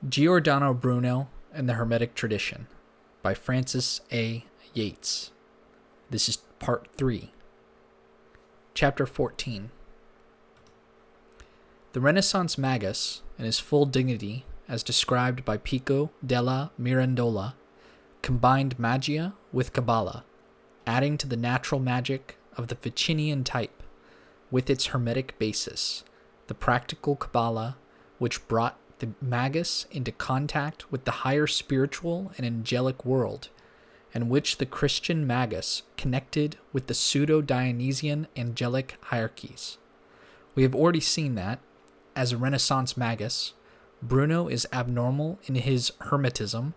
Giordano Bruno and the Hermetic Tradition by Frances A. Yates. This is Part 3. Chapter 14. The Renaissance magus, in his full dignity as described by Pico della Mirandola, combined magia with Kabbalah, adding to the natural magic of the Ficinian type with its Hermetic basis, the practical Kabbalah which brought the magus into contact with the higher spiritual and angelic world, and which the Christian magus connected with the pseudo-Dionysian angelic hierarchies. We have already seen that, as a Renaissance magus, Bruno is abnormal in his Hermetism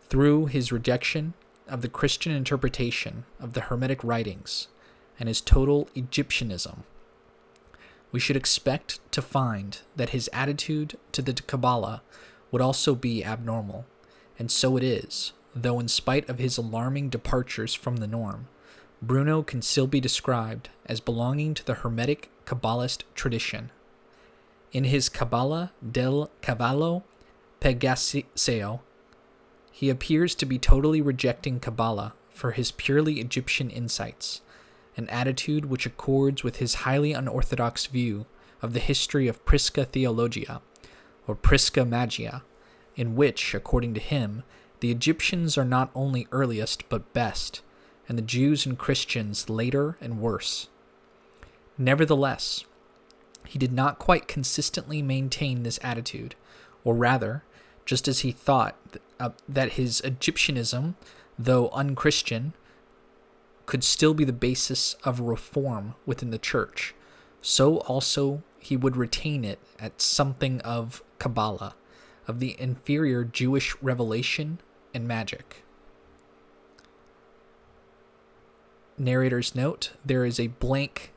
through his rejection of the Christian interpretation of the Hermetic writings and his total Egyptianism. We should expect to find that his attitude to the Kabbalah would also be abnormal, and so it is, though in spite of his alarming departures from the norm, Bruno can still be described as belonging to the Hermetic Kabbalist tradition. In his Kabbalah del Cavallo Pegaseo, he appears to be totally rejecting Kabbalah for his purely Egyptian insights, an attitude which accords with his highly unorthodox view of the history of Prisca Theologia, or Prisca Magia, in which, according to him, the Egyptians are not only earliest but best, and the Jews and Christians later and worse. Nevertheless, he did not quite consistently maintain this attitude, or rather, just as he thought that his Egyptianism, though unchristian, could still be the basis of reform within the church, so also he would retain it at something of Kabbalah, of the inferior Jewish revelation and magic. Narrator's note: there is a blank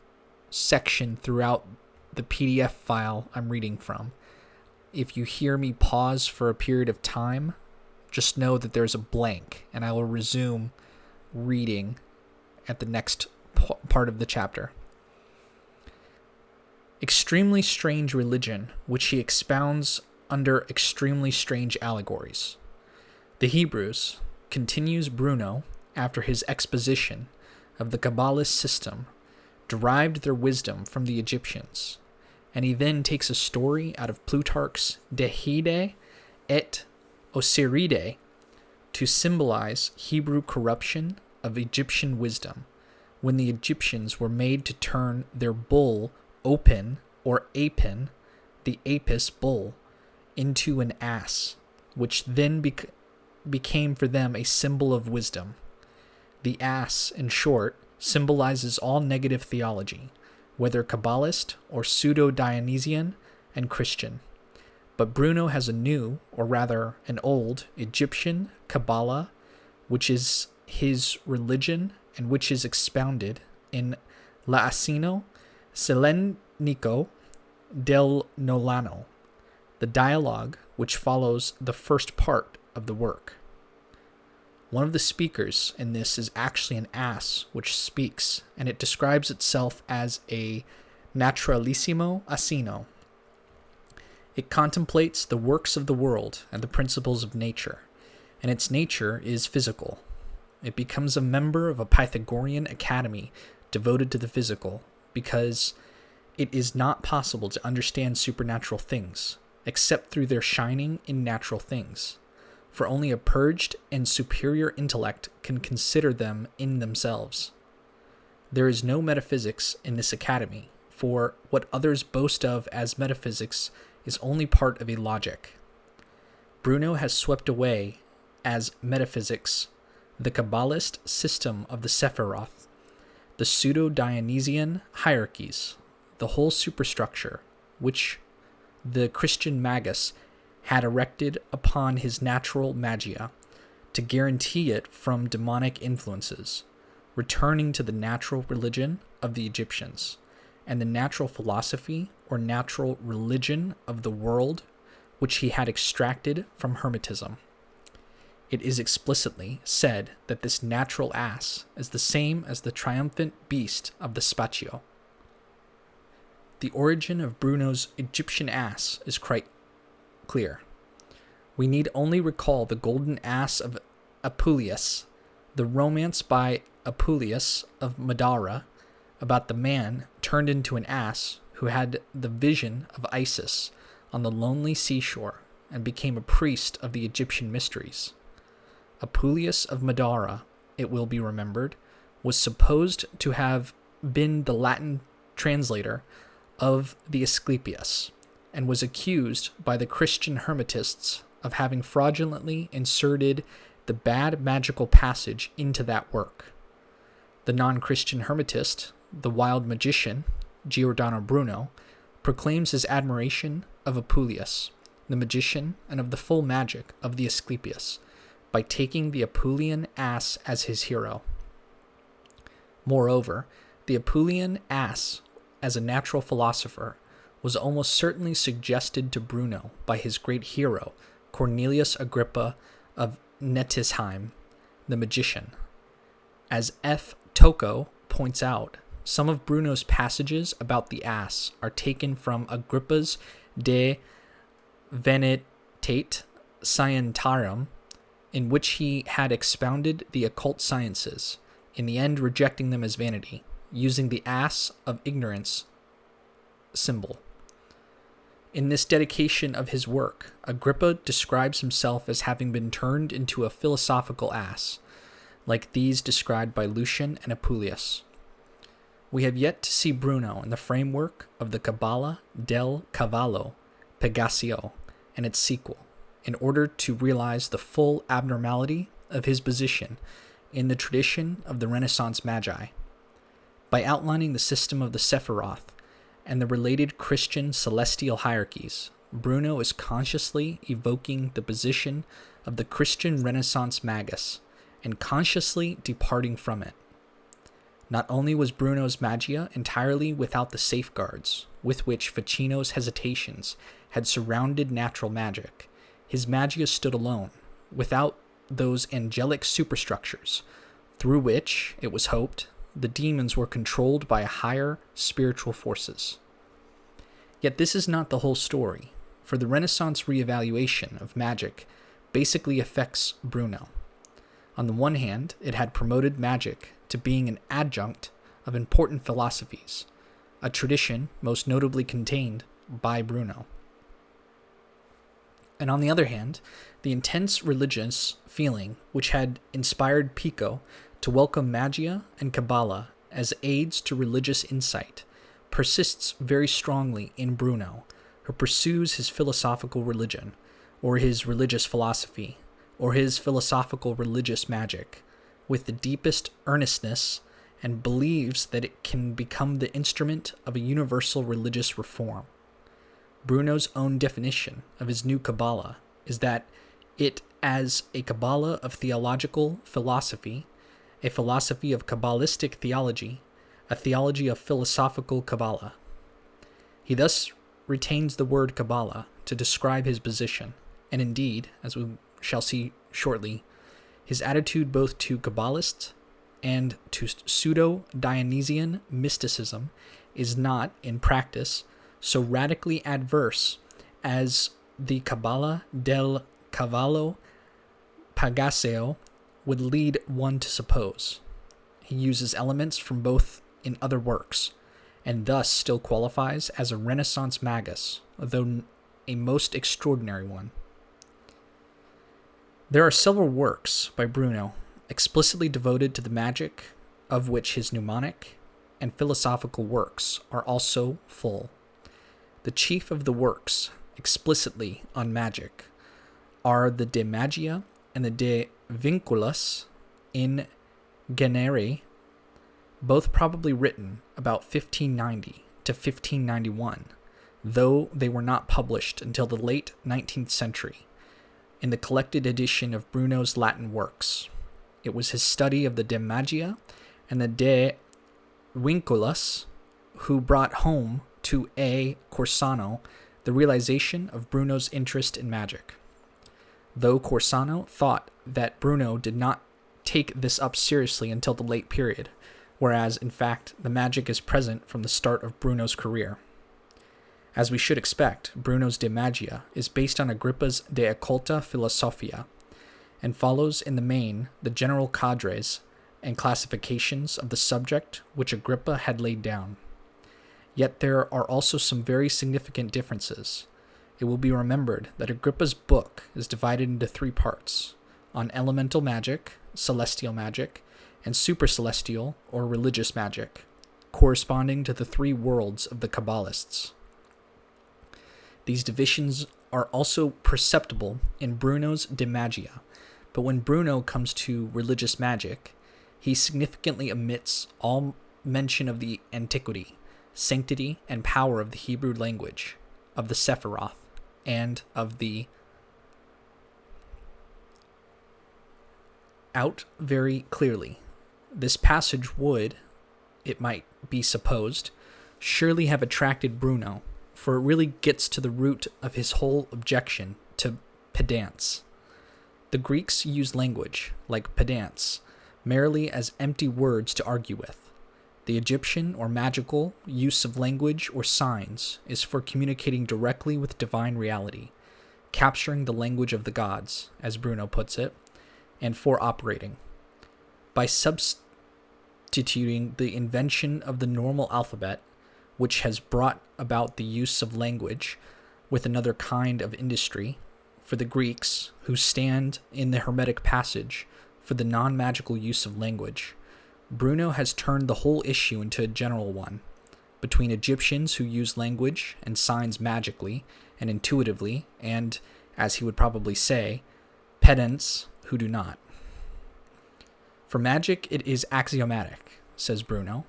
section throughout the PDF file I'm reading from. If you hear me pause for a period of time, just know that there's a blank, and I will resume reading at the next part of the chapter. Extremely strange religion, which he expounds under extremely strange allegories. The Hebrews, continues Bruno after his exposition of the Kabbalist system, derived their wisdom from the Egyptians, and he then takes a story out of Plutarch's De Hede et Osiride to symbolize Hebrew corruption of Egyptian wisdom, when the Egyptians were made to turn their bull Opin or Apin, the Apis bull, into an ass, which then became for them a symbol of wisdom. The ass, in short, symbolizes all negative theology, whether Kabbalist or pseudo-Dionysian and Christian. But Bruno has a new, or rather an old, Egyptian Kabbalah, which is his religion and which is expounded in L'Asino Selenico del Nolano, the dialogue which follows the first part of the work. One of the speakers in this is actually an ass which speaks, and it describes itself as a naturalissimo asino. It contemplates the works of the world and the principles of nature, and its nature is physical. It becomes a member of a Pythagorean academy devoted to the physical, because it is not possible to understand supernatural things, except through their shining in natural things, for only a purged and superior intellect can consider them in themselves. There is no metaphysics in this academy, for what others boast of as metaphysics is only part of a logic. Bruno has swept away as metaphysics the Kabbalist system of the Sephiroth, the pseudo-Dionysian hierarchies, the whole superstructure, which the Christian magus had erected upon his natural magia, to guarantee it from demonic influences, returning to the natural religion of the Egyptians, and the natural philosophy or natural religion of the world, which he had extracted from Hermetism. It is explicitly said that this natural ass is the same as the triumphant beast of the Spatio. The origin of Bruno's Egyptian ass is quite clear. We need only recall the golden ass of Apuleius, the romance by Apuleius of Madara about the man turned into an ass who had the vision of Isis on the lonely seashore and became a priest of the Egyptian mysteries. Apuleius of Madara, it will be remembered, was supposed to have been the Latin translator of the Asclepius, and was accused by the Christian Hermetists of having fraudulently inserted the bad magical passage into that work. The non-Christian Hermetist, the wild magician, Giordano Bruno, proclaims his admiration of Apuleius, the magician, and of the full magic of the Asclepius, by taking the Apuleian ass as his hero. Moreover, the Apuleian ass, as a natural philosopher, was almost certainly suggested to Bruno by his great hero, Cornelius Agrippa of Netisheim, the magician. As F. Tocco points out, some of Bruno's passages about the ass are taken from Agrippa's De Vanitate Scientiarum, in which he had expounded the occult sciences, in the end rejecting them as vanity, using the ass of ignorance symbol. In this dedication of his work, Agrippa describes himself as having been turned into a philosophical ass, like these described by Lucian and Apuleius. We have yet to see Bruno in the framework of the Cabala del Cavallo Pegasio and its sequel, in order to realize the full abnormality of his position in the tradition of the Renaissance Magi. By outlining the system of the Sephiroth and the related Christian celestial hierarchies, Bruno is consciously evoking the position of the Christian Renaissance magus and consciously departing from it. Not only was Bruno's magia entirely without the safeguards with which Ficino's hesitations had surrounded natural magic, his magia stood alone, without those angelic superstructures, through which, it was hoped, the demons were controlled by higher spiritual forces. Yet this is not the whole story, for the Renaissance reevaluation of magic basically affects Bruno. On the one hand, it had promoted magic to being an adjunct of important philosophies, a tradition most notably contained by Bruno. And on the other hand, the intense religious feeling which had inspired Pico to welcome magia and Kabbalah as aids to religious insight persists very strongly in Bruno, who pursues his philosophical religion, or his religious philosophy, or his philosophical religious magic, with the deepest earnestness, and believes that it can become the instrument of a universal religious reform. Bruno's own definition of his new Kabbalah is that it as a Kabbalah of theological philosophy, a philosophy of Kabbalistic theology, a theology of philosophical Kabbalah. He thus retains the word Kabbalah to describe his position, and indeed, as we shall see shortly, his attitude both to Kabbalists and to pseudo-Dionysian mysticism is not, in practice, so radically adverse as the Cabala del Cavallo Pegasio would lead one to suppose. He uses elements from both in other works, and thus still qualifies as a Renaissance magus, though a most extraordinary one. There are several works by Bruno explicitly devoted to the magic, of which his mnemonic and philosophical works are also full. The chief of the works explicitly on magic are the De Magia and the De Vinculus in Genere, both probably written about 1590 to 1591, though they were not published until the late 19th century, in the collected edition of Bruno's Latin works. It was his study of the De Magia and the De Vinculus who brought home to A. Corsano the realization of Bruno's interest in magic. Though Corsano thought that Bruno did not take this up seriously until the late period, whereas, in fact, the magic is present from the start of Bruno's career. As we should expect, Bruno's De Magia is based on Agrippa's De Occulta Philosophia, and follows in the main the general cadres and classifications of the subject which Agrippa had laid down. Yet there are also some very significant differences. It will be remembered that Agrippa's book is divided into 3 parts: on elemental magic, celestial magic, and supercelestial or religious magic, corresponding to the 3 worlds of the Kabbalists. These divisions are also perceptible in Bruno's De Magia, but when Bruno comes to religious magic, he significantly omits all mention of the antiquity, sanctity, and power of the Hebrew language, of the Sephiroth, and of the out very clearly. This passage would, it might be supposed, surely have attracted Bruno, for it really gets to the root of his whole objection to pedants. The Greeks used language, like pedants, merely as empty words to argue with. The Egyptian or magical use of language or signs is for communicating directly with divine reality, capturing the language of the gods, as Bruno puts it, and for operating. By substituting the invention of the normal alphabet, which has brought about the use of language with another kind of industry, for the Greeks, who stand in the Hermetic passage for the non-magical use of language, Bruno has turned the whole issue into a general one, between Egyptians who use language and signs magically and intuitively, and, as he would probably say, pedants who do not. For magic it is axiomatic, says Bruno,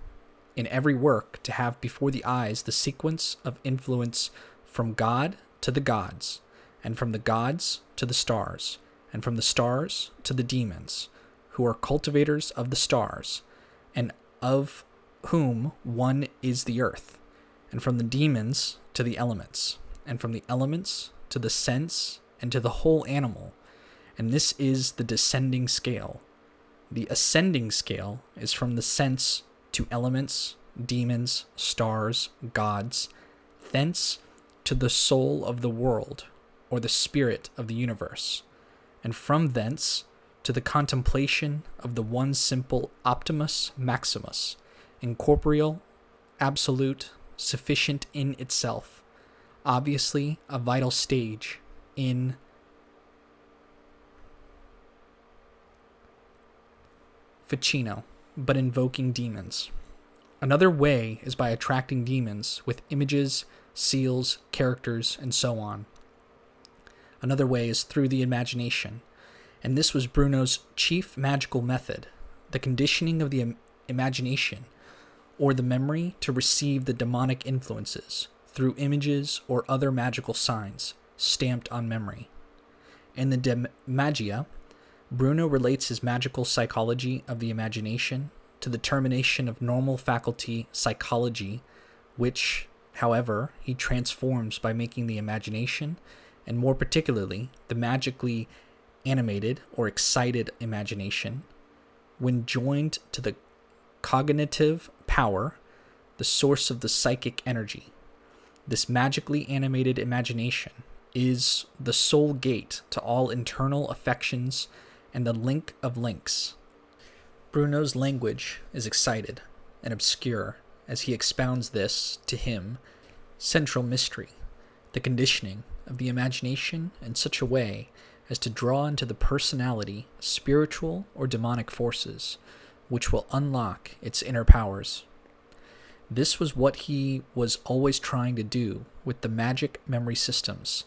in every work to have before the eyes the sequence of influence from God to the gods, and from the gods to the stars, and from the stars to the demons, who are cultivators of the stars, and of whom one is the earth, and from the demons to the elements, and from the elements to the sense and to the whole animal, and this is the descending scale. The ascending scale is from the sense to elements, demons, stars, gods, thence to the soul of the world, or the spirit of the universe, and from thence to the contemplation of the one simple Optimus Maximus, incorporeal, absolute, sufficient in itself, obviously a vital stage in Ficino, but invoking demons. Another way is by attracting demons with images, seals, characters, and so on. Another way is through the imagination, and this was Bruno's chief magical method, the conditioning of the imagination, or the memory to receive the demonic influences through images or other magical signs stamped on memory. In the De Magia, Bruno relates his magical psychology of the imagination to the termination of normal faculty psychology, which, however, he transforms by making the imagination, and more particularly the magically animated or excited imagination, when joined to the cognitive power, the source of the psychic energy. This magically animated imagination is the sole gate to all internal affections and the link of links. Bruno's language is excited and obscure as he expounds this, to him, central mystery, the conditioning of the imagination in such a way as to draw into the personality spiritual or demonic forces, which will unlock its inner powers. This was what he was always trying to do with the magic memory systems,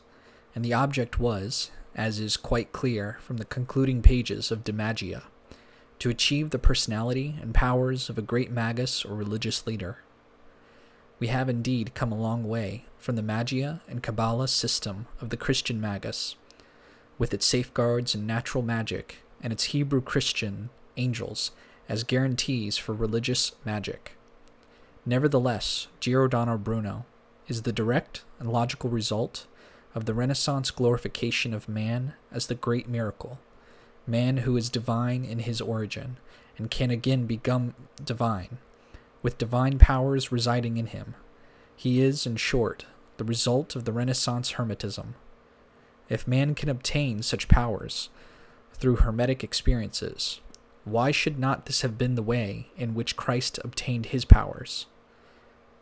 and the object was, as is quite clear from the concluding pages of De Magia, to achieve the personality and powers of a great magus or religious leader. We have indeed come a long way from the Magia and Kabbalah system of the Christian magus, with its safeguards and natural magic, and its Hebrew Christian angels as guarantees for religious magic. Nevertheless, Giordano Bruno is the direct and logical result of the Renaissance glorification of man as the great miracle, man who is divine in his origin and can again become divine, with divine powers residing in him. He is, in short, the result of the Renaissance Hermetism. If man can obtain such powers through Hermetic experiences, why should not this have been the way in which Christ obtained his powers?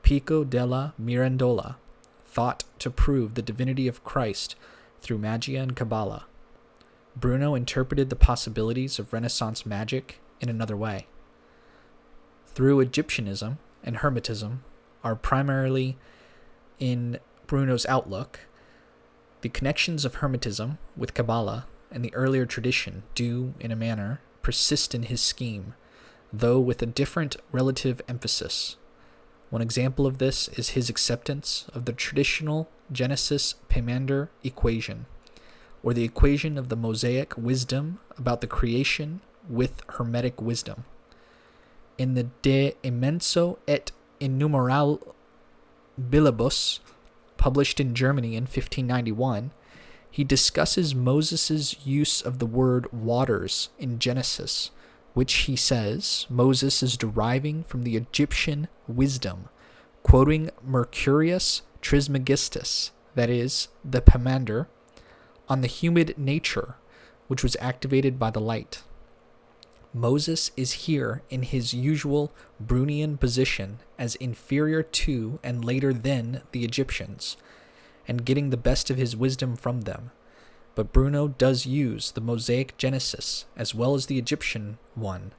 Pico della Mirandola thought to prove the divinity of Christ through magia and Kabbalah. Bruno interpreted the possibilities of Renaissance magic in another way. Through Egyptianism and Hermetism are primarily in Bruno's outlook. The connections of Hermetism with Kabbalah and the earlier tradition do, in a manner, persist in his scheme, though with a different relative emphasis. One example of this is his acceptance of the traditional Genesis-Poemander equation, or the equation of the Mosaic wisdom about the creation with Hermetic wisdom. In the De Immenso et Innumerabilibus, published in Germany in 1591, he discusses Moses' use of the word waters in Genesis, which he says Moses is deriving from the Egyptian wisdom, quoting Mercurius Trismegistus, that is, the Poemander, on the humid nature which was activated by the light. Moses is here in his usual Brunian position as inferior to and later than the Egyptians, and getting the best of his wisdom from them. But Bruno does use the Mosaic Genesis as well as the Egyptian one,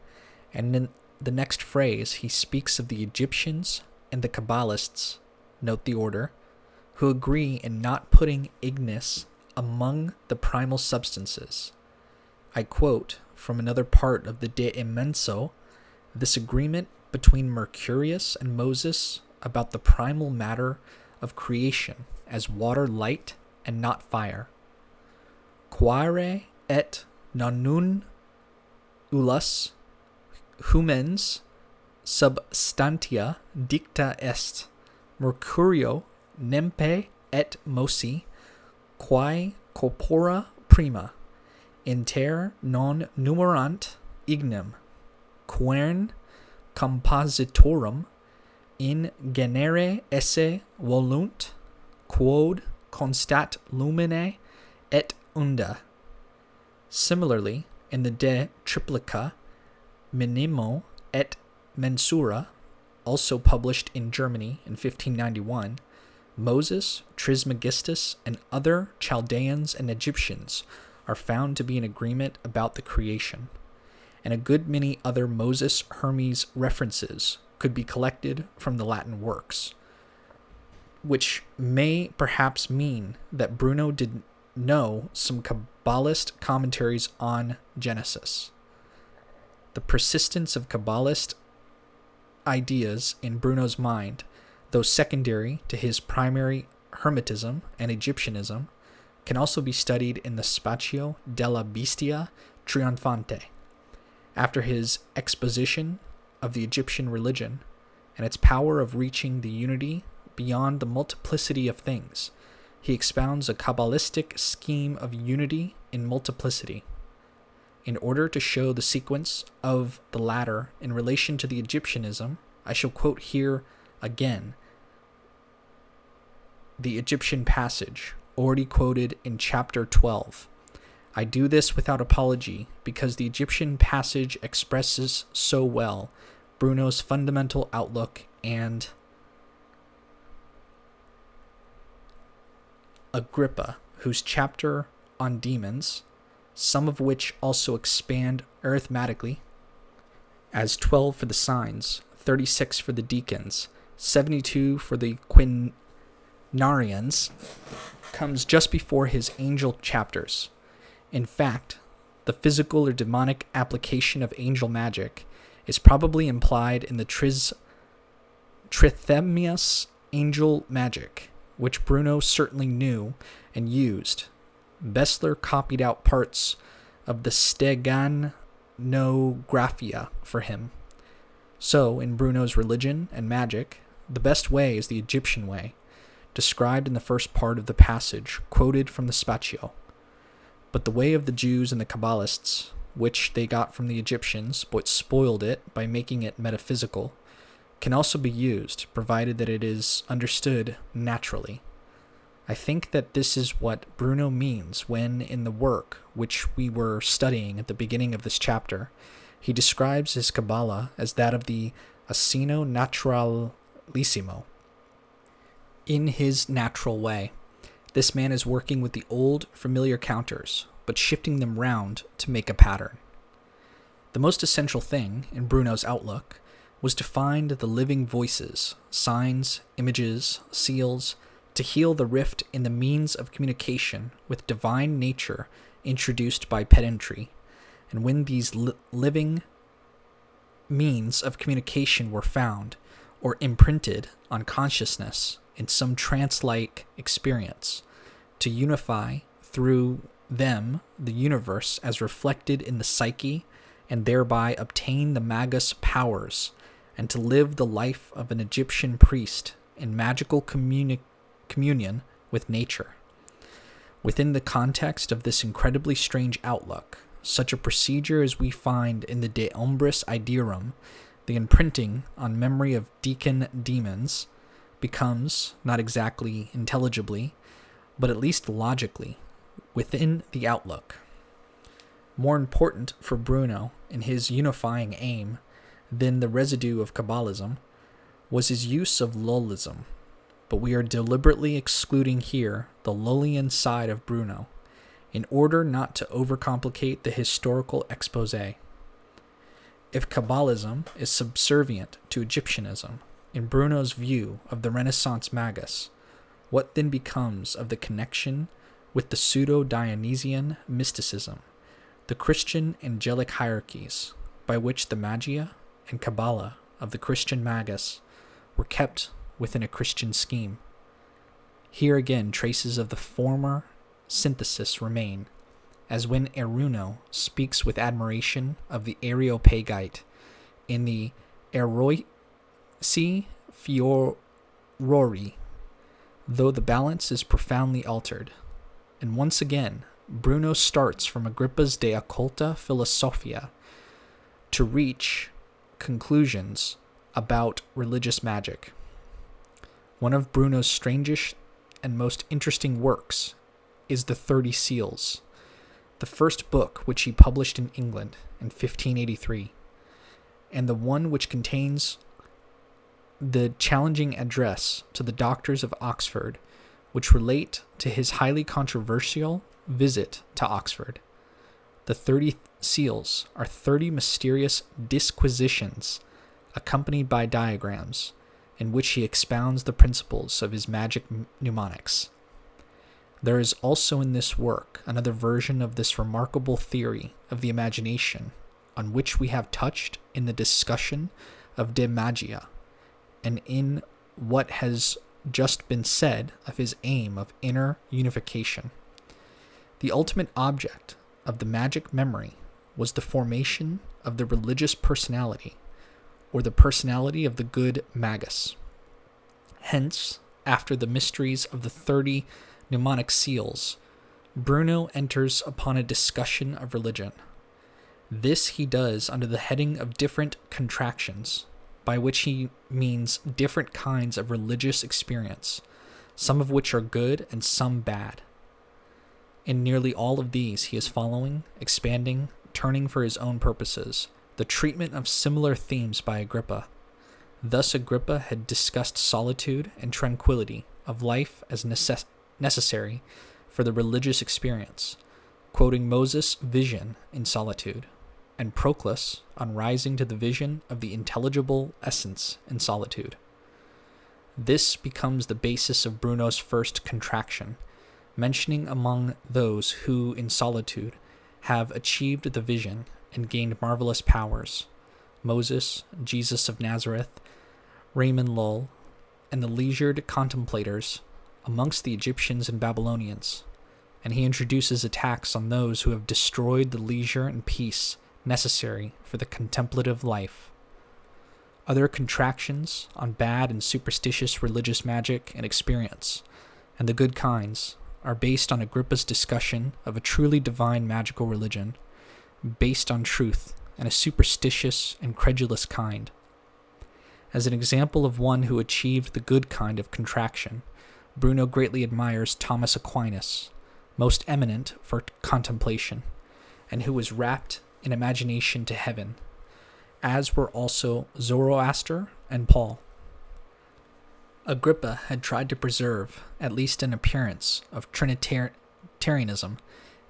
and in the next phrase he speaks of the Egyptians and the Kabbalists, note the order, who agree in not putting ignis among the primal substances. I quote from another part of the De Immenso, this agreement between Mercurius and Moses about the primal matter of creation as water light and not fire. Quare et nonun ulus humens substantia dicta est, Mercurio nempe et mosi, quae corpora prima, inter non numerant ignem, quern compositorum in genere esse volunt, quod constat lumine et unda. Similarly, in the De Triplica Minimo et Mensura, also published in Germany in 1591, Moses, Trismegistus, and other Chaldeans and Egyptians are found to be in agreement about the creation, and a good many other Moses Hermes references could be collected from the Latin works, which may perhaps mean that Bruno did know some Kabbalist commentaries on Genesis. The persistence of Kabbalist ideas in Bruno's mind, though secondary to his primary Hermetism and Egyptianism, can also be studied in the Spazio della Bestia Trionfante. After his exposition of the Egyptian religion and its power of reaching the unity beyond the multiplicity of things, he expounds a Kabbalistic scheme of unity in multiplicity. In order to show the sequence of the latter in relation to the Egyptianism, I shall quote here again the Egyptian passage already quoted in chapter 12. I do this without apology because the Egyptian passage expresses so well Bruno's fundamental outlook and Agrippa, whose chapter on demons, some of which also expand arithmetically, as 12 for the signs, 36 for the deacons, 72 for the quinarians, comes just before his angel chapters. In fact, the physical or demonic application of angel magic is probably implied in the Trithemius angel magic, which Bruno certainly knew and used. Bessler copied out parts of the Steganographia for him. So, in Bruno's religion and magic, the best way is the Egyptian way, described in the first part of the passage, quoted from the Spazio. But the way of the Jews and the Kabbalists, which they got from the Egyptians but spoiled it by making it metaphysical, can also be used, provided that it is understood naturally. I think that this is what Bruno means when, in the work which we were studying at the beginning of this chapter, he describes his Kabbalah as that of the Asino Naturalissimo. In his natural way, this man is working with the old, familiar counters, but shifting them round to make a pattern. The most essential thing, in Bruno's outlook, was to find the living voices, signs, images, seals, to heal the rift in the means of communication with divine nature introduced by pedantry. And when these living means of communication were found, or imprinted on consciousness in some trance-like experience, to unify through them the universe as reflected in the psyche, and thereby obtain the magus powers, and to live the life of an Egyptian priest in magical communion with nature. Within the context of this incredibly strange outlook, such a procedure as we find in the De Umbris Idearum, the imprinting on memory of deacon demons, becomes, not exactly intelligibly, but at least logically, within the outlook. More important for Bruno in his unifying aim than the residue of Kabbalism was his use of Lullism, but we are deliberately excluding here the Lullian side of Bruno, in order not to overcomplicate the historical expose. If Kabbalism is subservient to Egyptianism, in Bruno's view of the Renaissance magus, what then becomes of the connection with the pseudo-Dionysian mysticism, the Christian angelic hierarchies, by which the magia and Kabbalah of the Christian magus were kept within a Christian scheme? Here again traces of the former synthesis remain, as when Eruno speaks with admiration of the Areopagite in the Eroisi Furori, though the balance is profoundly altered. And once again, Bruno starts from Agrippa's De Occulta Philosophia to reach conclusions about religious magic. One of Bruno's strangest and most interesting works is the 30 Seals, the first book which he published in England in 1583, and the one which contains the challenging address to the doctors of Oxford, which relate to his highly controversial visit to Oxford. The 30 Seals are 30 mysterious disquisitions accompanied by diagrams, in which he expounds the principles of his magic mnemonics. There is also in this work another version of this remarkable theory of the imagination, on which we have touched in the discussion of De Magia, and in what has just been said of his aim of inner unification. The ultimate object of the magic memory was the formation of the religious personality, or the personality of the good magus. Hence, after the mysteries of the 30 mnemonic seals, Bruno enters upon a discussion of religion. This he does under the heading of different contractions, by which he means different kinds of religious experience, some of which are good and some bad. In nearly all of these he is following, expanding, turning for his own purposes, the treatment of similar themes by Agrippa. Thus Agrippa had discussed solitude and tranquility of life as necessary for the religious experience, quoting Moses' vision in solitude, and Proclus on rising to the vision of the intelligible essence in solitude. This becomes the basis of Bruno's first contraction, mentioning among those who in solitude have achieved the vision and gained marvelous powers, Moses, Jesus of Nazareth, Raymond Lull, and the leisured contemplators amongst the Egyptians and Babylonians, and he introduces attacks on those who have destroyed the leisure and peace necessary for the contemplative life. Other contractions on bad and superstitious religious magic and experience, and the good kinds, are based on Agrippa's discussion of a truly divine magical religion, based on truth and a superstitious and credulous kind. As an example of one who achieved the good kind of contraction, Bruno greatly admires Thomas Aquinas, most eminent for contemplation, and who was rapt in imagination to heaven, as were also Zoroaster and Paul. Agrippa had tried to preserve at least an appearance of Trinitarianism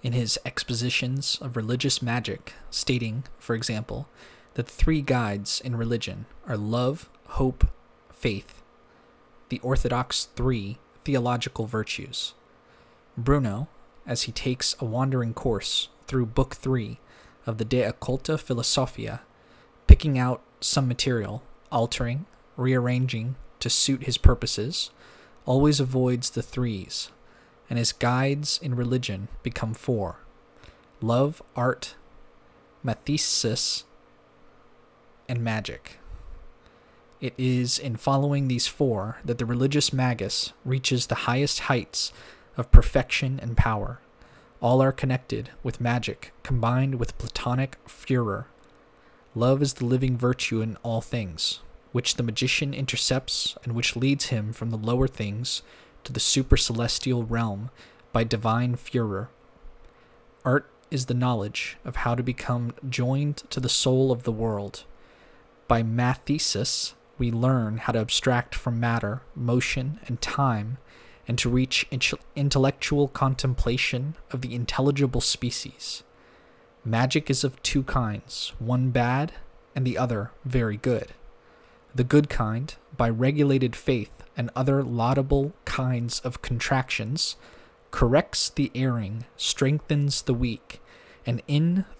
in his expositions of religious magic, stating, for example, that the three guides in religion are love, hope, faith, the orthodox three theological virtues. Bruno, as he takes a wandering course through Book 3 of the De Occulta Philosophia, picking out some material, altering, rearranging to suit his purposes, always avoids the threes, and his guides in religion become four: love, art, mathesis, and magic. It is in following these four that the religious magus reaches the highest heights of perfection and power. All are connected with magic, combined with Platonic furor. Love is the living virtue in all things, which the magician intercepts and which leads him from the lower things to the supercelestial realm by divine furor. Art is the knowledge of how to become joined to the soul of the world. By mathesis, we learn how to abstract from matter, motion, and time, and to reach intellectual contemplation of the intelligible species. Magic is of two kinds, one bad and the other very good. The good kind, by regulated faith and other laudable kinds of contractions, corrects the erring, strengthens the weak, and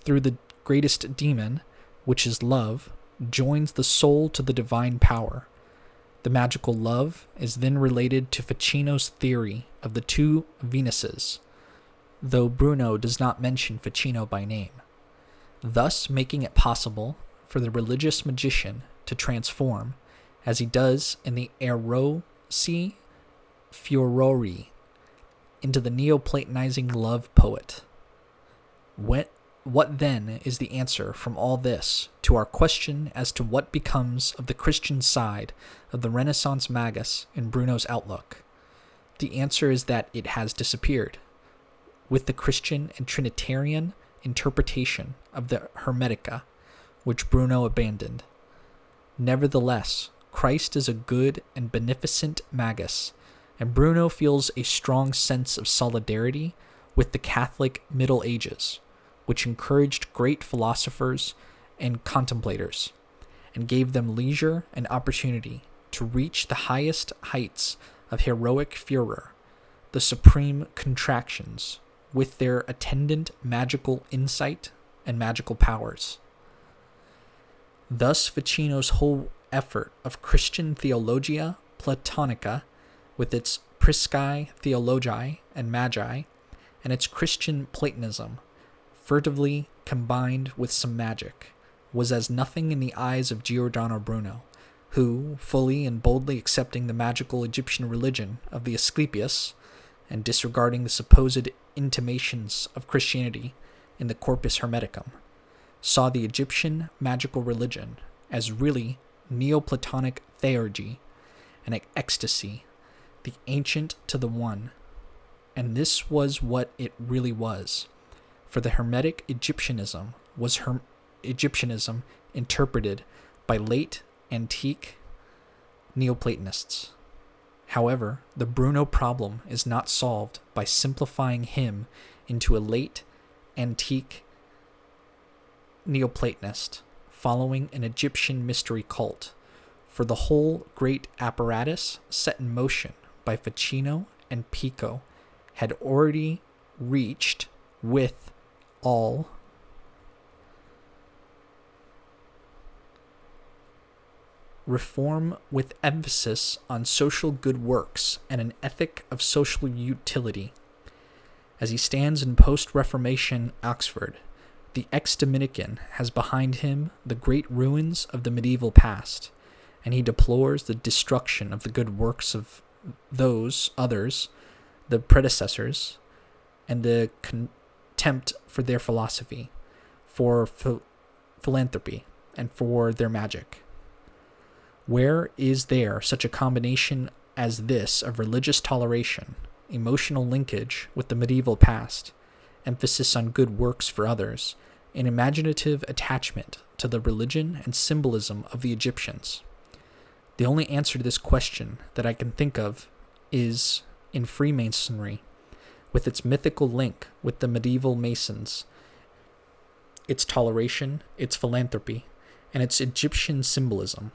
through the greatest demon, which is love, joins the soul to the divine power. The magical love is then related to Ficino's theory of the two Venuses, though Bruno does not mention Ficino by name, thus making it possible for the religious magician to transform, as he does in the Erosi Furori, into the Neoplatonizing love poet. What then is the answer from all this to our question as to what becomes of the Christian side of the Renaissance magus in Bruno's outlook? The answer is that it has disappeared, with the Christian and Trinitarian interpretation of the Hermetica, which Bruno abandoned. Nevertheless, Christ is a good and beneficent magus, and Bruno feels a strong sense of solidarity with the Catholic Middle Ages, which encouraged great philosophers and contemplators, and gave them leisure and opportunity to reach the highest heights of heroic furor, the supreme contractions, with their attendant magical insight and magical powers. Thus Ficino's whole effort of Christian Theologia Platonica, with its Priscae Theologiae and Magi, and its Christian Platonism, furtively combined with some magic, was as nothing in the eyes of Giordano Bruno, who, fully and boldly accepting the magical Egyptian religion of the Asclepius, and disregarding the supposed intimations of Christianity in the Corpus Hermeticum, saw the Egyptian magical religion as really Neoplatonic theurgy and ecstasy, the ancient to the one. And this was what it really was, for the Hermetic Egyptianism was Egyptianism interpreted by late antique Neoplatonists. However, the Bruno problem is not solved by simplifying him into a late antique Neoplatonist following an Egyptian mystery cult, for the whole great apparatus set in motion by Ficino and Pico had already reached with all reform with emphasis on social good works and an ethic of social utility. As he stands in post-Reformation Oxford, the ex-Dominican has behind him the great ruins of the medieval past, and he deplores the destruction of the good works of those others, the predecessors, and the contempt for their philosophy, for philanthropy, and for their magic. Where is there such a combination as this of religious toleration, emotional linkage with the medieval past, emphasis on good works for others, and imaginative attachment to the religion and symbolism of the Egyptians. The only answer to this question that I can think of is in Freemasonry, with its mythical link with the medieval Masons, its toleration, its philanthropy, and its Egyptian symbolism.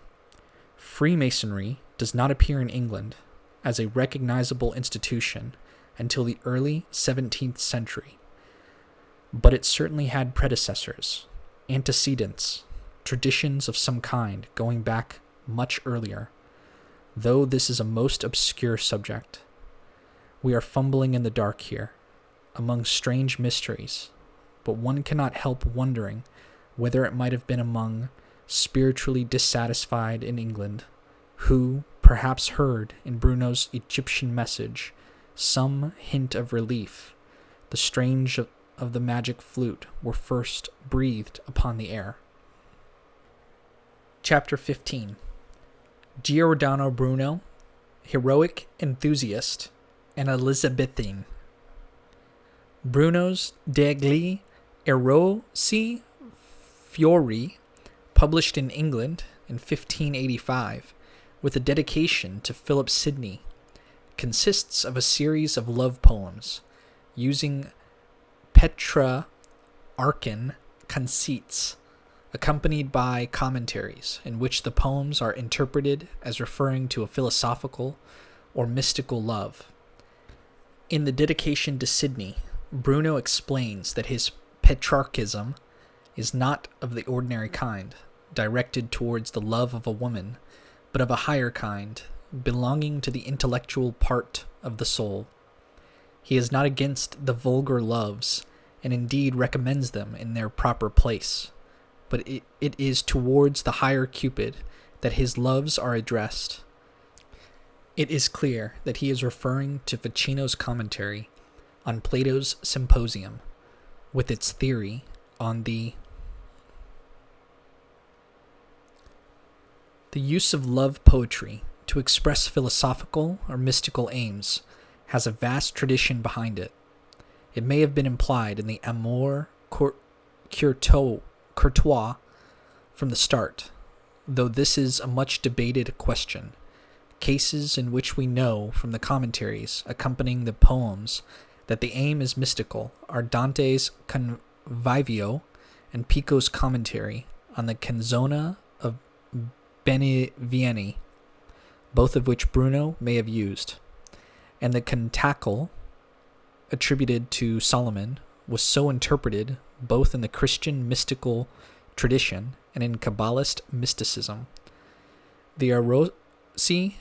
Freemasonry does not appear in England as a recognizable institution until the early 17th century, but it certainly had predecessors, antecedents, traditions of some kind going back much earlier, though this is a most obscure subject. We are fumbling in the dark here, among strange mysteries, but one cannot help wondering whether it might have been among spiritually dissatisfied in England, who perhaps heard in Bruno's Egyptian message some hint of relief. The strains of the magic flute were first breathed upon the air. Chapter 15. Giordano Bruno, heroic enthusiast, and Elizabethan. Bruno's degli erosi fiori, published in England in 1585, with a dedication to Philip Sidney, consists of a series of love poems using Petrarchan conceits, accompanied by commentaries in which the poems are interpreted as referring to a philosophical or mystical love. In the dedication to Sidney, Bruno explains that his Petrarchism is not of the ordinary kind, directed towards the love of a woman, but of a higher kind, belonging to the intellectual part of the soul. He is not against the vulgar loves, and indeed recommends them in their proper place, but it is towards the higher Cupid that his loves are addressed. It is clear that he is referring to Ficino's commentary on Plato's Symposium, with its theory on the use of love poetry to express philosophical or mystical aims has a vast tradition behind it. It may have been implied in the Amour courtois from the start, though this is a much debated question. Cases in which we know from the commentaries accompanying the poems that the aim is mystical are Dante's Convivio and Pico's commentary on the Canzone of Benivieni, both of which Bruno may have used, and the Cantacle attributed to Solomon was so interpreted both in the Christian mystical tradition and in Kabbalist mysticism. The Erosi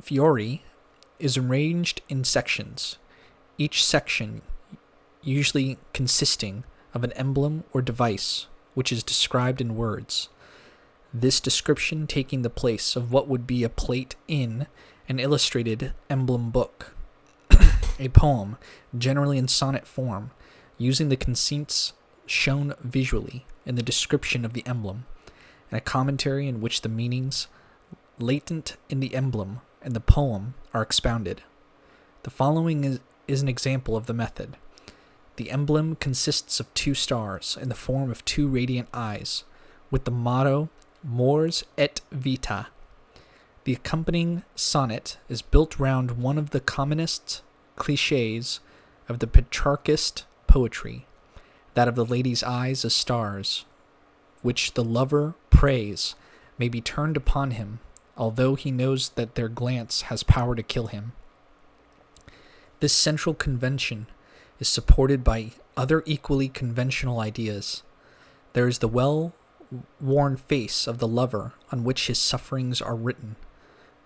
Fiori is arranged in sections, each section usually consisting of an emblem or device which is described in words, this description taking the place of what would be a plate in an illustrated emblem book. A poem, generally in sonnet form, using the conceits shown visually in the description of the emblem, and a commentary in which the meanings latent in the emblem and the poem are expounded. The following is an example of the method. The emblem consists of 2 stars in the form of 2 radiant eyes, with the motto Mors et Vita. The accompanying sonnet is built round one of the commonest clichés of the Petrarchist poetry, that of the lady's eyes as stars, which the lover prays may be turned upon him, although he knows that their glance has power to kill him. This central convention is supported by other equally conventional ideas. There is the well-worn face of the lover on which his sufferings are written.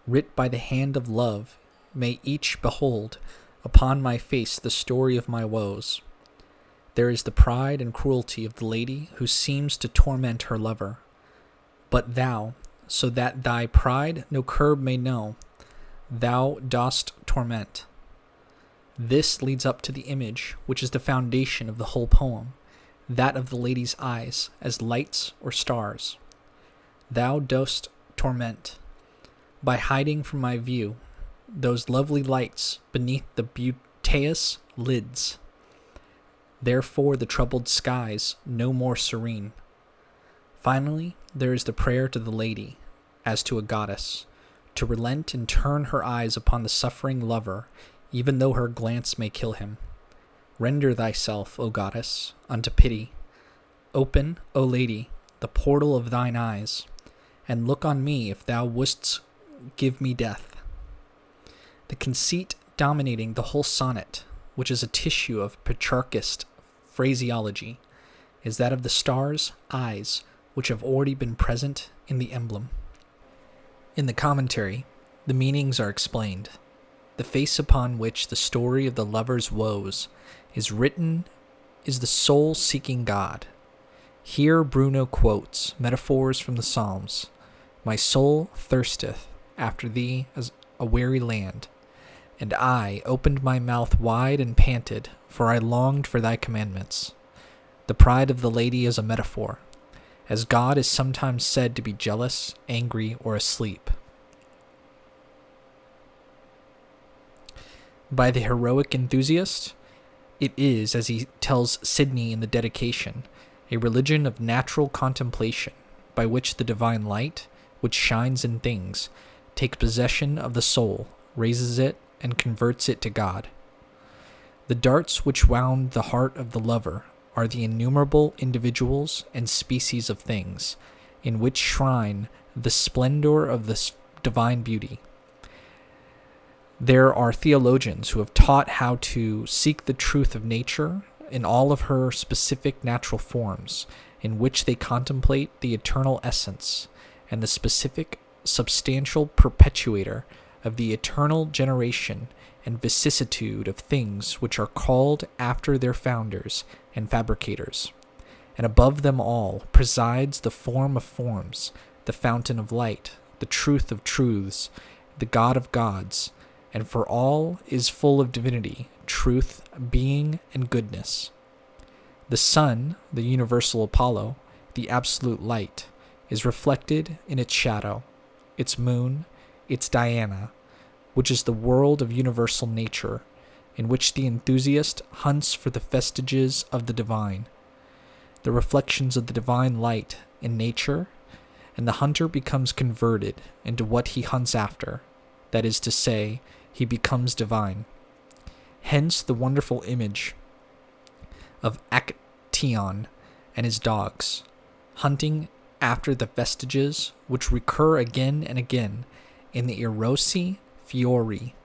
Writ by the hand of love, may each behold upon my face the story of my woes. There is the pride and cruelty of the lady who seems to torment her lover. But thou, so that thy pride no curb may know, thou dost torment. This leads up to the image which is the foundation of the whole poem, that of the lady's eyes as lights or stars. Thou dost torment. By hiding from my view, those lovely lights beneath the beauteous lids. Therefore the troubled skies no more serene. Finally, there is the prayer to the lady, as to a goddess, to relent and turn her eyes upon the suffering lover, even though her glance may kill him. Render thyself, O goddess, unto pity. Open, O lady, the portal of thine eyes, and look on me if thou wouldst give me death. The conceit dominating the whole sonnet, which is a tissue of Petrarchist phraseology, is that of the star's eyes, which have already been present in the emblem. In the commentary, the meanings are explained. The face upon which the story of the lover's woes is written is the soul seeking God. Here Bruno quotes metaphors from the Psalms. My soul thirsteth after thee as a weary land, and I opened my mouth wide and panted, for I longed for thy commandments. The pride of the lady is a metaphor, as God is sometimes said to be jealous, angry, or asleep. By the heroic enthusiast, it is, as he tells Sidney in the dedication, a religion of natural contemplation, by which the divine light, which shines in things, takes possession of the soul, raises it, and converts it to God. The darts which wound the heart of the lover are the innumerable individuals and species of things, in which shrine the splendor of the divine beauty. There are theologians who have taught how to seek the truth of nature in all of her specific natural forms, in which they contemplate the eternal essence and the specific substantial perpetuator of the eternal generation and vicissitude of things which are called after their founders and fabricators. And above them all presides the form of forms, the fountain of light, the truth of truths, the God of gods, and for all is full of divinity, truth, being, and goodness. The sun, the universal Apollo, the absolute light, is reflected in its shadow, its moon, its Diana, which is the world of universal nature, in which the enthusiast hunts for the vestiges of the divine, the reflections of the divine light in nature, and the hunter becomes converted into what he hunts after, that is to say, he becomes divine. Hence the wonderful image of Actaeon and his dogs, hunting after the vestiges which recur again and again in the erosi fiori,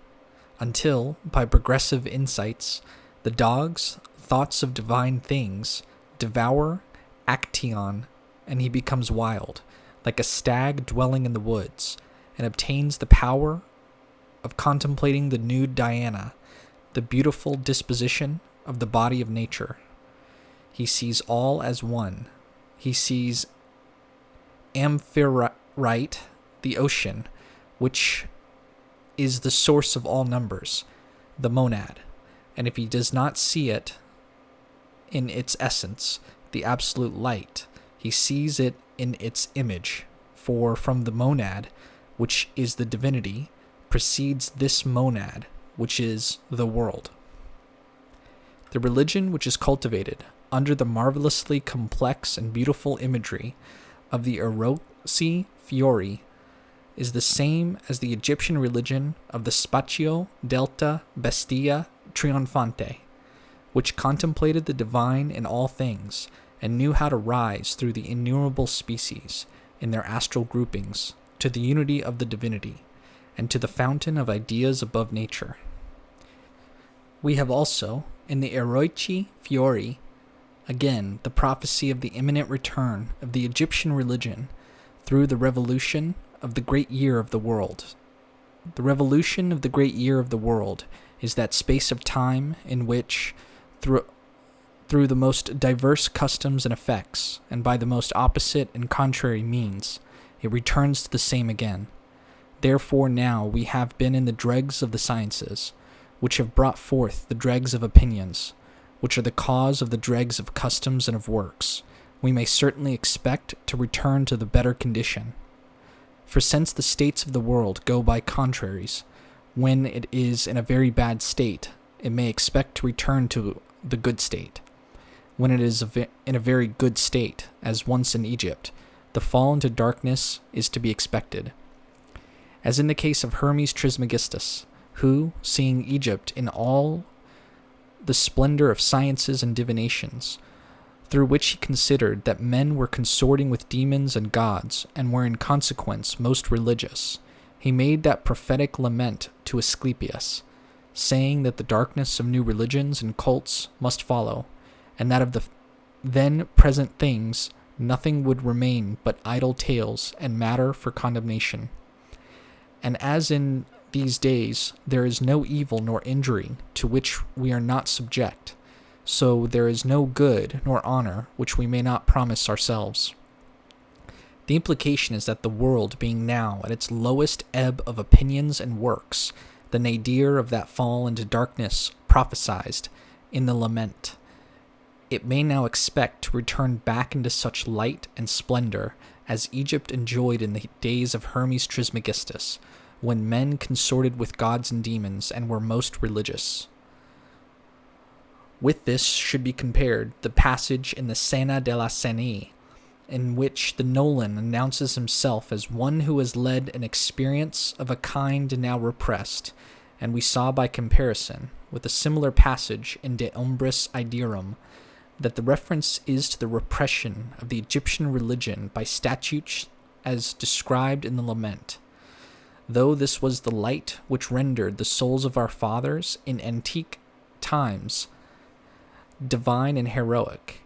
until, by progressive insights, the dogs, thoughts of divine things, devour Actaeon, and he becomes wild, like a stag dwelling in the woods, and obtains the power of contemplating the nude Diana, the beautiful disposition of the body of nature. He sees all as one. He sees Amphitrite, the ocean, which is the source of all numbers, the monad, and if he does not see it in its essence, the absolute light, he sees it in its image, for from the monad, which is the divinity, precedes this monad, which is the world. The religion which is cultivated under the marvelously complex and beautiful imagery of the erosi fiori is the same as the Egyptian religion of the Spatio Delta Bestia Trionfante, which contemplated the divine in all things and knew how to rise through the innumerable species in their astral groupings to the unity of the divinity and to the fountain of ideas above nature. We have also, in the Eroici Fiori, again the prophecy of the imminent return of the Egyptian religion through the revolution of the great year of the world. The revolution of the great year of the world is that space of time in which, through the most diverse customs and effects, and by the most opposite and contrary means, it returns to the same again. Therefore now we have been in the dregs of the sciences, which have brought forth the dregs of opinions, which are the cause of the dregs of customs and of works. We may certainly expect to return to the better condition. For since the states of the world go by contraries, when it is in a very bad state, it may expect to return to the good state. When it is in a very good state, as once in Egypt, the fall into darkness is to be expected. As in the case of Hermes Trismegistus, who, seeing Egypt in all the splendor of sciences and divinations, through which he considered that men were consorting with demons and gods, and were in consequence most religious, he made that prophetic lament to Asclepius, saying that the darkness of new religions and cults must follow, and that of the then present things nothing would remain but idle tales and matter for condemnation. And as in these days there is no evil nor injury to which we are not subject, so there is no good nor honor which we may not promise ourselves. The implication is that the world being now at its lowest ebb of opinions and works, the nadir of that fall into darkness prophesied in the lament, it may now expect to return back into such light and splendor as Egypt enjoyed in the days of Hermes Trismegistus, when men consorted with gods and demons and were most religious. With this should be compared the passage in the Scena della Scenie, in which the Nolan announces himself as one who has led an experience of a kind now repressed, and we saw by comparison with a similar passage in De Umbris Idearum that the reference is to the repression of the Egyptian religion by statutes as described in the lament. Though this was the light which rendered the souls of our fathers in antique times divine and heroic,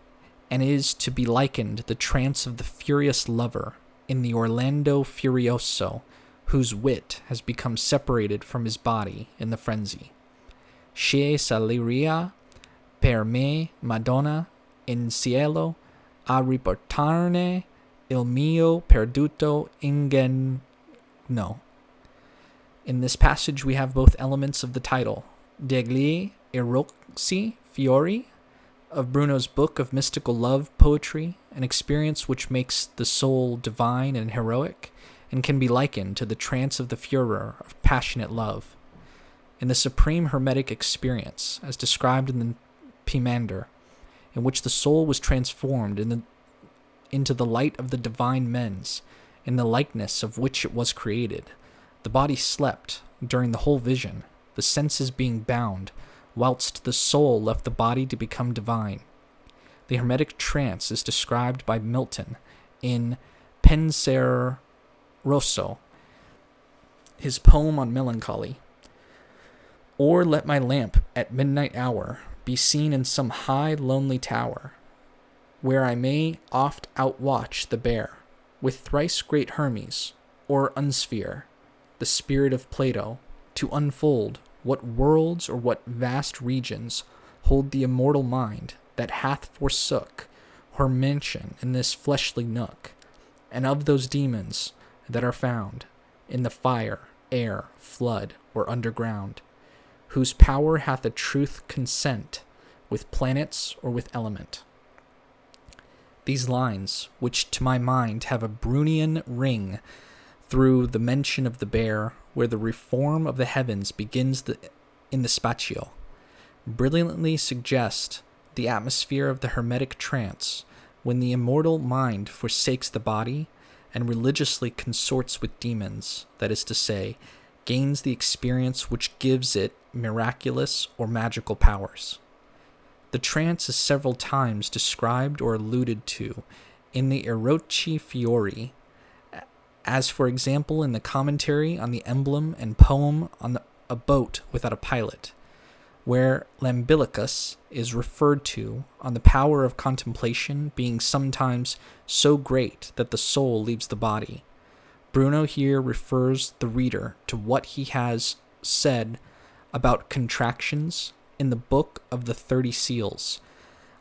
and is to be likened the trance of the furious lover in the Orlando Furioso, whose wit has become separated from his body in the frenzy. Scie saliria per me, Madonna, in cielo, a riportarne il mio perduto ingenno. In this passage we have both elements of the title, Degli Eroici Fiori, of Bruno's book of mystical love poetry, an experience which makes the soul divine and heroic, and can be likened to the trance of the furor of passionate love. In the supreme hermetic experience, as described in the Pimander, in which the soul was transformed into the light of the divine mens, in the likeness of which it was created, the body slept during the whole vision, the senses being bound, whilst the soul left the body to become divine. The hermetic trance is described by Milton in Penseroso, his poem on melancholy. Or let my lamp at midnight hour be seen in some high lonely tower, where I may oft outwatch the bear, with thrice great Hermes, or Unsphere, the spirit of Plato, to unfold what worlds or what vast regions hold the immortal mind that hath forsook her mansion in this fleshly nook, and of those demons that are found in the fire, air, flood, or underground, whose power hath a truth consent with planets or with element. These lines, which to my mind have a Brunian ring through the mention of the bear, where the reform of the heavens begins in the spatio, brilliantly suggest the atmosphere of the hermetic trance, when the immortal mind forsakes the body and religiously consorts with demons, that is to say, gains the experience which gives it miraculous or magical powers. The trance is several times described or alluded to in the Eroici Fiori, as for example in the commentary on the emblem and poem on a boat without a pilot, where Lambilicus is referred to on the power of contemplation being sometimes so great that the soul leaves the body. Bruno here refers the reader to what he has said about contractions in the Book of the 30 Seals,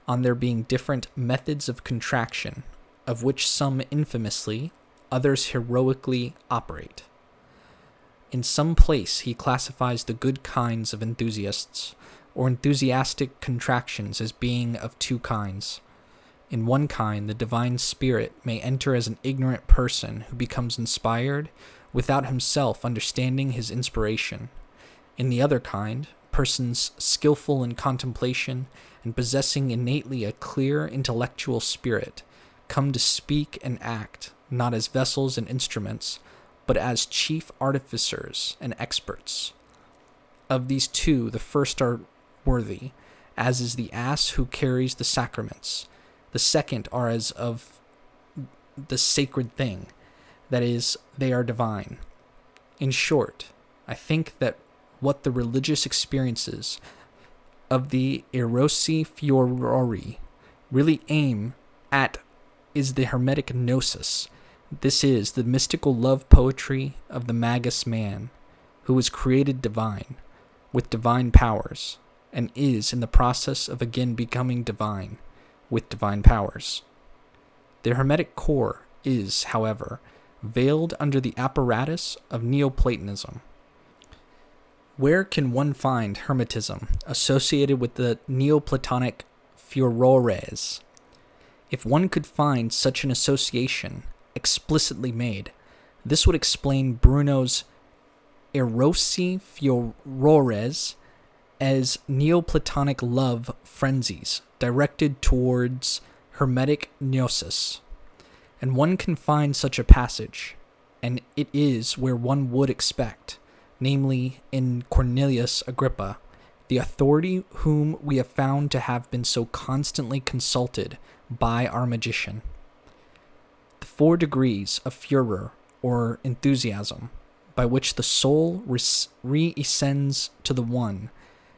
on there being different methods of contraction, of which some infamously, others heroically operate. In some place he classifies the good kinds of enthusiasts, or enthusiastic contractions, as being of two kinds. In one kind, the divine spirit may enter as an ignorant person who becomes inspired without himself understanding his inspiration, In the other kind, persons skillful in contemplation and possessing innately a clear intellectual spirit come to speak and act not as vessels and instruments, but as chief artificers and experts. Of these two, the first are worthy, as is the ass who carries the sacraments. The second are as of the sacred thing, that is, they are divine. In short, I think that what the religious experiences of the erosi furori really aim at is the Hermetic gnosis. This is the mystical love poetry of the magus man, who was created divine, with divine powers, and is in the process of again becoming divine, with divine powers. The Hermetic core is, however, veiled under the apparatus of Neoplatonism. Where can one find Hermetism associated with the Neoplatonic furores? If one could find such an association explicitly made, this would explain Bruno's erosi furores as Neoplatonic love frenzies directed towards Hermetic gnosis. And one can find such a passage, and it is where one would expect, namely in Cornelius Agrippa, the authority whom we have found to have been so constantly consulted by our magician. The 4 degrees of furor, or enthusiasm, by which the soul reascends to the one,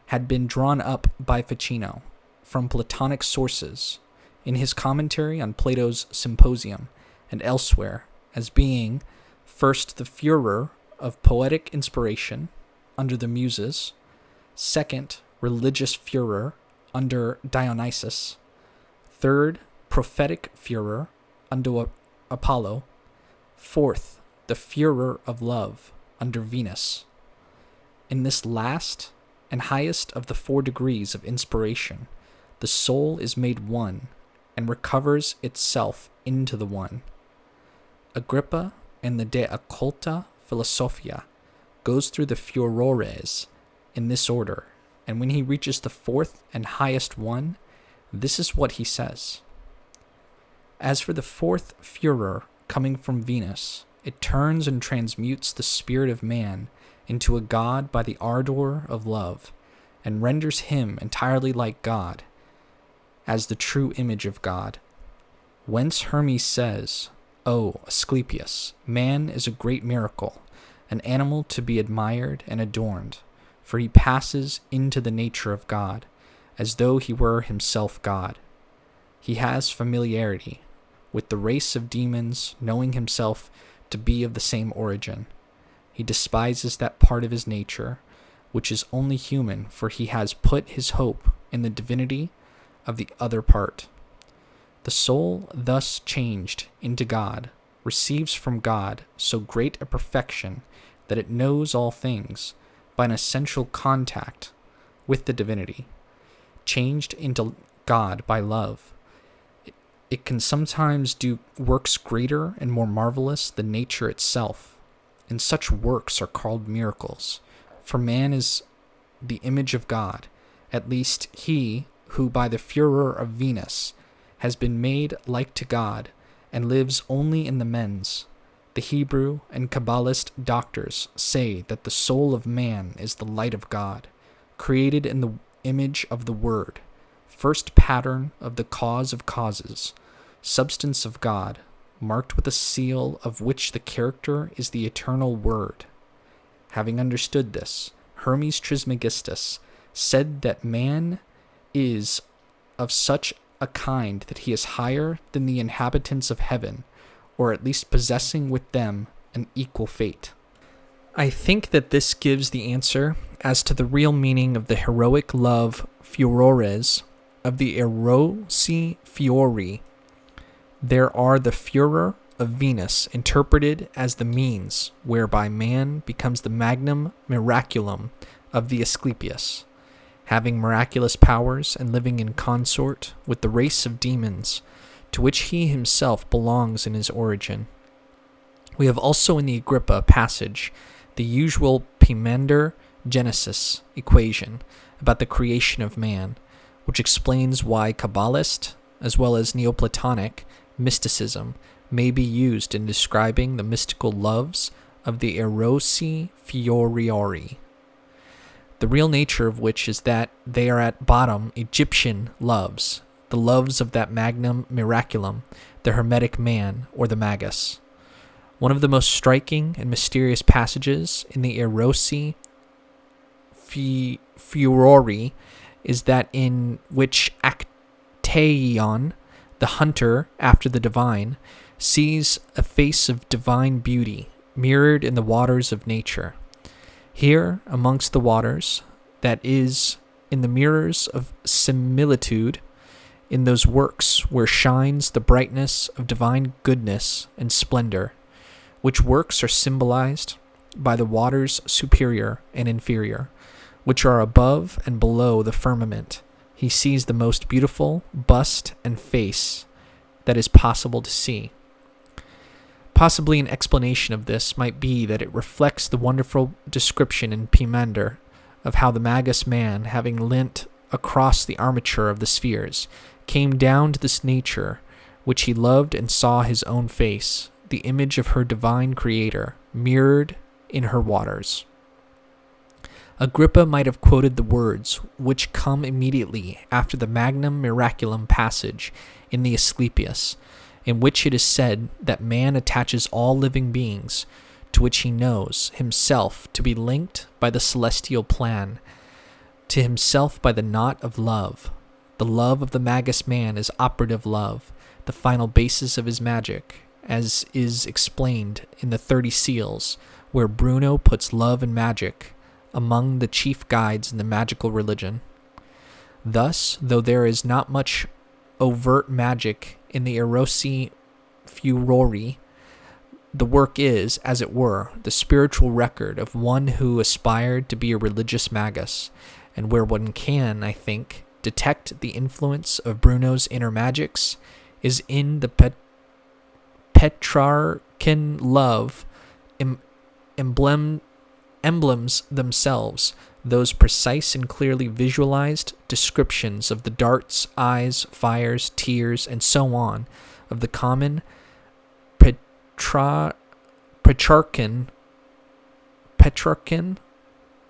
had been drawn up by Ficino from Platonic sources in his commentary on Plato's Symposium and elsewhere as being, first, the furor of poetic inspiration under the Muses, second, religious furor under Dionysus, third, prophetic furor under Apollo, fourth, the furor of love under Venus. In this last and highest of the 4 degrees of inspiration, the soul is made one and recovers itself into the one. Agrippa in the De Occulta Philosophia goes through the furores in this order, and when he reaches the 4th and highest one, this is what he says. As for the 4th furor coming from Venus, it turns and transmutes the spirit of man into a god by the ardor of love, and renders him entirely like God, as the true image of God. Whence Hermes says, O Asclepius, man is a great miracle, an animal to be admired and adorned, for he passes into the nature of God, as though he were himself God. He has familiarity with the race of demons, knowing himself to be of the same origin. He despises that part of his nature which is only human, for he has put his hope in the divinity of the other part. The soul, thus changed into God, receives from God so great a perfection that it knows all things by an essential contact with the divinity. Changed into God by love, it can sometimes do works greater and more marvelous than nature itself, and such works are called miracles. For man is the image of God, at least he who by the furor of Venus has been made like to God and lives only in the mens. The Hebrew and Kabbalist doctors say that the soul of man is the light of God, created in the image of the Word, first pattern of the cause of causes, substance of God, marked with a seal of which the character is the eternal Word. Having understood this, Hermes Trismegistus said that man is of such a kind that he is higher than the inhabitants of heaven, or at least possessing with them an equal fate. I think that this gives the answer as to the real meaning of the heroic love furores of the erosi furori. There are the furor of Venus interpreted as the means whereby man becomes the magnum miraculum of the Asclepius, having miraculous powers and living in consort with the race of demons to which he himself belongs in his origin. We have also in the Agrippa passage the usual Pimander Genesis equation about the creation of man, which explains why Kabbalist, as well as Neoplatonic mysticism, may be used in describing the mystical loves of the erosi furori, the real nature of which is that they are at bottom Egyptian loves, the loves of that magnum miraculum, the Hermetic man, or the magus. One of the most striking and mysterious passages in the erosi furori is that in which Actaeon, the hunter after the divine, sees a face of divine beauty mirrored in the waters of nature. Here, amongst the waters, that is, in the mirrors of similitude, in those works where shines the brightness of divine goodness and splendor, which works are symbolized by the waters superior and inferior, which are above and below the firmament. He sees the most beautiful bust and face that is possible to see. Possibly an explanation of this might be that it reflects the wonderful description in Pimander of how the magus man, having leant across the armature of the spheres, came down to this nature which he loved and saw his own face, the image of her divine creator, mirrored in her waters. Agrippa might have quoted the words which come immediately after the Magnum Miraculum passage in the Asclepius, in which it is said that man attaches all living beings to which he knows himself to be linked by the celestial plan, to himself by the knot of love. The love of the magus man is operative love, the final basis of his magic, as is explained in the 30 Seals, where Bruno puts love and magic among the chief guides in the magical religion. Thus, though there is not much overt magic in the erosi furori, the work is, as it were, the spiritual record of one who aspired to be a religious magus, and where one can, I think, detect the influence of Bruno's inner magics is in the Petrarchan love emblems themselves, those precise and clearly visualized descriptions of the darts, eyes, fires, tears, and so on, of the common Petrarchan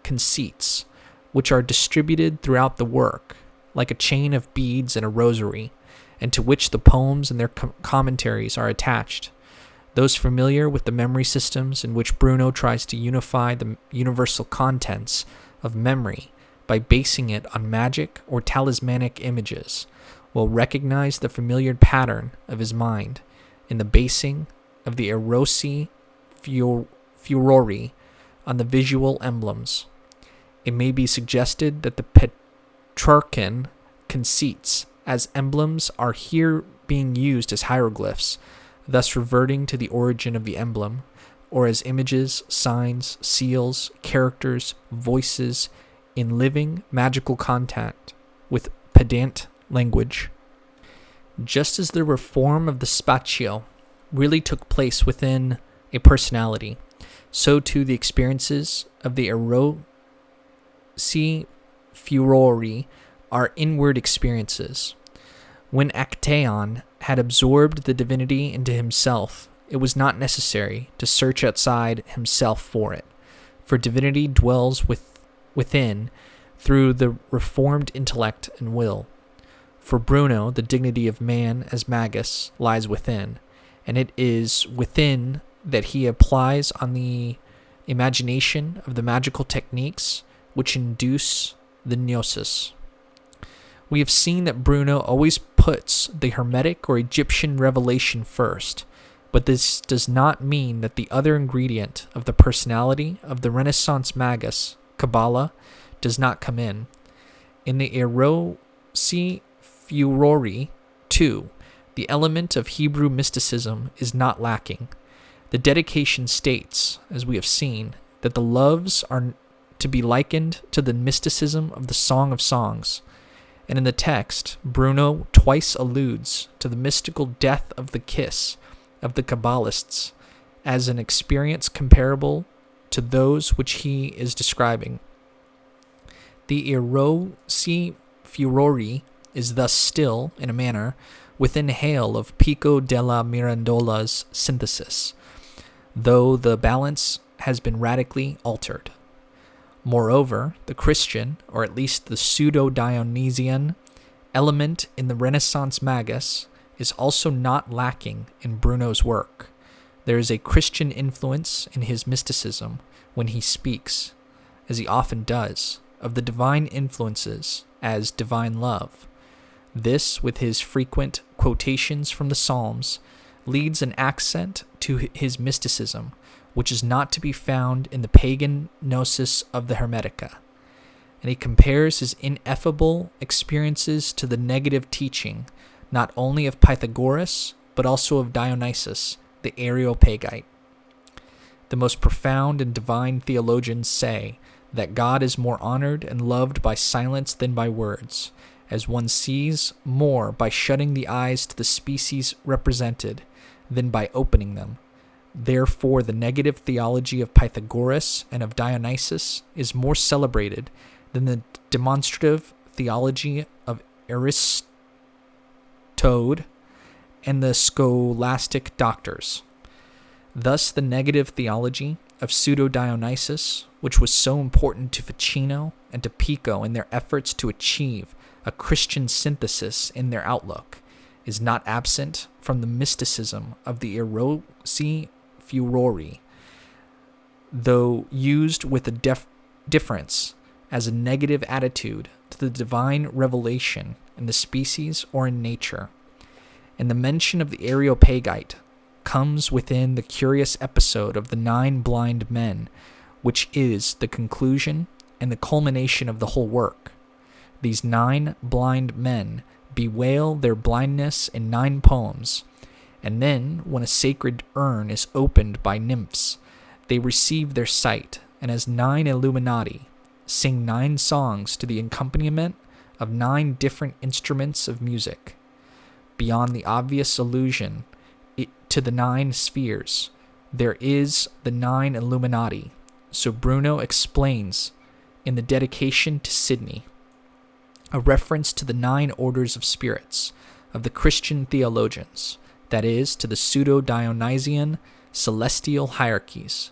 conceits, which are distributed throughout the work, like a chain of beads in a rosary, and to which the poems and their commentaries are attached. Those familiar with the memory systems in which Bruno tries to unify the universal contents of memory by basing it on magic or talismanic images will recognize the familiar pattern of his mind in the basing of the erosi furori on the visual emblems. It may be suggested that the Petrarchan conceits as emblems are here being used as hieroglyphs, thus reverting to the origin of the emblem, or as images, signs, seals, characters, voices, in living magical contact with pedant language. Just as the reform of the spatio really took place within a personality, so too the experiences of the erosi furori are inward experiences. When Actaeon had absorbed the divinity into himself, it was not necessary to search outside himself for it, for divinity dwells within through the reformed intellect and will. For Bruno, the dignity of man as magus lies within, and it is within that he applies on the imagination of the magical techniques which induce the gnosis. We have seen that Bruno always puts the Hermetic or Egyptian revelation first, but this does not mean that the other ingredient of the personality of the Renaissance magus, Kabbalah, does not come in. In the erosi furori, too, the element of Hebrew mysticism is not lacking. The dedication states, as we have seen, that the loves are to be likened to the mysticism of the Song of Songs, and in the text, Bruno twice alludes to the mystical death of the kiss of the Kabbalists as an experience comparable to those which he is describing. The erosi furori is thus still, in a manner, within hail of Pico della Mirandola's synthesis, though the balance has been radically altered. Moreover, the Christian, or at least the pseudo-Dionysian, element in the Renaissance magus is also not lacking in Bruno's work. There is a Christian influence in his mysticism when he speaks, as he often does, of the divine influences as divine love. This, with his frequent quotations from the Psalms, leads an accent to his mysticism, which is not to be found in the pagan gnosis of the Hermetica. And he compares his ineffable experiences to the negative teaching, not only of Pythagoras, but also of Dionysus, the Areopagite. The most profound and divine theologians say that God is more honored and loved by silence than by words, as one sees more by shutting the eyes to the species represented than by opening them. Therefore, the negative theology of Pythagoras and of Dionysus is more celebrated than the demonstrative theology of Aristotle and the scholastic doctors. Thus, the negative theology of pseudo-Dionysus, which was so important to Ficino and to Pico in their efforts to achieve a Christian synthesis in their outlook, is not absent from the mysticism of the erosi furori, though used with a difference as a negative attitude to the divine revelation in the species or in nature. And the mention of the Areopagite comes within the curious episode of the 9 blind men, which is the conclusion and the culmination of the whole work. These 9 blind men bewail their blindness in 9 poems, and then, when a sacred urn is opened by nymphs, they receive their sight, and as 9 illuminati, sing 9 songs to the accompaniment of 9 different instruments of music. Beyond the obvious allusion to the 9 spheres, there is the 9 illuminati, so Bruno explains in the dedication to Sidney, a reference to the 9 orders of spirits of the Christian theologians, that is, to the pseudo-Dionysian celestial hierarchies.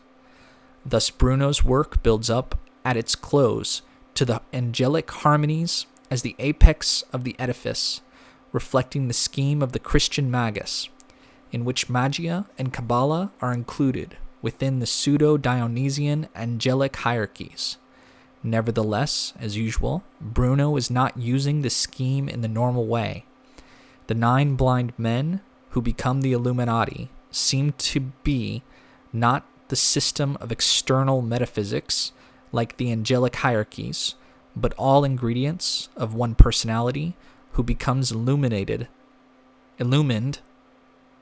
Thus Bruno's work builds up at its close to the angelic harmonies as the apex of the edifice, reflecting the scheme of the Christian magus, in which magia and Kabbalah are included within the pseudo-Dionysian angelic hierarchies. Nevertheless, as usual, Bruno is not using the scheme in the normal way. The 9 blind men who become the Illuminati seem to be not the system of external metaphysics like the angelic hierarchies, but all ingredients of one personality who becomes illumined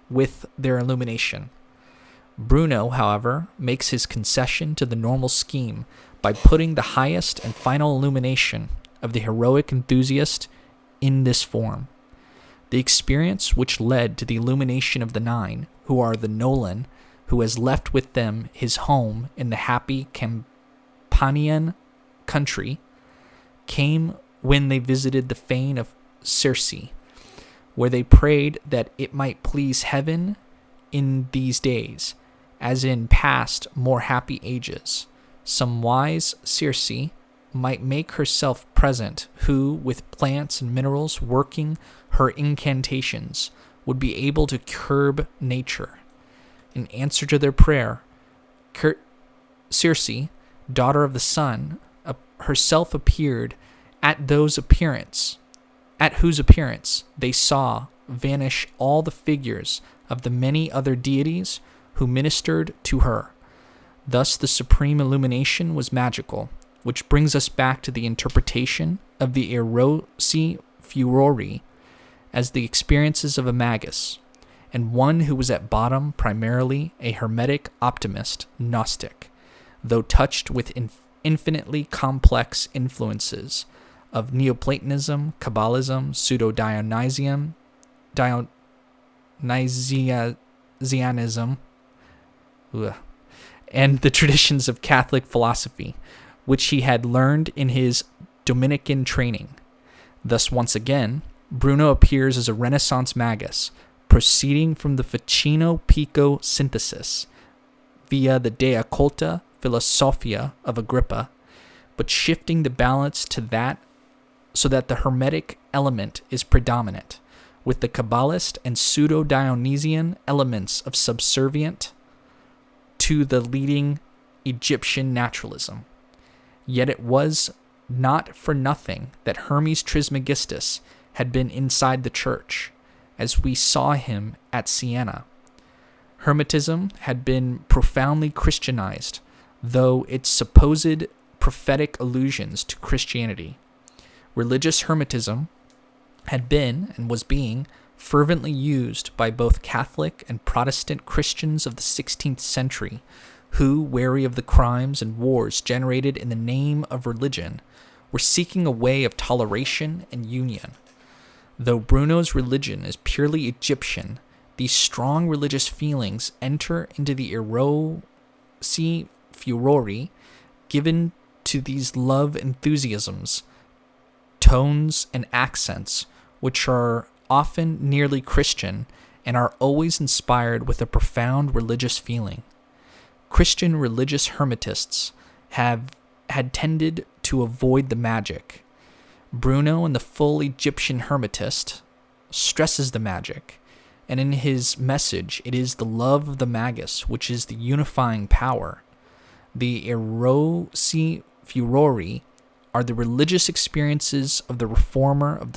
with their illumination. Bruno, however, makes his concession to the normal scheme by putting the highest and final illumination of the heroic enthusiast in this form. The experience which led to the illumination of the 9, who are the Nolan, who has left with them his home in the happy Campanian country, came when they visited the fane of Circe, where they prayed that it might please heaven in these days, as in past more happy ages, some wise Circe might make herself present, who, with plants and minerals working her incantations, would be able to curb nature. In answer to their prayer, Circe, daughter of the sun, herself appeared at whose appearance they saw vanish all the figures of the many other deities who ministered to her. Thus the supreme illumination was magical, which brings us back to the interpretation of the erosi furori as the experiences of a magus, and one who was at bottom primarily a hermetic optimist Gnostic, though touched with infinitely complex influences of Neoplatonism, Kabbalism, Pseudo-Dionysianism, and the traditions of Catholic philosophy, which he had learned in his Dominican training. Thus, once again, Bruno appears as a Renaissance magus, proceeding from the Ficino Pico synthesis via the De Occulta Philosophia of Agrippa, but shifting the balance to that so that the Hermetic element is predominant, with the Kabbalist and pseudo-Dionysian elements of subservient to the leading Egyptian naturalism. Yet it was not for nothing that Hermes Trismegistus had been inside the church, as we saw him at Siena. Hermetism had been profoundly Christianized, though its supposed prophetic allusions to Christianity. Religious Hermetism had been and was being fervently used by both Catholic and Protestant Christians of the 16th century, who, wary of the crimes and wars generated in the name of religion, were seeking a way of toleration and union. Though Bruno's religion is purely Egyptian, these strong religious feelings enter into the erosi furori given to these love enthusiasms, tones and accents, which are often nearly Christian and are always inspired with a profound religious feeling. Christian religious Hermetists had tended to avoid the magic. Bruno, in the full Egyptian Hermetist, stresses the magic, and in his message it is the love of the magus which is the unifying power. The erosi furori are the religious experiences of the reformer of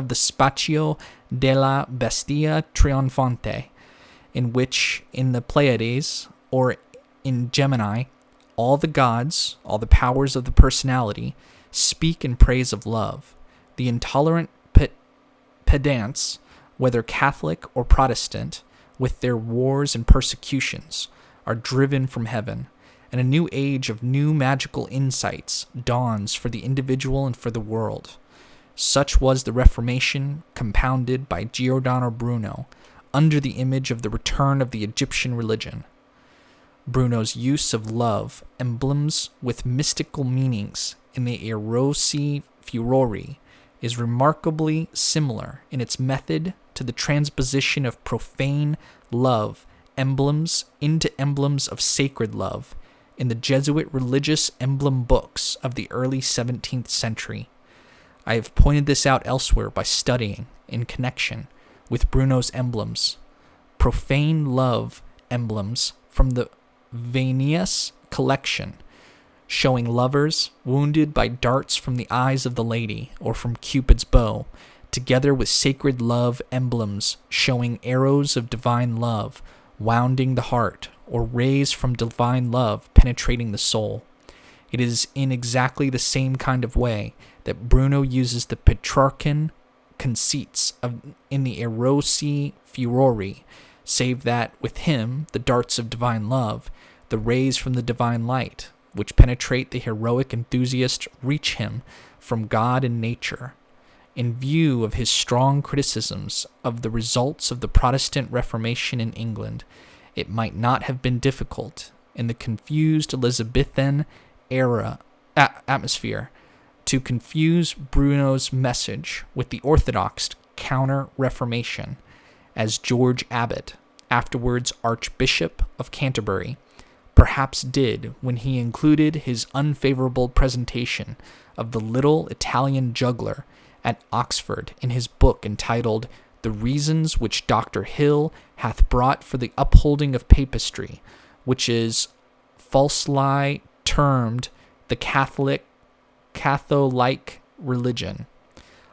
the Spazio della Bestia Trionfante, in which, in the Pleiades, or in Gemini, all the gods, all the powers of the personality, speak in praise of love. The intolerant pedants, whether Catholic or Protestant, with their wars and persecutions, are driven from heaven, and a new age of new magical insights dawns for the individual and for the world. Such was the Reformation compounded by Giordano Bruno under the image of the return of the Egyptian religion. Bruno's use of love, emblems with mystical meanings in the erosi furori, is remarkably similar in its method to the transposition of profane love emblems into emblems of sacred love in the Jesuit religious emblem books of the early 17th century. I have pointed this out elsewhere by studying, in connection with Bruno's emblems, profane love emblems from the Vanius collection, showing lovers wounded by darts from the eyes of the lady or from Cupid's bow, together with sacred love emblems showing arrows of divine love wounding the heart, or rays from divine love penetrating the soul. It is in exactly the same kind of way that Bruno uses the Petrarchan conceits in the erosi furori, save that with him the darts of divine love, the rays from the divine light, which penetrate the heroic enthusiast, reach him from God and nature. In view of his strong criticisms of the results of the Protestant Reformation in England, it might not have been difficult, in the confused Elizabethan atmosphere, to confuse Bruno's message with the Orthodox Counter-Reformation, as George Abbot, afterwards Archbishop of Canterbury, perhaps did when he included his unfavorable presentation of the little Italian juggler at Oxford in his book entitled The Reasons Which Dr. Hill Hath Brought for the Upholding of Papistry, which is falsely termed the Catholic religion,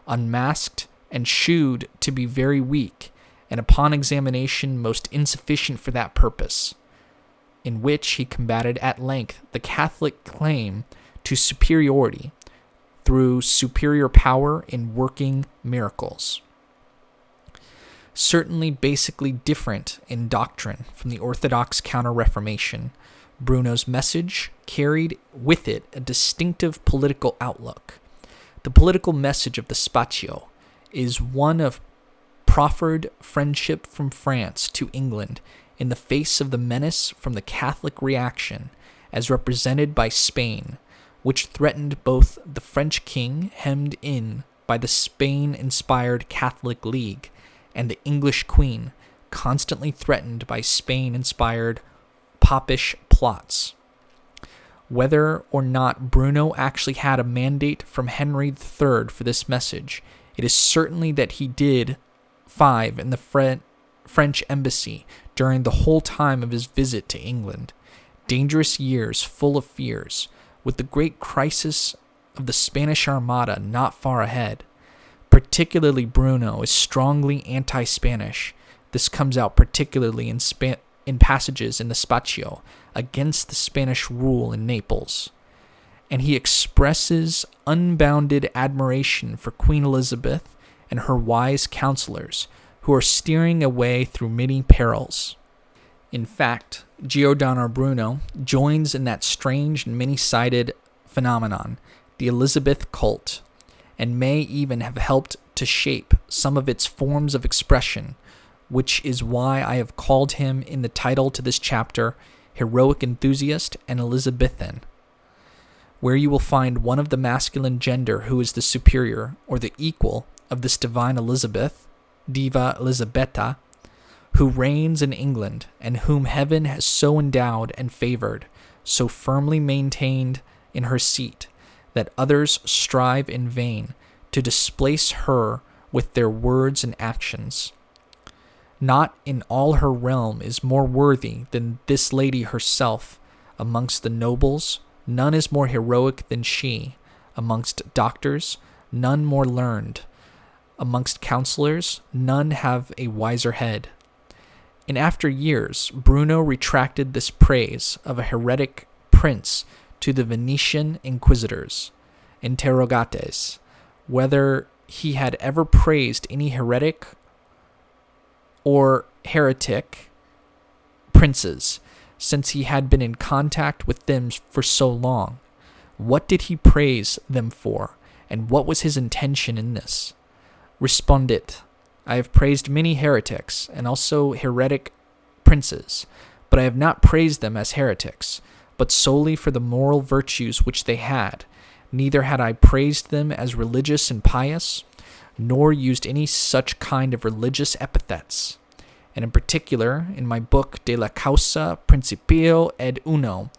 unmasked and shewed to be very weak, and upon examination most insufficient for that purpose, in which he combated at length the Catholic claim to superiority through superior power in working miracles. Certainly basically different in doctrine from the Orthodox Counter-Reformation, Bruno's message carried with it a distinctive political outlook. The political message of the Spazio is one of proffered friendship from France to England in the face of the menace from the Catholic reaction, as represented by Spain, which threatened both the French king, hemmed in by the Spain-inspired Catholic League, and the English queen, constantly threatened by Spain-inspired popish plots. Whether or not Bruno actually had a mandate from Henry III for this message, it is certainly that he did 5 in the French embassy during the whole time of his visit to England. Dangerous years full of fears, with the great crisis of the Spanish Armada not far ahead. Particularly Bruno is strongly anti-Spanish. This comes out particularly in passages in the Spazio against the Spanish rule in Naples. And he expresses unbounded admiration for Queen Elizabeth and her wise counselors, who are steering a way through many perils. In fact, Giordano Bruno joins in that strange and many-sided phenomenon, the Elizabeth cult, and may even have helped to shape some of its forms of expression, which is why I have called him in the title to this chapter Heroic Enthusiast and Elizabethan, where you will find one of the masculine gender who is the superior or the equal of this divine Elizabeth, Diva Elisabetta, who reigns in England and whom heaven has so endowed and favored, so firmly maintained in her seat, that others strive in vain to displace her with their words and actions. Not in all her realm is more worthy than this lady herself. Amongst the nobles, none is more heroic than she. Amongst doctors, none more learned. Amongst counselors, none have a wiser head. In after years, Bruno retracted this praise of a heretic prince to the Venetian inquisitors, interrogates, whether he had ever praised any heretic or heretic princes, since he had been in contact with them for so long. What did he praise them for, and what was his intention in this? Respondit, I have praised many heretics, and also heretic princes, but I have not praised them as heretics, but solely for the moral virtues which they had. Neither had I praised them as religious and pious, nor used any such kind of religious epithets. And in particular, in my book De la Causa Principio ed Uno,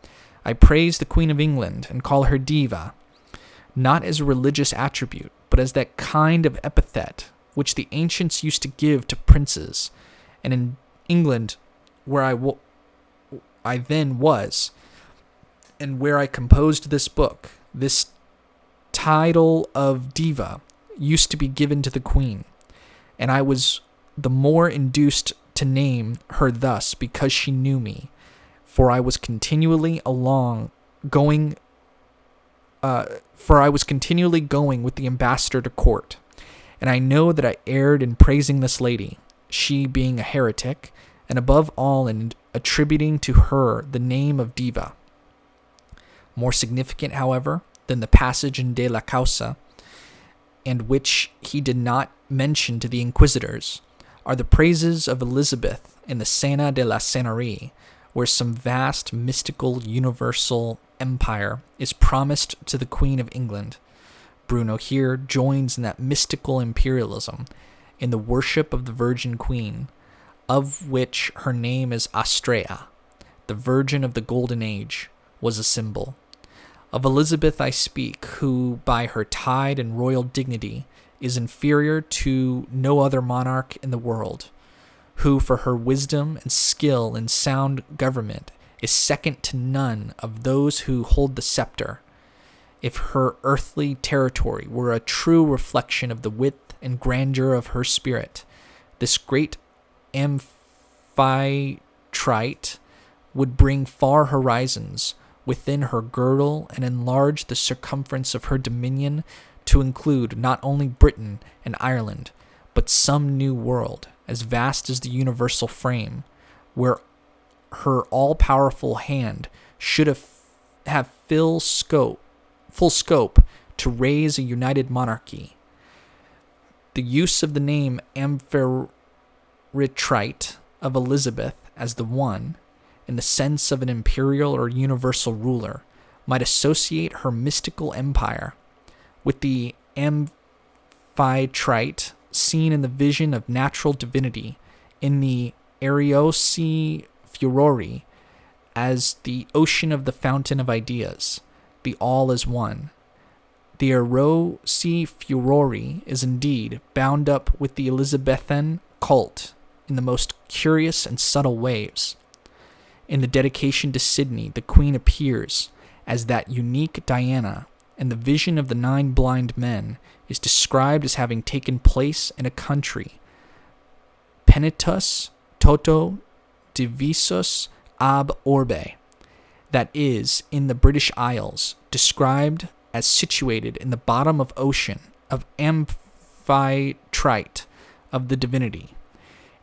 I praise the Queen of England and call her diva, not as a religious attribute, but as that kind of epithet which the ancients used to give to princes. And in England, where I then was, and where I composed this book, this title of diva used to be given to the queen, and I was the more induced to name her thus because she knew me, for I was continually going with the ambassador to court, and I know that I erred in praising this lady, she being a heretic, and above all in attributing to her the name of diva. More significant, however, than the passage in De la Causa, and which he did not mention to the inquisitors, are the praises of Elizabeth in the Cena de la Senarii, where some vast, mystical, universal empire is promised to the Queen of England. Bruno here joins in that mystical imperialism, in the worship of the Virgin Queen, of which her name is Astrea. The Virgin of the Golden Age was a symbol. Of Elizabeth I speak, who, by her tide and royal dignity, is inferior to no other monarch in the world, who, for her wisdom and skill in sound government, is second to none of those who hold the scepter. If her earthly territory were a true reflection of the width and grandeur of her spirit, this great amphitrite would bring far horizons within her girdle and enlarge the circumference of her dominion to include not only Britain and Ireland, but some new world, as vast as the universal frame, where her all-powerful hand should have full scope to raise a united monarchy. The use of the name amphitrite of Elizabeth as the one, in the sense of an imperial or universal ruler, might associate her mystical empire with the Amphitrite seen in the vision of natural divinity in the Ariosi Furori as the ocean of the fountain of ideas, the all is one. The Ariosi Furori is indeed bound up with the Elizabethan cult in the most curious and subtle ways. In the dedication to Sydney, the Queen appears as that unique Diana, and the vision of the 9 blind men is described as having taken place in a country, penitus toto divisus ab orbe, that is, in the British Isles, described as situated in the bottom of ocean of Amphitrite of the divinity.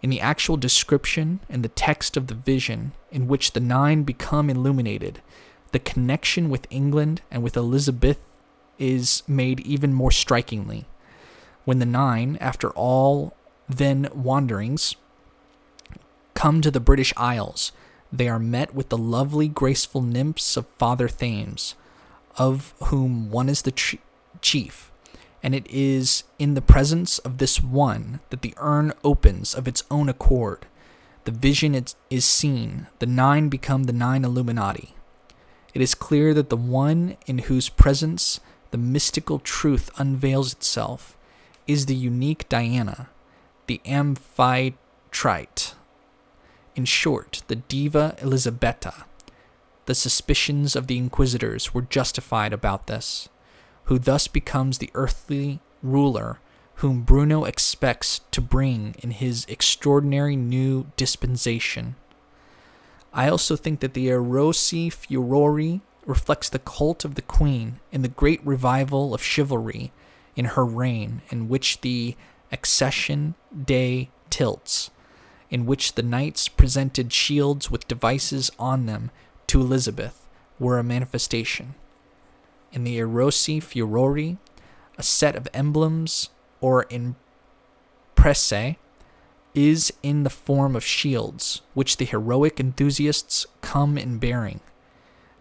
In the actual description and the text of the vision in which the 9 become illuminated, the connection with England and with Elizabeth is made even more strikingly. When the 9, after all then wanderings, come to the British Isles, they are met with the lovely, graceful nymphs of Father Thames, of whom one is the chief, and it is in the presence of this one that the urn opens of its own accord. The vision is seen, the 9 become the 9 illuminati. It is clear that the one in whose presence the mystical truth unveils itself is the unique Diana, the Amphitrite. In short, the Diva Elizabetta. The suspicions of the inquisitors were justified about this, who thus becomes the earthly ruler whom Bruno expects to bring in his extraordinary new dispensation. I also think that the Erosi Furori reflects the cult of the Queen in the great revival of chivalry in her reign, in which the accession day tilts, in which the knights presented shields with devices on them to Elizabeth, were a manifestation. In the Erosi Furori, a set of emblems or impressae is in the form of shields, which the heroic enthusiasts come in bearing.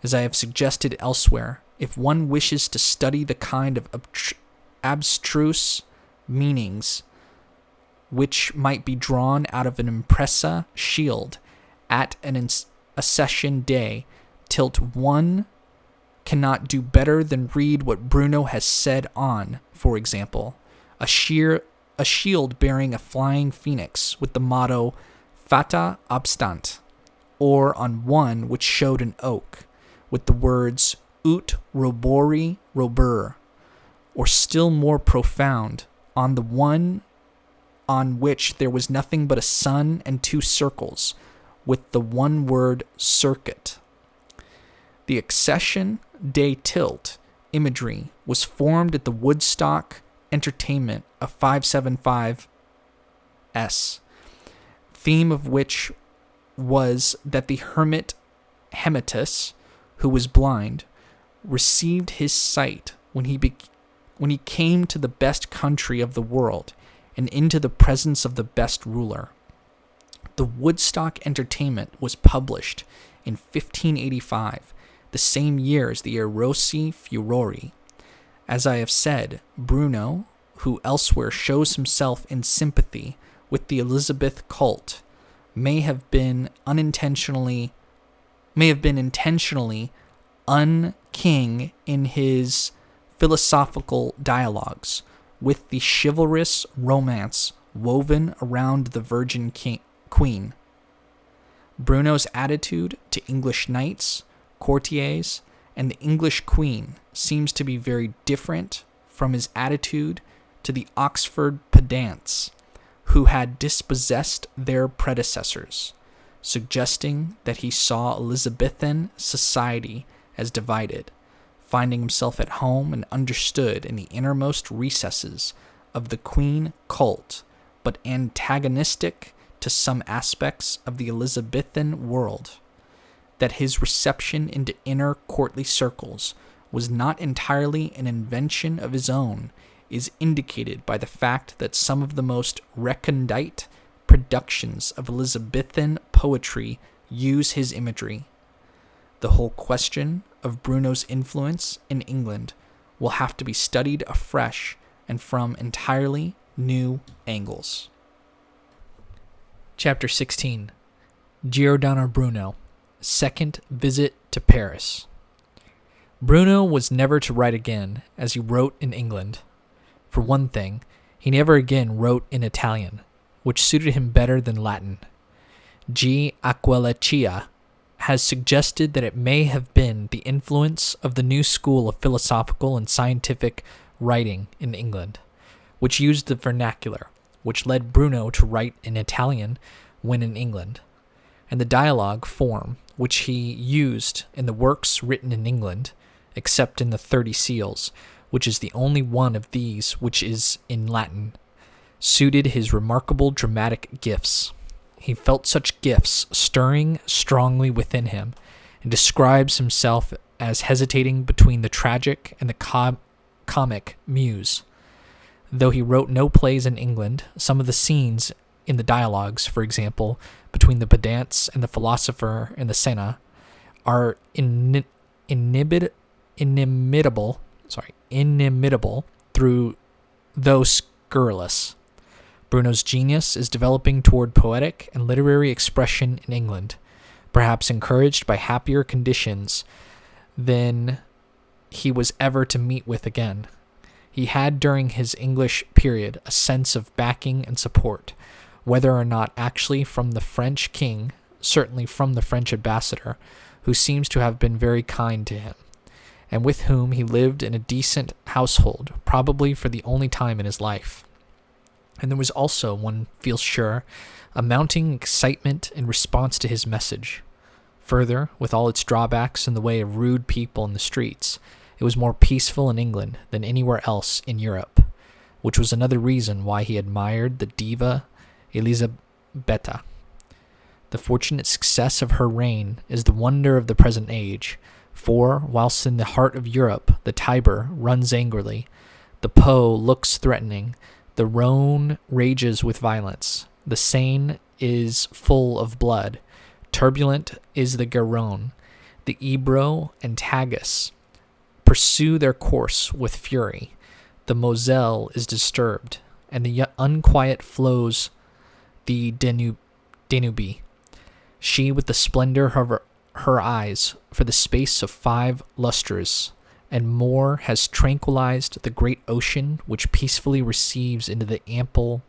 As I have suggested elsewhere, if one wishes to study the kind of abstruse meanings which might be drawn out of an impressa shield at an accession day tilt, one cannot do better than read what Bruno has said on, for example, a shield bearing a flying phoenix with the motto Fata Obstant, or on one which showed an oak with the words Ut Robori Robur, or still more profound, on the one on which there was nothing but a sun and 2 circles, with the one word circuit. The accession day tilt imagery was formed at the Woodstock entertainment of 575 S, theme of which was that the hermit Hermetus, who was blind, received his sight when he came to the best country of the world and into the presence of the best ruler. The Woodstock entertainment was published in 1585, the same year as the Erosi Furori. As I have said, Bruno, who elsewhere shows himself in sympathy with the Elizabeth cult, may have been intentionally unking in his philosophical dialogues with the chivalrous romance woven around the Virgin Queen. Bruno's attitude to English knights, courtiers, and the English Queen seems to be very different from his attitude to the Oxford pedants, who had dispossessed their predecessors, suggesting that he saw Elizabethan society as divided, finding himself at home and understood in the innermost recesses of the Queen cult, but antagonistic to some aspects of the Elizabethan world. That his reception into inner courtly circles was not entirely an invention of his own is indicated by the fact that some of the most recondite productions of Elizabethan poetry use his imagery. The whole question of Bruno's influence in England will have to be studied afresh and from entirely new angles. Chapter 16. Giordano Bruno, Second Visit to Paris. Bruno was never to write again as he wrote in England. For one thing, he never again wrote in Italian, which suited him better than Latin. G. Aquilaccia has suggested that it may have been the influence of the new school of philosophical and scientific writing in England, which used the vernacular, which led Bruno to write in Italian when in England, and the dialogue form which he used in the works written in England, except in the 30 Seals, which is the only one of these which is in Latin, suited his remarkable dramatic gifts. He felt such gifts stirring strongly within him, and describes himself as hesitating between the tragic and the comic muse. Though he wrote no plays in England, some of the scenes in the dialogues, for example, between the pedants and the philosopher in the Senna, are inimitable through though scurrilous. Bruno's genius is developing toward poetic and literary expression in England, perhaps encouraged by happier conditions than he was ever to meet with again. He had during his English period a sense of backing and support, whether or not actually from the French king, certainly from the French ambassador, who seems to have been very kind to him, and with whom he lived in a decent household, probably for the only time in his life. And there was also, one feels sure, a mounting excitement in response to his message. Further, with all its drawbacks in the way of rude people in the streets, it was more peaceful in England than anywhere else in Europe, which was another reason why he admired the diva Elizabethan. The fortunate success of her reign is the wonder of the present age, for, whilst in the heart of Europe the Tiber runs angrily, the Po looks threatening, the Rhone rages with violence, the Seine is full of blood, turbulent is the Garonne, the Ebro and Tagus pursue their course with fury, the Moselle is disturbed, and the unquiet flows the Danube. She, with the splendor of her eyes, for the space of 5 lustres, and more has tranquilized the great ocean which peacefully receives into the ample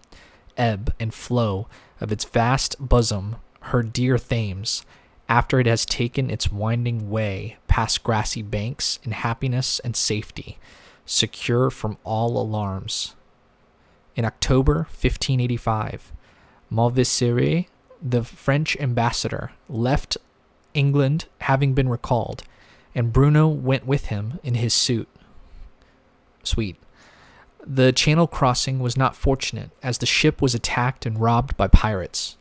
ebb and flow of its vast bosom her dear Thames, after it has taken its winding way past grassy banks in happiness and safety, secure from all alarms. In October 1585, Malvisere, the French ambassador, left England having been recalled, and Bruno went with him in his suite. The Channel crossing was not fortunate, as the ship was attacked and robbed by pirates.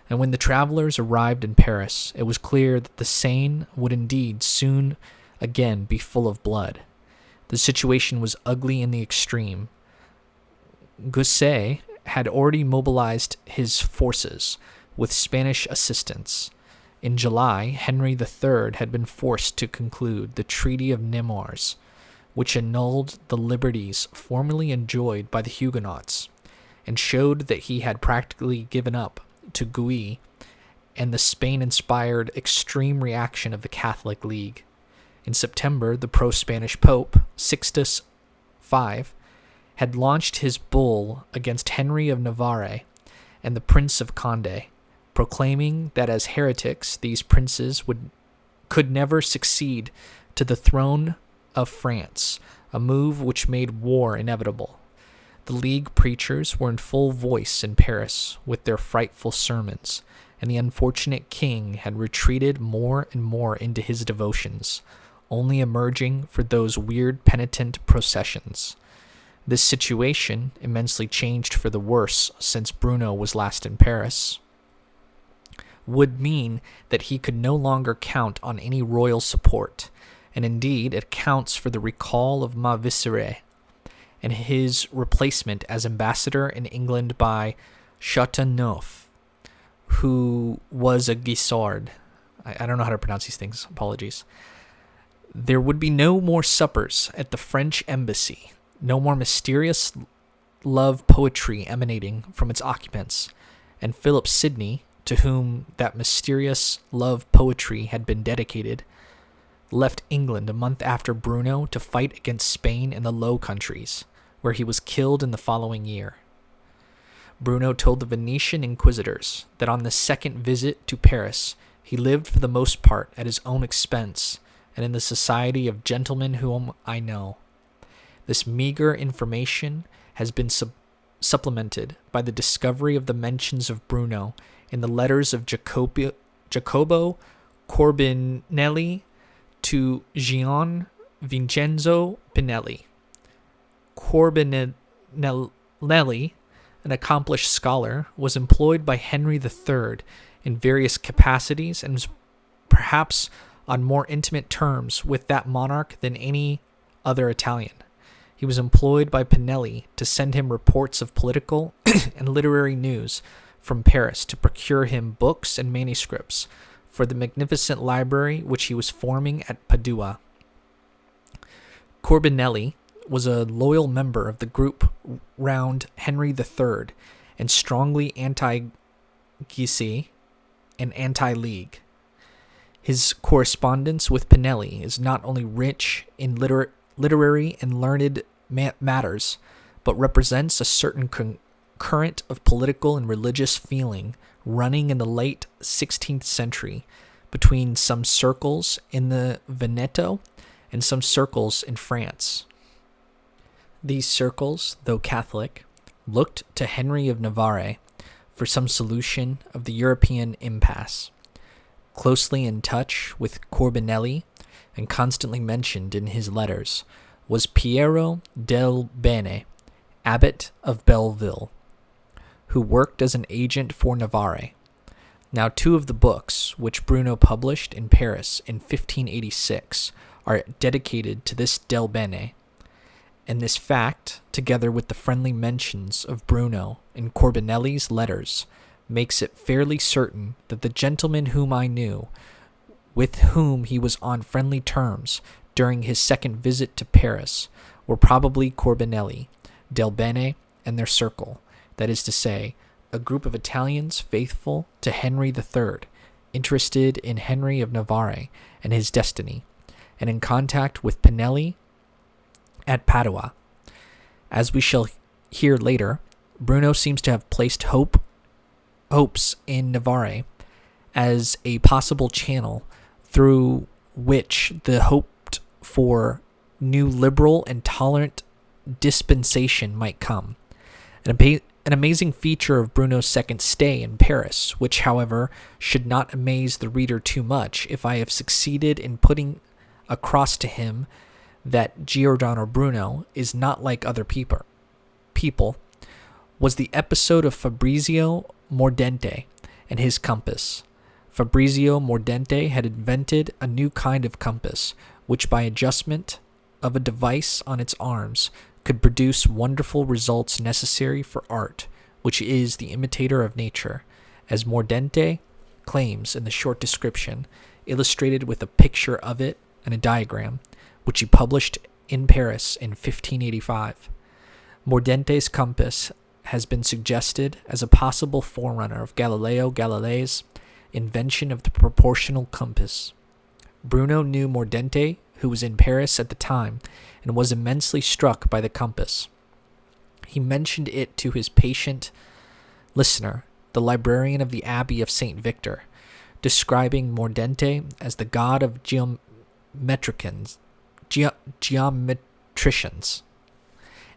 And when the travelers arrived in Paris, it was clear that the Seine would indeed soon again be full of blood. The situation was ugly in the extreme. Gousset had already mobilized his forces with Spanish assistance. In July, Henry III had been forced to conclude the Treaty of Nemours, which annulled the liberties formerly enjoyed by the Huguenots, and showed that he had practically given up to Gouy and the Spain-inspired extreme reaction of the Catholic League. In September, the pro-Spanish Pope, Sixtus V, had launched his bull against Henry of Navarre and the Prince of Condé, proclaiming that as heretics these princes could never succeed to the throne of France, a move which made war inevitable. The League preachers were in full voice in Paris with their frightful sermons, and the unfortunate king had retreated more and more into his devotions, only emerging for those weird penitent processions. This situation, immensely changed for the worse since Bruno was last in Paris, would mean that he could no longer count on any royal support, and indeed it accounts for the recall of Malvisere and his replacement as ambassador in England by Chateauneuf, who was a Guisard. I don't know how to pronounce these things, apologies. There would be no more suppers at the French embassy, no more mysterious love poetry emanating from its occupants, and Philip Sidney, to whom that mysterious love poetry had been dedicated, left England a month after Bruno to fight against Spain in the Low Countries, where he was killed in the following year. Bruno told the Venetian inquisitors that on the second visit to Paris, he lived for the most part at his own expense and in the society of gentlemen whom I know. This meager information has been supplemented by the discovery of the mentions of Bruno in the letters of Jacobo Corbinelli to Gian Vincenzo Pinelli. Corbinelli, an accomplished scholar, was employed by Henry III in various capacities and was perhaps on more intimate terms with that monarch than any other Italian. He was employed by Pinelli to send him reports of political and literary news from Paris, to procure him books and manuscripts for the magnificent library which he was forming at Padua. Corbinelli was a loyal member of the group round Henry III and strongly anti-Guise and anti-League. His correspondence with Pinelli is not only rich in literary and learned matters, but represents a certain current of political and religious feeling running in the late 16th century between some circles in the Veneto and some circles in France. These circles, though Catholic, looked to Henry of Navarre for some solution of the European impasse. Closely in touch with Corbinelli and constantly mentioned in his letters was Piero del Bene, abbot of Belleville, who worked as an agent for Navarre. Now, two of the books which Bruno published in Paris in 1586 are dedicated to this del Bene, and this fact, together with the friendly mentions of Bruno in Corbinelli's letters, makes it fairly certain that the gentleman whom I knew, with whom he was on friendly terms during his second visit to Paris, were probably Corbinelli, del Bene, and their circle, that is to say, a group of Italians faithful to Henry III, interested in Henry of Navarre and his destiny, and in contact with Pinelli at Padua. As we shall hear later, Bruno seems to have placed hopes in Navarre as a possible channel through which the hoped for new liberal and tolerant dispensation might come. An amazing feature of Bruno's second stay in Paris, which, however, should not amaze the reader too much if I have succeeded in putting across to him that Giordano Bruno is not like other people, was the episode of Fabrizio Mordente and his compass. Fabrizio Mordente had invented a new kind of compass, which by adjustment of a device on its arms could produce wonderful results necessary for art, which is the imitator of nature, as Mordente claims in the short description, illustrated with a picture of it and a diagram, which he published in Paris in 1585. Mordente's compass has been suggested as a possible forerunner of Galileo Galilei's invention of the proportional compass. Bruno knew Mordente, who was in Paris at the time, and was immensely struck by the compass. He mentioned it to his patient listener, the librarian of the Abbey of St. Victor, describing Mordente as the god of geometricians,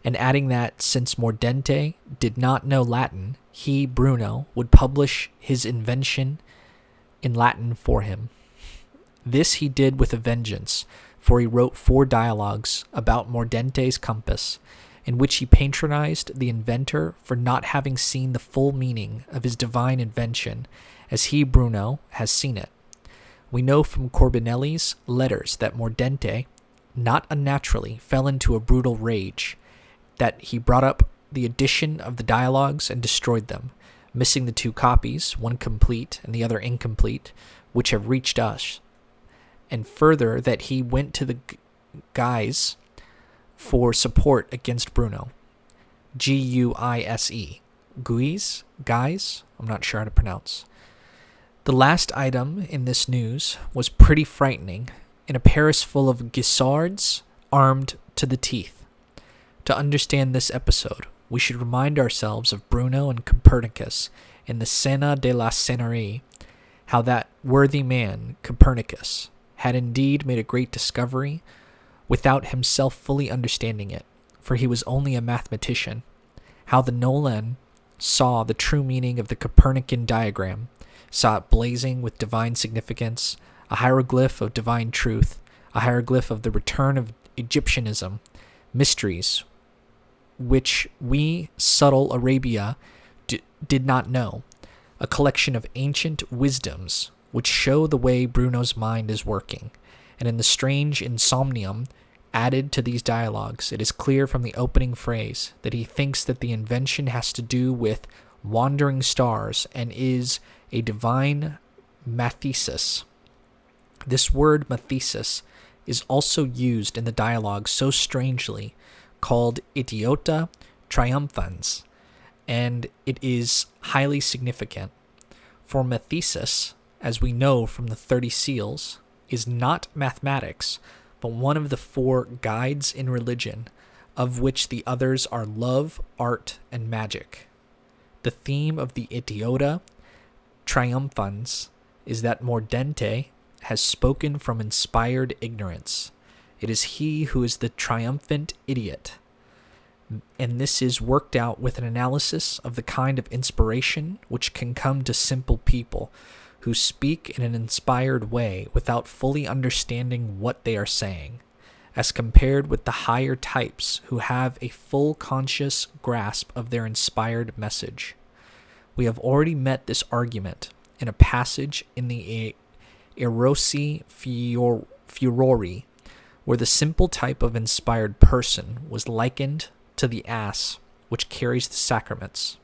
and adding that since Mordente did not know Latin, he, Bruno, would publish his invention in Latin for him. This he did with a vengeance, for he wrote 4 dialogues about Mordente's compass, in which he patronized the inventor for not having seen the full meaning of his divine invention, as he, Bruno, has seen it. We know from Corbinelli's letters that Mordente, not unnaturally, fell into a brutal rage, that he brought up the edition of the dialogues and destroyed them, missing the 2 copies, one complete and the other incomplete, which have reached us, and further that he went to the Guise for support against Bruno. Guise. Guise? I'm not sure how to pronounce. The last item in this news was pretty frightening, in a Paris full of guisards armed to the teeth. To understand this episode, we should remind ourselves of Bruno and Copernicus in the Scena della Scenerie, how that worthy man, Copernicus, had indeed made a great discovery without himself fully understanding it, for he was only a mathematician. How the Nolan saw the true meaning of the Copernican diagram, saw it blazing with divine significance, a hieroglyph of divine truth, a hieroglyph of the return of Egyptianism, mysteries which we, subtle Arabia, did not know, a collection of ancient wisdoms which show the way Bruno's mind is working. And in the strange insomnium added to these dialogues, it is clear from the opening phrase that he thinks that the invention has to do with wandering stars and is a divine mathesis. This word mathesis is also used in the dialogue so strangely, called idiota triumphans, and it is highly significant. For mathesis, as we know from the 30 Seals, is not mathematics, but one of the 4 guides in religion, of which the others are love, art, and magic. The theme of the idiota triumphans is that Mordente has spoken from inspired ignorance. It is he who is the triumphant idiot. And this is worked out with an analysis of the kind of inspiration which can come to simple people who speak in an inspired way without fully understanding what they are saying, as compared with the higher types who have a full conscious grasp of their inspired message. We have already met this argument in a passage in the Erosi Furori, where the simple type of inspired person was likened to the ass which carries the sacraments.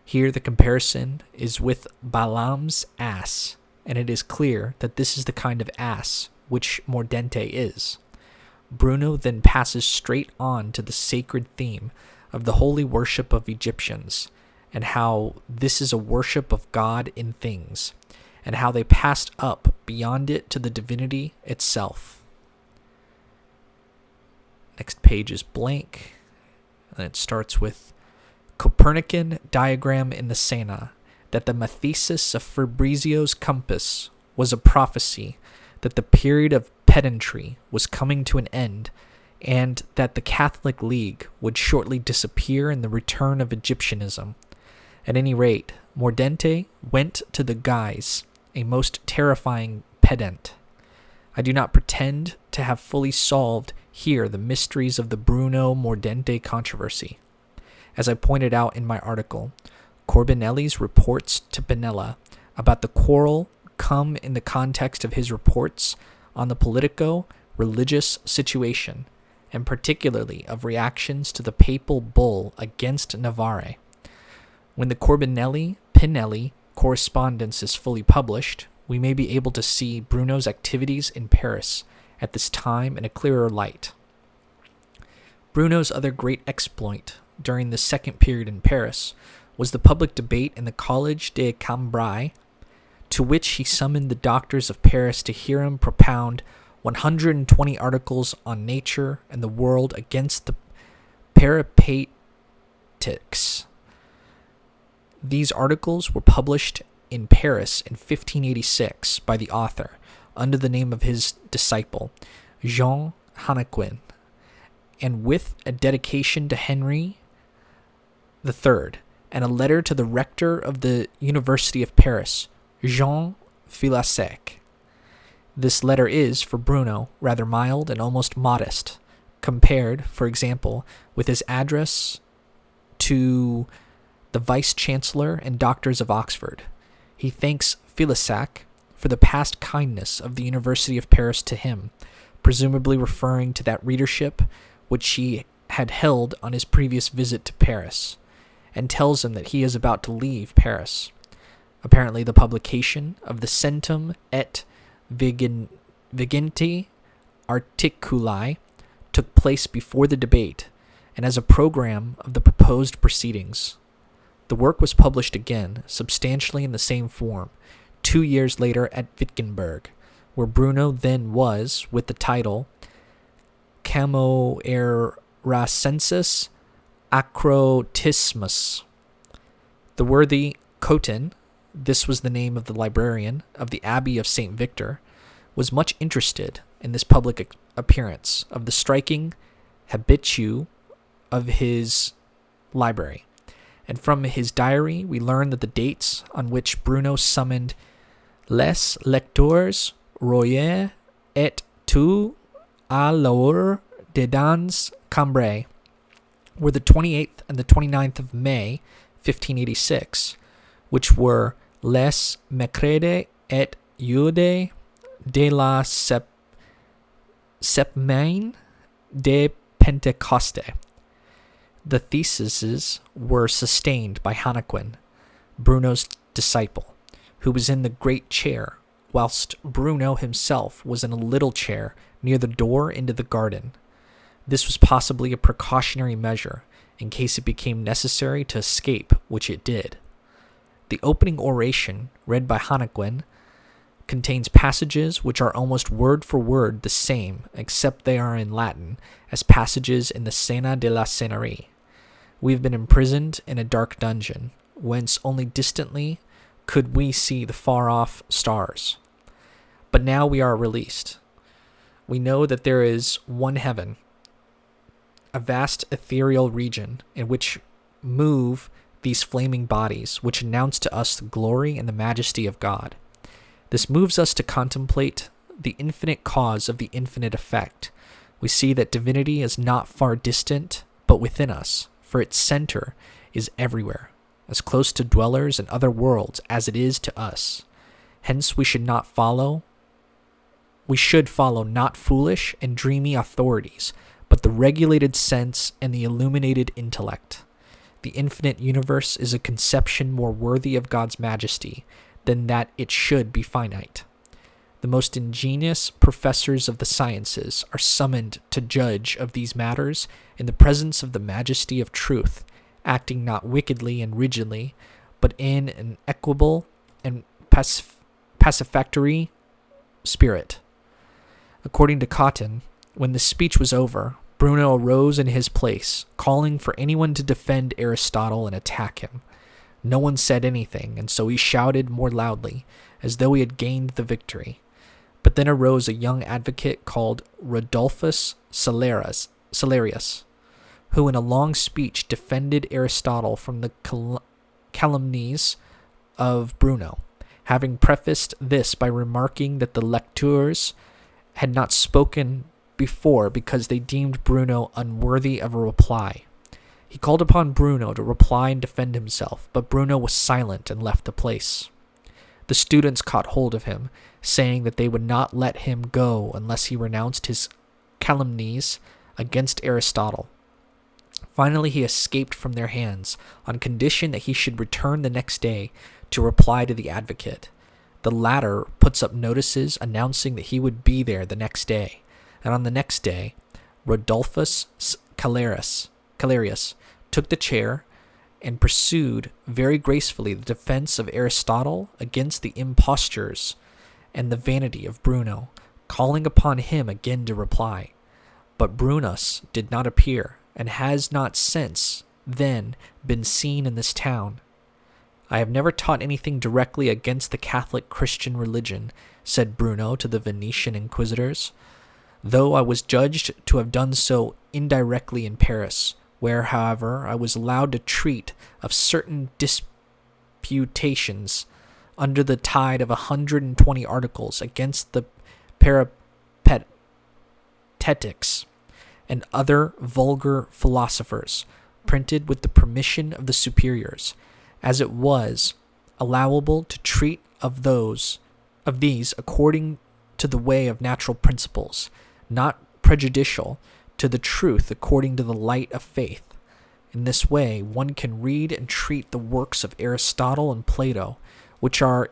Here the comparison is with Balaam's ass, and it is clear that this is the kind of ass which Mordente is. Bruno then passes straight on to the sacred theme of the holy worship of Egyptians, and how this is a worship of God in things, and how they passed up beyond it to the divinity itself. Next page is blank, and it starts with Copernican diagram in the Scena, that the mathesis of Fabrizio's compass was a prophecy that the period of pedantry was coming to an end, and that the Catholic League would shortly disappear in the return of Egyptianism. At any rate, Mordente went to the Guise, a most terrifying pedant. I do not pretend to have fully solved here the mysteries of the Bruno-Mordente controversy. As I pointed out in my article, Corbinelli's reports to Pinella about the quarrel come in the context of his reports on the politico-religious situation, and particularly of reactions to the papal bull against Navarre. When the Corbinelli-Pinelli correspondence is fully published, we may be able to see Bruno's activities in Paris at this time in a clearer light. Bruno's other great exploit during the second period in Paris was the public debate in the College de Cambrai, to which he summoned the doctors of Paris to hear him propound 120 articles on nature and the world against the Peripatetics. These articles were published in Paris in 1586 by the author, under the name of his disciple, Jean Hannequin, and with a dedication to Henry III, and a letter to the rector of the University of Paris, Jean Filasec. This letter is, for Bruno, rather mild and almost modest, compared, for example, with his address to the Vice-Chancellor and Doctors of Oxford. He thanks Filasec for the past kindness of the University of Paris to him, presumably referring to that readership which he had held on his previous visit to Paris, and tells him that he is about to leave Paris. Apparently the publication of the Centum et Viginti Articuli took place before the debate and as a program of the proposed proceedings. The work was published again, substantially in the same form, 2 years later at Wittenberg, where Bruno then was, with the title Camoeracensis Acrotismus. The worthy Cotin, this was the name of the librarian of the Abbey of St. Victor, was much interested in this public appearance of the striking habitu of his library. And from his diary, we learn that the dates on which Bruno summoned les lecteurs royers et tout à l'heure de dans Cambrai were the 28th and the 29th of May, 1586, which were les mercredi et jeudi de la semaine de Pentecoste. The theses were sustained by Hannequin, Bruno's disciple, who was in the great chair, whilst Bruno himself was in a little chair near the door into the garden. This was possibly a precautionary measure, in case it became necessary to escape, which it did. The opening oration, read by Hannequin, contains passages which are almost word for word the same, except they are in Latin, as passages in the Scena della Scenerie. We have been imprisoned in a dark dungeon, whence only distantly could we see the far-off stars. But now we are released. We know that there is one heaven, a vast ethereal region in which move these flaming bodies, which announce to us the glory and the majesty of God. This moves us to contemplate the infinite cause of the infinite effect. We see that divinity is not far distant, but within us, for its center is everywhere, as close to dwellers in other worlds as it is to us. Hence we should follow not foolish and dreamy authorities, but the regulated sense and the illuminated intellect. The infinite universe is a conception more worthy of God's majesty than that it should be finite. The most ingenious professors of the sciences are summoned to judge of these matters in the presence of the majesty of truth, acting not wickedly and rigidly, but in an equable and pacificatory spirit. According to Cotton, when the speech was over, Bruno arose in his place, calling for anyone to defend Aristotle and attack him. No one said anything, and so he shouted more loudly, as though he had gained the victory. But then arose a young advocate called Rodolphus Salarius, who in a long speech defended Aristotle from the calumnies of Bruno, having prefaced this by remarking that the lecteurs had not spoken before because they deemed Bruno unworthy of a reply. He called upon Bruno to reply and defend himself, but Bruno was silent and left the place. The students caught hold of him, saying that they would not let him go unless he renounced his calumnies against Aristotle. Finally, he escaped from their hands on condition that he should return the next day to reply to the advocate. The latter puts up notices announcing that he would be there the next day, and on the next day, Rodolphus Calarius took the chair and pursued very gracefully the defense of Aristotle against the impostures and the vanity of Bruno, calling upon him again to reply. But Brunus did not appear, and has not since then been seen in this town. I have never taught anything directly against the Catholic Christian religion, said Bruno to the Venetian inquisitors, though I was judged to have done so indirectly in Paris, where, however, I was allowed to treat of certain disputations under the tide of 120 articles against the peripatetics and other vulgar philosophers, printed with the permission of the superiors, as it was allowable to treat of these according to the way of natural principles, not prejudicial to the truth according to the light of faith. In this way, one can read and treat the works of Aristotle and Plato, which are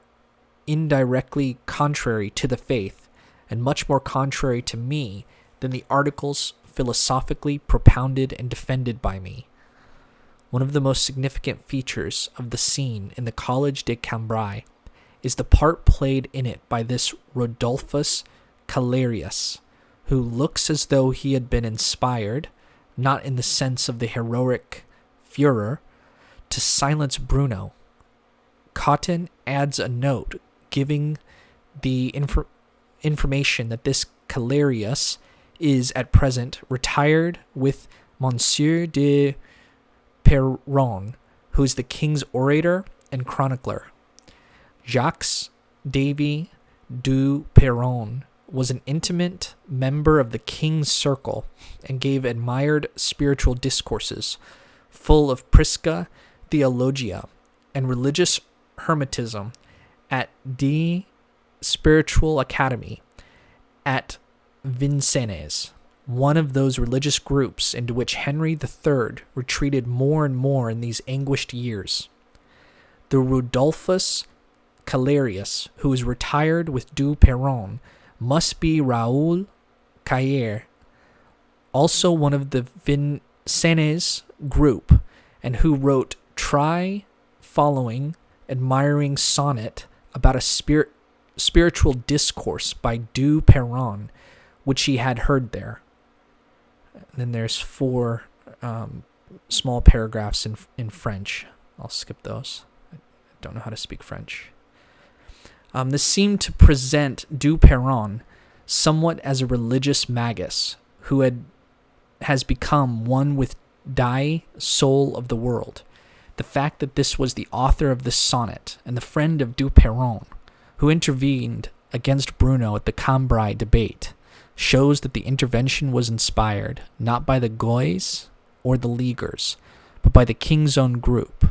indirectly contrary to the faith, and much more contrary to me than the articles philosophically propounded and defended by me. One of the most significant features of the scene in the College de Cambrai is the part played in it by this Rodolphus Calerius, who looks as though he had been inspired, not in the sense of the heroic furor, to silence Bruno. Cotton adds a note giving the information that this Calerius is at present retired with Monsieur de Perron, who is the king's orator and chronicler. Jacques Davy du Perron was an intimate member of the king's circle and gave admired spiritual discourses full of prisca theologia and religious hermetism at the Spiritual Academy at Vincennes, one of those religious groups into which Henry III retreated more and more in these anguished years. The Rodolphus Calerius, who is retired with du Perron, must be Raoul Caillere, also one of the Vincennes group, and who wrote following admiring sonnet about a spiritual discourse by du Perron, which he had heard there. And then there's 4 small paragraphs in French. I'll skip those. I don't know how to speak French. This seemed to present du Perron somewhat as a religious magus who has become one with die soul of the world. The fact that this was the author of this sonnet and the friend of du Perron, who intervened against Bruno at the Cambrai debate, shows that the intervention was inspired not by the Goys or the Leaguers, but by the king's own group.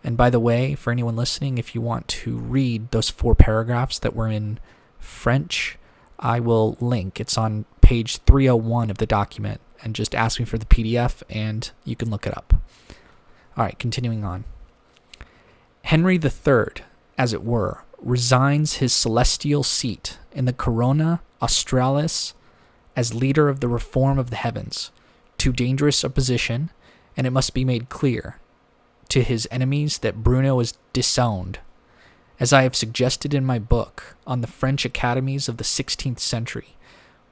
And by the way, for anyone listening, if you want to read those 4 paragraphs that were in French, I will link. It's on page 301 of the document, and just ask me for the PDF and you can look it up. All right, continuing on. Henry III, as it were, resigns his celestial seat in the Corona Australis as leader of the reform of the heavens. Too dangerous a position, and it must be made clear to his enemies that Bruno is disowned. As I have suggested in my book on the French academies of the 16th century,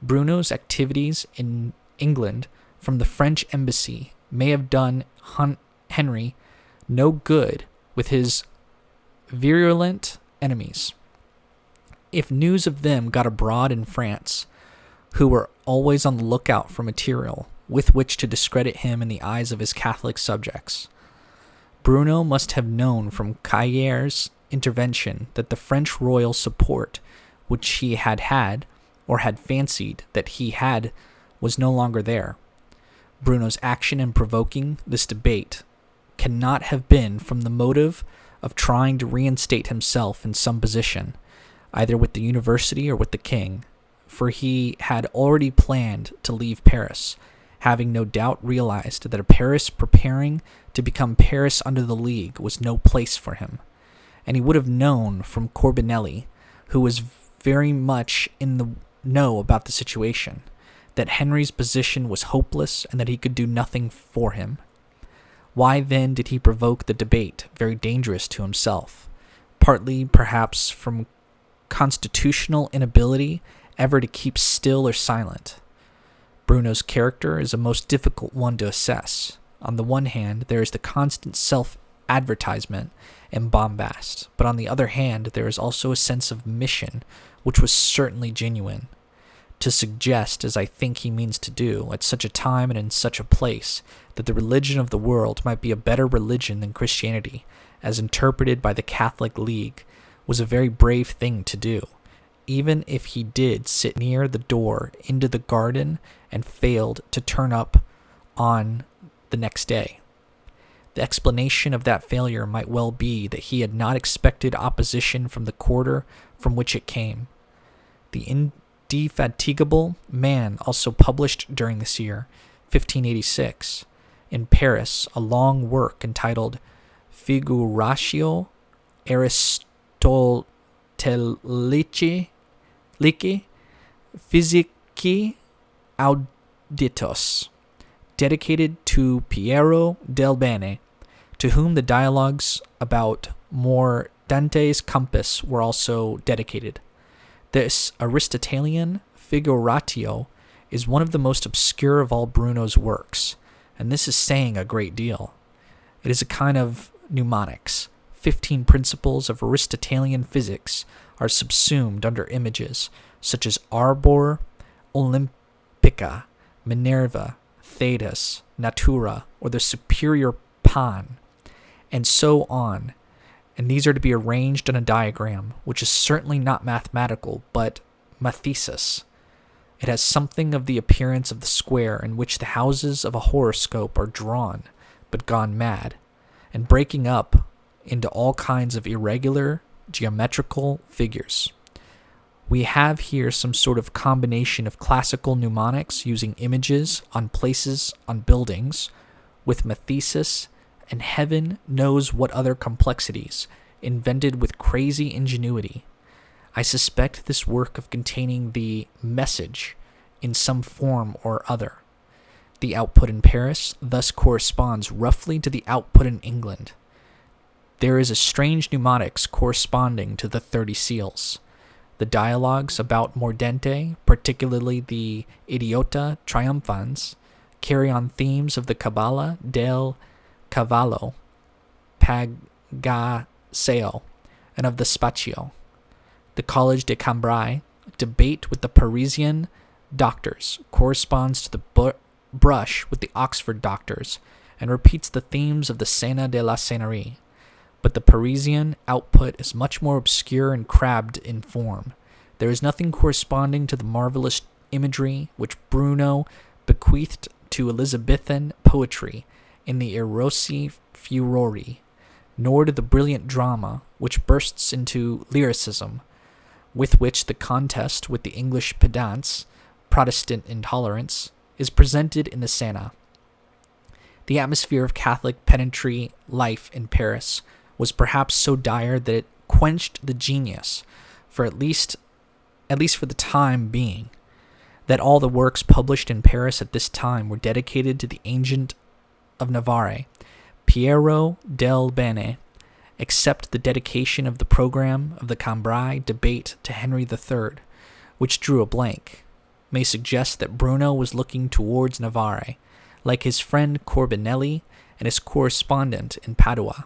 Bruno's activities in England from the French embassy may have done Henry no good with his virulent enemies. If news of them got abroad in France, who were always on the lookout for material with which to discredit him in the eyes of his Catholic subjects, Bruno must have known from Caillere's intervention that the French royal support which he had or had fancied that he had was no longer there. Bruno's action in provoking this debate cannot have been from the motive of trying to reinstate himself in some position, either with the university or with the king, for he had already planned to leave Paris, having no doubt realized that a Paris preparing to become Paris under the League was no place for him. And he would have known from Corbinelli, who was very much in the know about the situation, that Henry's position was hopeless and that he could do nothing for him. Why then did he provoke the debate, very dangerous to himself, partly perhaps from constitutional inability ever to keep still or silent? Bruno's character is a most difficult one to assess. On the one hand, there is the constant self-advertisement and bombast, but on the other hand, there is also a sense of mission, which was certainly genuine. To suggest, as I think he means to do, at such a time and in such a place, that the religion of the world might be a better religion than Christianity, as interpreted by the Catholic League, was a very brave thing to do, even if he did sit near the door into the garden and failed to turn up on the next day. The explanation of that failure might well be that he had not expected opposition from the quarter from which it came. The Indefatigable Man also published during this year, 1586, in Paris, a long work entitled Figuratio Aristotelici Physici Auditus, dedicated to Piero del Bene, to whom the dialogues about Mordente's compass were also dedicated. This Aristotelian figuratio is one of the most obscure of all Bruno's works, and this is saying a great deal. It is a kind of mnemonics. 15 principles of Aristotelian physics are subsumed under images such as Arbor, Olympica, Minerva, Thetis, Natura, or the superior Pan, and so on. And these are to be arranged on a diagram, which is certainly not mathematical, but mathesis. It has something of the appearance of the square in which the houses of a horoscope are drawn, but gone mad, and breaking up into all kinds of irregular geometrical figures. We have here some sort of combination of classical mnemonics using images on places on buildings, with mathesis, and heaven knows what other complexities, invented with crazy ingenuity. I suspect this work of containing the message in some form or other. The output in Paris thus corresponds roughly to the output in England. There is a strange mnemonics corresponding to the 30 seals. The dialogues about Mordente, particularly the Idiota Triumphans, carry on themes of the Cabala del Cavallo, Pagaseo, and of the Spaccio. The College de Cambrai debate with the Parisian doctors corresponds to the brush with the Oxford doctors and repeats the themes of the Scena de la Scenerie. But the Parisian output is much more obscure and crabbed in form. There is nothing corresponding to the marvelous imagery which Bruno bequeathed to Elizabethan poetry in the Erosi Furori, nor to the brilliant drama which bursts into lyricism, with which the contest with the English pedants, Protestant intolerance, is presented in the Scena. The atmosphere of Catholic pedantry life in Paris was perhaps so dire that it quenched the genius, for at least for the time being, that all the works published in Paris at this time were dedicated to the Ancient of Navarre, Piero del Bene, except the dedication of the program of the Cambrai debate to Henry III, which drew a blank, may suggest that Bruno was looking towards Navarre, like his friend Corbinelli and his correspondent in Padua,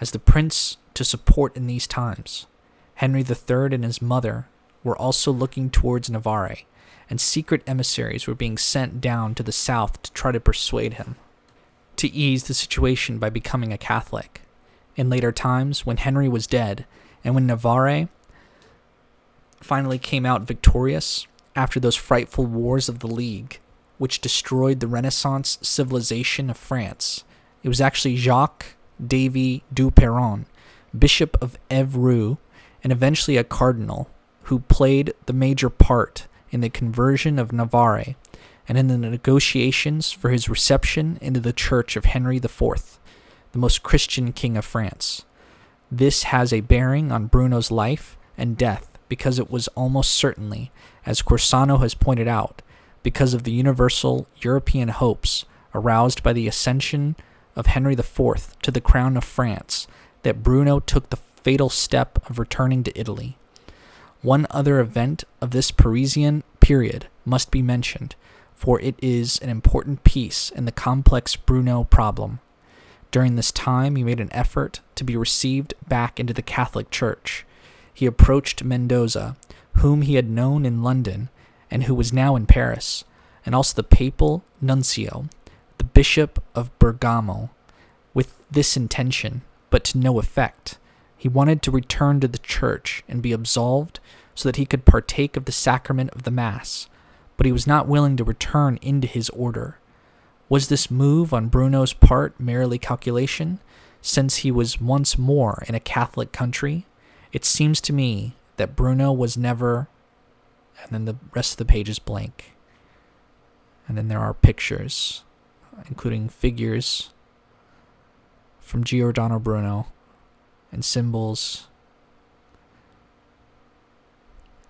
as the prince to support in these times. Henry III and his mother were also looking towards Navarre, and secret emissaries were being sent down to the south to try to persuade him to ease the situation by becoming a Catholic. In later times, when Henry was dead, and when Navarre finally came out victorious after those frightful wars of the League, which destroyed the Renaissance civilization of France, it was actually Jacques Davy du Perron, Bishop of Evreux, and eventually a cardinal, who played the major part in the conversion of Navarre and in the negotiations for his reception into the Church of Henry IV, the most Christian king of France. This has a bearing on Bruno's life and death because it was almost certainly, as Corsano has pointed out, because of the universal European hopes aroused by the ascension of Henry IV to the crown of France that Bruno took the fatal step of returning to Italy. One other event of this Parisian period must be mentioned, for it is an important piece in the complex Bruno problem. During this time, he made an effort to be received back into the Catholic Church. He approached Mendoza, whom he had known in London and who was now in Paris, and also the papal nuncio, the Bishop of Bergamo, with this intention, but to no effect. He wanted to return to the church and be absolved so that he could partake of the sacrament of the Mass, but he was not willing to return into his order. Was this move on Bruno's part merely calculation, since he was once more in a Catholic country? It seems to me that Bruno was never... And then the rest of the page is blank. And then there are pictures, including figures from Giordano Bruno and symbols.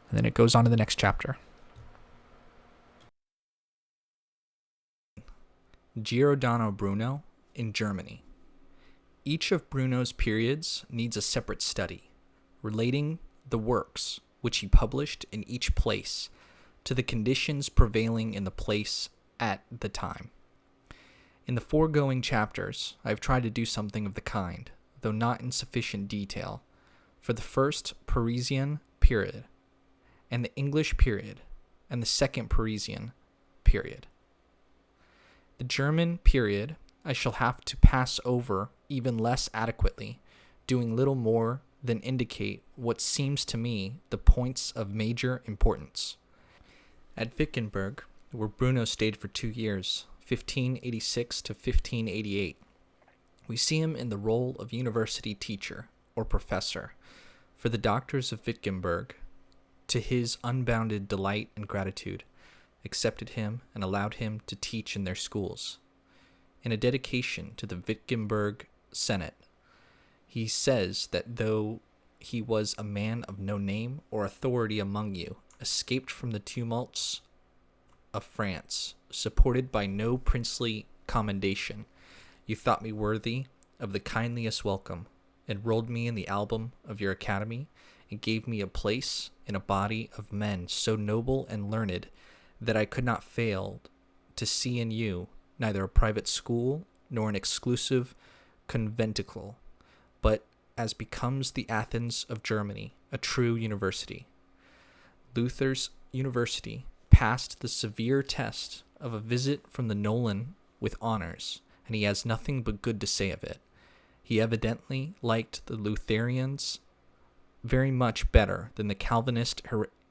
And then it goes on to the next chapter. Giordano Bruno in Germany. Each of Bruno's periods needs a separate study, relating the works which he published in each place to the conditions prevailing in the place at the time. In the foregoing chapters, I have tried to do something of the kind, though not in sufficient detail, for the first Parisian period, and the English period, and the second Parisian period. The German period I shall have to pass over even less adequately, doing little more than indicate what seems to me the points of major importance. At Wittenberg, where Bruno stayed for 2 years, 1586 to 1588, we see him in the role of university teacher or professor for the doctors of Wittenberg. To his unbounded delight and gratitude, accepted him and allowed him to teach in their schools. In a dedication to the Wittenberg Senate, he says that though he was a man of no name or authority among you, escaped from the tumults of France, supported by no princely commendation, you thought me worthy of the kindliest welcome, enrolled me in the album of your academy, and gave me a place in a body of men so noble and learned that I could not fail to see in you neither a private school nor an exclusive conventicle, but, as becomes the Athens of Germany, a true university. Luther's university passed the severe test of a visit from the Nolan with honors, and he has nothing but good to say of it. He evidently liked the Lutherans very much better than the Calvinist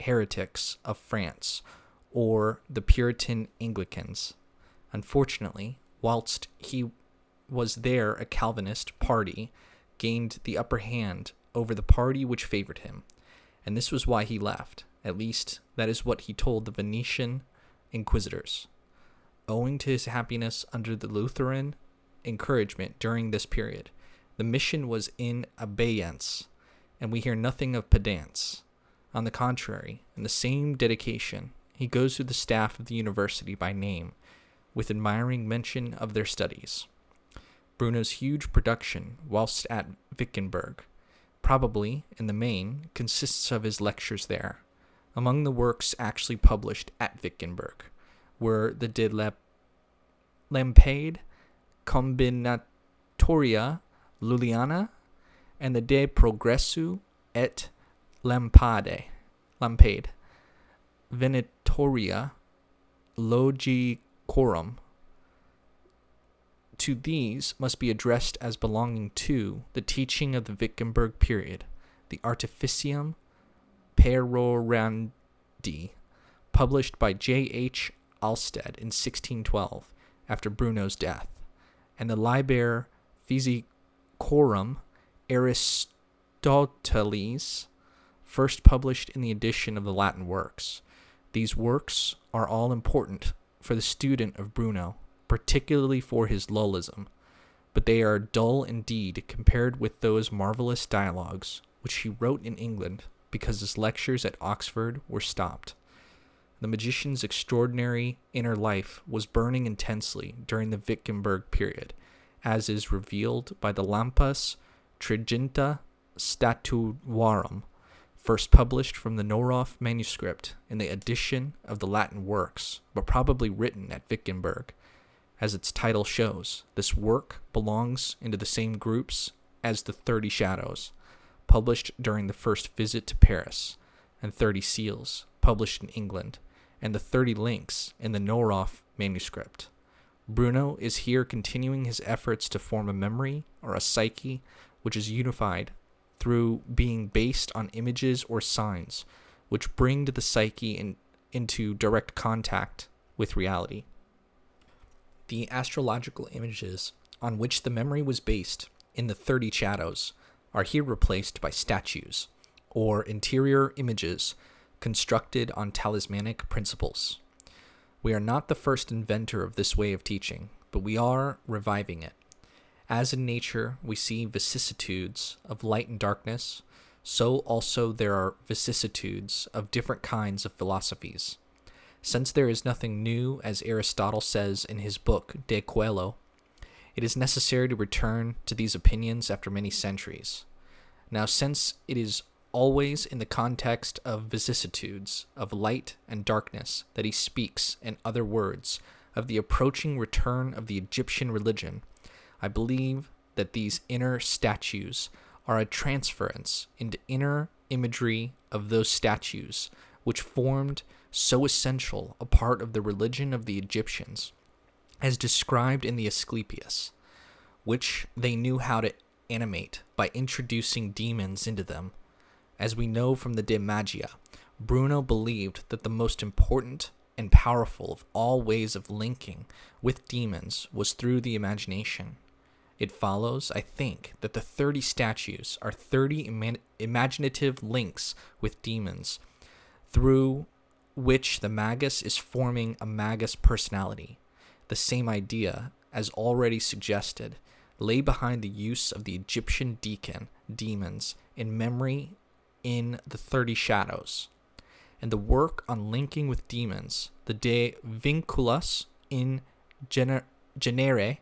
heretics of France or the Puritan Anglicans. Unfortunately, whilst he was there, a Calvinist party gained the upper hand over the party which favored him, and this was why he left. At least, that is what he told the Venetian inquisitors. Owing to his happiness under the Lutheran encouragement during this period, the mission was in abeyance, and we hear nothing of pedants. On the contrary, in the same dedication, he goes through the staff of the university by name, with admiring mention of their studies. Bruno's huge production, whilst at Wittenberg, probably, in the main, consists of his lectures there. Among the works actually published at Wittenberg were the De Lampade Combinatoria Luliana and the De Progressu et Lampade Venitoria Logicorum. To these must be addressed as belonging to the teaching of the Wittenberg period, the Artificium Perorandi, published by J.H. Alsted in 1612, after Bruno's death, and the Liber Physicorum Aristotelis, first published in the edition of the Latin works. These works are all important for the student of Bruno, particularly for his Lullism, but they are dull indeed compared with those marvelous dialogues which he wrote in England because his lectures at Oxford were stopped. The magician's extraordinary inner life was burning intensely during the Wittenberg period, as is revealed by the Lampas Triginta Statuarum, first published from the Noroff manuscript in the edition of the Latin works, but probably written at Wittenberg. As its title shows, this work belongs into the same groups as the 30 Shadows, published during the first visit to Paris, and 30 Seals, published in England, and the 30 Links in the Noroff manuscript. Bruno is here continuing his efforts to form a memory or a psyche which is unified through being based on images or signs which bring the psyche into direct contact with reality. The astrological images on which the memory was based in the 30 Shadows are here replaced by statues, or interior images constructed on talismanic principles. We are not the first inventor of this way of teaching, but we are reviving it. As in nature we see vicissitudes of light and darkness, so also there are vicissitudes of different kinds of philosophies. Since there is nothing new, as Aristotle says in his book De Coelo, it is necessary to return to these opinions after many centuries. Now, since it is always in the context of vicissitudes, of light and darkness, that he speaks, in other words, of the approaching return of the Egyptian religion, I believe that these inner statues are a transference into inner imagery of those statues which formed so essential a part of the religion of the Egyptians, as described in the Asclepius, which they knew how to animate by introducing demons into them. As we know from the De Magia, Bruno believed that the most important and powerful of all ways of linking with demons was through the imagination. It follows, I think, that the 30 statues are 30 imaginative links with demons, through which the magus is forming a magus personality. The same idea, as already suggested, lay behind the use of the Egyptian demons in memory in the 30 shadows, and the work on linking with demons, the De Vinculus in Genere,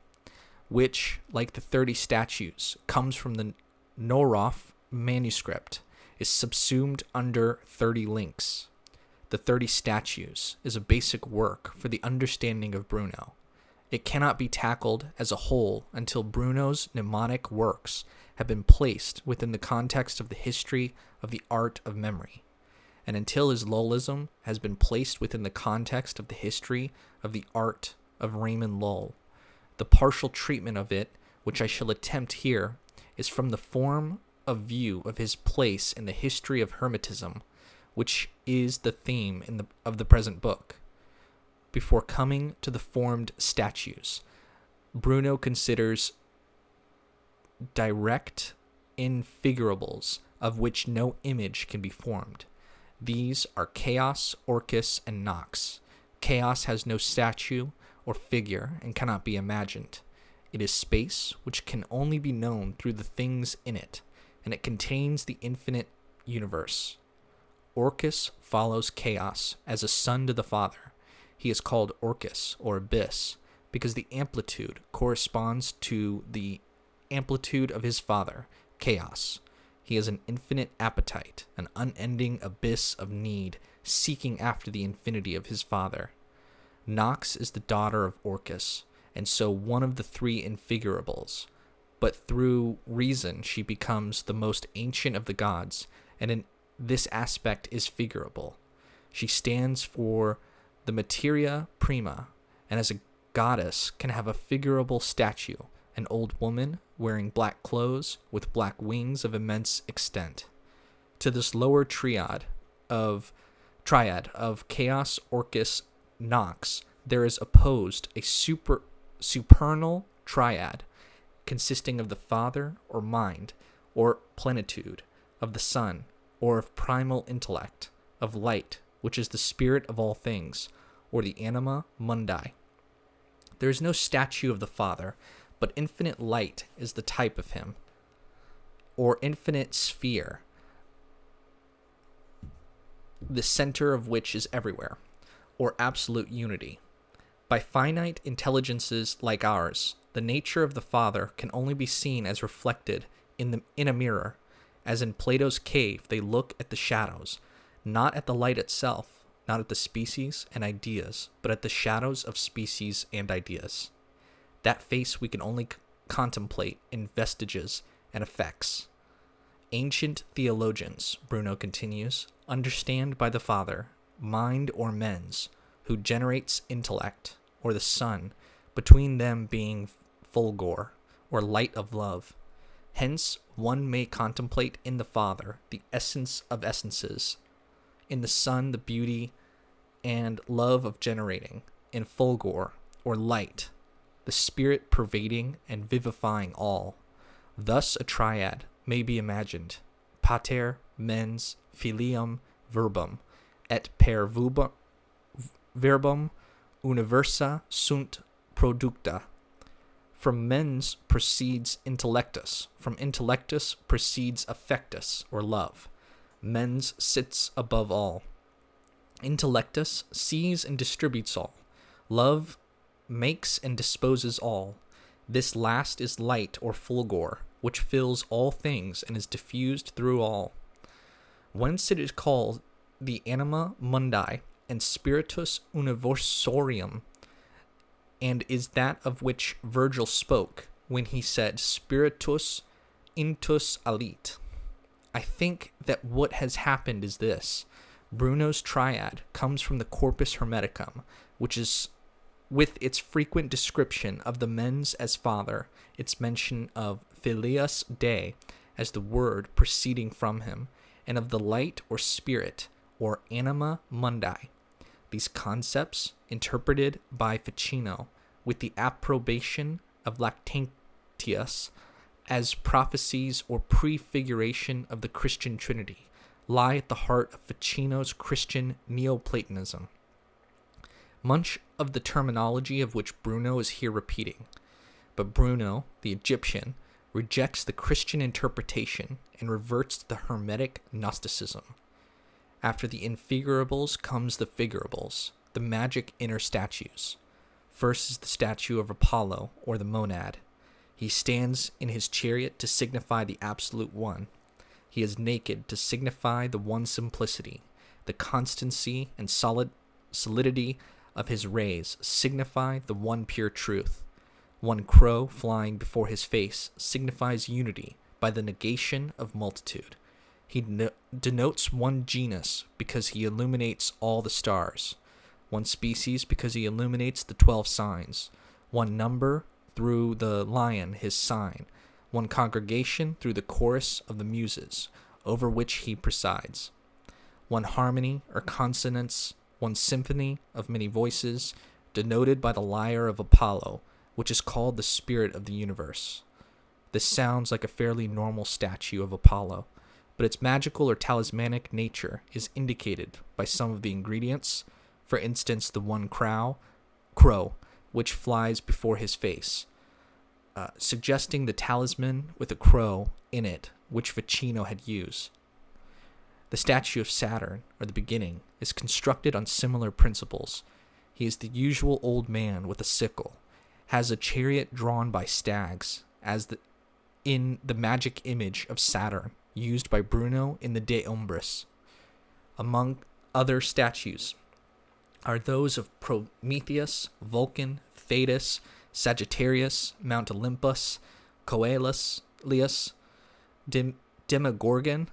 which, like the 30 statues, comes from the Noroff manuscript, is subsumed under 30 links. The 30 statues is a basic work for the understanding of Bruno. It cannot be tackled as a whole until Bruno's mnemonic works have been placed within the context of the history of the art of memory, and until his Lullism has been placed within the context of the history of the art of Raymond Lull. The partial treatment of it, which I shall attempt here, is from the form of view of his place in the history of Hermetism, which is the theme of the present book. Before coming to the formed statues, Bruno considers direct infigurables of which no image can be formed. These are chaos, orcus, and nox. Chaos has no statue or figure and cannot be imagined. It is space which can only be known through the things in it, and it contains the infinite universe. Orcus follows chaos as a son to the father. He is called Orcus, or abyss, because the amplitude corresponds to the amplitude of his father, chaos. He has an infinite appetite, an unending abyss of need, seeking after the infinity of his father. Nox is the daughter of Orcus, and so one of the 3 infigurables, but through reason she becomes the most ancient of the gods, and in this aspect is figurable. She stands for the materia prima, and as a goddess can have a figurable statue, an old woman wearing black clothes with black wings of immense extent. To this lower triad of chaos, orcus, nox, there is opposed a supernal triad consisting of the father or mind or plenitude, of the son or of primal intellect, of light, which is the spirit of all things, or the anima mundi. There is no statue of the Father, but infinite light is the type of him, or infinite sphere, the center of which is everywhere, or absolute unity. By finite intelligences like ours, the nature of the Father can only be seen as reflected in a mirror. As in Plato's cave, they look at the shadows, not at the light itself, not at the species and ideas, but at the shadows of species and ideas. That face we can only contemplate in vestiges and effects. Ancient theologians, Bruno continues, understand by the Father, mind or mens, who generates intellect, or the Son, between them being fulgor, or light of love. Hence, one may contemplate in the Father the essence of essences, in the Son the beauty and love of generating, in fulgor, or light, the Spirit pervading and vivifying all. Thus a triad may be imagined: pater, mens, filium, verbum, et per verbum universa sunt producta. From mens proceeds intellectus, from intellectus proceeds affectus, or love. Mens sits above all. Intellectus sees and distributes all. Love makes and disposes all. This last is light or fulgor, which fills all things and is diffused through all. Whence it is called the anima mundi and spiritus universorium, and is that of which Virgil spoke when he said spiritus intus alit. I think that what has happened is this. Bruno's triad comes from the Corpus Hermeticum, which is, with its frequent description of the mens as father, its mention of filius Dei as the word proceeding from him, and of the light or spirit, or anima mundi. These concepts, interpreted by Ficino with the approbation of Lactantius as prophecies or prefiguration of the Christian Trinity, lie at the heart of Ficino's Christian Neoplatonism. Much of the terminology of which Bruno is here repeating, but Bruno, the Egyptian, rejects the Christian interpretation and reverts to the Hermetic Gnosticism. After the infigurables comes the figurables, the magic inner statues. First is the statue of Apollo, or the monad. He stands in his chariot to signify the Absolute One. He is naked to signify the one simplicity. The constancy and solidity of his rays signify the one pure truth. One crow flying before his face signifies unity by the negation of multitude. He denotes one genus because he illuminates all the stars, one species because he illuminates the 12 signs, one number through the lion, his sign, one congregation through the chorus of the muses, over which he presides, one harmony or consonance, one symphony of many voices, denoted by the lyre of Apollo, which is called the spirit of the universe. This sounds like a fairly normal statue of Apollo, but its magical or talismanic nature is indicated by some of the ingredients, for instance the one crow, which flies before his face, suggesting the talisman with a crow in it, which Ficino had used. The statue of Saturn, or the beginning, is constructed on similar principles. He is the usual old man with a sickle, has a chariot drawn by stags, in the magic image of Saturn, used by Bruno in the De Umbris. Among other statues are those of Prometheus, Vulcan, Thetis, Sagittarius, Mount Olympus, Coelus, Lius, Demogorgon,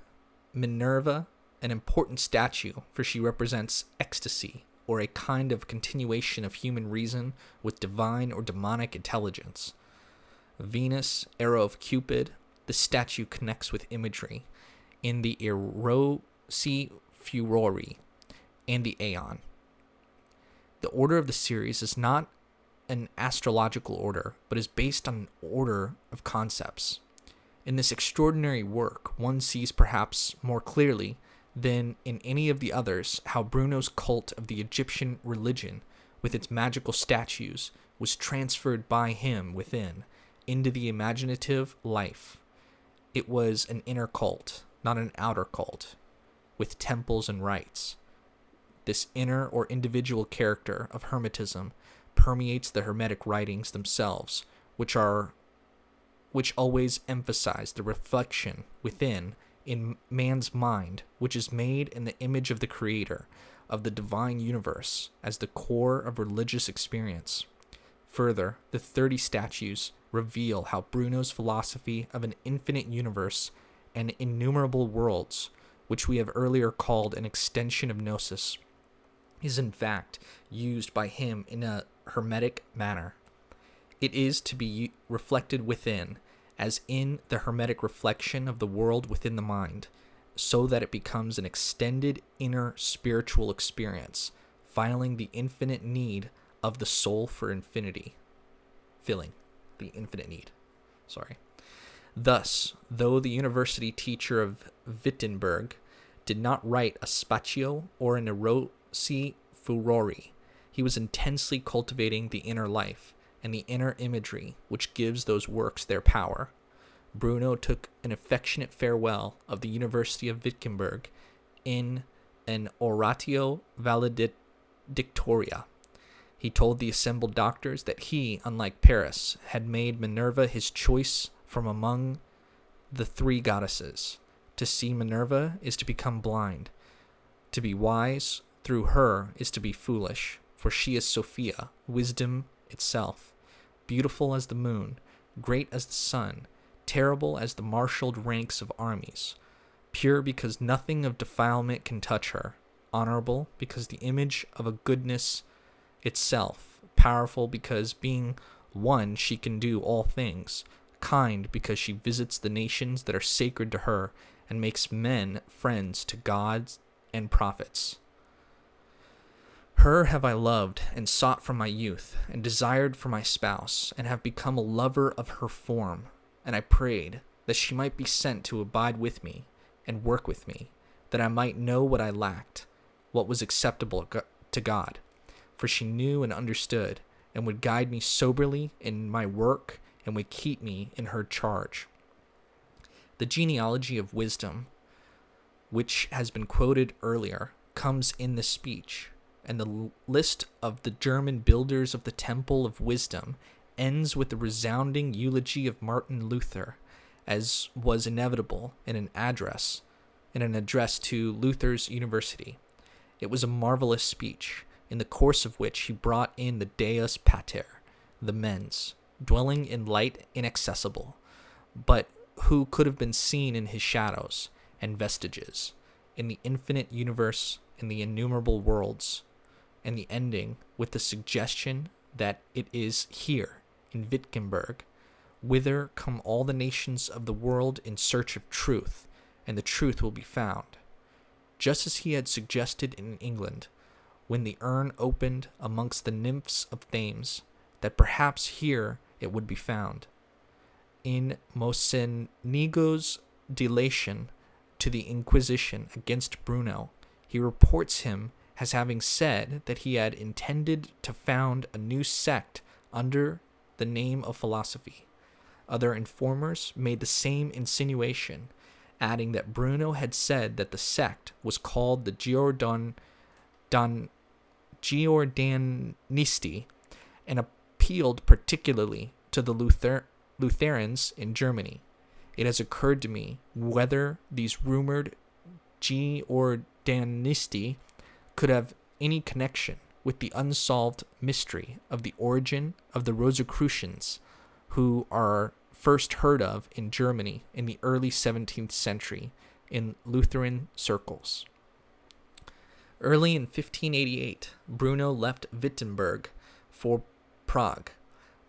Minerva, an important statue, for she represents ecstasy, or a kind of continuation of human reason with divine or demonic intelligence. Venus, arrow of Cupid, the statue connects with imagery in the Erosi Furori and the Aeon. The order of the series is not an astrological order, but is based on an order of concepts. In this extraordinary work, one sees perhaps more clearly than in any of the others how Bruno's cult of the Egyptian religion, with its magical statues, was transferred by him within into the imaginative life. It was an inner cult, not an outer cult, with temples and rites. This inner or individual character of Hermetism permeates the Hermetic writings themselves, which always emphasize the reflection within in man's mind, which is made in the image of the Creator, of the divine universe, as the core of religious experience. Further, the 30 statues reveal how Bruno's philosophy of an infinite universe and innumerable worlds, which we have earlier called an extension of gnosis, is in fact used by him in a Hermetic manner. It is to be reflected within, as in the Hermetic reflection of the world within the mind, so that it becomes an extended inner spiritual experience, filling the infinite need of the soul for infinity. Filling the infinite need. Thus, though the university teacher of Wittenberg did not write a Spatio or an Erosi Furori, he was intensely cultivating the inner life and the inner imagery which gives those works their power. Bruno took an affectionate farewell of the University of Wittenberg in an oratio valedictoria. He told the assembled doctors that he, unlike Paris, had made Minerva his choice from among the three goddesses. To see Minerva is to become blind. To be wise through her is to be foolish, for she is Sophia, wisdom itself, beautiful as the moon, great as the sun, terrible as the marshaled ranks of armies, pure because nothing of defilement can touch her, honorable because the image of a goodness itself, powerful because being one she can do all things, kind because she visits the nations that are sacred to her and makes men friends to gods and prophets. Her have I loved and sought from my youth, and desired for my spouse, and have become a lover of her form. And I prayed that she might be sent to abide with me and work with me, that I might know what I lacked, what was acceptable to God. For she knew and understood, and would guide me soberly in my work, and would keep me in her charge. The genealogy of wisdom, which has been quoted earlier, comes in the speech, and the list of the German builders of the Temple of Wisdom ends with the resounding eulogy of Martin Luther, as was inevitable in an address to Luther's University. It was a marvelous speech, in the course of which he brought in the Deus Pater, the mens, dwelling in light inaccessible, but who could have been seen in his shadows and vestiges, in the infinite universe, in the innumerable worlds, and the ending with the suggestion that it is here, in Wittenberg, whither come all the nations of the world in search of truth, and the truth will be found. Just as he had suggested in England, when the urn opened amongst the nymphs of Thames, that perhaps here it would be found. In Mocenigo's delation to the Inquisition against Bruno, he reports him as having said that he had intended to found a new sect under the name of philosophy. Other informers made the same insinuation, adding that Bruno had said that the sect was called the Giordanisti, and appealed particularly to the Lutherans in Germany. It has occurred to me whether these rumored Giordanisti could have any connection with the unsolved mystery of the origin of the Rosicrucians, who are first heard of in Germany in the early 17th century in Lutheran circles. Early in 1588, Bruno left Wittenberg for Prague,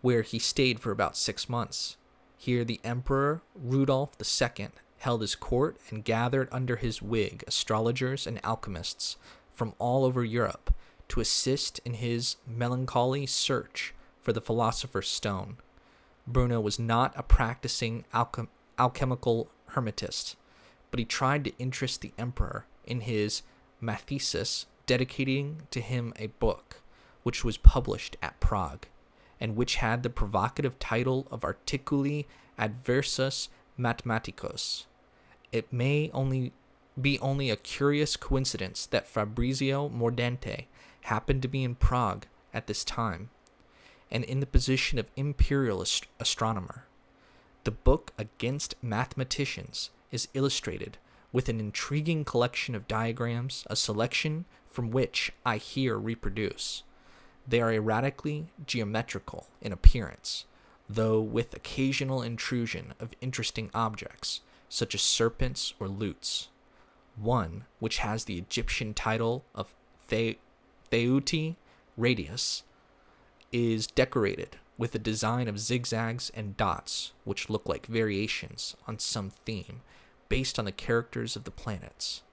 where he stayed for about 6 months. Here the Emperor Rudolph II held his court and gathered under his wing astrologers and alchemists from all over Europe to assist in his melancholy search for the philosopher's stone. Bruno was not a practicing alchemical hermetist, but he tried to interest the emperor in his mathesis, dedicating to him a book, which was published at Prague, and which had the provocative title of Articuli Adversus Mathematicos. It may be only a curious coincidence that Fabrizio Mordente happened to be in Prague at this time, and in the position of imperial astronomer. The book Against Mathematicians is illustrated with an intriguing collection of diagrams, a selection from which I here reproduce. They are erratically geometrical in appearance, though with occasional intrusion of interesting objects, such as serpents or lutes. One, which has the Egyptian title of Theuti Radius, is decorated with a design of zigzags and dots, which look like variations on some theme based on the characters of the planets.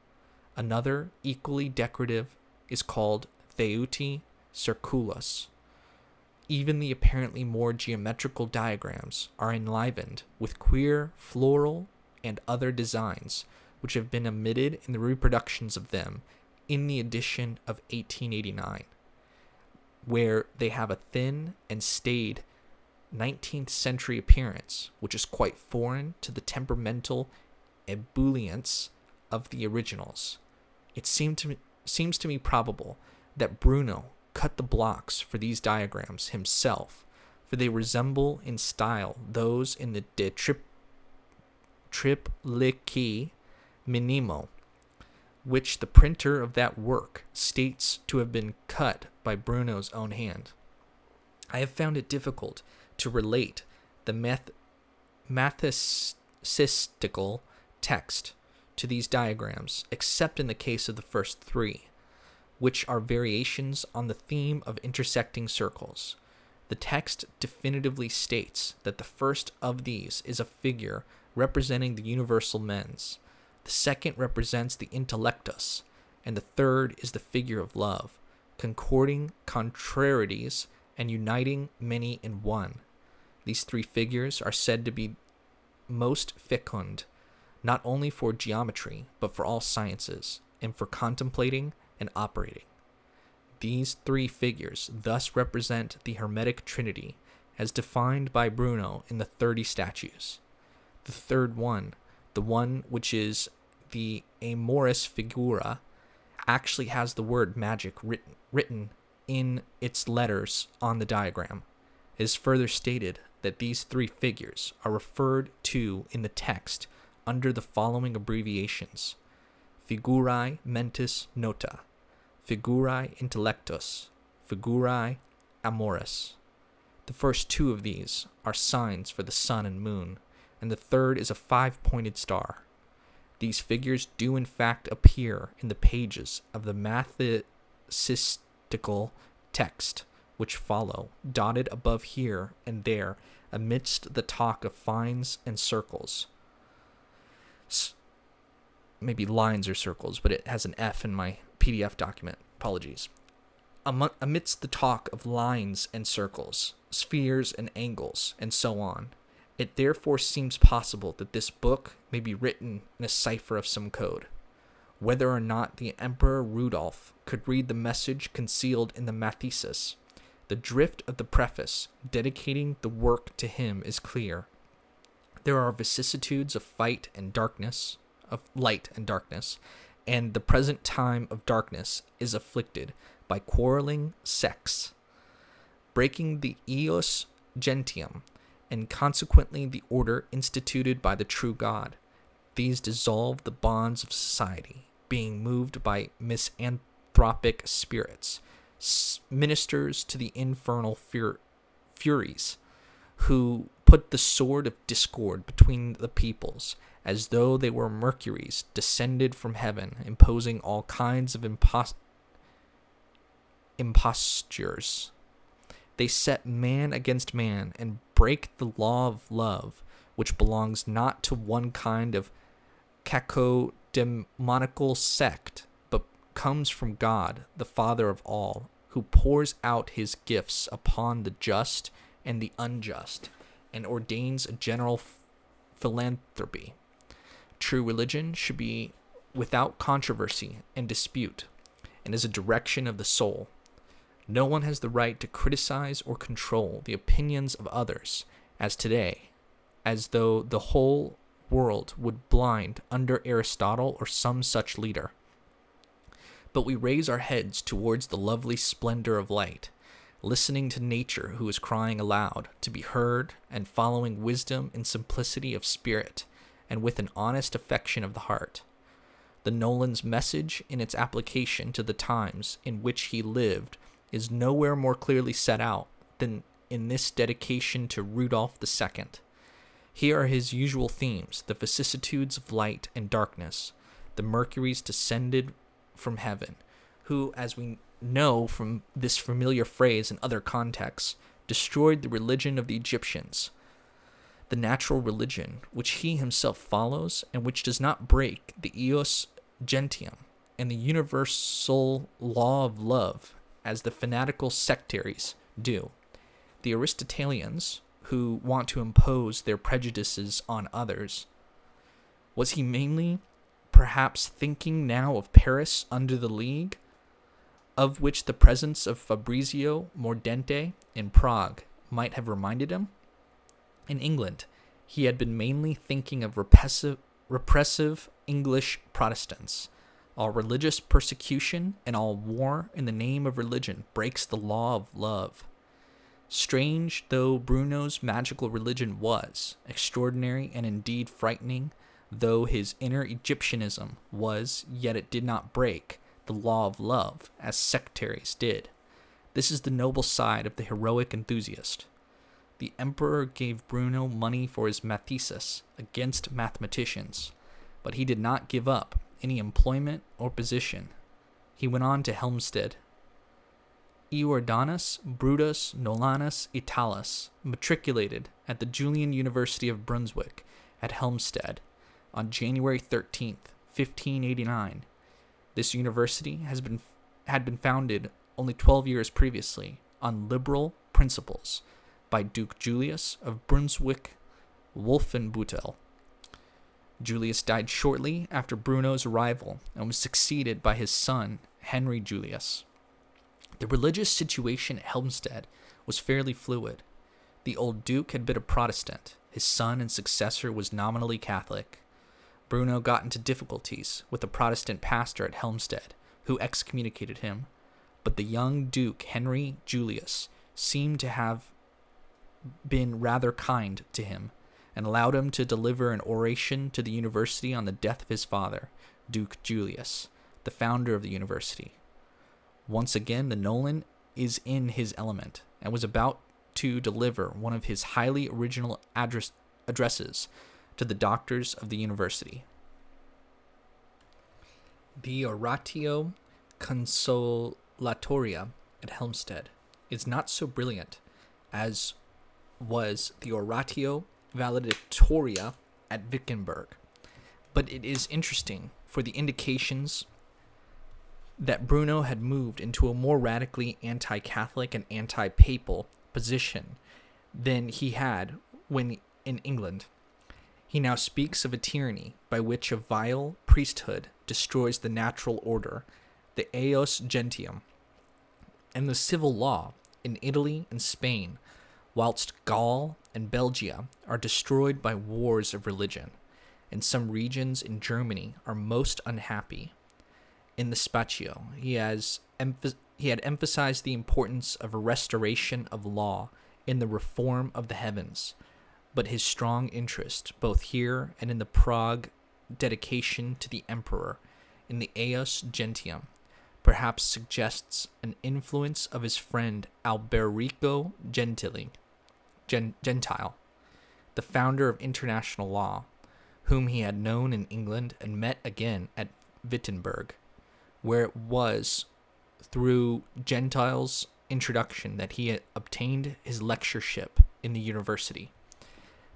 Another, equally decorative, is called Theuti Circulus. Even the apparently more geometrical diagrams are enlivened with queer floral and other designs, which have been omitted in the reproductions of them in the edition of 1889, where they have a thin and staid 19th century appearance, which is quite foreign to the temperamental ebullience of the originals. It seems to me probable that Bruno cut the blocks for these diagrams himself, for they resemble in style those in the De Triplici Minimo, which the printer of that work states to have been cut by Bruno's own hand. I have found it difficult to relate the mathesistical text to these diagrams, except in the case of the first three, which are variations on the theme of intersecting circles. The text definitively states that the first of these is a figure representing the universal mens, the second represents the intellectus, and the third is the figure of love, concording contrarieties and uniting many in one. These three figures are said to be most fecund, not only for geometry, but for all sciences, and for contemplating and operating. These three figures thus represent the Hermetic Trinity, as defined by Bruno in the 30 statues. The third one, the one which is the amoris figura, actually has the word magic written in its letters on the diagram. It is further stated that these three figures are referred to in the text under the following abbreviations: figurae mentis nota, figurae intellectus, figurae amoris. The first two of these are signs for the sun and moon, and the third is a 5-pointed star. These figures do in fact appear in the pages of the mathesistical text which follow, dotted above here and there amidst the talk of fines and circles. Maybe lines or circles, but it has an F in my PDF document. Apologies. Amidst the talk of lines and circles, spheres and angles, and so on, it therefore seems possible that this book may be written in a cipher of some code. Whether or not the Emperor Rudolph could read the message concealed in the Mathesis, the drift of the preface dedicating the work to him is clear. There are vicissitudes of light and darkness, and the present time of darkness is afflicted by quarreling sects, breaking the ius gentium, and consequently the order instituted by the true God. These dissolve the bonds of society, being moved by misanthropic spirits, ministers to the infernal furies, who put the sword of discord between the peoples, as though they were Mercuries descended from heaven, imposing all kinds of impostures. They set man against man and break the law of love, which belongs not to one kind of cacodemonical sect, but comes from God, the Father of all, who pours out his gifts upon the just and the unjust, and ordains a general philanthropy. True religion should be without controversy and dispute, and is a direction of the soul. No one has the right to criticize or control the opinions of others, as today, as though the whole world would blind under Aristotle or some such leader. But we raise our heads towards the lovely splendor of light, listening to nature who is crying aloud to be heard, and following wisdom in simplicity of spirit, and with an honest affection of the heart. The Nolan's message in its application to the times in which he lived is nowhere more clearly set out than in this dedication to Rudolph II. Here are his usual themes: the vicissitudes of light and darkness, the Mercuries descended from heaven, who, as we know from this familiar phrase in other contexts, destroyed the religion of the Egyptians, the natural religion which he himself follows and which does not break the ius gentium and the universal law of love as the fanatical sectaries do. The Aristotelians, who want to impose their prejudices on others. Was he mainly, perhaps, thinking now of Paris under the League, of which the presence of Fabrizio Mordente in Prague might have reminded him? In England, he had been mainly thinking of repressive English Protestants, All religious persecution and all war in the name of religion breaks the law of love. Strange though Bruno's magical religion was, extraordinary and indeed frightening though his inner Egyptianism was, yet it did not break the law of love as sectaries did. This is the noble side of the heroic enthusiast. The emperor gave Bruno money for his mathesis against mathematicians, but he did not give up any employment or position. He went on to Helmstedt. Iordanus Brutus Nolanus Italis matriculated at the Julian University of Brunswick at Helmstedt on January 13th, 1589. This university had been founded only 12 years previously on liberal principles by Duke Julius of Brunswick-Wolfenbüttel. Julius died shortly after Bruno's arrival and was succeeded by his son, Henry Julius. The religious situation at Helmstedt was fairly fluid. The old duke had been a Protestant. His son and successor was nominally Catholic. Bruno got into difficulties with a Protestant pastor at Helmstedt, who excommunicated him, but the young Duke Henry Julius seemed to have been rather kind to him and allowed him to deliver an oration to the university on the death of his father, Duke Julius, the founder of the university. Once again, the Nolan is in his element and was about to deliver one of his highly original addresses to the doctors of the university. The Oratio Consolatoria at Helmstedt is not so brilliant as was the Oratio Valedictoria at Wittenberg, but it is interesting for the indications that Bruno had moved into a more radically anti-Catholic and anti-papal position than he had when in England. He now speaks of a tyranny by which a vile priesthood destroys the natural order, the eos gentium, and the civil law in Italy and Spain, whilst Gaul and Belgia are destroyed by wars of religion, and some regions in Germany are most unhappy. In the Spatio, he had emphasized the importance of a restoration of law in the reform of the heavens, but his strong interest, both here and in the Prague dedication to the emperor, in the eos gentium, perhaps suggests an influence of his friend Alberico Gentile, the founder of international law, whom he had known in England and met again at Wittenberg, where it was through Gentile's introduction that he had obtained his lectureship in the university.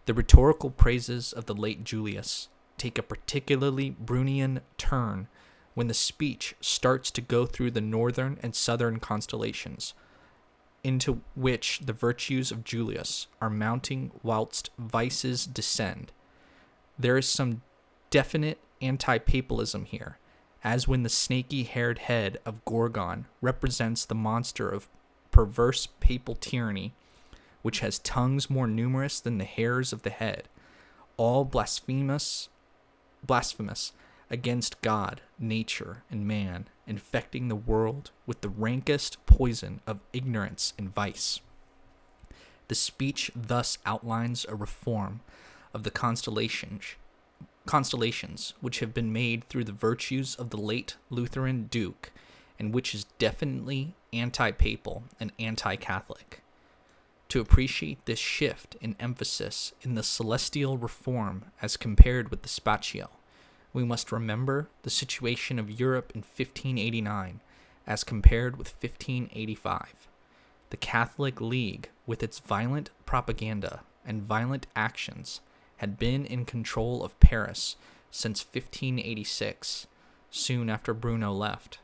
The rhetorical praises of the late Julius take a particularly Brunian turn when the speech starts to go through the northern and southern constellations, into which the virtues of Julius are mounting whilst vices descend. There is some definite anti-papalism here, as when the snaky-haired head of Gorgon represents the monster of perverse papal tyranny, which has tongues more numerous than the hairs of the head, all blasphemous against God, nature, and man, infecting the world with the rankest poison of ignorance and vice. The speech thus outlines a reform of the constellations which have been made through the virtues of the late Lutheran Duke, and which is definitely anti-papal and anti-Catholic. To appreciate this shift in emphasis in the celestial reform as compared with the Spatio, we must remember the situation of Europe in 1589 as compared with 1585. The Catholic League, with its violent propaganda and violent actions, had been in control of Paris since 1586, soon after Bruno left.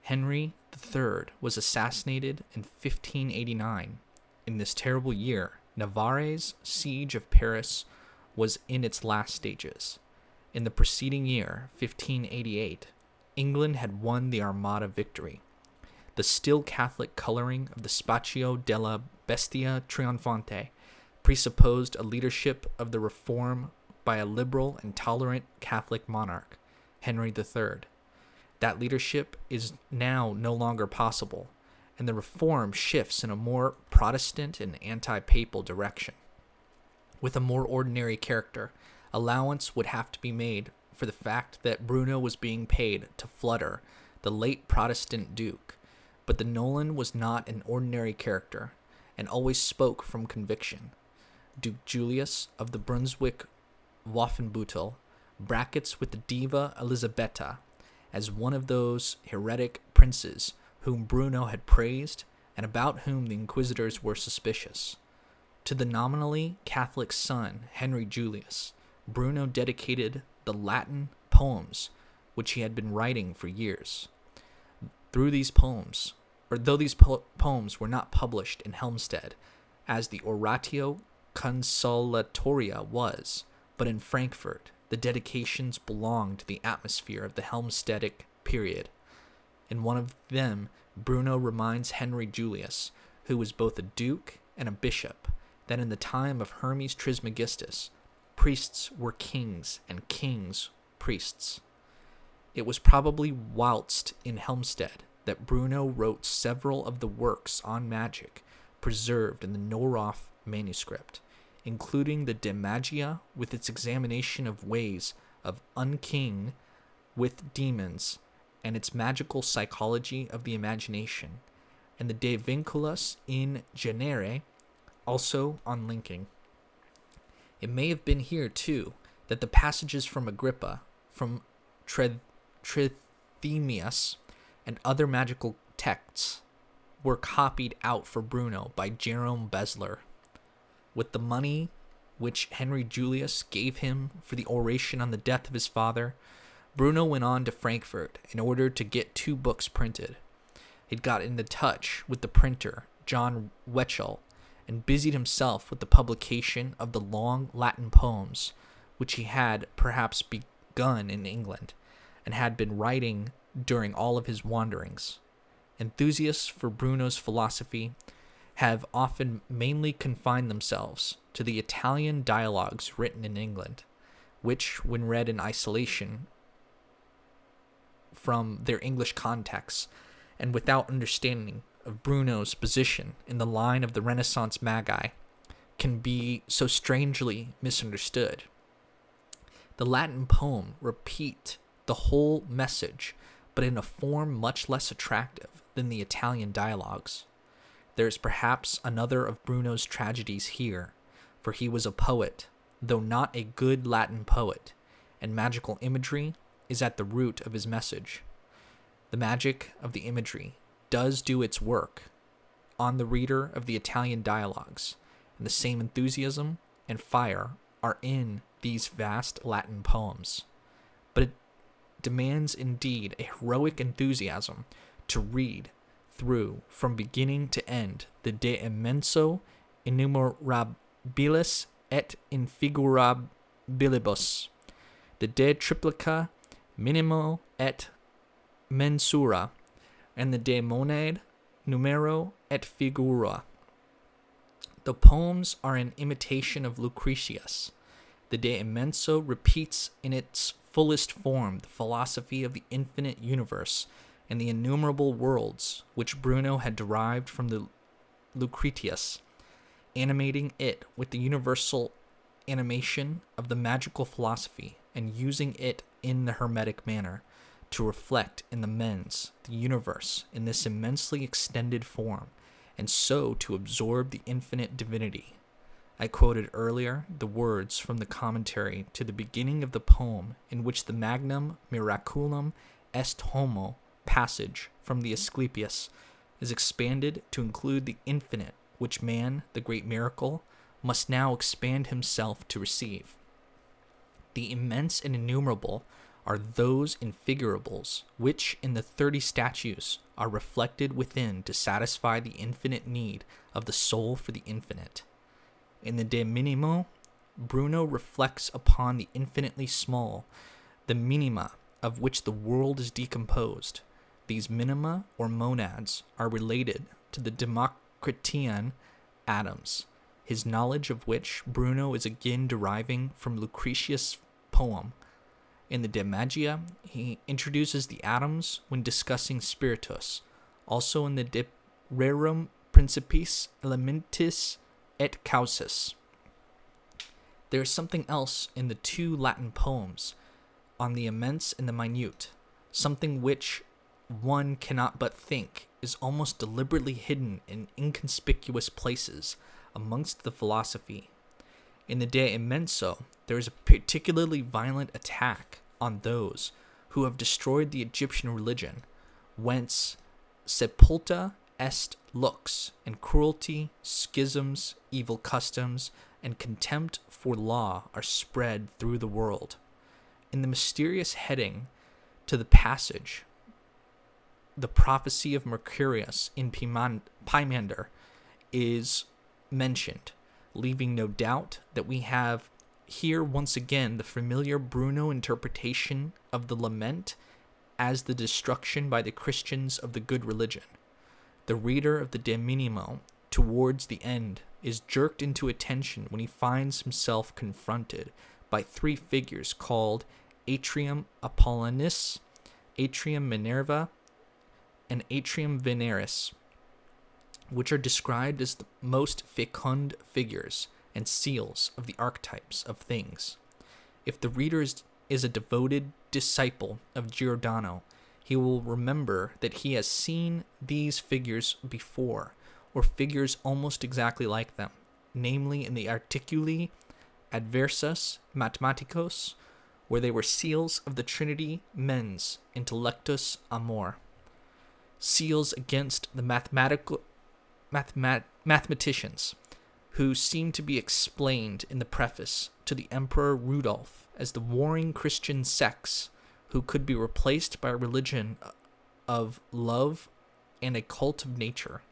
Henry III was assassinated in 1589. In this terrible year, Navarre's siege of Paris was in its last stages. In the preceding year, 1588, England had won the Armada victory. The still Catholic coloring of the Spatio della Bestia Trionfante presupposed a leadership of the reform by a liberal and tolerant Catholic monarch, Henry III, That leadership is now no longer possible, and the reform shifts in a more Protestant and anti-papal direction. With a more ordinary character, allowance would have to be made for the fact that Bruno was being paid to flutter the late Protestant Duke, but the Nolan was not an ordinary character, and always spoke from conviction. Duke Julius of the Brunswick Waffenbüttel brackets with the diva Elizabetha as one of those heretic princes whom Bruno had praised and about whom the inquisitors were suspicious. To the nominally Catholic son, Henry Julius, Bruno dedicated the Latin poems which he had been writing for years. Though these poems were not published in Helmstedt, as the Oratio Consolatoria was, but in Frankfurt, the dedications belonged to the atmosphere of the Helmstedtic period. In one of them, Bruno reminds Henry Julius, who was both a duke and a bishop, that in the time of Hermes Trismegistus, priests were kings and kings priests. It was probably whilst in Helmstedt that Bruno wrote several of the works on magic preserved in the Noroff manuscript, including the De Magia with its examination of ways of unking with demons and its magical psychology of the imagination, and the De Vinculus in Genere, also on linking. It may have been here, too, that the passages from Agrippa, from Trithemius, and other magical texts were copied out for Bruno by Jerome Besler. With the money which Henry Julius gave him for the oration on the death of his father, Bruno went on to Frankfurt in order to get 2 books printed. He'd got into touch with the printer, John Wetchell, and busied himself with the publication of the long Latin poems, which he had perhaps begun in England, and had been writing during all of his wanderings. Enthusiasts for Bruno's philosophy have often mainly confined themselves to the Italian dialogues written in England, which, when read in isolation from their English context and without understanding of Bruno's position in the line of the Renaissance magi, can be so strangely misunderstood. The Latin poem repeat the whole message, but in a form much less attractive than the Italian dialogues. There is perhaps another of Bruno's tragedies here, for he was a poet, though not a good Latin poet, and magical imagery is at the root of his message. The magic of the imagery does do its work on the reader of the Italian dialogues, and the same enthusiasm and fire are in these vast Latin poems. But it demands indeed a heroic enthusiasm to read through from beginning to end the De Immenso Innumerabilis et Infigurabilibus, the De Triplica Minimo et Mensura, and the De Monade Numero et Figura. The poems are an imitation of Lucretius. The De Immenso repeats in its fullest form the philosophy of the infinite universe and the innumerable worlds which Bruno had derived from the Lucretius, animating it with the universal animation of the magical philosophy and using it in the Hermetic manner to reflect in the mens, the universe, in this immensely extended form, and so to absorb the infinite divinity. I quoted earlier the words from the commentary to the beginning of the poem in which the Magnum Miraculum Est Homo passage from the Asclepius is expanded to include the infinite, which man, the great miracle, must now expand himself to receive. The immense and innumerable are those infigurables which in the 30 statues are reflected within to satisfy the infinite need of the soul for the infinite. In the De Minimo, Bruno reflects upon the infinitely small, the minima of which the world is decomposed. These minima, or monads, are related to the Democritian atoms, his knowledge of which Bruno is again deriving from Lucretius' poem, In the De Magia, he introduces the atoms when discussing spiritus. Also in the De Rerum Principis Elementis et Causis. There is something else in the 2 Latin poems on the immense and the minute, something which one cannot but think is almost deliberately hidden in inconspicuous places amongst the philosophy. In the De Immenso, there is a particularly violent attack on those who have destroyed the Egyptian religion, whence sepulta est lux, and cruelty, schisms, evil customs, and contempt for law are spread through the world. In the mysterious heading to the passage, the prophecy of Mercurius in Pymander is mentioned, leaving no doubt that we have here once again the familiar Bruno interpretation of the lament as the destruction by the Christians of the good religion. The reader of the De Minimo, towards the end, is jerked into attention when he finds himself confronted by 3 figures called Atrium Apollonis, Atrium Minerva, and Atrium Veneris, which are described as the most fecund figures and seals of the archetypes of things. If the reader is a devoted disciple of Giordano, he will remember that he has seen these figures before, or figures almost exactly like them, namely in the Articuli Adversus Mathematicos, where they were seals of the Trinity mens intellectus amor, seals against the mathematicians, who seem to be explained in the preface to the Emperor Rudolph as the warring Christian sects who could be replaced by a religion of love and a cult of nature.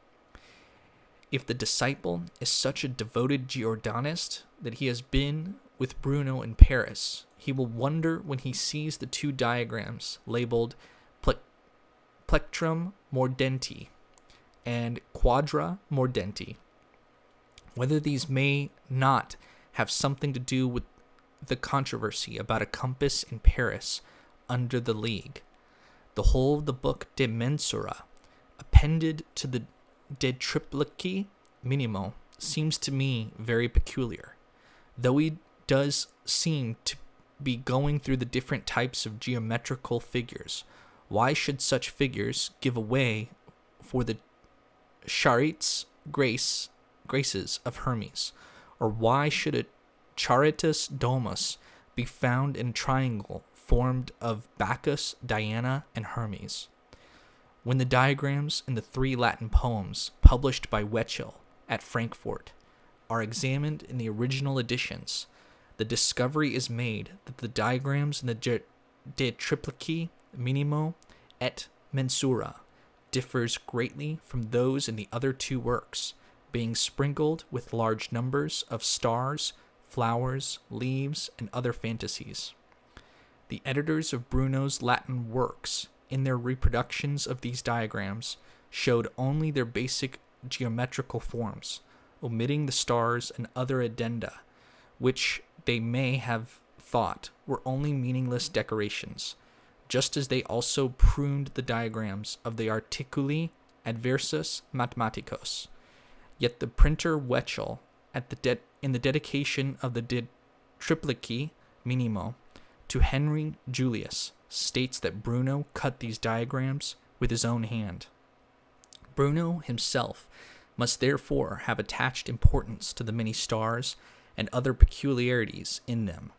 If the disciple is such a devoted Giordanist that he has been with Bruno in Paris, he will wonder when he sees the 2 diagrams labeled Plectrum Mordenti and Quadra Mordenti, whether these may not have something to do with the controversy about a compass in Paris under the League. The whole of the book De Mensura, appended to the De Triplici Minimo, seems to me very peculiar, though he does seem to be going through the different types of geometrical figures. Why should such figures give away for the Charites graces of Hermes? Or why should a Charitas Domus be found in a triangle formed of Bacchus, Diana, and Hermes? When the diagrams in the 3 Latin poems published by Wechel at Frankfurt are examined in the original editions, the discovery is made that the diagrams in the De Triplici Minimo et Mensura differs greatly from those in the other 2 works, being sprinkled with large numbers of stars, flowers, leaves, and other fantasies. The editors of Bruno's Latin works, in their reproductions of these diagrams, showed only their basic geometrical forms, omitting the stars and other addenda, which they may have thought were only meaningless decorations, just as they also pruned the diagrams of the Articuli Adversus Mathematicos. Yet the printer Wechel, in the dedication of the De Triplici Minimo to Henry Julius, states that Bruno cut these diagrams with his own hand. Bruno himself must therefore have attached importance to the many stars and other peculiarities in them.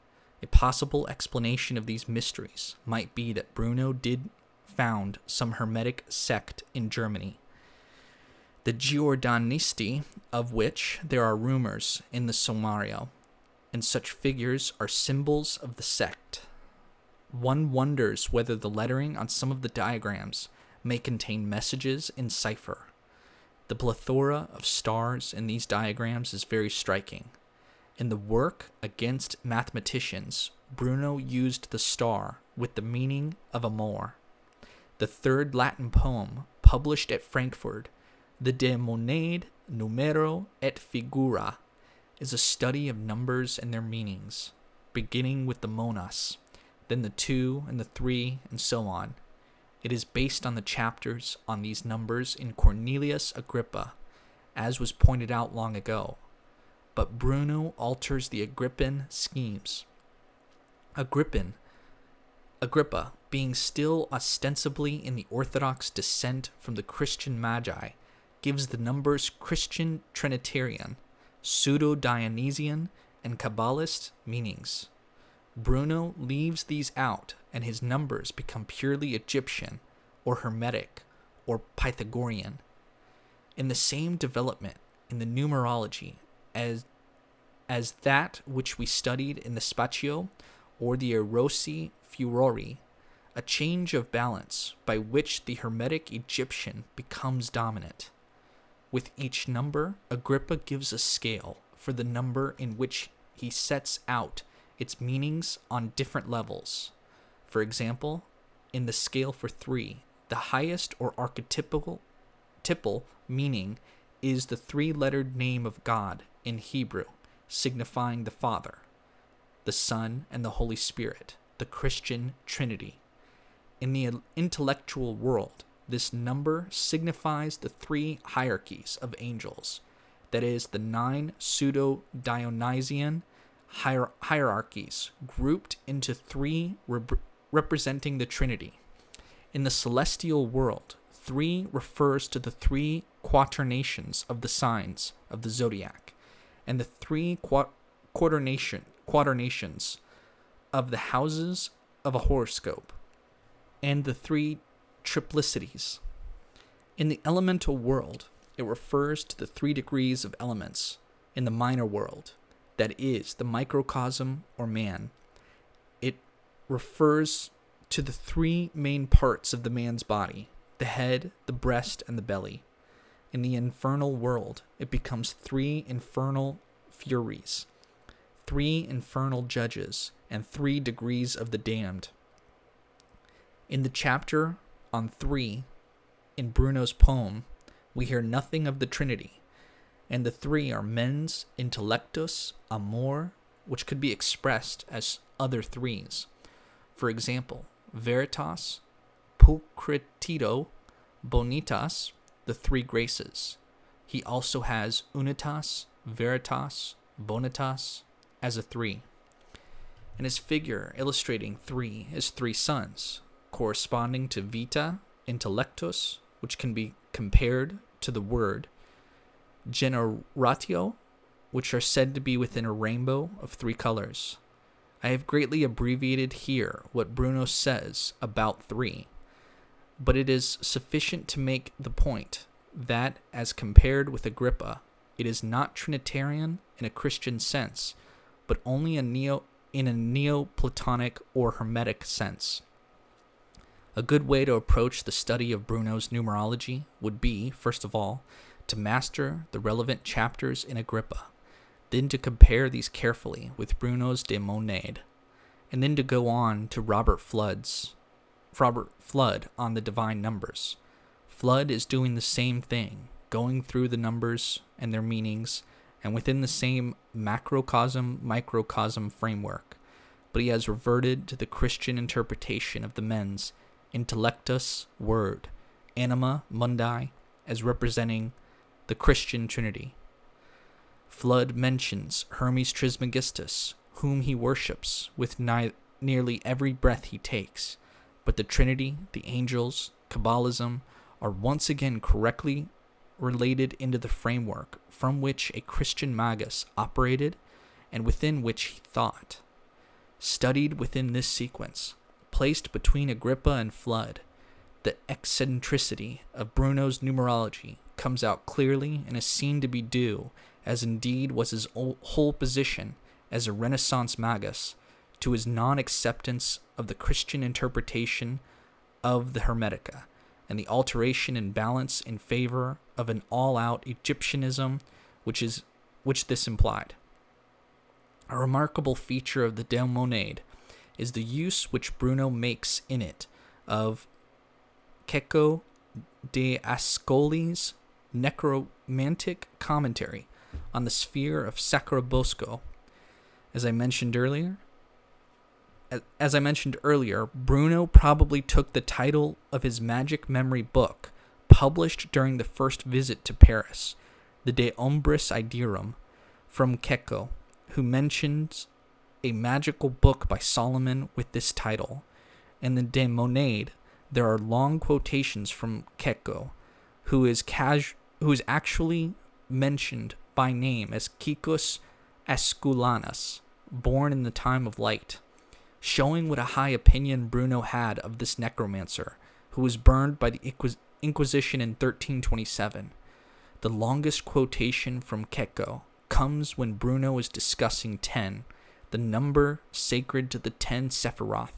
A possible explanation of these mysteries might be that Bruno did found some Hermetic sect in Germany, the Giordanisti, of which there are rumors in the Sommario, and such figures are symbols of the sect. One wonders whether the lettering on some of the diagrams may contain messages in cipher. The plethora of stars in these diagrams is very striking. In the work against mathematicians, Bruno used the star with the meaning of amor. The 3rd Latin poem, published at Frankfurt, the De Monade, Numero et Figura, is a study of numbers and their meanings, beginning with the monas, then the 2 and the 3, and so on. It is based on the chapters on these numbers in Cornelius Agrippa, as was pointed out long ago. But Bruno alters the Agrippan schemes. Agrippa, being still ostensibly in the orthodox descent from the Christian Magi, gives the numbers Christian Trinitarian, pseudo-Dionysian, and Kabbalist meanings. Bruno leaves these out, and his numbers become purely Egyptian, or Hermetic, or Pythagorean. In the same development in the numerology as that which we studied in the Spatio, or the Erosi Furori, a change of balance by which the Hermetic Egyptian becomes dominant. With each number, Agrippa gives a scale for the number in which he sets out its meanings on different levels. For example, in the scale for 3, the highest or archetypal meaning is the 3-lettered name of God in Hebrew, signifying the Father, the Son, and the Holy Spirit, the Christian Trinity. In the intellectual world, this number signifies the 3 hierarchies of angels, that is, the 9 pseudo-Dionysian hierarchies grouped into 3 representing the Trinity. In the celestial world, 3 refers to the 3 quaternations of the signs of the zodiac, and the 3 quaternations of the houses of a horoscope, and the 3 triplicities. In the elemental world, it refers to the 3 degrees of elements in the minor world, that is, the microcosm or man. It refers to the 3 main parts of the man's body, the head, the breast, and the belly. In the infernal world, it becomes 3 infernal furies, 3 infernal judges, and 3 degrees of the damned. In the chapter on 3 in Bruno's poem, we hear nothing of the Trinity, and the 3 are mens, intellectus, amor, which could be expressed as other 3s. For example, veritas, pulchritudo, bonitas, the 3 graces. He also has unitas, veritas, bonitas as a 3. And his figure illustrating 3 is 3 sons, corresponding to vita, intellectus, which can be compared to the word, generatio, which are said to be within a rainbow of 3 colors. I have greatly abbreviated here what Bruno says about 3, but it is sufficient to make the point that, as compared with Agrippa, it is not Trinitarian in a Christian sense, but only in a Neoplatonic or Hermetic sense. A good way to approach the study of Bruno's numerology would be, first of all, to master the relevant chapters in Agrippa, then to compare these carefully with Bruno's De Monade, and then to go on to Robert Flood on the divine numbers. Flood is doing the same thing, going through the numbers and their meanings, and within the same macrocosm-microcosm framework, but he has reverted to the Christian interpretation of the mens intellectus word, anima mundi, as representing the Christian Trinity. Flood mentions Hermes Trismegistus, whom he worships with nearly every breath he takes, but the Trinity, the angels, Kabbalism are once again correctly related into the framework from which a Christian magus operated and within which he thought. Studied within this sequence, placed between Agrippa and Flood, the eccentricity of Bruno's numerology comes out clearly and is seen to be due, as indeed was his whole position as a Renaissance magus, to his non-acceptance of the Christian interpretation of the Hermetica, and the alteration in balance in favor of an all-out Egyptianism, which this implied. A remarkable feature of the De Monade is the use which Bruno makes in it of Cecco de Ascoli's necromantic commentary on the sphere of Sacrobosco. As I mentioned earlier, as I mentioned earlier, Bruno probably took the title of his magic memory book, published during the first visit to Paris, the De Umbris Idearum, from Cecco, who mentions a magical book by Solomon with this title. In the De Monade, there are long quotations from Cecco, who is actually mentioned by name as Cicus Esculanus, born in the time of light, showing what a high opinion Bruno had of this necromancer, who was burned by the Inquisition in 1327. The longest quotation from Cecco comes when Bruno is discussing 10, the number sacred to the 10 Sephiroth.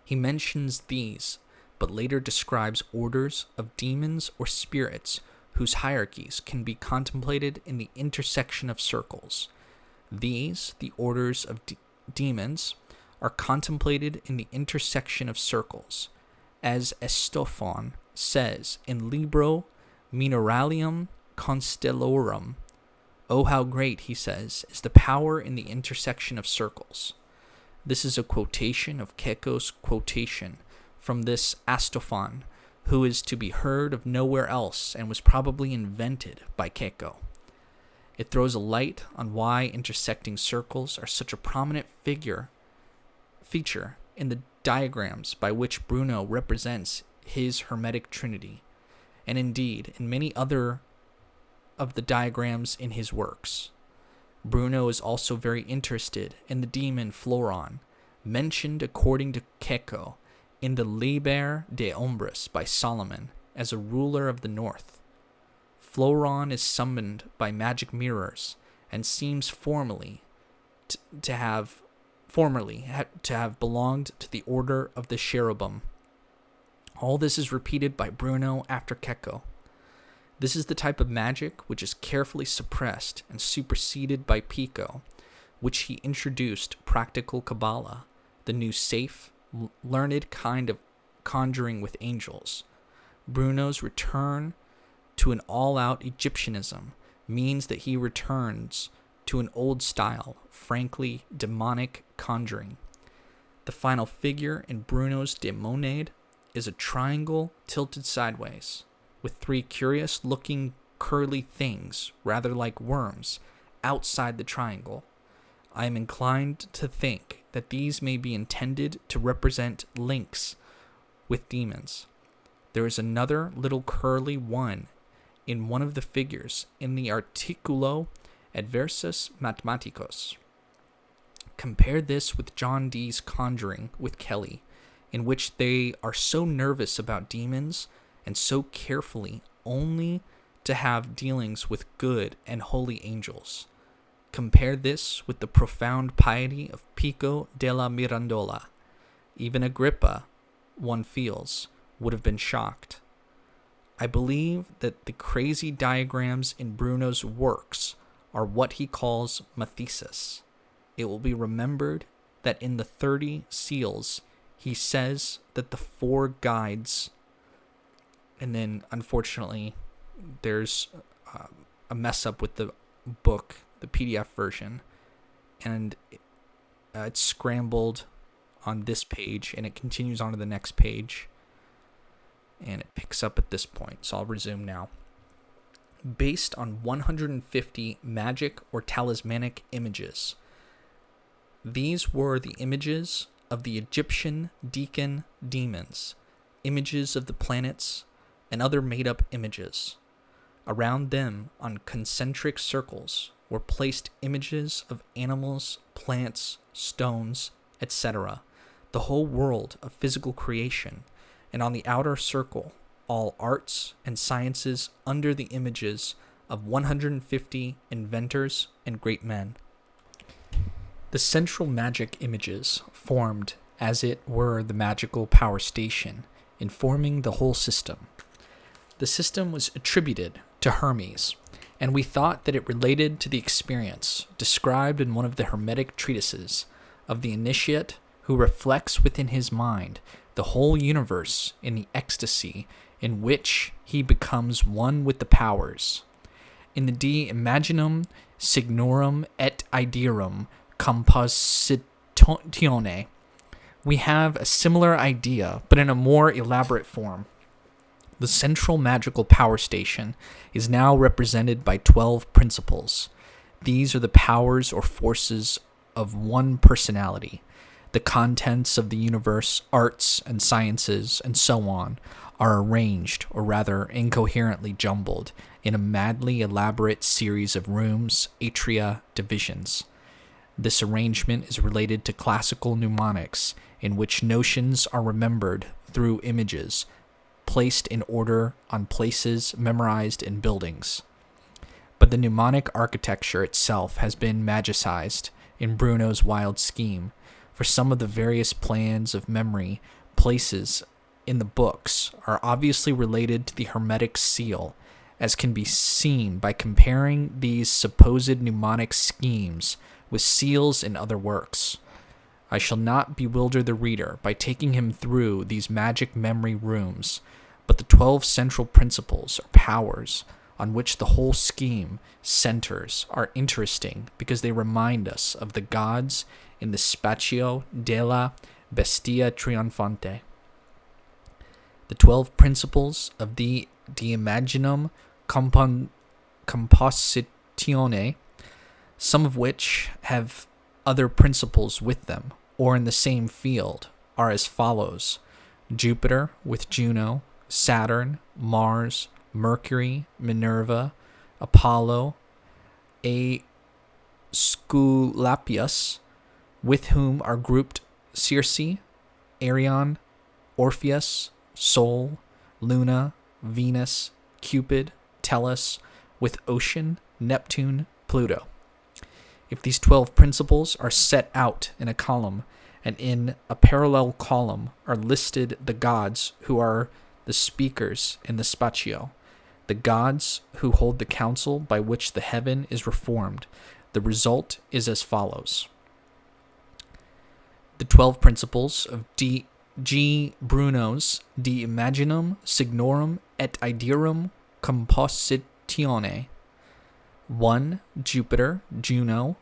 He mentions these, but later describes orders of demons or spirits whose hierarchies can be contemplated in the intersection of circles. These, the orders of demons, are contemplated in the intersection of circles, as Estophon says in Libro Mineralium Constellorum. Oh, how great, he says, is the power in the intersection of circles. This is a quotation of Cecco's quotation from this Astophon, who is to be heard of nowhere else and was probably invented by Cecco. It throws a light on why intersecting circles are such a prominent feature in the diagrams by which Bruno represents his Hermetic Trinity, and indeed in many other of the diagrams in his works. Bruno is also very interested in the demon Floron, mentioned according to Cecco in the Liber de Umbris by Solomon as a ruler of the north. Floron is summoned by magic mirrors and seems formerly to have belonged to the order of the cherubim. All this is repeated by Bruno after Cecco. This is the type of magic which is carefully suppressed and superseded by Pico, which he introduced practical Kabbalah, the new safe, learned kind of conjuring with angels. Bruno's return to an all-out Egyptianism means that he returns to an old style, frankly demonic conjuring. The final figure in Bruno's De Monade is a triangle tilted sideways, with three curious-looking curly things, rather like worms, outside the triangle. I am inclined to think that these may be intended to represent links with demons. There is another little curly one in one of the figures in the Articulo Adversus Mathematicos. Compare this with John Dee's Conjuring with Kelly, in which they are so nervous about demons and so carefully only to have dealings with good and holy angels. Compare this with the profound piety of Pico della Mirandola. Even Agrippa, one feels, would have been shocked. I believe that the crazy diagrams in Bruno's works are what he calls mathesis. It will be remembered that in the 30 seals, he says that the 4 guides, and then unfortunately there's a mess up with the book, the PDF version, and it's scrambled on this page and it continues on to the next page and it picks up at this point, so I'll resume now. Based on 150 magic or talismanic images. These were the images of the Egyptian deacon demons, images of the planets, and other made-up images. Around them, on concentric circles, were placed images of animals, plants, stones, etc., the whole world of physical creation, and on the outer circle, all arts and sciences under the images of 150 inventors and great men. The central magic images formed, as it were, the magical power station, informing the whole system. The system was attributed to Hermes, and we thought that it related to the experience described in one of the Hermetic treatises of the initiate who reflects within his mind the whole universe in the ecstasy in which he becomes one with the powers. In the De Imaginum Signorum et Idearum Compositio Tione, we have a similar idea, but in a more elaborate form. The central magical power station is now represented by 12 principles. These are the powers or forces of one personality. The contents of the universe, arts and sciences, and so on, are arranged, or rather incoherently jumbled, in a madly elaborate series of rooms, atria, divisions. This arrangement is related to classical mnemonics, in which notions are remembered through images, placed in order on places memorized in buildings. But the mnemonic architecture itself has been magicized in Bruno's wild scheme, for some of the various plans of memory places in the books are obviously related to the Hermetic seal, as can be seen by comparing these supposed mnemonic schemes with seals in other works. I shall not bewilder the reader by taking him through these magic memory rooms, but the 12 central principles or powers on which the whole scheme centers are interesting because they remind us of the gods in the Spazio della Bestia Trionfante. The 12 principles of the De Imaginum Compositione, some of which have other principles with them, or in the same field, are as follows: Jupiter with Juno, Saturn, Mars, Mercury, Minerva, Apollo, Aesculapius, with whom are grouped Circe, Arion, Orpheus, Sol, Luna, Venus, Cupid, Tellus, with Ocean, Neptune, Pluto. If these 12 principles are set out in a column, and in a parallel column are listed the gods who are the speakers in the Spazio, the gods who hold the council by which the heaven is reformed, the result is as follows. The 12 principles of G. Bruno's De Imaginum Signorum et Idearum Compositione. 1. Jupiter, Juno.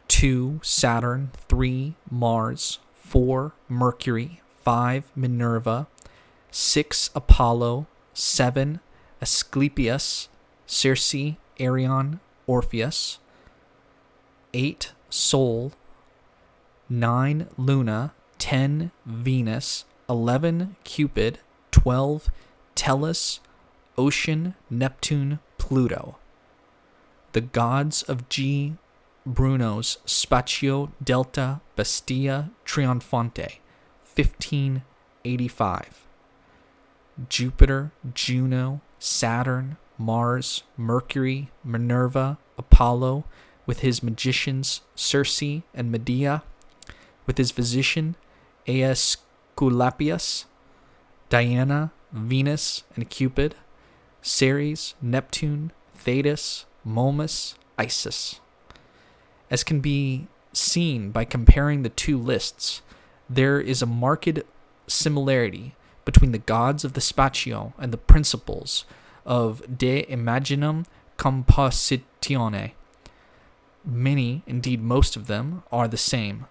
2. Saturn. 3. Mars. 4. Mercury. 5. Minerva. 6. Apollo. 7. Asclepius. Circe, Arion, Orpheus. 8. Sol. 9. Luna. 10. Venus. 11. Cupid. 12. Tellus, Ocean, Neptune, Pluto. The gods of G. Bruno's Spazio Delta Bestia Trionfante, 1585. Jupiter, Juno, Saturn, Mars, Mercury, Minerva, Apollo, with his magicians Circe and Medea, with his physician Aesculapius, Diana, Venus, and Cupid, Ceres, Neptune, Thetis, Momus, Isis. As can be seen by comparing the two lists, there is a marked similarity between the gods of the Spazio and the principles of De Imaginum Compositione. Many, indeed most of them, are the same.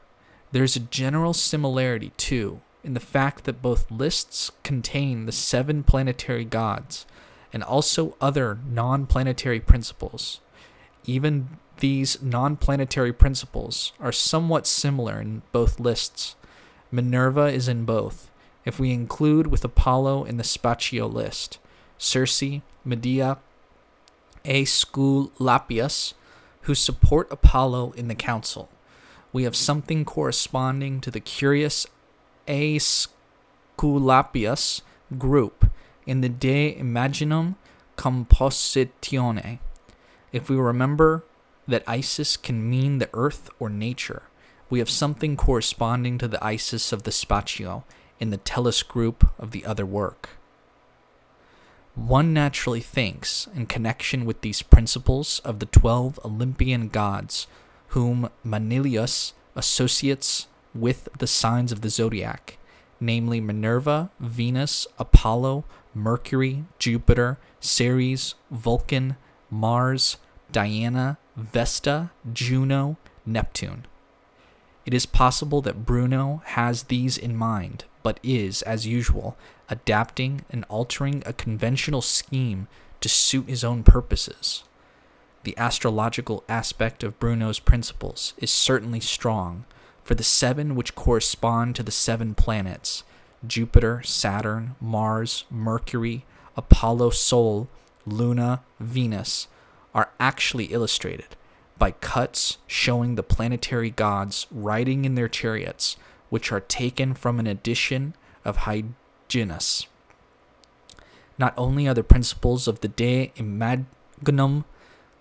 There is a general similarity, too, in the fact that both lists contain the 7 planetary gods and also other non-planetary principles. Even these non-planetary principles are somewhat similar in both lists. Minerva is in both, if we include with Apollo in the Spazio list, Circe, Medea, Aesculapius, who support Apollo in the council. We have something corresponding to the curious Aesculapius group in the De Imaginum Compositione. If we remember that Isis can mean the earth or nature, we have something corresponding to the Isis of the Spazio in the Tellus group of the other work. One naturally thinks, in connection with these principles, of the 12 Olympian gods, whom Manilius associates with the signs of the zodiac, namely Minerva, Venus, Apollo, Mercury, Jupiter, Ceres, Vulcan, Mars, Diana, Vesta, Juno, Neptune. It is possible that Bruno has these in mind, but is, as usual, adapting and altering a conventional scheme to suit his own purposes. The astrological aspect of Bruno's principles is certainly strong, for the 7 which correspond to the 7 planets, Jupiter, Saturn, Mars, Mercury, Apollo, Sol, Luna, Venus, are actually illustrated by cuts showing the planetary gods riding in their chariots, which are taken from an edition of Hyginus. Not only are the principles of the De Imaginum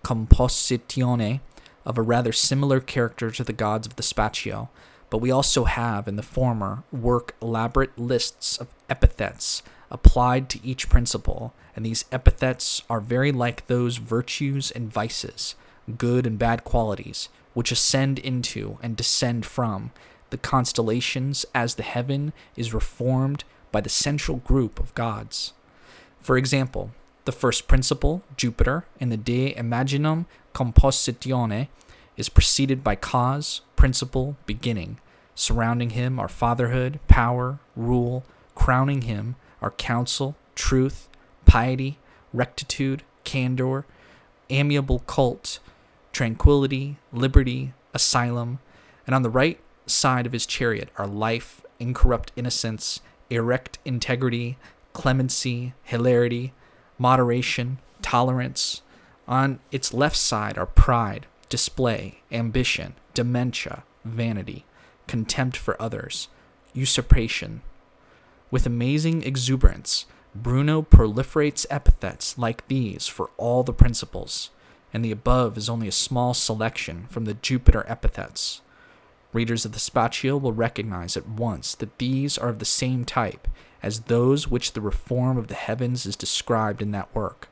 Compositione of a rather similar character to the gods of the Spatio, but we also have in the former work elaborate lists of epithets applied to each principle, and these epithets are very like those virtues and vices, good and bad qualities, which ascend into and descend from the constellations as the heaven is reformed by the central group of gods. For example, the first principle, Jupiter, in the De Imaginum Compositione, is preceded by cause, principle, beginning. Surrounding him are fatherhood, power, rule. Crowning him are counsel, truth, piety, rectitude, candor, amiable cult, tranquility, liberty, asylum. And on the right side of his chariot are life, incorrupt innocence, erect integrity, clemency, hilarity, moderation, tolerance. On its left side are pride, display, ambition, dementia, vanity, contempt for others, usurpation. With amazing exuberance, Bruno proliferates epithets like these for all the principles, and the above is only a small selection from the Jupiter epithets. Readers of the Spatio will recognize at once that these are of the same type as those which the reform of the heavens is described in that work.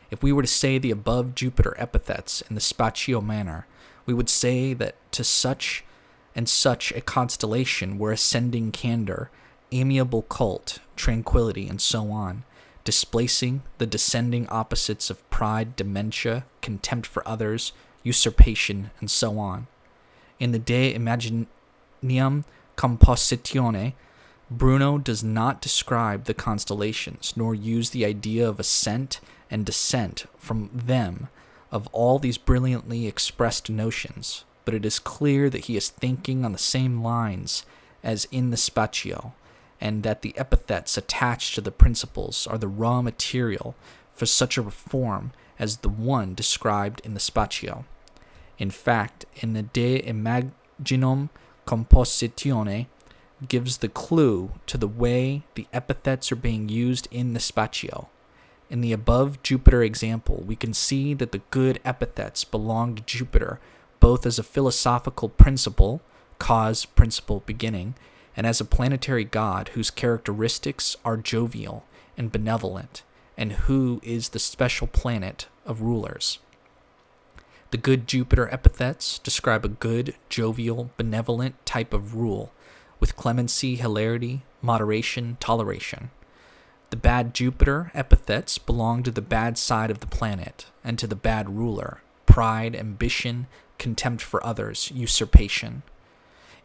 If we were to say the above Jupiter epithets in the Spatio manner, we would say that to such and such a constellation were ascending candor, amiable cult, tranquility, and so on, displacing the descending opposites of pride, dementia, contempt for others, usurpation, and so on. In the De Imaginium Compositione, Bruno does not describe the constellations, nor use the idea of ascent and descent from them of all these brilliantly expressed notions, but it is clear that he is thinking on the same lines as in the Spatio, and that the epithets attached to the principles are the raw material for such a reform as the one described in the Spatio. In fact, in the De Imaginum Compositione gives the clue to the way the epithets are being used in the Spatio. In the above Jupiter example, we can see that the good epithets belong to Jupiter, both as a philosophical principle, cause, principle, beginning, and as a planetary god whose characteristics are jovial and benevolent, and who is the special planet of rulers. The good Jupiter epithets describe a good, jovial, benevolent type of rule, with clemency, hilarity, moderation, toleration. The bad Jupiter epithets belong to the bad side of the planet, and to the bad ruler, pride, ambition, contempt for others, usurpation.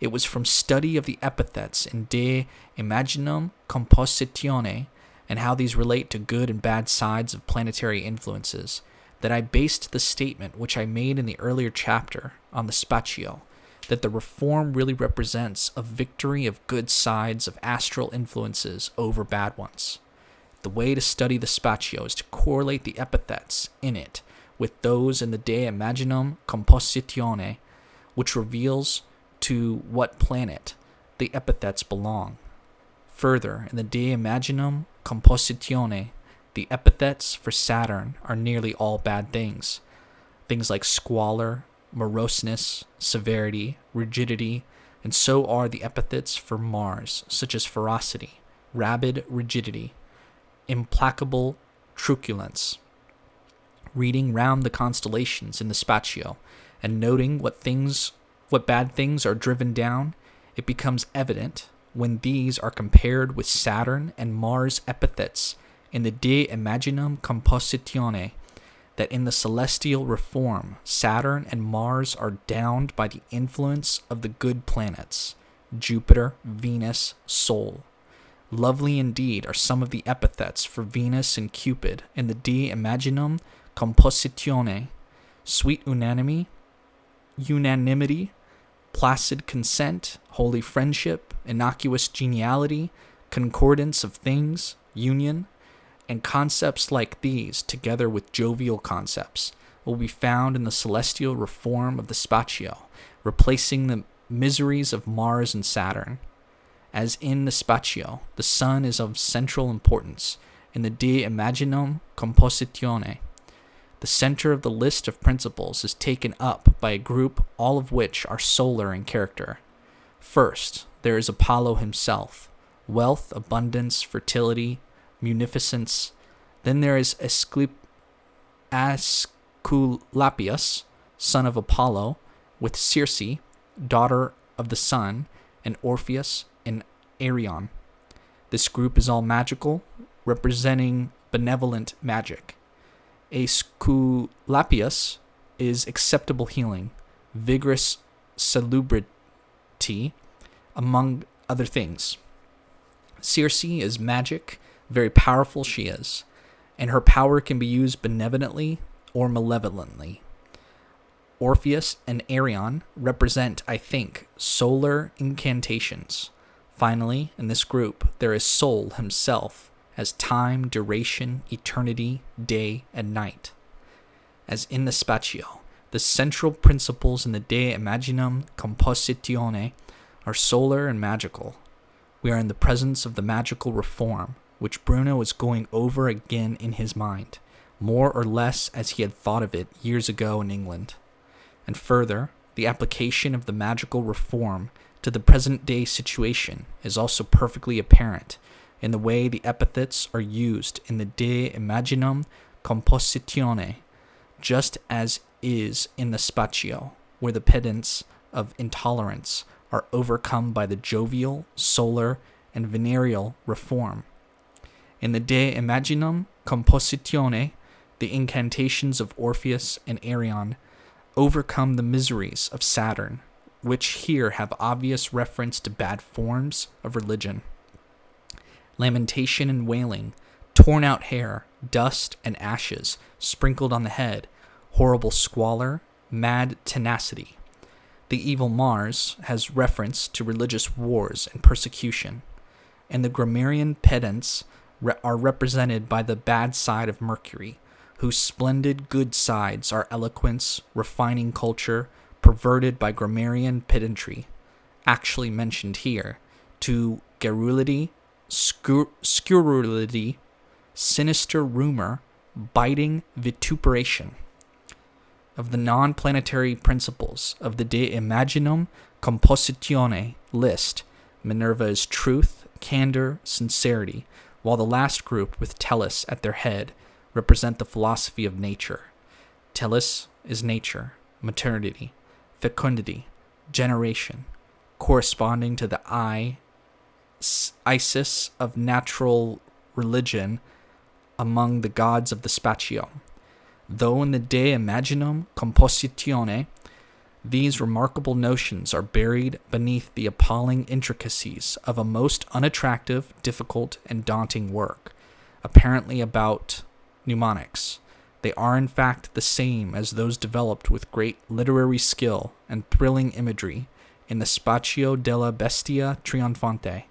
It was from study of the epithets in De Imaginum Compositione, and how these relate to good and bad sides of planetary influences, that I based the statement which I made in the earlier chapter on the Spatio, that the reform really represents a victory of good sides of astral influences over bad ones. The way to study the Spatio is to correlate the epithets in it with those in the De Imaginum Compositione, which reveals to what planet the epithets belong. Further, in the De Imaginum Compositione, the epithets for Saturn are nearly all bad things. Things like squalor, moroseness, severity, rigidity, and so are the epithets for Mars, such as ferocity, rabid rigidity, implacable truculence. Reading round the constellations in the Spatio and noting what bad things are driven down, it becomes evident when these are compared with Saturn and Mars epithets in the De Imaginum Compositione that in the celestial reform, Saturn and Mars are downed by the influence of the good planets, Jupiter, Venus, Sol. Lovely indeed are some of the epithets for Venus and Cupid in the De Imaginum Compositione: sweet unanimity, placid consent, holy friendship, innocuous geniality, concordance of things, union, and concepts like these, together with jovial concepts, will be found in the celestial reform of the Spatio, replacing the miseries of Mars and Saturn. As in the Spatio, the Sun is of central importance. In the De Imaginum Compositione, the center of the list of principles is taken up by a group all of which are solar in character. First, there is Apollo himself, wealth, abundance, fertility, munificence. Then there is Aesculapius, son of Apollo, with Circe, daughter of the sun, and Orpheus and Arion. This group is all magical, representing benevolent magic. Aesculapius is acceptable healing, vigorous salubrity, among other things. Circe is magic, very powerful she is, and her power can be used benevolently or malevolently. Orpheus and Arion represent, I think, solar incantations. Finally, in this group, there is Sol himself, as time, duration, eternity, day, and night. As in the Spatio, the central principles in the De Imaginum Compositione are solar and magical. We are in the presence of the magical reform, which Bruno is going over again in his mind, more or less as he had thought of it years ago in England. And further, the application of the magical reform to the present-day situation is also perfectly apparent in the way the epithets are used in the De Imaginum Compositione, just as is in the Spatio, where the pedants of intolerance are overcome by the jovial, solar, and venereal reform. In the De Imaginum Compositione, the incantations of Orpheus and Arion overcome the miseries of Saturn, which here have obvious reference to bad forms of religion. Lamentation and wailing, torn out hair, dust and ashes sprinkled on the head, horrible squalor, mad tenacity. The evil Mars has reference to religious wars and persecution, and the grammarian pedants are represented by the bad side of Mercury, whose splendid good sides are eloquence, refining culture, perverted by grammarian pedantry, actually mentioned here, to garrulity, scurrility, sinister rumor, biting vituperation. Of the non-planetary principles of the De Imaginum Compositione list, Minerva is truth, candor, sincerity, while the last group, with Tellus at their head, represent the philosophy of nature. Tellus is nature, maternity, fecundity, generation, corresponding to the Isis of natural religion among the gods of the Spatio. Though in the De Imaginum Compositione, these remarkable notions are buried beneath the appalling intricacies of a most unattractive, difficult, and daunting work, apparently about mnemonics. They are in fact the same as those developed with great literary skill and thrilling imagery in the Spatio della Bestia Trionfante.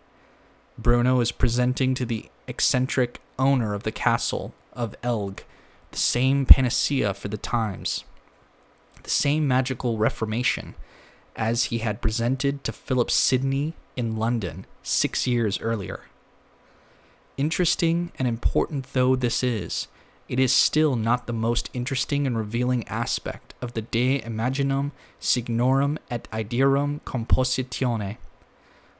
Bruno is presenting to the eccentric owner of the castle of Elg the same panacea for the times, the same magical reformation as he had presented to Philip Sidney in London 6 years earlier. Interesting and important though this is, it is still not the most interesting and revealing aspect of the De Imaginum Signorum et Idearum Compositione.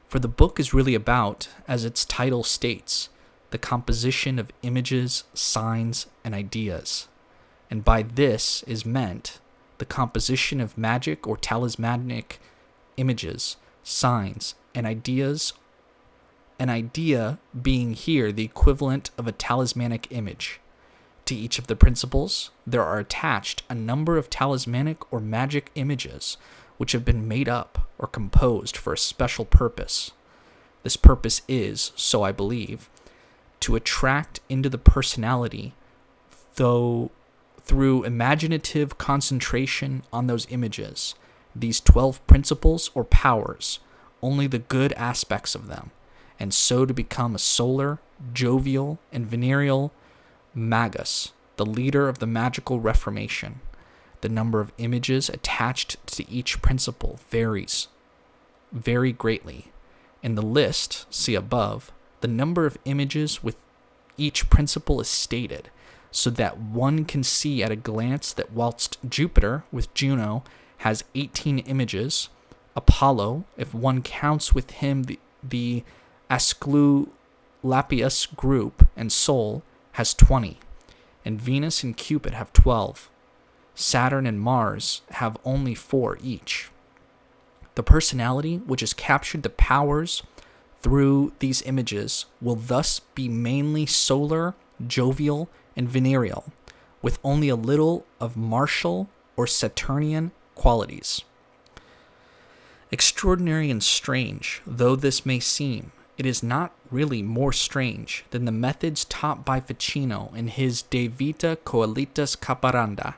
For the book is really about, as its title states, the composition of images, signs, and ideas. And by this is meant the composition of magic or talismanic images, signs, and ideas, an idea being here the equivalent of a talismanic image. To each of the principles, there are attached a number of talismanic or magic images which have been made up or composed for a special purpose. This purpose is, so I believe, to attract into the personality, though through imaginative concentration on those images, these 12 principles or powers, only the good aspects of them, and so to become a solar, jovial, and venereal magus, the leader of the magical reformation. The number of images attached to each principle varies very greatly. In the list, see above, the number of images with each principle is stated, so that one can see at a glance that whilst Jupiter, with Juno, has 18 images, Apollo, if one counts with him the Asclepius group and Sol, has 20, and Venus and Cupid have 12. Saturn and Mars have only 4 each. The personality which has captured the powers through these images will thus be mainly solar, jovial, and venereal, with only a little of martial or Saturnian qualities. Extraordinary and strange though this may seem, it is not really more strange than the methods taught by Ficino in his De Vita Coelitas Caparanda.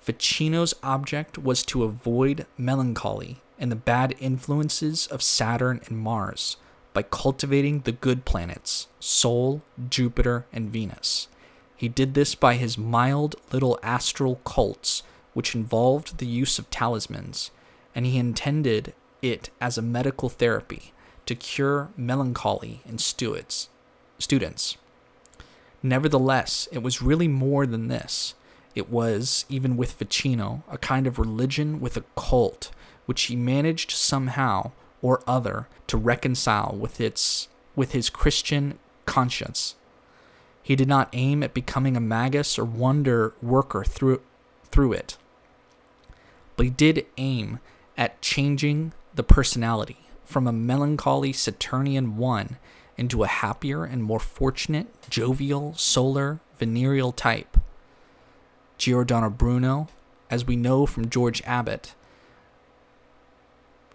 Ficino's object was to avoid melancholy and the bad influences of Saturn and Mars by cultivating the good planets, Sol, Jupiter, and Venus. He did this by his mild little astral cults, which involved the use of talismans, and he intended it as a medical therapy to cure melancholy in students. Nevertheless, it was really more than this. It was, even with Ficino, a kind of religion with a cult, which he managed somehow or other to reconcile with his Christian conscience. He did not aim at becoming a magus or wonder worker through it, but he did aim at changing the personality from a melancholy Saturnian one into a happier and more fortunate, jovial, solar, venereal type. Giordano Bruno, as we know from George Abbott,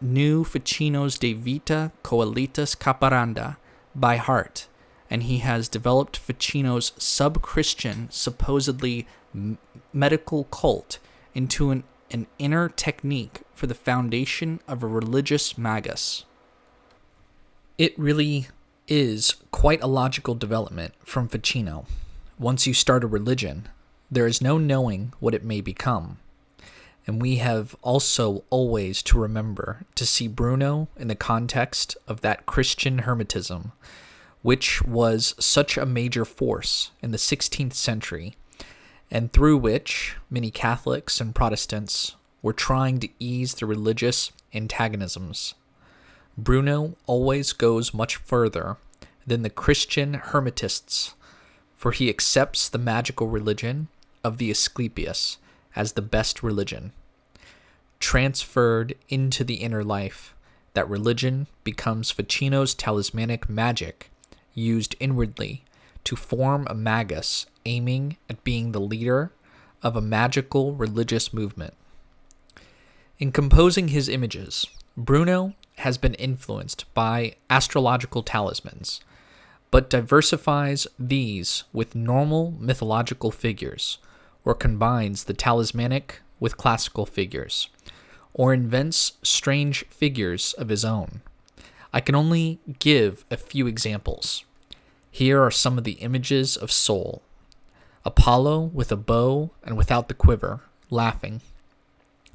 knew Ficino's De Vita Coelitas Caparanda by heart, and he has developed Ficino's sub-Christian, supposedly medical cult into an inner technique for the foundation of a religious magus. It really is quite a logical development from Ficino. Once you start a religion, there is no knowing what it may become. And we have also always to remember to see Bruno in the context of that Christian Hermetism, which was such a major force in the 16th century, and through which many Catholics and Protestants were trying to ease the religious antagonisms. Bruno always goes much further than the Christian Hermetists, for he accepts the magical religion of the Asclepius as the best religion. Transferred into the inner life, that religion becomes Ficino's talismanic magic, used inwardly to form a magus aiming at being the leader of a magical religious movement. In composing his images, Bruno has been influenced by astrological talismans, but diversifies these with normal mythological figures, or combines the talismanic with classical figures, or invents strange figures of his own. I can only give a few examples. Here are some of the images of Sol. Apollo with a bow and without the quiver, laughing.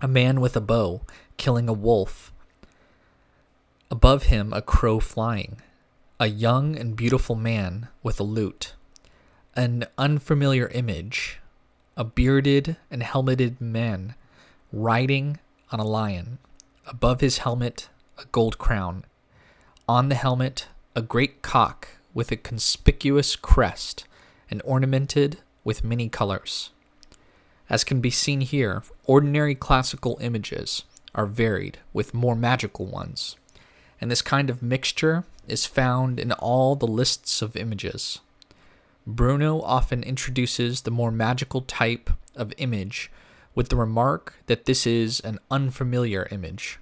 A man with a bow, killing a wolf. Above him a crow flying. A young and beautiful man with a lute. An unfamiliar image. A bearded and helmeted man riding on a lion. Above his helmet, a gold crown. On the helmet, a great cock with a conspicuous crest and ornamented with many colors. As can be seen here, ordinary classical images are varied with more magical ones, and this kind of mixture is found in all the lists of images. Bruno often introduces the more magical type of image with the remark that this is an unfamiliar image.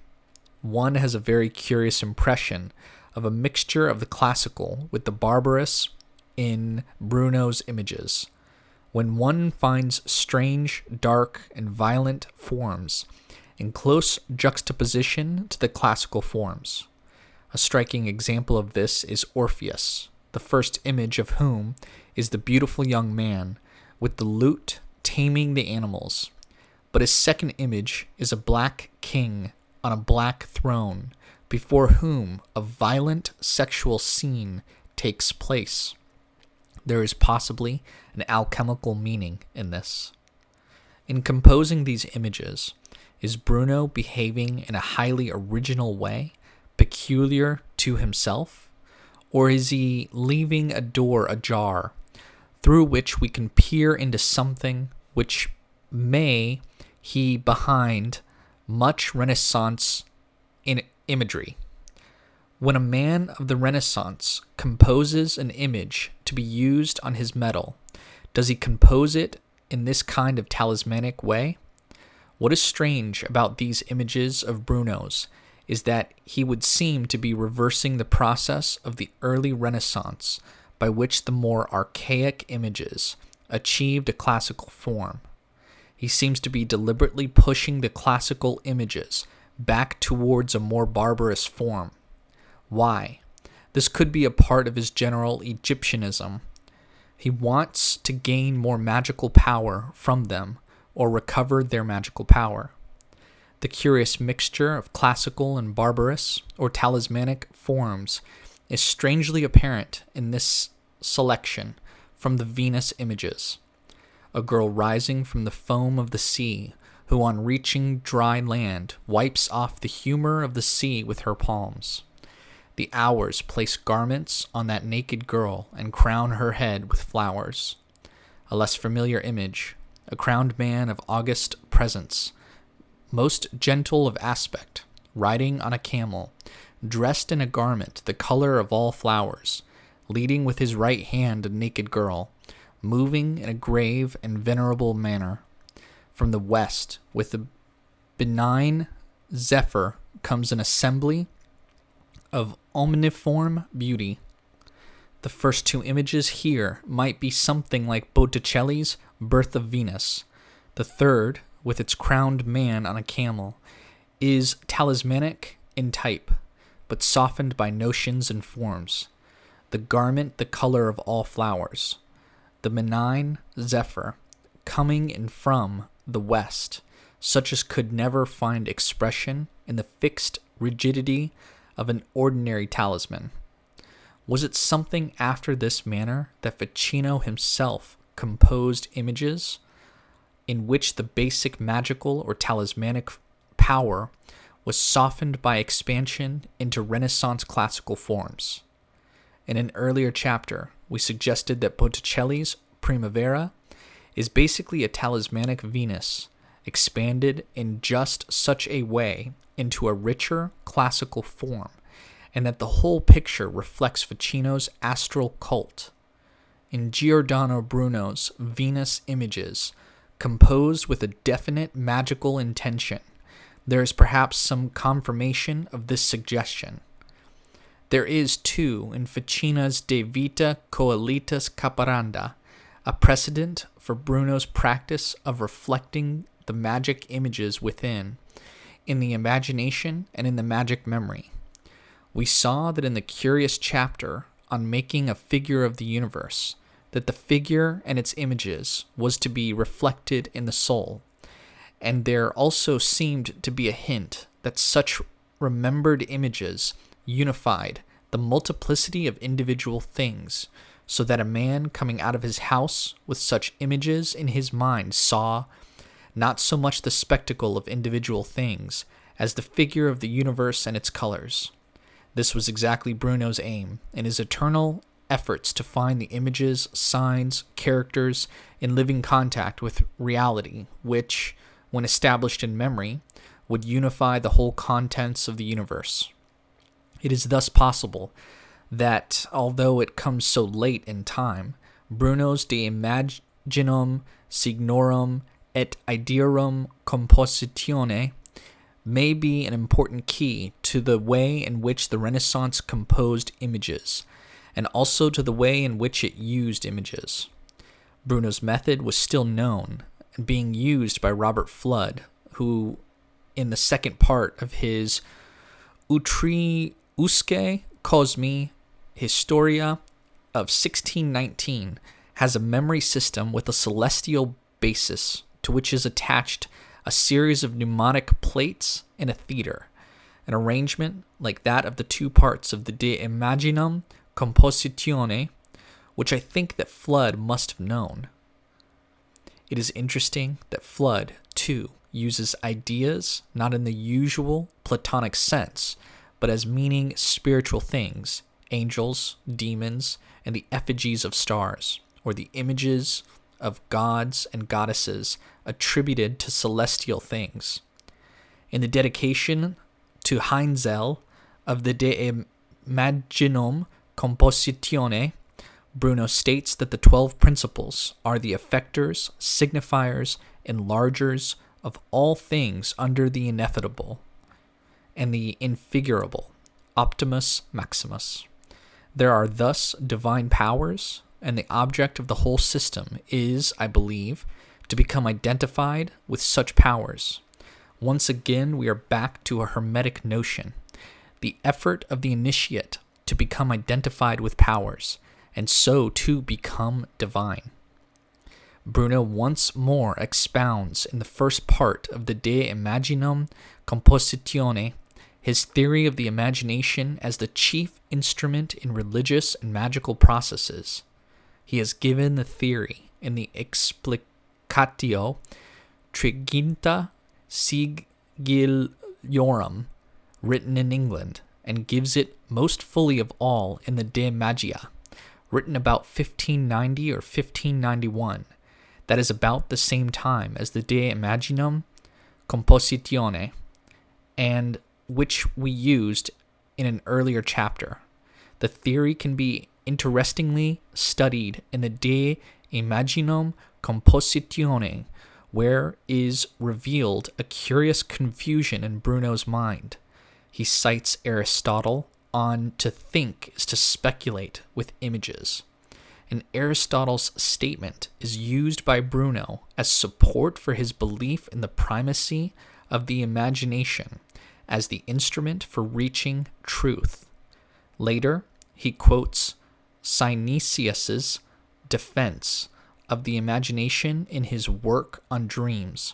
One has a very curious impression of a mixture of the classical with the barbarous in Bruno's images. When one finds strange, dark, and violent forms in close juxtaposition to the classical forms. A striking example of this is Orpheus, the first image of whom is the beautiful young man with the lute taming the animals. But his second image is a black king on a black throne before whom a violent sexual scene takes place. There is possibly an alchemical meaning in this. In composing these images, is Bruno behaving in a highly original way, peculiar to himself? Or is he leaving a door ajar through which we can peer into something which may he behind much Renaissance in imagery? When a man of the Renaissance composes an image to be used on his medal, does he compose it in this kind of talismanic way? What is strange about these images of Bruno's is that he would seem to be reversing the process of the early Renaissance by which the more archaic images achieved a classical form. He seems to be deliberately pushing the classical images back towards a more barbarous form. Why? This could be a part of his general Egyptianism. He wants to gain more magical power from them or recover their magical power. The curious mixture of classical and barbarous or talismanic forms is strangely apparent in this selection from the Venus images. A girl rising from the foam of the sea, who on reaching dry land wipes off the humor of the sea with her palms. The hours place garments on that naked girl and crown her head with flowers. A less familiar image, a crowned man of august presence, most gentle of aspect, riding on a camel, dressed in a garment the color of all flowers, leading with his right hand a naked girl, moving in a grave and venerable manner. From the west, with the benign zephyr, comes an assembly of omniform beauty. The first two images here might be something like Botticelli's Birth of Venus. The third, with its crowned man on a camel, is talismanic in type, but softened by notions and forms. The garment the color of all flowers. The benign zephyr, coming in from the west, such as could never find expression in the fixed rigidity of an ordinary talisman. Was it something after this manner that Ficino himself composed images in which the basic magical or talismanic power was softened by expansion into Renaissance classical forms? In an earlier chapter, we suggested that Botticelli's Primavera is basically a talismanic Venus expanded in just such a way into a richer classical form, and that the whole picture reflects Ficino's astral cult. In Giordano Bruno's Venus images, composed with a definite magical intention, there is perhaps some confirmation of this suggestion. There is, too, in Ficino's De Vita Coelitas Caparanda, a precedent for Bruno's practice of reflecting the magic images within, in the imagination and in the magic memory. We saw that in the curious chapter on making a figure of the universe, that the figure and its images was to be reflected in the soul, and there also seemed to be a hint that such remembered images unified the multiplicity of individual things, so that a man coming out of his house with such images in his mind saw not so much the spectacle of individual things as the figure of the universe and its colors. This was exactly Bruno's aim in his eternal efforts to find the images, signs, characters in living contact with reality, which, when established in memory, would unify the whole contents of the universe. It is thus possible that, although it comes so late in time, Bruno's De Imaginum Signorum et Idearum Compositione may be an important key to the way in which the Renaissance composed images, and also to the way in which it used images. Bruno's method was still known and being used by Robert Fludd, who, in the second part of his Utriusque Cosmi Historia of 1619, has a memory system with a celestial basis to which is attached a series of mnemonic plates in a theater, an arrangement like that of the two parts of the De Imaginum Compositione, which I think that Fludd must have known. It is interesting that Fludd, too, uses ideas not in the usual Platonic sense, but as meaning spiritual things, angels, demons, and the effigies of stars, or the images of gods and goddesses attributed to celestial things. In the dedication to Heinzel of the De Imaginum Compositione, Bruno states that the 12 principles are the effectors, signifiers, enlargers of all things under the ineffable and the infigurable, Optimus Maximus. There are thus divine powers, and the object of the whole system is, I believe, to become identified with such powers. Once again, we are back to a Hermetic notion, the effort of the initiate to become identified with powers, and so to become divine. Bruno once more expounds in the first part of the De Imaginum Compositione his theory of the imagination as the chief instrument in religious and magical processes. He has given the theory in the Explicatio Triginta Sigilliorum, written in England, and gives it most fully of all in the De Magia, written about 1590 or 1591. That is about the same time as the De Imaginum Compositione, and which we used in an earlier chapter. The theory can be interestingly studied in the De Imaginum Compositione, where is revealed a curious confusion in Bruno's mind. He cites Aristotle on to think is to speculate with images. And Aristotle's statement is used by Bruno as support for his belief in the primacy of the imagination as the instrument for reaching truth. Later, he quotes Synesius's defense of the imagination in his work on dreams,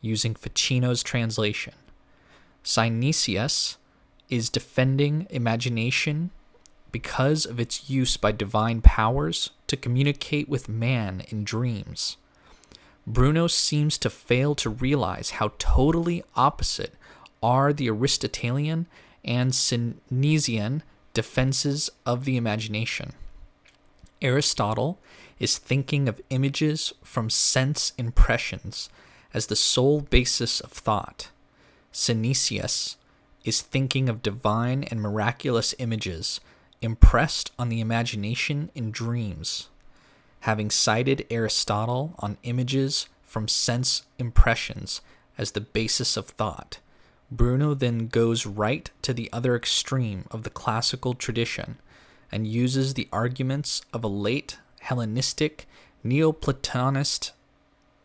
using Ficino's translation. Synesius is defending imagination because of its use by divine powers to communicate with man in dreams. Bruno seems to fail to realize how totally opposite are the Aristotelian and Synesian defenses of the imagination. Aristotle is thinking of images from sense impressions as the sole basis of thought. Synesius is thinking of divine and miraculous images impressed on the imagination in dreams. Having cited Aristotle on images from sense impressions as the basis of thought, Bruno then goes right to the other extreme of the classical tradition and uses the arguments of a late Hellenistic Neoplatonist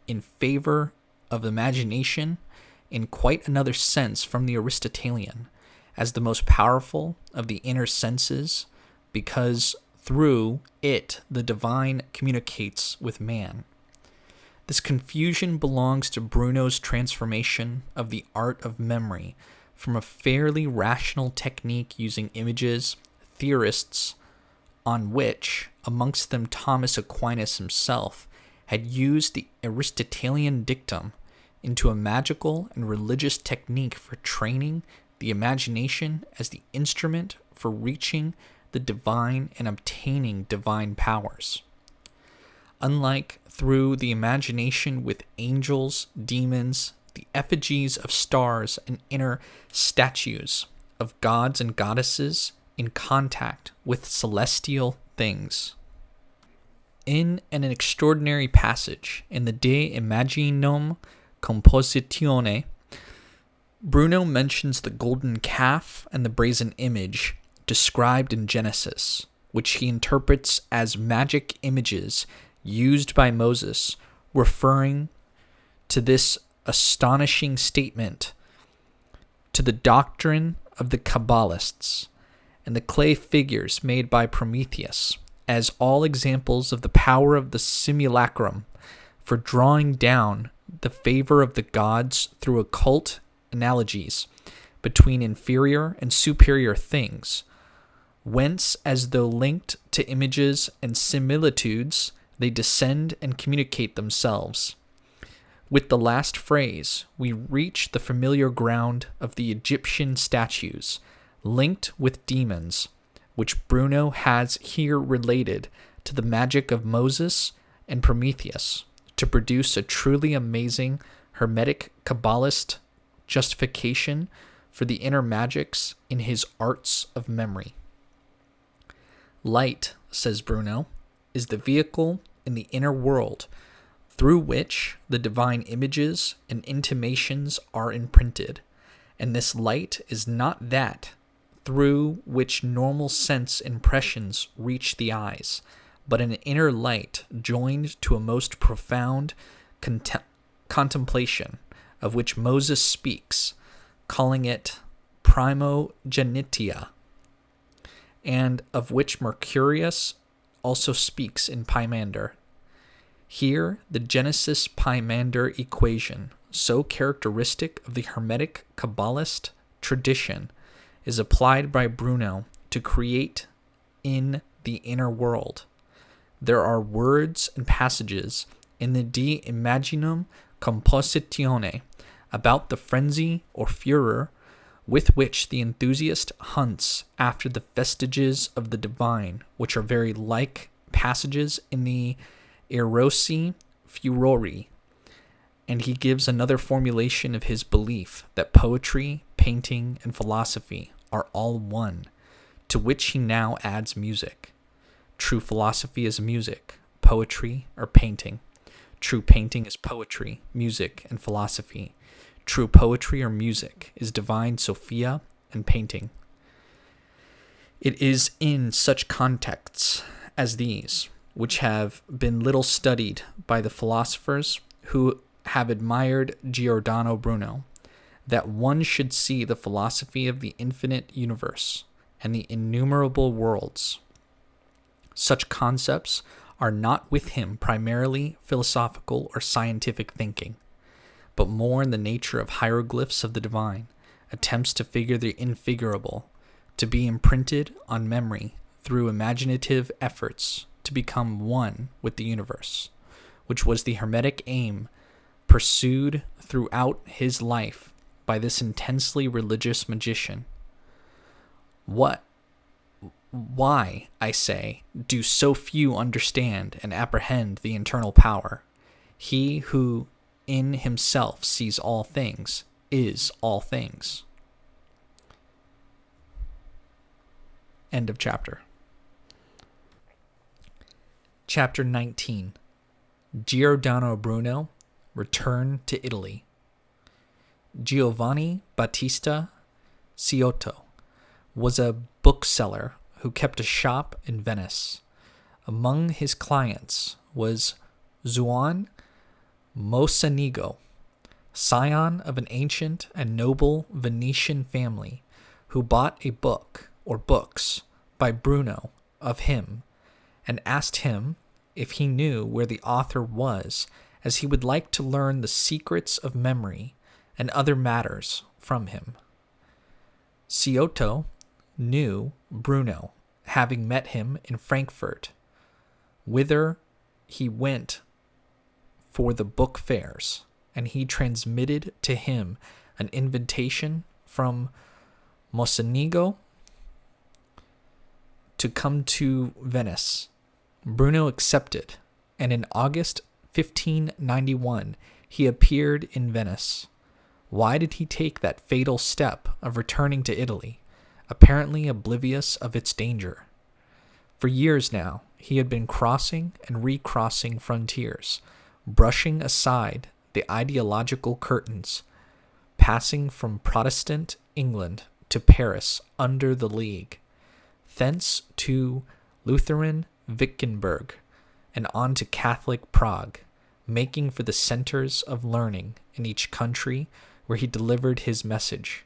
in favor of imagination in quite another sense from the Aristotelian, as the most powerful of the inner senses, because through it the divine communicates with man. This confusion belongs to Bruno's transformation of the art of memory from a fairly rational technique using images, theorists, on which, amongst them Thomas Aquinas himself, had used the Aristotelian dictum, into a magical and religious technique for training the imagination as the instrument for reaching the divine and obtaining divine powers. Unlike through the imagination with angels, demons, the effigies of stars, and inner statues of gods and goddesses in contact with celestial things. In an extraordinary passage in the De Imaginum Compositione, Bruno mentions the golden calf and the brazen image described in Genesis, which he interprets as magic images used by Moses, referring to this astonishing statement to the doctrine of the Kabbalists, and the clay figures made by Prometheus as all examples of the power of the simulacrum for drawing down the favor of the gods through occult analogies between inferior and superior things, whence, as though linked to images and similitudes, they descend and communicate themselves. With the last phrase, we reach the familiar ground of the Egyptian statues, linked with demons, which Bruno has here related to the magic of Moses and Prometheus, to produce a truly amazing Hermetic Kabbalist justification for the inner magics in his arts of memory. Light, says Bruno, is the vehicle in the inner world through which the divine images and intimations are imprinted, and this light is not that through which normal sense impressions reach the eyes, but an inner light joined to a most profound contemplation, of which Moses speaks, calling it primogenitia, and of which Mercurius also speaks in Pymander. Here, the Genesis-Pymander equation, so characteristic of the Hermetic Kabbalist tradition, is applied by Bruno to create in the inner world. There are words and passages in the De Imaginum Compositione about the frenzy or furor with which the enthusiast hunts after the vestiges of the divine, which are very like passages in the Erosi Furori, and he gives another formulation of his belief that poetry, painting, and philosophy are all one, to which he now adds music. True philosophy is music, poetry, or painting. True painting is poetry, music, and philosophy. True poetry or music is divine Sophia and painting. It is in such contexts as these, which have been little studied by the philosophers who have admired Giordano Bruno, that one should see the philosophy of the infinite universe and the innumerable worlds. Such concepts are not with him primarily philosophical or scientific thinking, but more in the nature of hieroglyphs of the divine, attempts to figure the infigurable, to be imprinted on memory through imaginative efforts to become one with the universe, which was the Hermetic aim pursued throughout his life by this intensely religious magician. Why, I say, do so few understand and apprehend the internal power? He who in himself sees all things is all things. End of chapter. Chapter 19. Giordano Bruno, Return to Italy. Giovanni Battista Ciotto was a bookseller who kept a shop in Venice. Among his clients was Juan Mocenigo, scion of an ancient and noble Venetian family, who bought a book or books by Bruno of him and asked him if he knew where the author was, as he would like to learn the secrets of memory and other matters from him. Ciotto knew Bruno, having met him in Frankfurt, whither he went for the book fairs, and he transmitted to him an invitation from Mocenigo to come to Venice. Bruno accepted, and in August 1591 he appeared in Venice. Why did he take that fatal step of returning to Italy? apparently oblivious of its danger. For years now, he had been crossing and recrossing frontiers, brushing aside the ideological curtains, passing from Protestant England to Paris under the League, thence to Lutheran Wittenberg, and on to Catholic Prague, making for the centers of learning in each country where he delivered his message.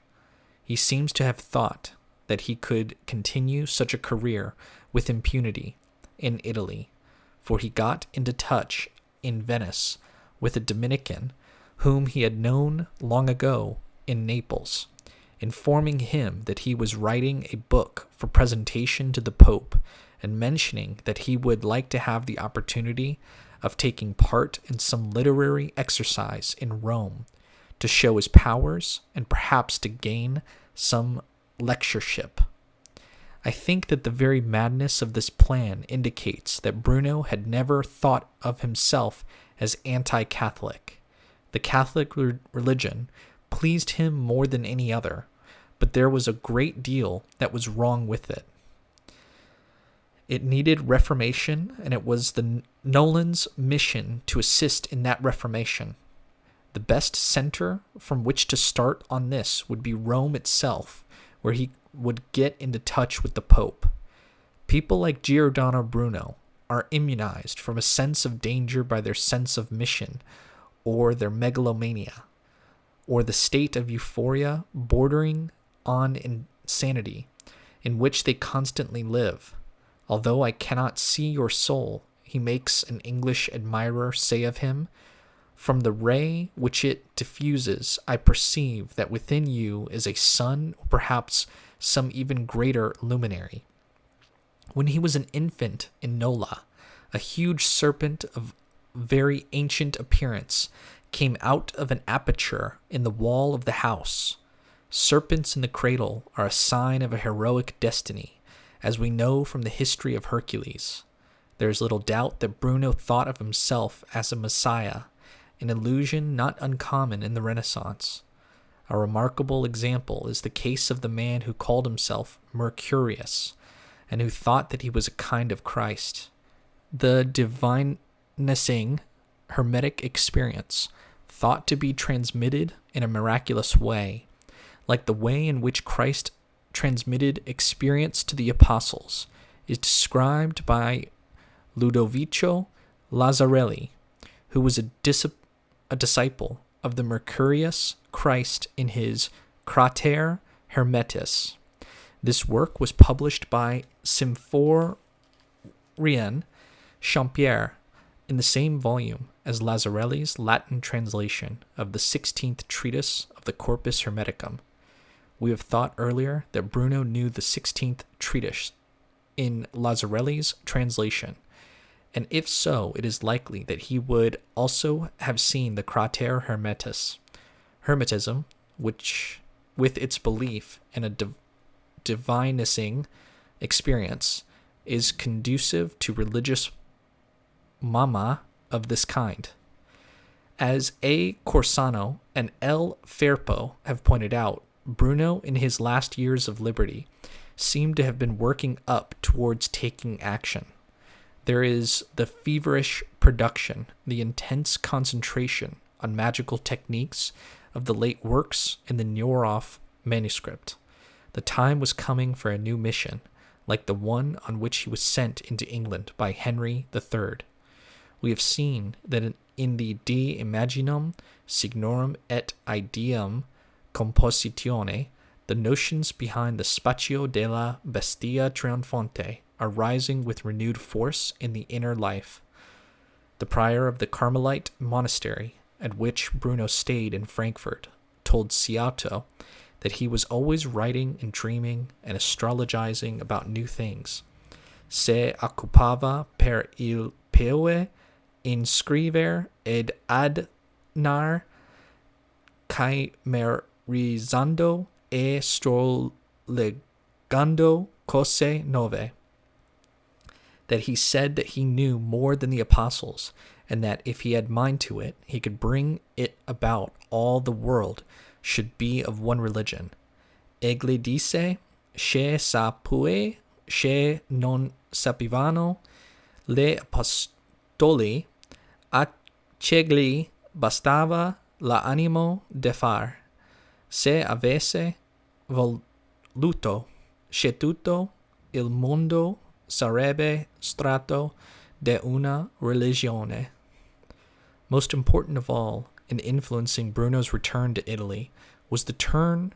He seems to have thought that he could continue such a career with impunity in Italy, for he got into touch in Venice with a Dominican whom he had known long ago in Naples, informing him that he was writing a book for presentation to the Pope and mentioning that he would like to have the opportunity of taking part in some literary exercise in Rome to show his powers and perhaps to gain some lectureship. I think that the very madness of this plan indicates that Bruno had never thought of himself as anti-Catholic. The Catholic religion pleased him more than any other, but there was a great deal that was wrong with it. It needed reformation, and it was the Nolan's mission to assist in that reformation. The best center from which to start on this would be Rome itself, where he would get into touch with the Pope. People like Giordano Bruno are immunized from a sense of danger by their sense of mission, or their megalomania, or the state of euphoria bordering on insanity in which they constantly live. Although I cannot see your soul, he makes an English admirer say of him, from the ray which it diffuses, I perceive that within you is a sun, or perhaps some even greater luminary. When he was an infant in Nola, a huge serpent of very ancient appearance came out of an aperture in the wall of the house. Serpents in the cradle are a sign of a heroic destiny, as we know from the history of Hercules. There is little doubt that Bruno thought of himself as a messiah, an illusion not uncommon in the Renaissance. A remarkable example is the case of the man who called himself Mercurius, and who thought that he was a kind of Christ. The divinizing Hermetic experience, thought to be transmitted in a miraculous way, like the way in which Christ transmitted experience to the apostles, is described by Ludovico Lazzarelli, who was a disciple of the Mercurius Christ in his Crater Hermetis. This work was published by Symphorien Champier in the same volume as Lazzarelli's Latin translation of the 16th treatise of the Corpus Hermeticum. We have thought earlier that Bruno knew the 16th treatise in Lazzarelli's translation, and if so, it is likely that he would also have seen the Crater Hermetis. Hermetism, which, with its belief in a divinizing experience, is conducive to religious mama of this kind. As A. Corsano and L. Ferpo have pointed out, Bruno, in his last years of liberty, seemed to have been working up towards taking action. There is the feverish production, the intense concentration on magical techniques of the late works in the Neurath manuscript. The time was coming for a new mission, like the one on which he was sent into England by Henry III. We have seen that in the De Imaginum Signorum et Ideum Compositione, the notions behind the Spatio della Bestia Triunfante are rising with renewed force in the inner life. The prior of the Carmelite monastery, at which Bruno stayed in Frankfurt, told Sciato that he was always writing and dreaming and astrologizing about new things. Se occupava per il Poe in scriver ed adnar chimerizando e strolegando cose nove. That he said that he knew more than the apostles, and that if he had mind to it, he could bring it about all the world should be of one religion. Egli disse che non sapevano le apostoli, a cegli bastava l'animo de far, se avesse voluto, che tutto il mondo sarebbe stato de una religione. Most important of all, in influencing Bruno's return to Italy, was the turn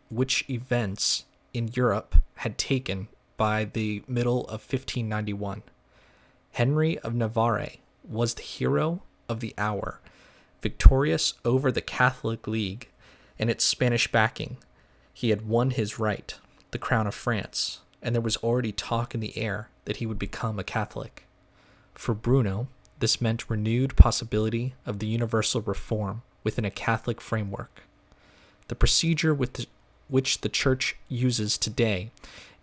which events in Europe had taken by the middle of 1591. Henry of Navarre was the hero of the hour, victorious over the Catholic League and its Spanish backing. He had won his right, the crown of France, and there was already talk in the air that he would become a Catholic. For Bruno, this meant renewed possibility of the universal reform within a Catholic framework. The procedure which the Church uses today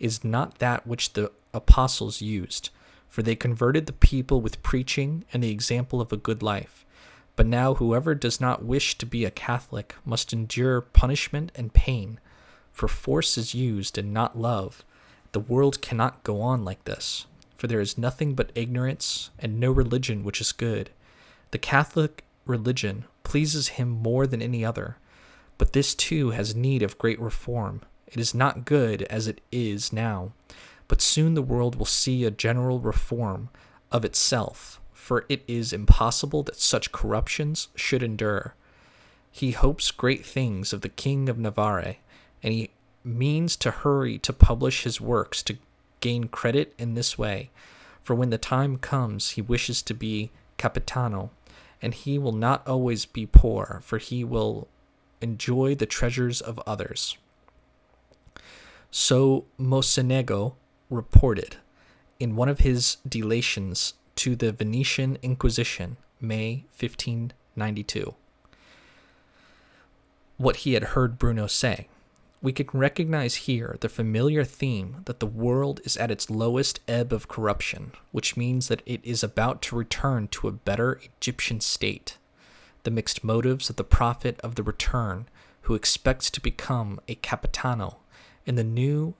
is not that which the apostles used, for they converted the people with preaching and the example of a good life. But now whoever does not wish to be a Catholic must endure punishment and pain, for force is used and not love. The world cannot go on like this, for there is nothing but ignorance and no religion which is good. The Catholic religion pleases him more than any other, but this too has need of great reform. It is not good as it is now, but soon the world will see a general reform of itself, for it is impossible that such corruptions should endure. He hopes great things of the King of Navarre, and he means to hurry to publish his works to gain credit in this way, for when the time comes he wishes to be capitano, and he will not always be poor, for he will enjoy the treasures of others. So Mocenigo reported in one of his delations to the Venetian Inquisition, May 1592, what he had heard Bruno say. We can recognize here the familiar theme that the world is at its lowest ebb of corruption, which means that it is about to return to a better Egyptian state. The mixed motives of the prophet of the return, who expects to become a capitano in the new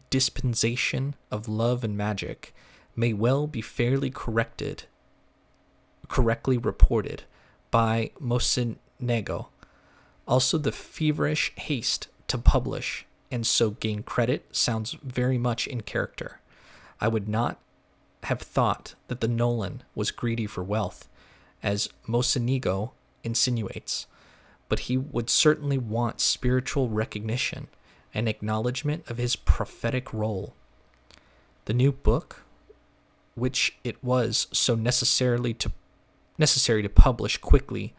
dispensation of love and magic, may well be fairly correctly reported by Mocenigo. Also, the feverish haste to publish and so gain credit sounds very much in character. I would not have thought that the Nolan was greedy for wealth, as Mocenigo insinuates, but he would certainly want spiritual recognition and acknowledgement of his prophetic role. The new book, which it was so necessary to publish quickly,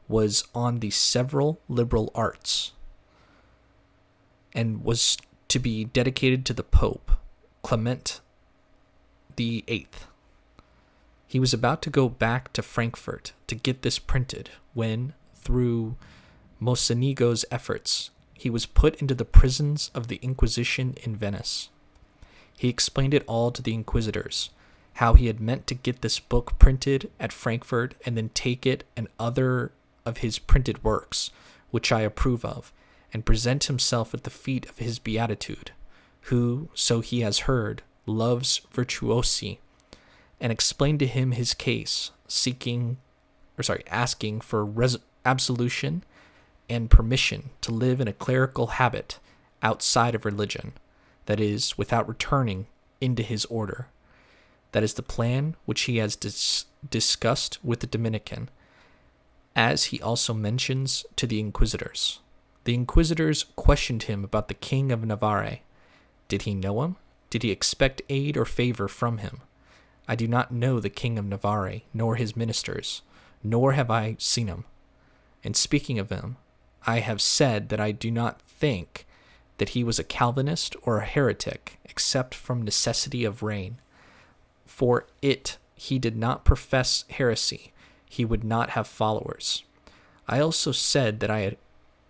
was on the several liberal arts, and was to be dedicated to the Pope, Clement VIII. He was about to go back to Frankfurt to get this printed when, through Mocenigo's efforts, he was put into the prisons of the Inquisition in Venice. He explained it all to the inquisitors, how he had meant to get this book printed at Frankfurt and then take it and other of his printed works, which I approve of, and present himself at the feet of his beatitude, who, so he has heard, loves virtuosi, and explained to him his case, asking for absolution and permission to live in a clerical habit outside of religion, that is, without returning into his order. That is the plan which he has discussed with the Dominican, as he also mentions to the inquisitors. The inquisitors questioned him about the King of Navarre. Did he know him? Did he expect aid or favor from him? I do not know the King of Navarre, nor his ministers, nor have I seen him. And speaking of him, I have said that I do not think that he was a Calvinist or a heretic, except from necessity of reign. For he did not profess heresy, he would not have followers. I also said that I had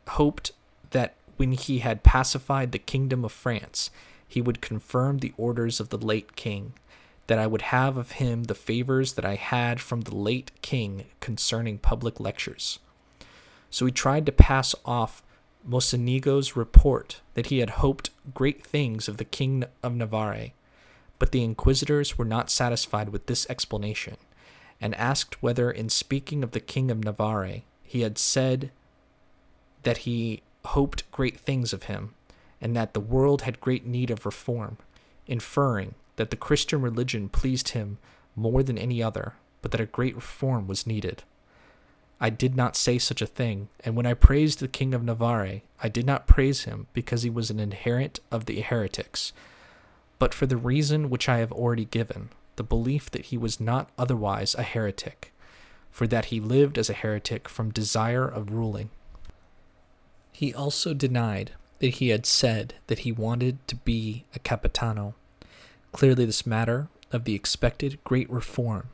hoped that when he had pacified the kingdom of France, he would confirm the orders of the late king, that I would have of him the favors that I had from the late king concerning public lectures. So he tried to pass off Mocenigo's report that he had hoped great things of the king of Navarre, but the inquisitors were not satisfied with this explanation, and asked whether in speaking of the king of Navarre he had said that he hoped great things of him, and that the world had great need of reform, inferring that the Christian religion pleased him more than any other, but that a great reform was needed. I did not say such a thing, and when I praised the king of Navarre, I did not praise him because he was an adherent of the heretics, but for the reason which I have already given, the belief that he was not otherwise a heretic, for that he lived as a heretic from desire of ruling. He also denied that he had said that he wanted to be a capitano. Clearly this matter of the expected great reform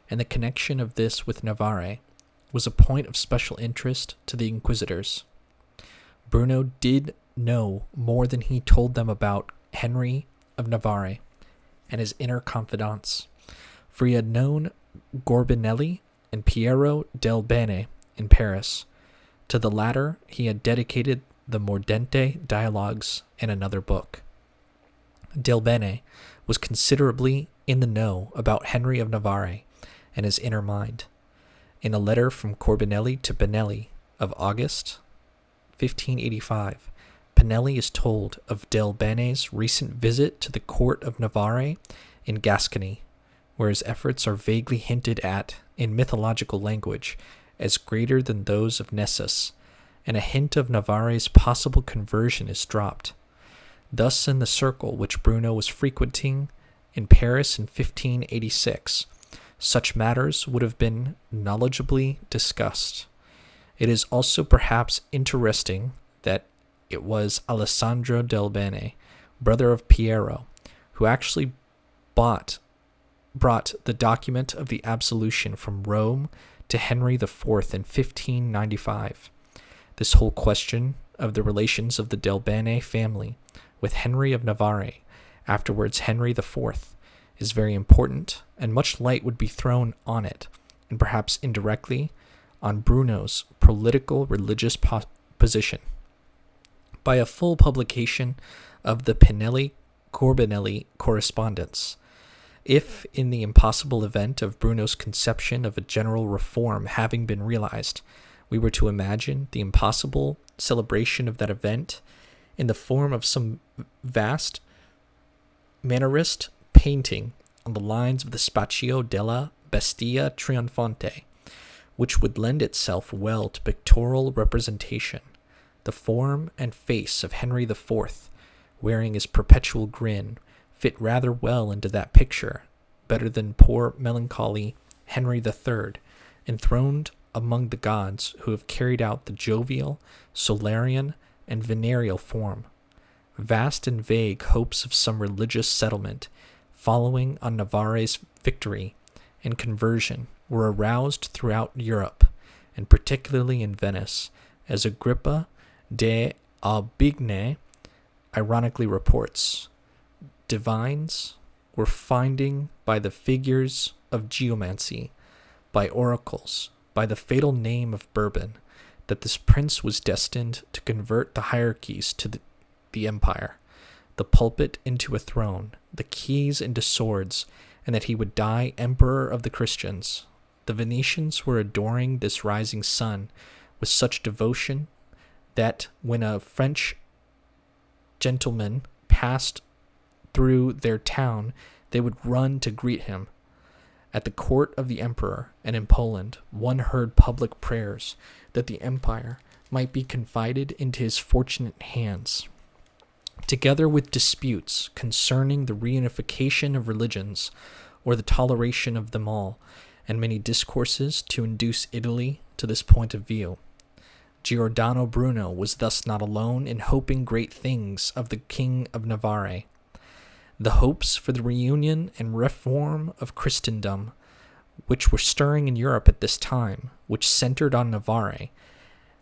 and the connection of this with Navarre was a point of special interest to the inquisitors. Bruno did know more than he told them about Henry of Navarre and his inner confidants, for he had known Gorbinelli and Piero del Bene in Paris. To the latter he had dedicated the Mordente dialogues and another book. Del Bene was considerably in the know about Henry of Navarre and his inner mind. In a letter from Corbinelli to Pinelli of August 1585, Pinelli is told of Del Bene's recent visit to the court of Navarre in Gascony, where his efforts are vaguely hinted at in mythological language as greater than those of Nessus, and a hint of Navarre's possible conversion is dropped. Thus, in the circle which Bruno was frequenting in Paris in 1586, such matters would have been knowledgeably discussed. It is also perhaps interesting that it was Alessandro del Bene, brother of Piero, who actually brought the document of the absolution from Rome to Henry IV in 1595. This whole question of the relations of the Del Bene family with Henry of Navarre, afterwards Henry IV, is very important, and much light would be thrown on it, and perhaps indirectly, on Bruno's political religious position. By a full publication of the Pinelli-Corbinelli correspondence, if, in the impossible event of Bruno's conception of a general reform having been realized, we were to imagine the impossible celebration of that event in the form of some vast Mannerist painting on the lines of the Spaccio della Bestia Trionfante, which would lend itself well to pictorial representation. The form and face of Henry IV, wearing his perpetual grin, fit rather well into that picture, better than poor melancholy Henry III, enthroned among the gods who have carried out the jovial, Solarian, and venereal form. Vast and vague hopes of some religious settlement following on Navarre's victory and conversion were aroused throughout Europe, and particularly in Venice, as Agrippa de Albigne ironically reports. Divines were finding by the figures of geomancy, by oracles, by the fatal name of Bourbon, that this prince was destined to convert the hierarchies to the empire, the pulpit into a throne, the keys into swords, and that he would die emperor of the Christians. The Venetians were adoring this rising sun with such devotion that when a French gentleman passed through their town, they would run to greet him. At the court of the emperor and in Poland, one heard public prayers that the empire might be confided into his fortunate hands, together with disputes concerning the reunification of religions or the toleration of them all, and many discourses to induce Italy to this point of view. Giordano Bruno was thus not alone in hoping great things of the King of Navarre. The hopes for the reunion and reform of Christendom, which were stirring in Europe at this time, which centered on Navarre,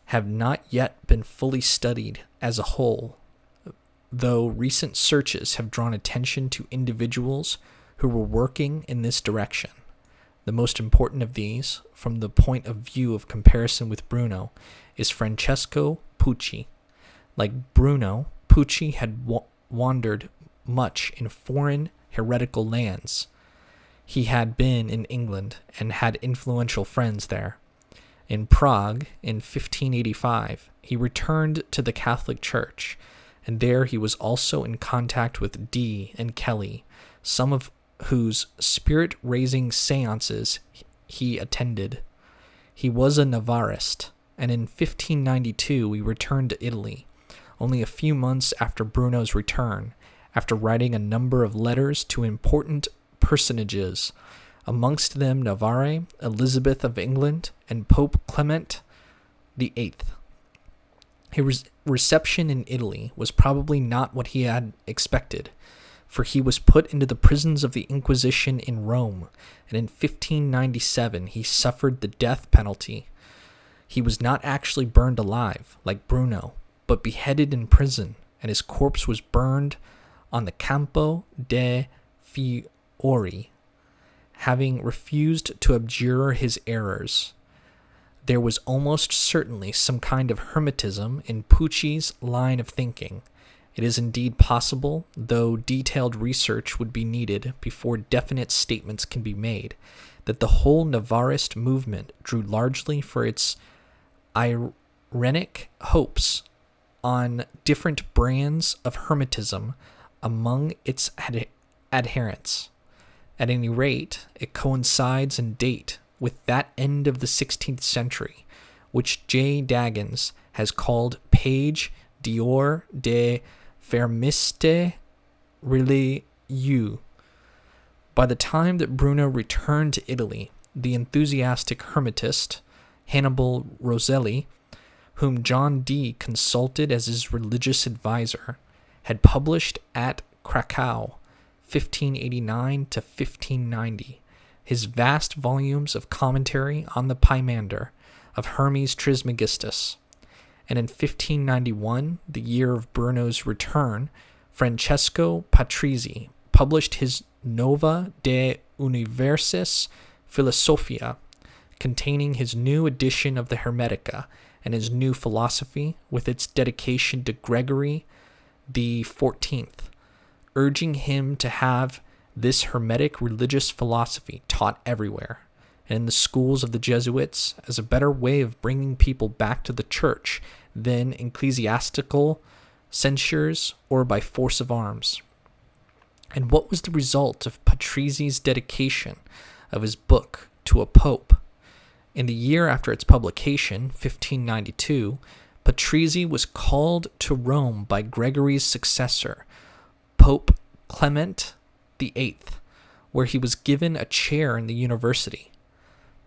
have not yet been fully studied as a whole, though recent searches have drawn attention to individuals who were working in this direction. The most important of these, from the point of view of comparison with Bruno, is Francesco Pucci, Like Bruno, Pucci had wandered much in foreign heretical lands. He had been in England and had influential friends there. In Prague, in 1585, he returned to the Catholic Church, and there he was also in contact with Dee and Kelly, some of whose spirit-raising seances he attended. He was a Navarrist, and in 1592 he returned to Italy, only a few months after Bruno's return, after writing a number of letters to important personages, amongst them Navarre, Elizabeth of England, and Pope Clement VIII. His reception in Italy was probably not what he had expected, for he was put into the prisons of the Inquisition in Rome, and in 1597 he suffered the death penalty. He was not actually burned alive, like Bruno, but beheaded in prison, and his corpse was burned on the Campo de Fiori, having refused to abjure his errors. There was almost certainly some kind of Hermetism in Pucci's line of thinking. It is indeed possible, though detailed research would be needed before definite statements can be made, that the whole Navarrist movement drew largely for its irenic hopes on different brands of Hermetism among its adherents. At any rate, it coincides in date with that end of the 16th century, which J. Daggins has called Page d'Or de Fermiste Religieux. By the time that Bruno returned to Italy, the enthusiastic Hermetist, Hannibal Roselli, whom John Dee consulted as his religious advisor, had published at Krakow, 1589 to 1590, his vast volumes of commentary on the Pymander of Hermes Trismegistus. And in 1591, the year of Bruno's return, Francesco Patrizzi published his Nova de Universis Philosophia, containing his new edition of the Hermetica and his new philosophy, with its dedication to Gregory the 14th, urging him to have this Hermetic religious philosophy taught everywhere, and in the schools of the Jesuits, as a better way of bringing people back to the church than ecclesiastical censures or by force of arms. And what was the result of Patrizzi's dedication of his book to a pope? In the year after its publication, 1592, Patrizzi was called to Rome by Gregory's successor, Pope Clement VIII, where he was given a chair in the university.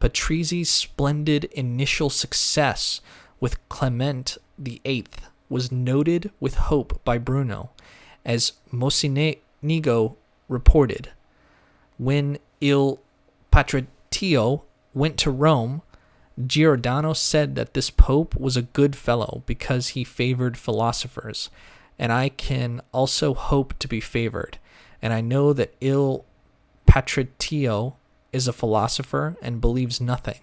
Patrizzi's splendid initial success with Clement VIII was noted with hope by Bruno, as Mocenigo reported. When Il Patrizio went to Rome, Giordano said that this pope was a good fellow because he favored philosophers, and I can also hope to be favored, and I know that Il Patrizio is a philosopher and believes nothing.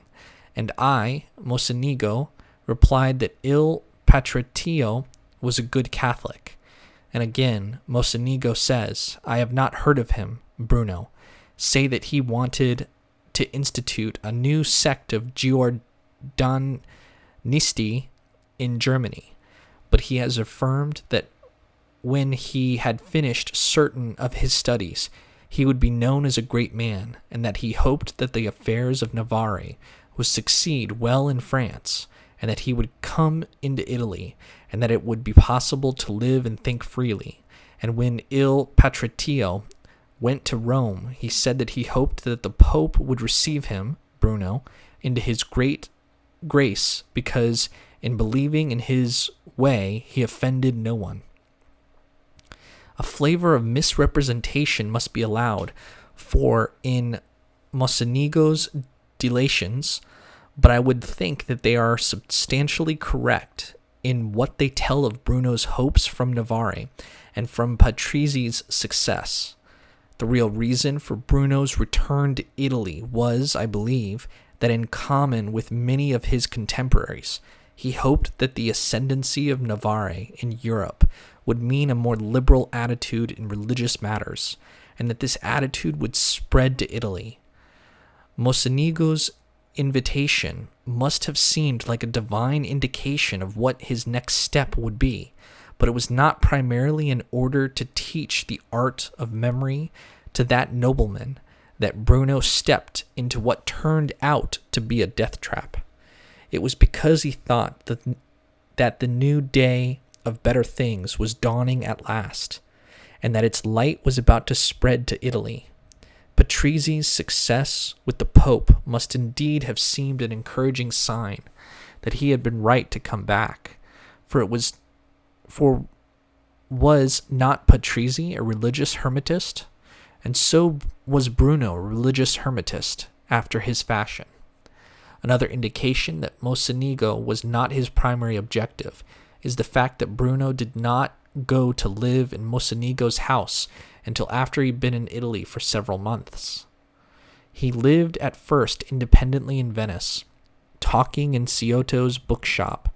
And I, Mocenigo, replied that Il Patrizio was a good Catholic. And again, Mocenigo says, I have not heard of him, Bruno, say that he wanted to institute a new sect of Giordanisti in Germany, but he has affirmed that when he had finished certain of his studies, he would be known as a great man, and that he hoped that the affairs of Navarre would succeed well in France, and that he would come into Italy, and that it would be possible to live and think freely. And when Il Patrizio went to Rome, he said that he hoped that the Pope would receive him, Bruno, into his great grace, because in believing in his way he offended no one. A flavor of misrepresentation must be allowed for in Mocenigo's delations, but I would think that they are substantially correct in what they tell of Bruno's hopes from Navarre and from Patrizzi's success. The real reason for Bruno's return to Italy was, I believe, that in common with many of his contemporaries, He hoped that the ascendancy of Navarre in Europe would mean a more liberal attitude in religious matters, and that this attitude would spread to Italy. Mocenigo's invitation must have seemed like a divine indication of what his next step would be, but it was not primarily in order to teach the art of memory to that nobleman that Bruno stepped into what turned out to be a death trap. It was because he thought that the new day of better things was dawning at last, and that its light was about to spread to Italy. Patrizi's success with the Pope must indeed have seemed an encouraging sign that he had been right to come back, for was not Patrizi a religious hermetist? And so was Bruno a religious hermetist after his fashion. Another indication that Mocenigo was not his primary objective is the fact that Bruno did not go to live in Mocenigo's house until after he'd been in Italy for several months. He lived at first independently in Venice, talking in Ciotto's bookshop,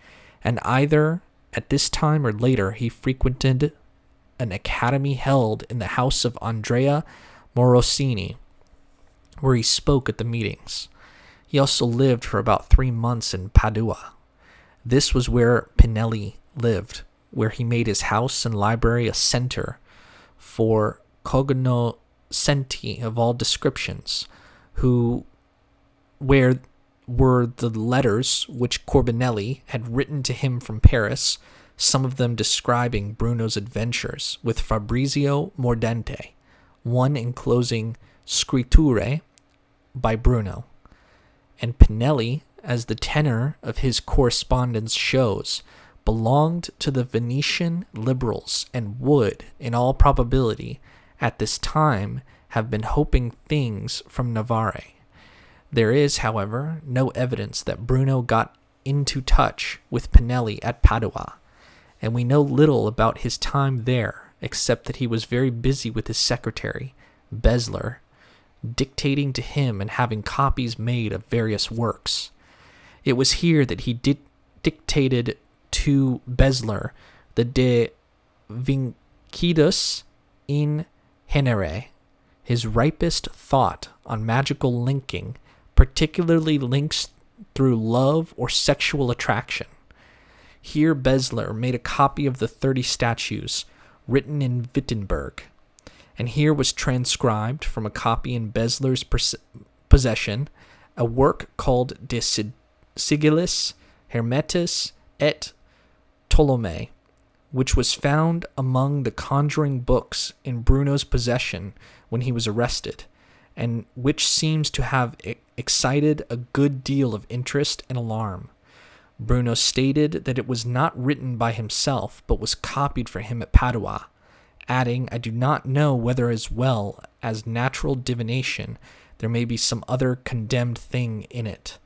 and either at this time or later he frequented an academy held in the house of Andrea Morosini, where he spoke at the meetings. He also lived for about 3 months in Padua. This was where Pinelli lived, where he made his house and library a center for cognoscenti of all descriptions, where were the letters which Corbinelli had written to him from Paris, some of them describing Bruno's adventures with Fabrizio Mordente, one enclosing scritture by Bruno. And Pinelli, as the tenor of his correspondence shows, belonged to the Venetian liberals and would, in all probability, at this time have been hoping things from Navarre. There is, however, no evidence that Bruno got into touch with Pinelli at Padua, and we know little about his time there except that he was very busy with his secretary, Besler, dictating to him and having copies made of various works. It was here that he dictated to Besler the De Vincidus in Genere, his ripest thought on magical linking, particularly links through love or sexual attraction. Here Besler made a copy of the 30 statues, written in Wittenberg, and here was transcribed from a copy in Besler's possession a work called De Sigillis Hermetis et Ptolemy, which was found among the conjuring books in Bruno's possession when he was arrested, and which seems to have excited a good deal of interest and alarm. Bruno stated that it was not written by himself, but was copied for him at Padua, adding, "I do not know whether as well as natural divination there may be some other condemned thing in it.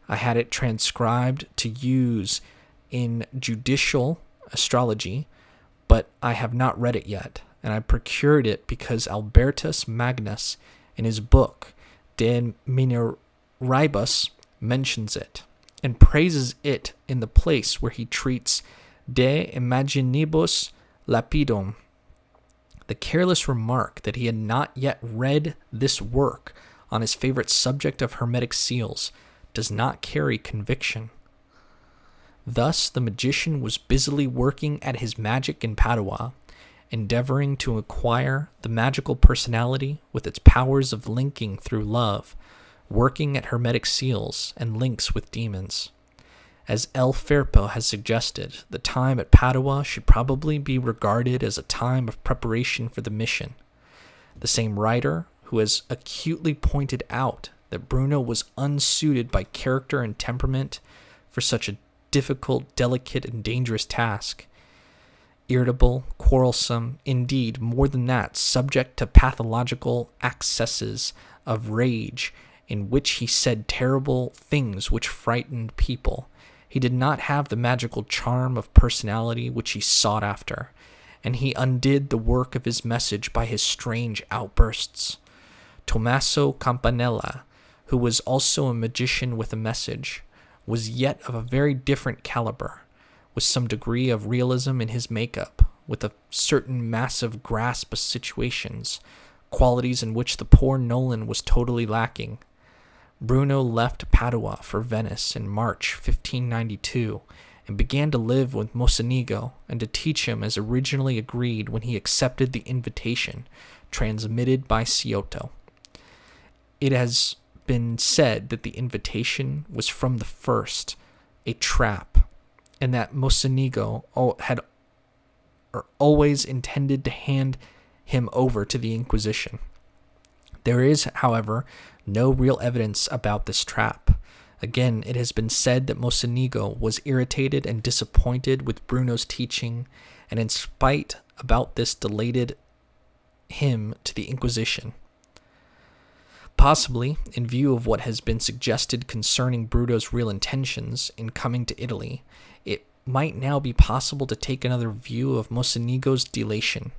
I had it transcribed to use in judicial astrology, but I have not read it yet, and I procured it because Albertus Magnus, in his book De Mineribus, mentions it, and praises it in the place where he treats De Imaginibus Lapidum. The careless remark that he had not yet read this work on his favorite subject of hermetic seals does not carry conviction." Thus the magician was busily working at his magic in Padua, endeavoring to acquire the magical personality with its powers of linking through love, working at hermetic seals and links with demons. As L. Ferpo has suggested, the time at Padua should probably be regarded as a time of preparation for the mission. The same writer who has acutely pointed out that Bruno was unsuited by character and temperament for such a difficult, delicate, and dangerous task. Irritable, quarrelsome, indeed, more than that, subject to pathological accesses of rage in which he said terrible things which frightened people. He did not have the magical charm of personality which he sought after, and he undid the work of his message by his strange outbursts. Tommaso Campanella, who was also a magician with a message, was yet of a very different caliber, with some degree of realism in his makeup, with a certain massive grasp of situations, qualities in which the poor Nolan was totally lacking. Bruno left Padua for Venice in March 1592 and began to live with Mocenigo and to teach him as originally agreed when he accepted the invitation transmitted by Scioto. It has been said that the invitation was from the first a trap, and that Mocenigo had always intended to hand him over to the Inquisition. There is, however, no real evidence about this trap. Again, it has been said that Mocenigo was irritated and disappointed with Bruno's teaching, and in spite about this delayed him to the Inquisition. Possibly, in view of what has been suggested concerning Bruno's real intentions in coming to Italy, it might now be possible to take another view of Mocenigo's delation.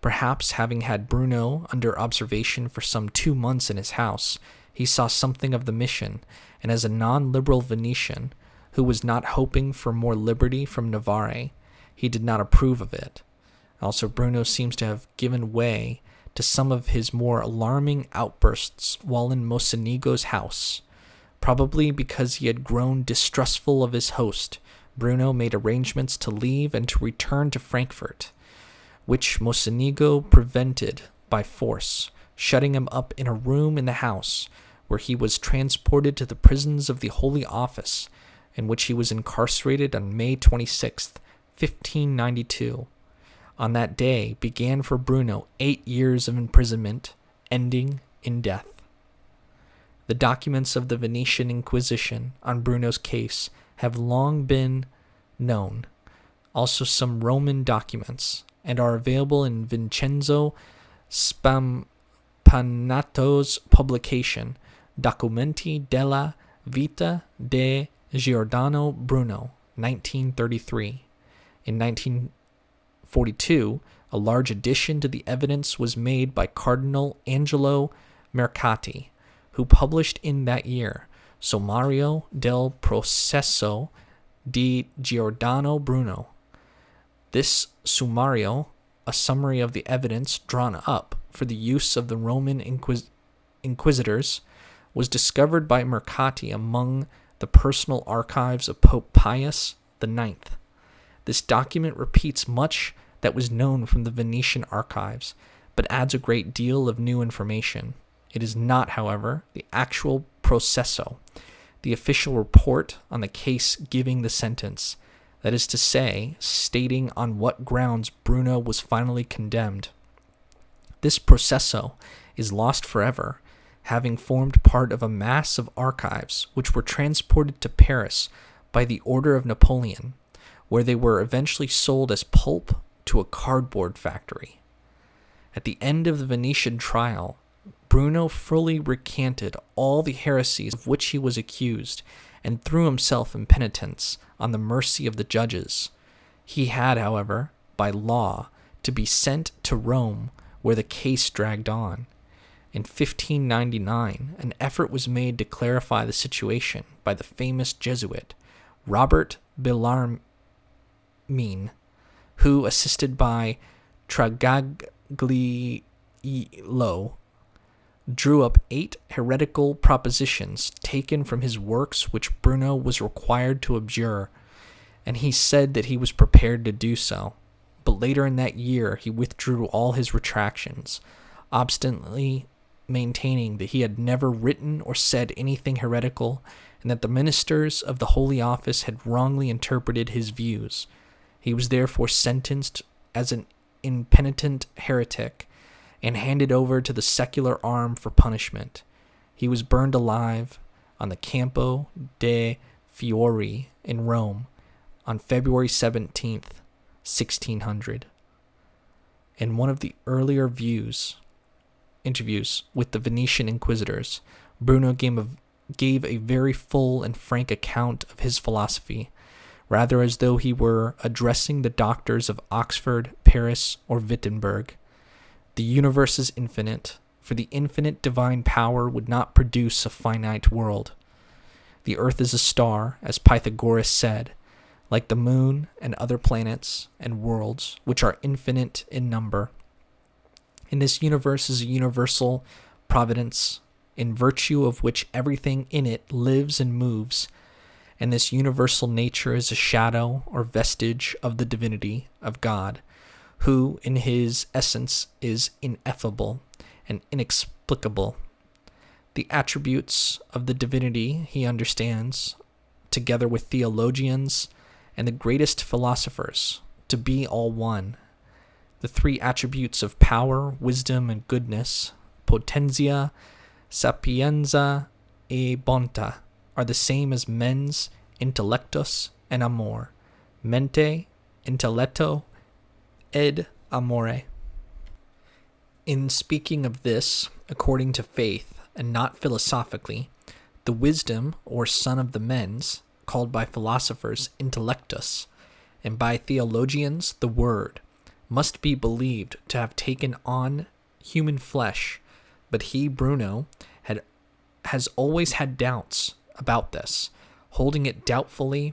Perhaps having had Bruno under observation for some 2 months in his house, he saw something of the mission, and as a non-liberal Venetian, who was not hoping for more liberty from Navarre, he did not approve of it. Also, Bruno seems to have given way to some of his more alarming outbursts while in Mocenigo's house. Probably because he had grown distrustful of his host, Bruno made arrangements to leave and to return to Frankfurt, which Mocenigo prevented by force, shutting him up in a room in the house, where he was transported to the prisons of the Holy Office, in which he was incarcerated on May 26th, 1592. On that day began for Bruno 8 years of imprisonment, ending in death. The documents of the Venetian Inquisition on Bruno's case have long been known, also some Roman documents, and are available in Vincenzo Spampanato's publication, Documenti della Vita de Giordano Bruno, 1933. In 1942, a large addition to the evidence was made by Cardinal Angelo Mercati, who published in that year Sommario del Processo di Giordano Bruno. This Summario, a summary of the evidence drawn up for the use of the Roman inquisitors, was discovered by Mercati among the personal archives of Pope Pius IX. This document repeats much that was known from the Venetian archives, but adds a great deal of new information. It is not, however, the actual processo, the official report on the case giving the sentence, that is to say, stating on what grounds Bruno was finally condemned. This processo is lost forever, having formed part of a mass of archives which were transported to Paris by the order of Napoleon, where they were eventually sold as pulp to a cardboard factory. At the end of the Venetian trial, Bruno fully recanted all the heresies of which he was accused and threw himself in penitence on the mercy of the judges. He had, however, by law, to be sent to Rome, where the case dragged on. In 1599, an effort was made to clarify the situation by the famous Jesuit, Robert Bellarmine, who, assisted by Tragagliolo, drew up 8 heretical propositions taken from his works which Bruno was required to abjure, and he said that he was prepared to do so. But later in that year, he withdrew all his retractions, obstinately maintaining that he had never written or said anything heretical, and that the ministers of the Holy Office had wrongly interpreted his views. He was therefore sentenced as an impenitent heretic and handed over to the secular arm for punishment. He was burned alive on the Campo de' Fiori in Rome on February 17th, 1600. In one of the earlier interviews with the Venetian inquisitors, Bruno gave a very full and frank account of his philosophy, rather as though he were addressing the doctors of Oxford, Paris, or Wittenberg. The universe is infinite, for the infinite divine power would not produce a finite world. The earth is a star, as Pythagoras said, like the moon and other planets and worlds, which are infinite in number. And this universe is a universal providence, in virtue of which everything in it lives and moves. And this universal nature is a shadow or vestige of the divinity of God, who in his essence is ineffable and inexplicable. The attributes of the divinity he understands, together with theologians and the greatest philosophers, to be all one. The three attributes of power, wisdom, and goodness, potentia, sapienza, e bonta, are the same as mens, intellectus, and amor, mente, intelletto, ed amore. In speaking of this, according to faith, and not philosophically, the wisdom, or son of the mens, called by philosophers intellectus, and by theologians the word, must be believed to have taken on human flesh, but he, Bruno, has always had doubts about this, holding it doubtfully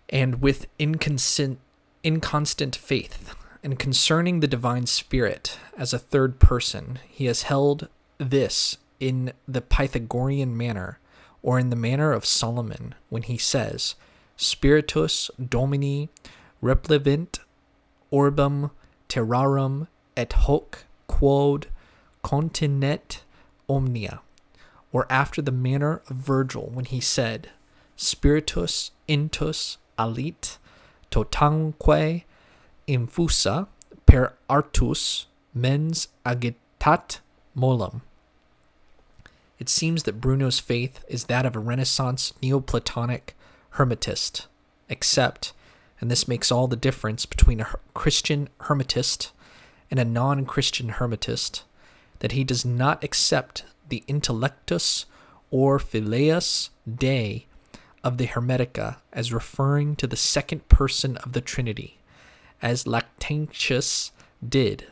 and with inconstant faith. And concerning the divine spirit as a third person, he has held this in the Pythagorean manner, or in the manner of Solomon, when he says, Spiritus Domini replevint orbem terrarum et hoc quod continet omnia, or after the manner of Virgil, when he said, Spiritus intus alit totanque infusa per artus mens agitat molem. It seems that Bruno's faith is that of a Renaissance Neoplatonic Hermetist, except, and this makes all the difference between a Christian Hermetist and a non-Christian Hermetist, that he does not accept the intellectus or phileus Dei of the Hermetica as referring to the second person of the Trinity, as Lactantius did,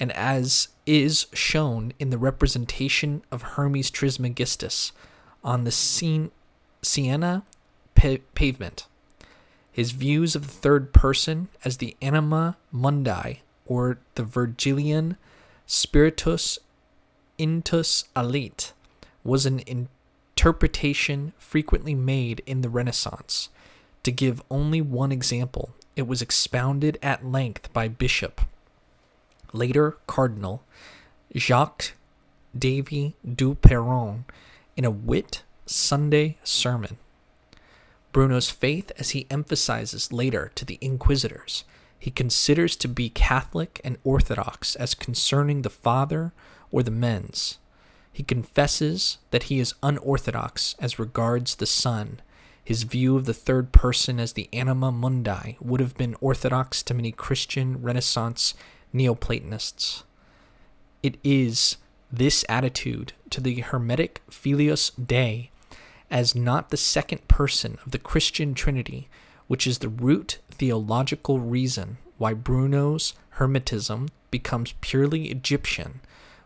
and as is shown in the representation of Hermes Trismegistus on the Siena pavement. His views of the third person as the anima mundi, or the Virgilian spiritus intus alit, was an interpretation frequently made in the Renaissance. To give only one example, it was expounded at length by Bishop, later Cardinal, Jacques Davy du Perron in a Whit Sunday sermon. Bruno's faith, as he emphasizes later to the inquisitors, he considers to be Catholic and Orthodox as concerning the Father or the mens. He confesses that he is unorthodox as regards the Son. His view of the third person as the anima mundi would have been orthodox to many Christian Renaissance Neoplatonists. It is this attitude to the Hermetic Filius Dei as not the second person of the Christian Trinity, which is the root theological reason why Bruno's Hermetism becomes purely Egyptian,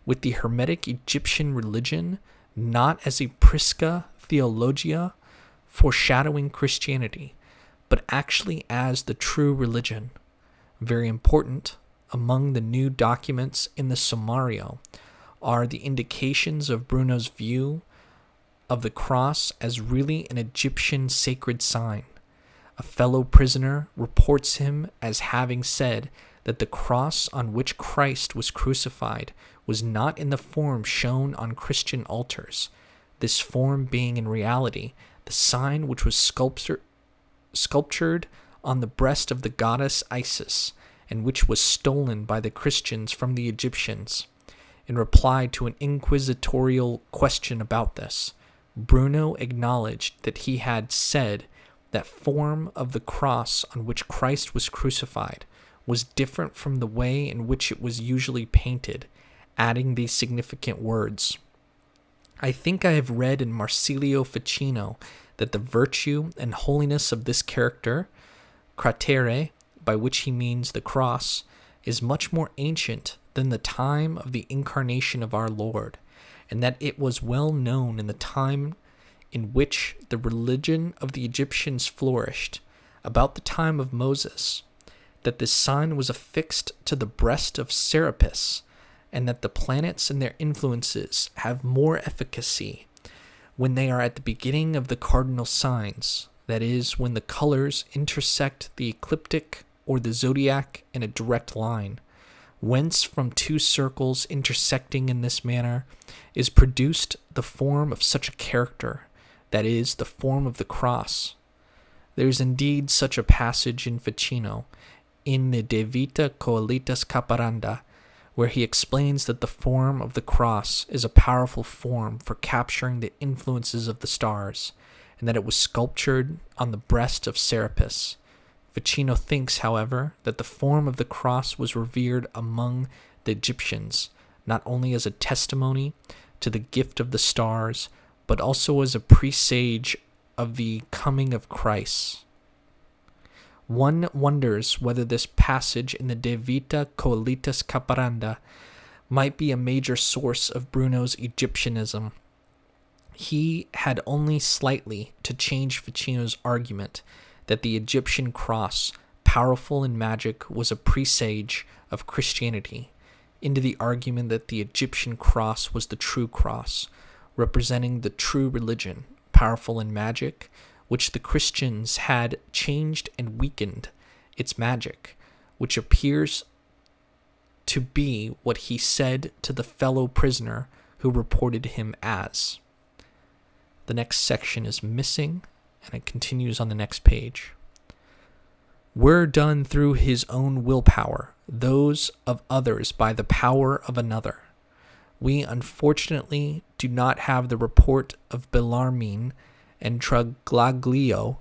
with the Hermetic Egyptian religion not as a Prisca Theologia foreshadowing Christianity, but actually as the true religion. Very important, among the new documents in the Summario are the indications of Bruno's view of the cross as really an Egyptian sacred sign. A fellow prisoner reports him as having said that the cross on which Christ was crucified was not in the form shown on Christian altars, this form being in reality the sign which was sculptured on the breast of the goddess Isis, and which was stolen by the Christians from the Egyptians. In reply to an inquisitorial question about this, Bruno acknowledged that he had said that form of the cross on which Christ was crucified was different from the way in which it was usually painted, adding these significant words. I think I have read in Marsilio Ficino that the virtue and holiness of this character, cratere, by which he means the cross, is much more ancient than the time of the incarnation of our Lord, and that it was well known in the time in which the religion of the Egyptians flourished about the time of Moses, that this sign was affixed to the breast of Serapis, and that the planets and their influences have more efficacy when they are at the beginning of the cardinal signs, that is, when the colors intersect the ecliptic or the zodiac in a direct line, whence from two circles intersecting in this manner is produced the form of such a character, that is, the form of the cross. There is indeed such a passage in Ficino, in the De Vita Coelitas Caparanda, where he explains that the form of the cross is a powerful form for capturing the influences of the stars, and that it was sculptured on the breast of Serapis. Ficino thinks, however, that the form of the cross was revered among the Egyptians, not only as a testimony to the gift of the stars, but also as a presage of the coming of Christ. One wonders whether this passage in the De Vita Coelitas Caparanda might be a major source of Bruno's Egyptianism. He had only slightly to change Ficino's argument that the Egyptian cross, powerful in magic, was a presage of Christianity, into the argument that the Egyptian cross was the true cross, representing the true religion, powerful in magic, which the Christians had changed and weakened its magic, which appears to be what he said to the fellow prisoner who reported him as. The next section is missing, and it continues on the next page. Were done through his own willpower, those of others by the power of another. We unfortunately do not have the report of Bellarmine and Traglaglio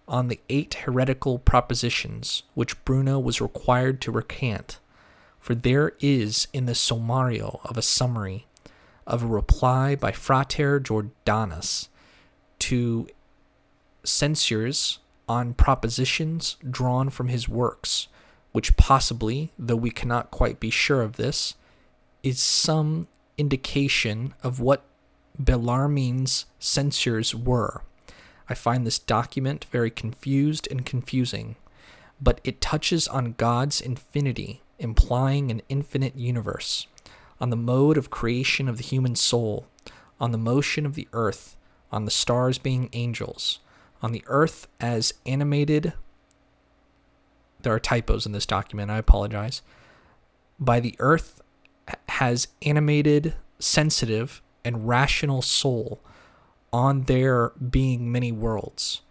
on the 8 heretical propositions which Bruno was required to recant, for there is in the sommario of a summary of a reply by Frater Jordanus to censures on propositions drawn from his works, which possibly, though we cannot quite be sure of this, is some indication of what Bellarmine's censures were. I find this document very confused and confusing, but it touches on God's infinity, implying an infinite universe, on the mode of creation of the human soul, on the motion of the earth, on the stars being angels, on the earth as animated. There are typos in this document, I apologize. By the earth has animated, sensitive, and rational soul, on there being many worlds.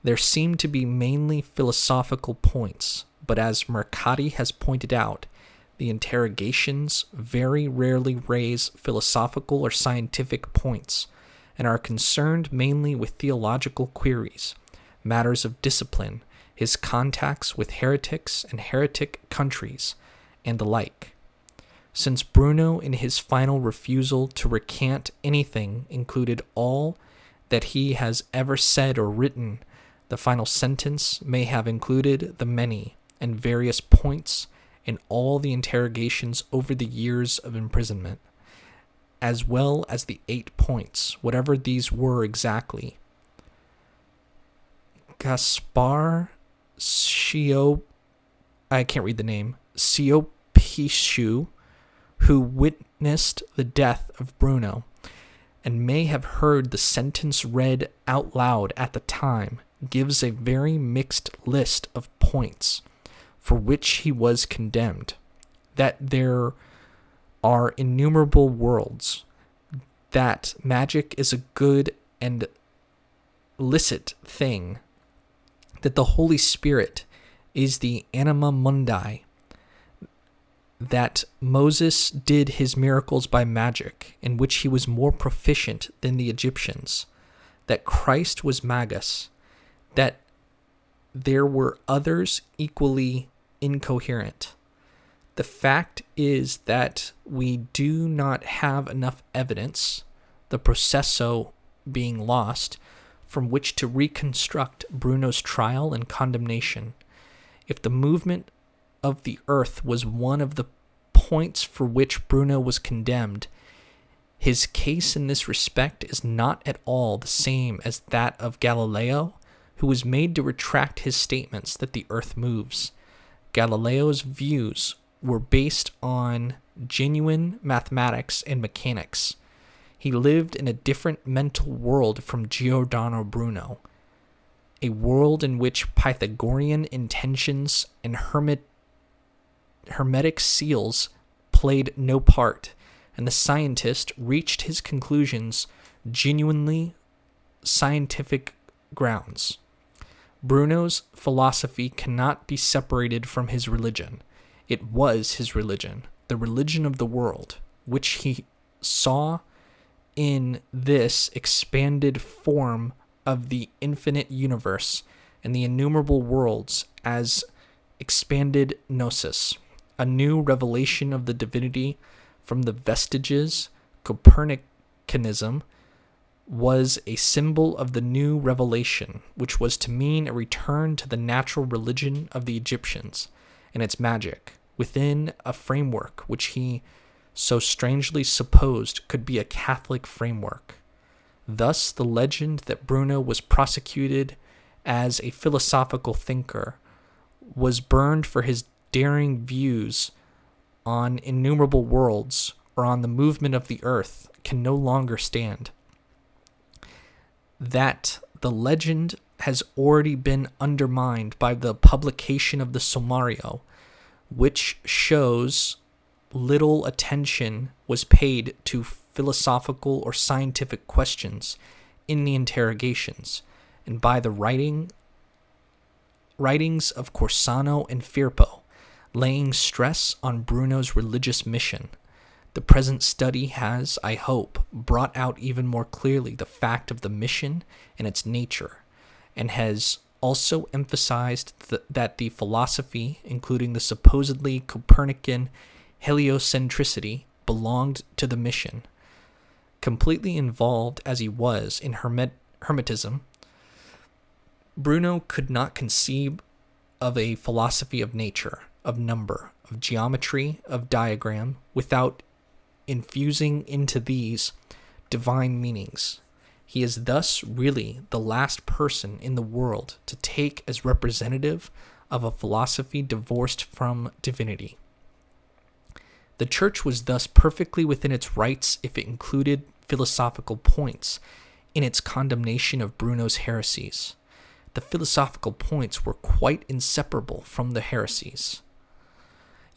There seem to be mainly philosophical points, but as Mercati has pointed out, the interrogations very rarely raise philosophical or scientific points, and are concerned mainly with theological queries, matters of discipline, his contacts with heretics and heretic countries, and the like. Since Bruno, in his final refusal to recant anything, included all that he has ever said or written, the final sentence may have included the many and various points in all the interrogations over the years of imprisonment, as well as the 8 points, whatever these were exactly. Gaspar I can't read the name, Siopishu, who witnessed the death of Bruno, and may have heard the sentence read out loud at the time, gives a very mixed list of points for which he was condemned, that there are innumerable worlds, that magic is a good and licit thing, that the Holy Spirit is the anima mundi, that Moses did his miracles by magic, in which he was more proficient than the Egyptians, that Christ was magus, that there were others equally incoherent. The fact is that we do not have enough evidence, the processo being lost, from which to reconstruct Bruno's trial and condemnation. If the movement of the earth was one of the points for which Bruno was condemned, His case in this respect is not at all the same as that of Galileo, who was made to retract his statements that the earth moves. Galileo's views were based on genuine mathematics and mechanics. He lived in a different mental world from Giordano Bruno, a world in which Pythagorean intentions and hermetic seals played no part, and the scientist reached his conclusions genuinely scientific grounds. Bruno's philosophy cannot be separated from his religion. It was his religion, the religion of the world, which he saw in this expanded form of the infinite universe and the innumerable worlds as expanded gnosis, a new revelation of the divinity from the vestiges. Copernicanism was a symbol of the new revelation, which was to mean a return to the natural religion of the Egyptians and its magic, within a framework which he so strangely supposed could be a Catholic framework. Thus, the legend that Bruno was prosecuted as a philosophical thinker was burned for his daring views on innumerable worlds or on the movement of the earth can no longer stand. That the legend has already been undermined by the publication of the Sommario, which shows little attention was paid to philosophical or scientific questions in the interrogations, and by the writings of Corsano and Firpo, laying stress on Bruno's religious mission. The present study has, I hope, brought out even more clearly the fact of the mission and its nature, and has also emphasized that the philosophy, including the supposedly Copernican heliocentricity, belonged to the mission. Completely involved as he was in Hermetism, Bruno could not conceive of a philosophy of nature, of number, of geometry, of diagram, without infusing into these divine meanings. He is thus really the last person in the world to take as representative of a philosophy divorced from divinity. The Church was thus perfectly within its rights if it included philosophical points in its condemnation of Bruno's heresies. The philosophical points were quite inseparable from the heresies.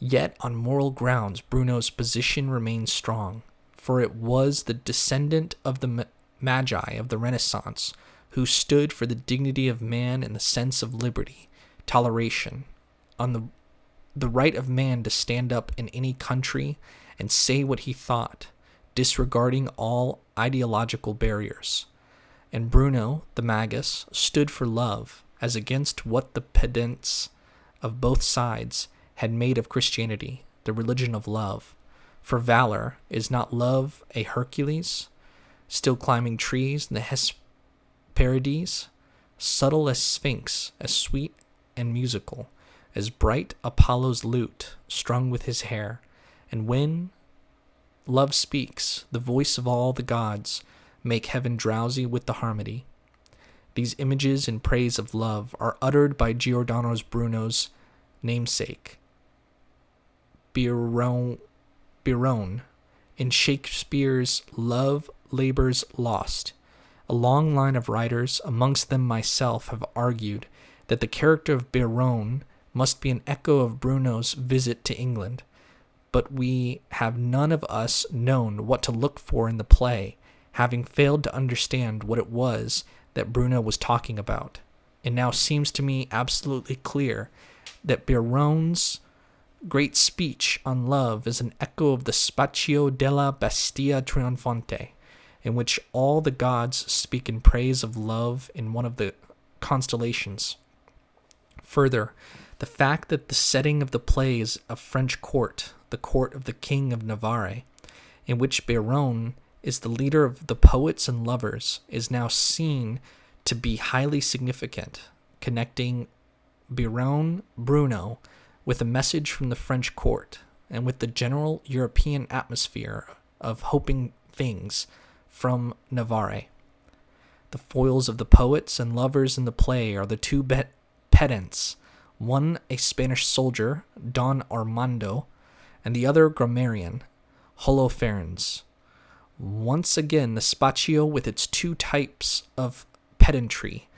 Yet, on moral grounds, Bruno's position remained strong, for it was the descendant of the Magi of the Renaissance who stood for the dignity of man and the sense of liberty, toleration, on the right of man to stand up in any country and say what he thought, disregarding all ideological barriers. And Bruno, the magus, stood for love, as against what the pedants of both sides had made of Christianity, the religion of love. For valor, is not love a Hercules, still climbing trees in the Hesperides, subtle as Sphinx, as sweet and musical, as bright Apollo's lute, strung with his hair, and when love speaks, the voice of all the gods make heaven drowsy with the harmony. These images in praise of love are uttered by Giordano Bruno's namesake, Biron, in Shakespeare's Love Labors Lost. A long line of writers, amongst them myself, have argued that the character of Biron must be an echo of Bruno's visit to England, but we have none of us known what to look for in the play, having failed to understand what it was that Bruno was talking about. It now seems to me absolutely clear that Biron's great speech on love is an echo of the Spaccio della Bestia Trionfante, in which all the gods speak in praise of love in one of the constellations. Further, the fact that the setting of the play is a French court, the court of the King of Navarre, in which Biron is the leader of the poets and lovers, is now seen to be highly significant, connecting Biron Bruno with a message from the French court and with the general European atmosphere of hoping things from Navarre. The foils of the poets and lovers in the play are the two pedants, one a Spanish soldier, Don Armando, and the other grammarian, Holofernes. Once again, the spaccio with its two types of pedantry,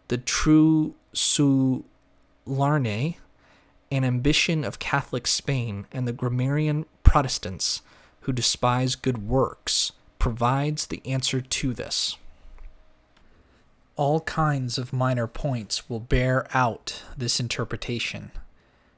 the true Sularne, an ambition of Catholic Spain, and the grammarian Protestants, who despise good works, provides the answer to this. All kinds of minor points will bear out this interpretation.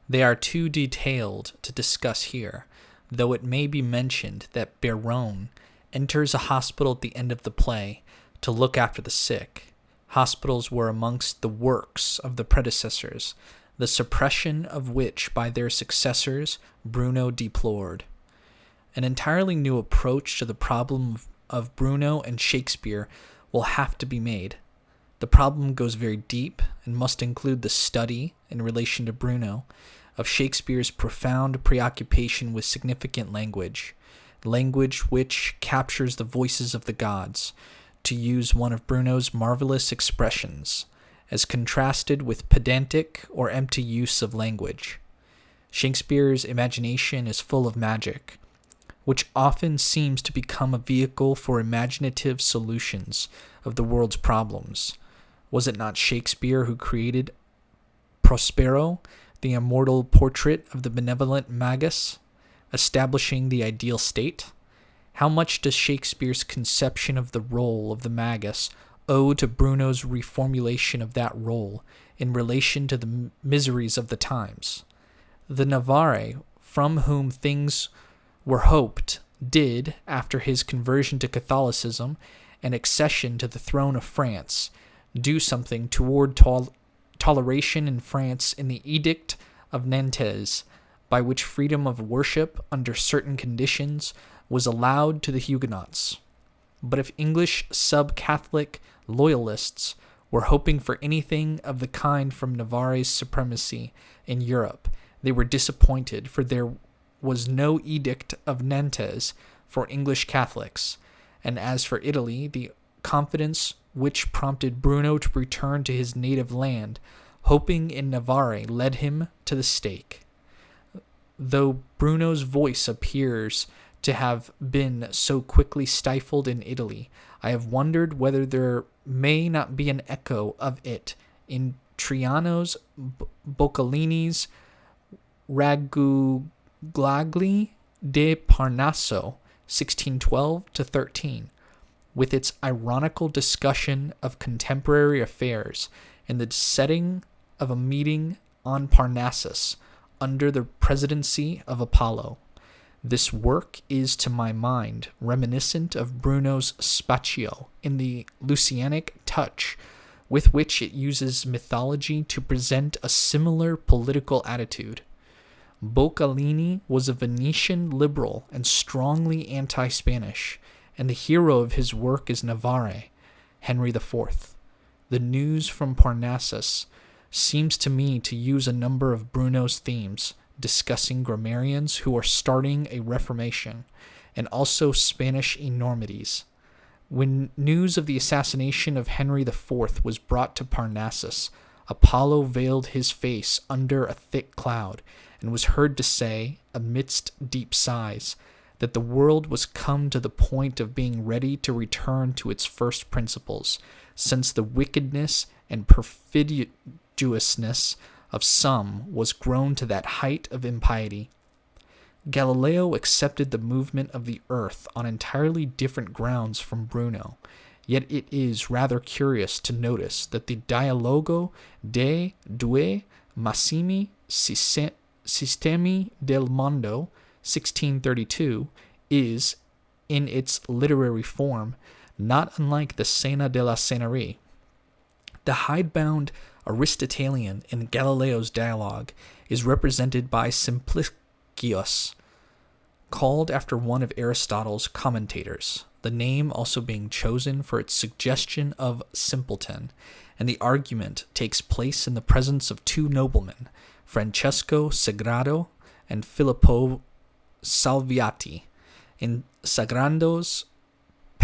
They are too detailed to discuss here, though it may be mentioned that Biron enters a hospital at the end of the play to look after the sick. Hospitals were amongst the works of the predecessors, the suppression of which by their successors Bruno deplored. An entirely new approach to the problem of Bruno and Shakespeare will have to be made. The problem goes very deep and must include the study, in relation to Bruno, of Shakespeare's profound preoccupation with significant language which captures the voices of the gods, to use one of Bruno's marvelous expressions, as contrasted with pedantic or empty use of language. Shakespeare's imagination is full of magic, which often seems to become a vehicle for imaginative solutions of the world's problems. Was it not Shakespeare who created Prospero, the immortal portrait of the benevolent magus, establishing the ideal state? How much does Shakespeare's conception of the role of the magus owe to Bruno's reformulation of that role in relation to the miseries of the times? The Navarre, from whom things were hoped, did, after his conversion to Catholicism and accession to the throne of France, do something toward toleration in France in the Edict of Nantes, by which freedom of worship under certain conditions was allowed to the Huguenots. But if English sub-Catholic loyalists were hoping for anything of the kind from Navarre's supremacy in Europe, they were disappointed, for there was no Edict of Nantes for English Catholics, and as for Italy, the confidence which prompted Bruno to return to his native land, hoping in Navarre, led him to the stake. Though Bruno's voice appears to have been so quickly stifled in Italy, I have wondered whether there may not be an echo of it in Triano's, Boccalini's Raguglagli de Parnasso, 1612-13, with its ironical discussion of contemporary affairs in the setting of a meeting on Parnassus under the presidency of Apollo. This work is, to my mind, reminiscent of Bruno's Spaccio in the Lucianic touch, with which it uses mythology to present a similar political attitude. Boccalini was a Venetian liberal and strongly anti-Spanish, and the hero of his work is Navarre, Henry IV. The news from Parnassus seems to me to use a number of Bruno's themes, discussing grammarians who are starting a reformation, and also Spanish enormities. When news of the assassination of Henry IV was brought to Parnassus, Apollo veiled his face under a thick cloud, and was heard to say, amidst deep sighs, that the world was come to the point of being ready to return to its first principles, since the wickedness and perfidiousness of some was grown to that height of impiety. Galileo accepted the movement of the earth on entirely different grounds from Bruno, yet it is rather curious to notice that the Dialogo de due massimi sistemi del mondo, 1632, is, in its literary form, not unlike the Scena della Scenerie. The hidebound Aristotelian in Galileo's dialogue is represented by Simplicius, called after one of Aristotle's commentators, the name also being chosen for its suggestion of simpleton, and the argument takes place in the presence of two noblemen, Francesco Sagrado and Filippo Salviati. In Sagrando's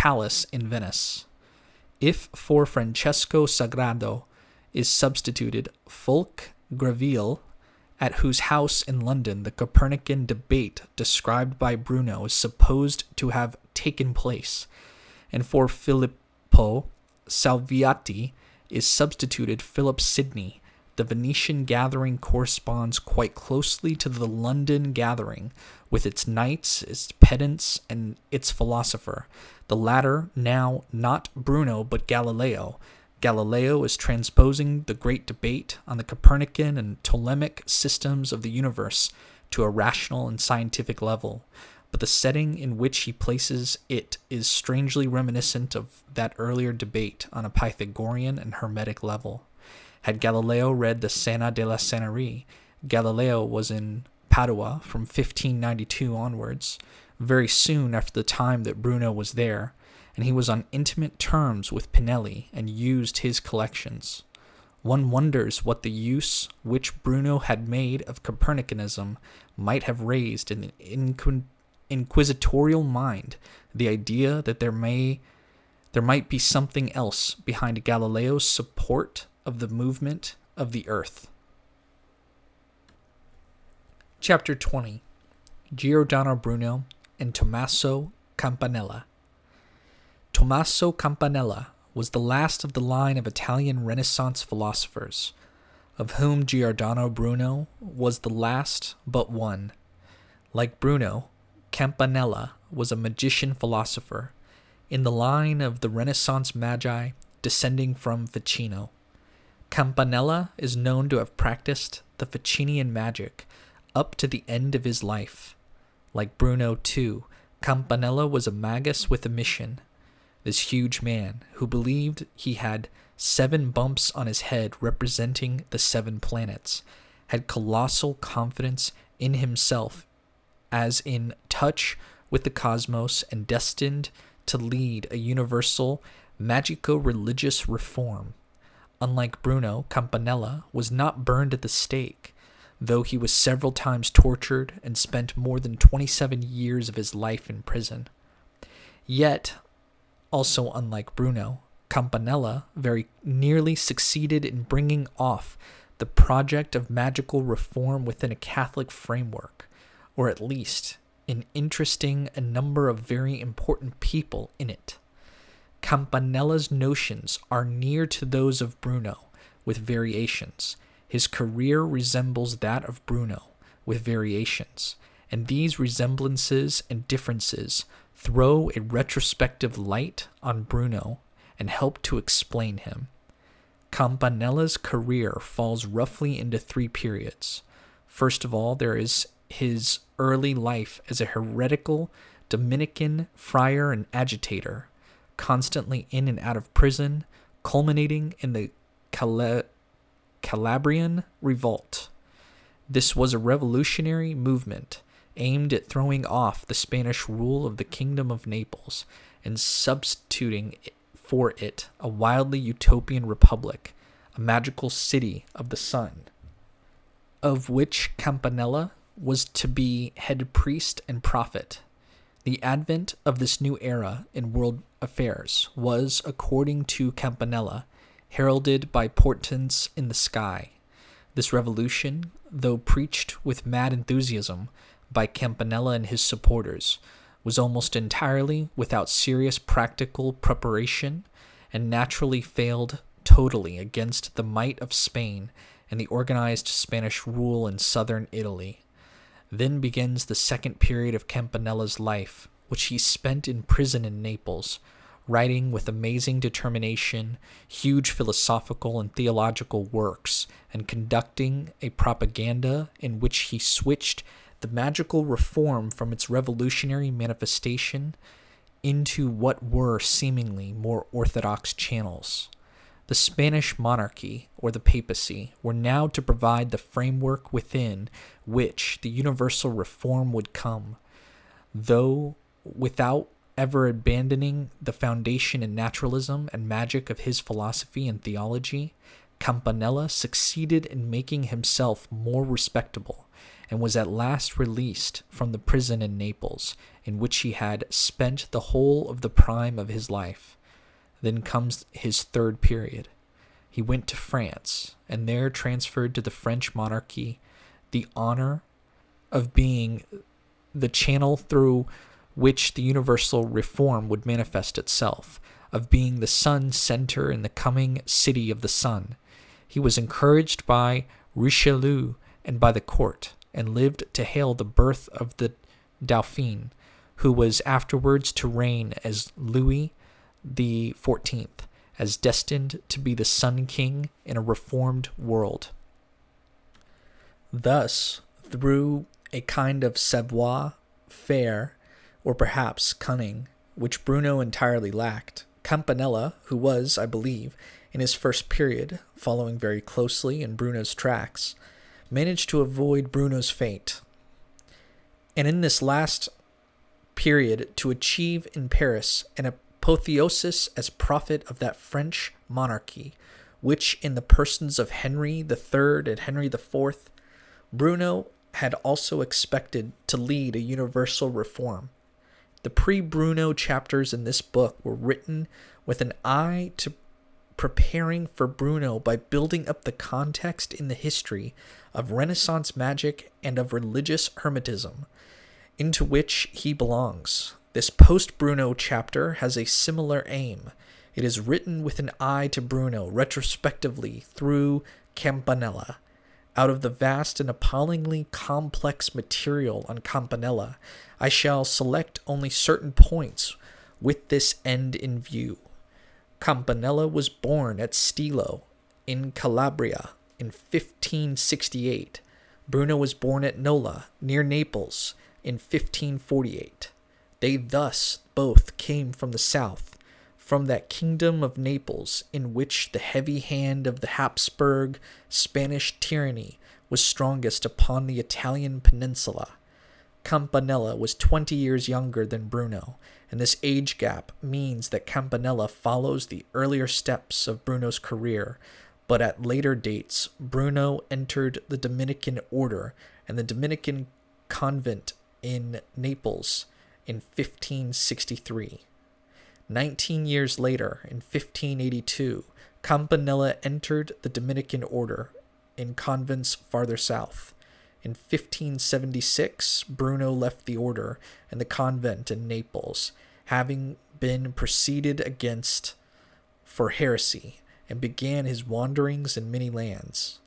palace in Venice. If for Francesco Sagrado is substituted Fulk Greville, at whose house in London the Copernican debate described by Bruno is supposed to have taken place, and for Filippo Salviati is substituted Philip Sidney, the Venetian gathering corresponds quite closely to the London gathering, with its knights, its pedants, and its philosopher, the latter now not Bruno but Galileo. Galileo is transposing the great debate on the Copernican and Ptolemaic systems of the universe to a rational and scientific level, but the setting in which he places it is strangely reminiscent of that earlier debate on a Pythagorean and Hermetic level. Had Galileo read the Scena della Scenery, Galileo was in Padua from 1592 onwards, very soon after the time that Bruno was there, and he was on intimate terms with Pinelli and used his collections. One wonders what the use which Bruno had made of Copernicanism might have raised in an inquisitorial mind the idea that there might be something else behind Galileo's support of the movement of the earth. Chapter 20. Giordano Bruno and Tommaso Campanella. Tommaso Campanella was the last of the line of Italian Renaissance philosophers, of whom Giordano Bruno was the last but one. Like Bruno, Campanella was a magician philosopher, in the line of the Renaissance magi descending from Ficino. Campanella is known to have practiced the Ficinian magic up to the end of his life. Like Bruno, too, Campanella was a magus with a mission. This huge man, who believed he had 7 bumps on his head representing the 7 planets, had colossal confidence in himself as in touch with the cosmos and destined to lead a universal magico-religious reform. Unlike Bruno, Campanella was not burned at the stake, though he was several times tortured and spent more than 27 years of his life in prison. Yet, also unlike Bruno, Campanella very nearly succeeded in bringing off the project of magical reform within a Catholic framework, or at least in interesting a number of very important people in it. Campanella's notions are near to those of Bruno, with variations. His career resembles that of Bruno, with variations, and these resemblances and differences throw a retrospective light on Bruno and help to explain him. Campanella's career falls roughly into 3 periods. First of all, there is his early life as a heretical Dominican friar and agitator, constantly in and out of prison, culminating in the Calabrian Revolt. This was a revolutionary movement aimed at throwing off the Spanish rule of the Kingdom of Naples and substituting for it a wildly utopian republic, a magical city of the sun, of which Campanella was to be head priest and prophet. The advent of this new era in world affairs was, according to Campanella, heralded by portents in the sky. This revolution, though preached with mad enthusiasm by Campanella and his supporters, was almost entirely without serious practical preparation and naturally failed totally against the might of Spain and the organized Spanish rule in southern Italy. Then begins the second period of Campanella's life, which he spent in prison in Naples, writing with amazing determination huge philosophical and theological works, and conducting a propaganda in which he switched the magical reform from its revolutionary manifestation into what were seemingly more orthodox channels. The Spanish monarchy, or the papacy, were now to provide the framework within which the universal reform would come, though without ever abandoning the foundation in naturalism and magic of his philosophy and theology. Campanella succeeded in making himself more respectable and was at last released from the prison in Naples, in which he had spent the whole of the prime of his life. Then comes his third period. He went to France, and there transferred to the French monarchy the honor of being the channel through which the universal reform would manifest itself, of being the sun center in the coming city of the sun. He was encouraged by Richelieu and by the court, and lived to hail the birth of the Dauphin, who was afterwards to reign as Louis the 14th, as destined to be the Sun King in a reformed world. Thus, through a kind of savoir-faire, or perhaps cunning, which Bruno entirely lacked, Campanella, who was, I believe, in his first period, following very closely in Bruno's tracks, managed to avoid Bruno's fate, and in this last period to achieve in Paris an apotheosis as prophet of that French monarchy, which in the persons of Henry III and Henry IV, Bruno had also expected to lead a universal reform. The pre-Bruno chapters in this book were written with an eye to preparing for Bruno by building up the context in the history of Renaissance magic and of religious Hermetism, into which he belongs. This post-Bruno chapter has a similar aim. It is written with an eye to Bruno retrospectively through Campanella. Out of the vast and appallingly complex material on Campanella, I shall select only certain points with this end in view. Campanella was born at Stilo, in Calabria, in 1568. Bruno was born at Nola, near Naples, in 1548. They thus both came from the south, from that kingdom of Naples in which the heavy hand of the Habsburg Spanish tyranny was strongest upon the Italian peninsula. Campanella was 20 years younger than Bruno, and this age gap means that Campanella follows the earlier steps of Bruno's career, but at later dates, Bruno entered the Dominican order and the Dominican convent in Naples in 1563. 19 years later, in 1582, Campanella entered the Dominican order in convents farther south. In 1576, Bruno left the order and the convent in Naples, having been proceeded against for heresy, and began his wanderings in many lands.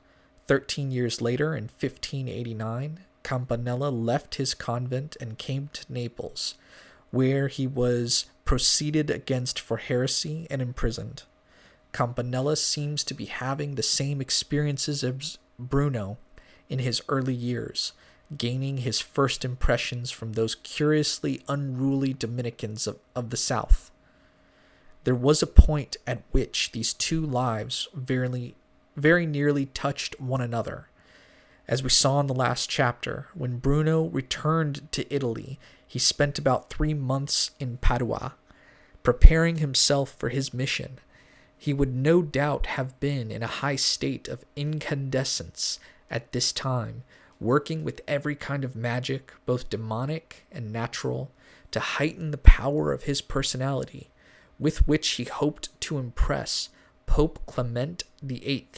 13 years later, in 1589, Campanella left his convent and came to Naples, where he was proceeded against for heresy and imprisoned. Campanella seems to be having the same experiences as Bruno in his early years, gaining his first impressions from those curiously unruly Dominicans of the south. There was a point at which these two lives very nearly touched one another. As we saw in the last chapter, when Bruno returned to Italy, he spent about 3 months in Padua, preparing himself for his mission. He would no doubt have been in a high state of incandescence at this time, working with every kind of magic, both demonic and natural, to heighten the power of his personality, with which he hoped to impress Pope Clement VIII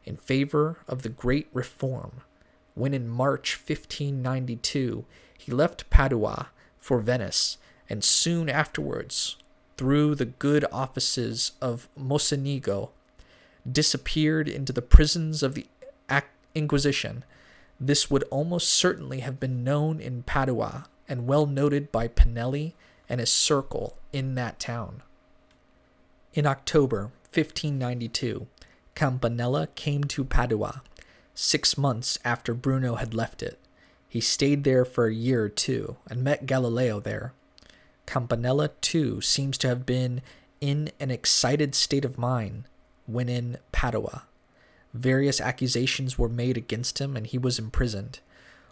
in favor of the Great Reform, when in March 1592 he left Padua for Venice, and soon afterwards, through the good offices of Mocenigo, disappeared into the prisons of the Inquisition. This would almost certainly have been known in Padua, and well noted by Pinelli and his circle in that town. In October 1592, Campanella came to Padua, 6 months after Bruno had left it. He stayed there for a year or two, and met Galileo there. Campanella, too, seems to have been in an excited state of mind when in Padua. Various accusations were made against him, and he was imprisoned.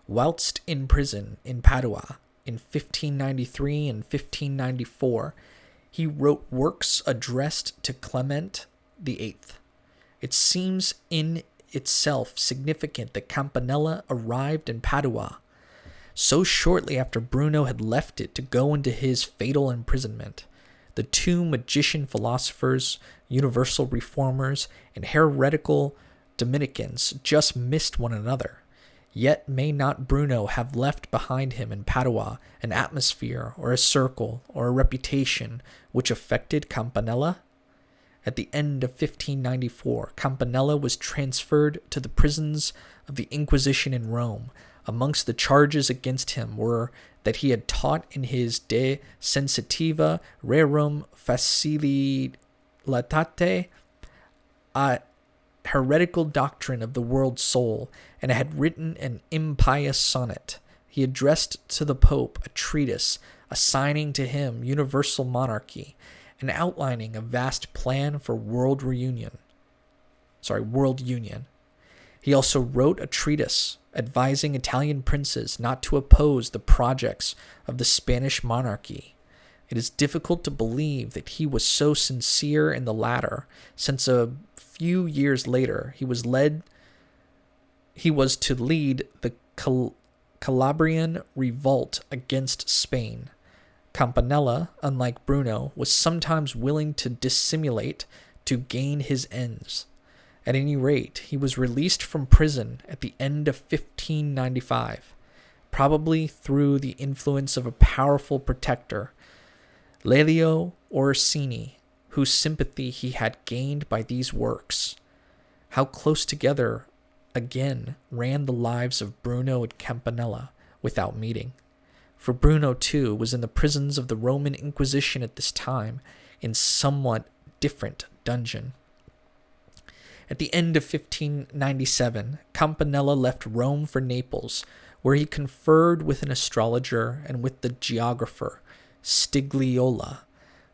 Whilst in prison in Padua, in 1593 and 1594, he wrote works addressed to Clement VIII. It seems in itself significant that Campanella arrived in Padua so shortly after Bruno had left it to go into his fatal imprisonment. The two magician philosophers, universal reformers, and heretical Dominicans just missed one another. Yet may not Bruno have left behind him in Padua an atmosphere or a circle or a reputation which affected Campanella? At the end of 1594, Campanella was transferred to the prisons of the Inquisition in Rome. Amongst the charges against him were that he had taught in his De Sensitiva Rerum Facilitate a heretical doctrine of the world soul, and had written an impious sonnet. He addressed to the Pope a treatise assigning to him universal monarchy and outlining a vast plan for world union. He also wrote a treatise advising Italian princes not to oppose the projects of the Spanish monarchy. It is difficult to believe that he was so sincere in the latter, since a few years later he was to lead the Calabrian revolt against Spain. Campanella, unlike Bruno, was sometimes willing to dissimulate to gain his ends. At any rate, he was released from prison at the end of 1595, probably through the influence of a powerful protector, Lelio Orsini, whose sympathy he had gained by these works. How close together, again, ran the lives of Bruno and Campanella without meeting. For Bruno, too, was in the prisons of the Roman Inquisition at this time, in somewhat different dungeon. At the end of 1597, Campanella left Rome for Naples, where he conferred with an astrologer and with the geographer, Stigliola,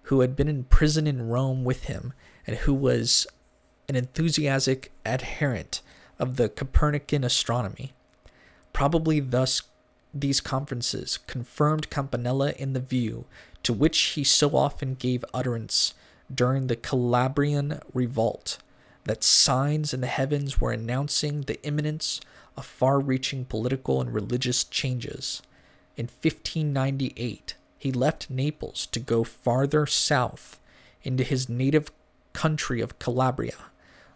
who had been in prison in Rome with him and who was an enthusiastic adherent of the Copernican astronomy. Probably thus these conferences confirmed Campanella in the view to which he so often gave utterance during the Calabrian revolt, that signs in the heavens were announcing the imminence of far-reaching political and religious changes. In 1598, he left Naples to go farther south into his native country of Calabria,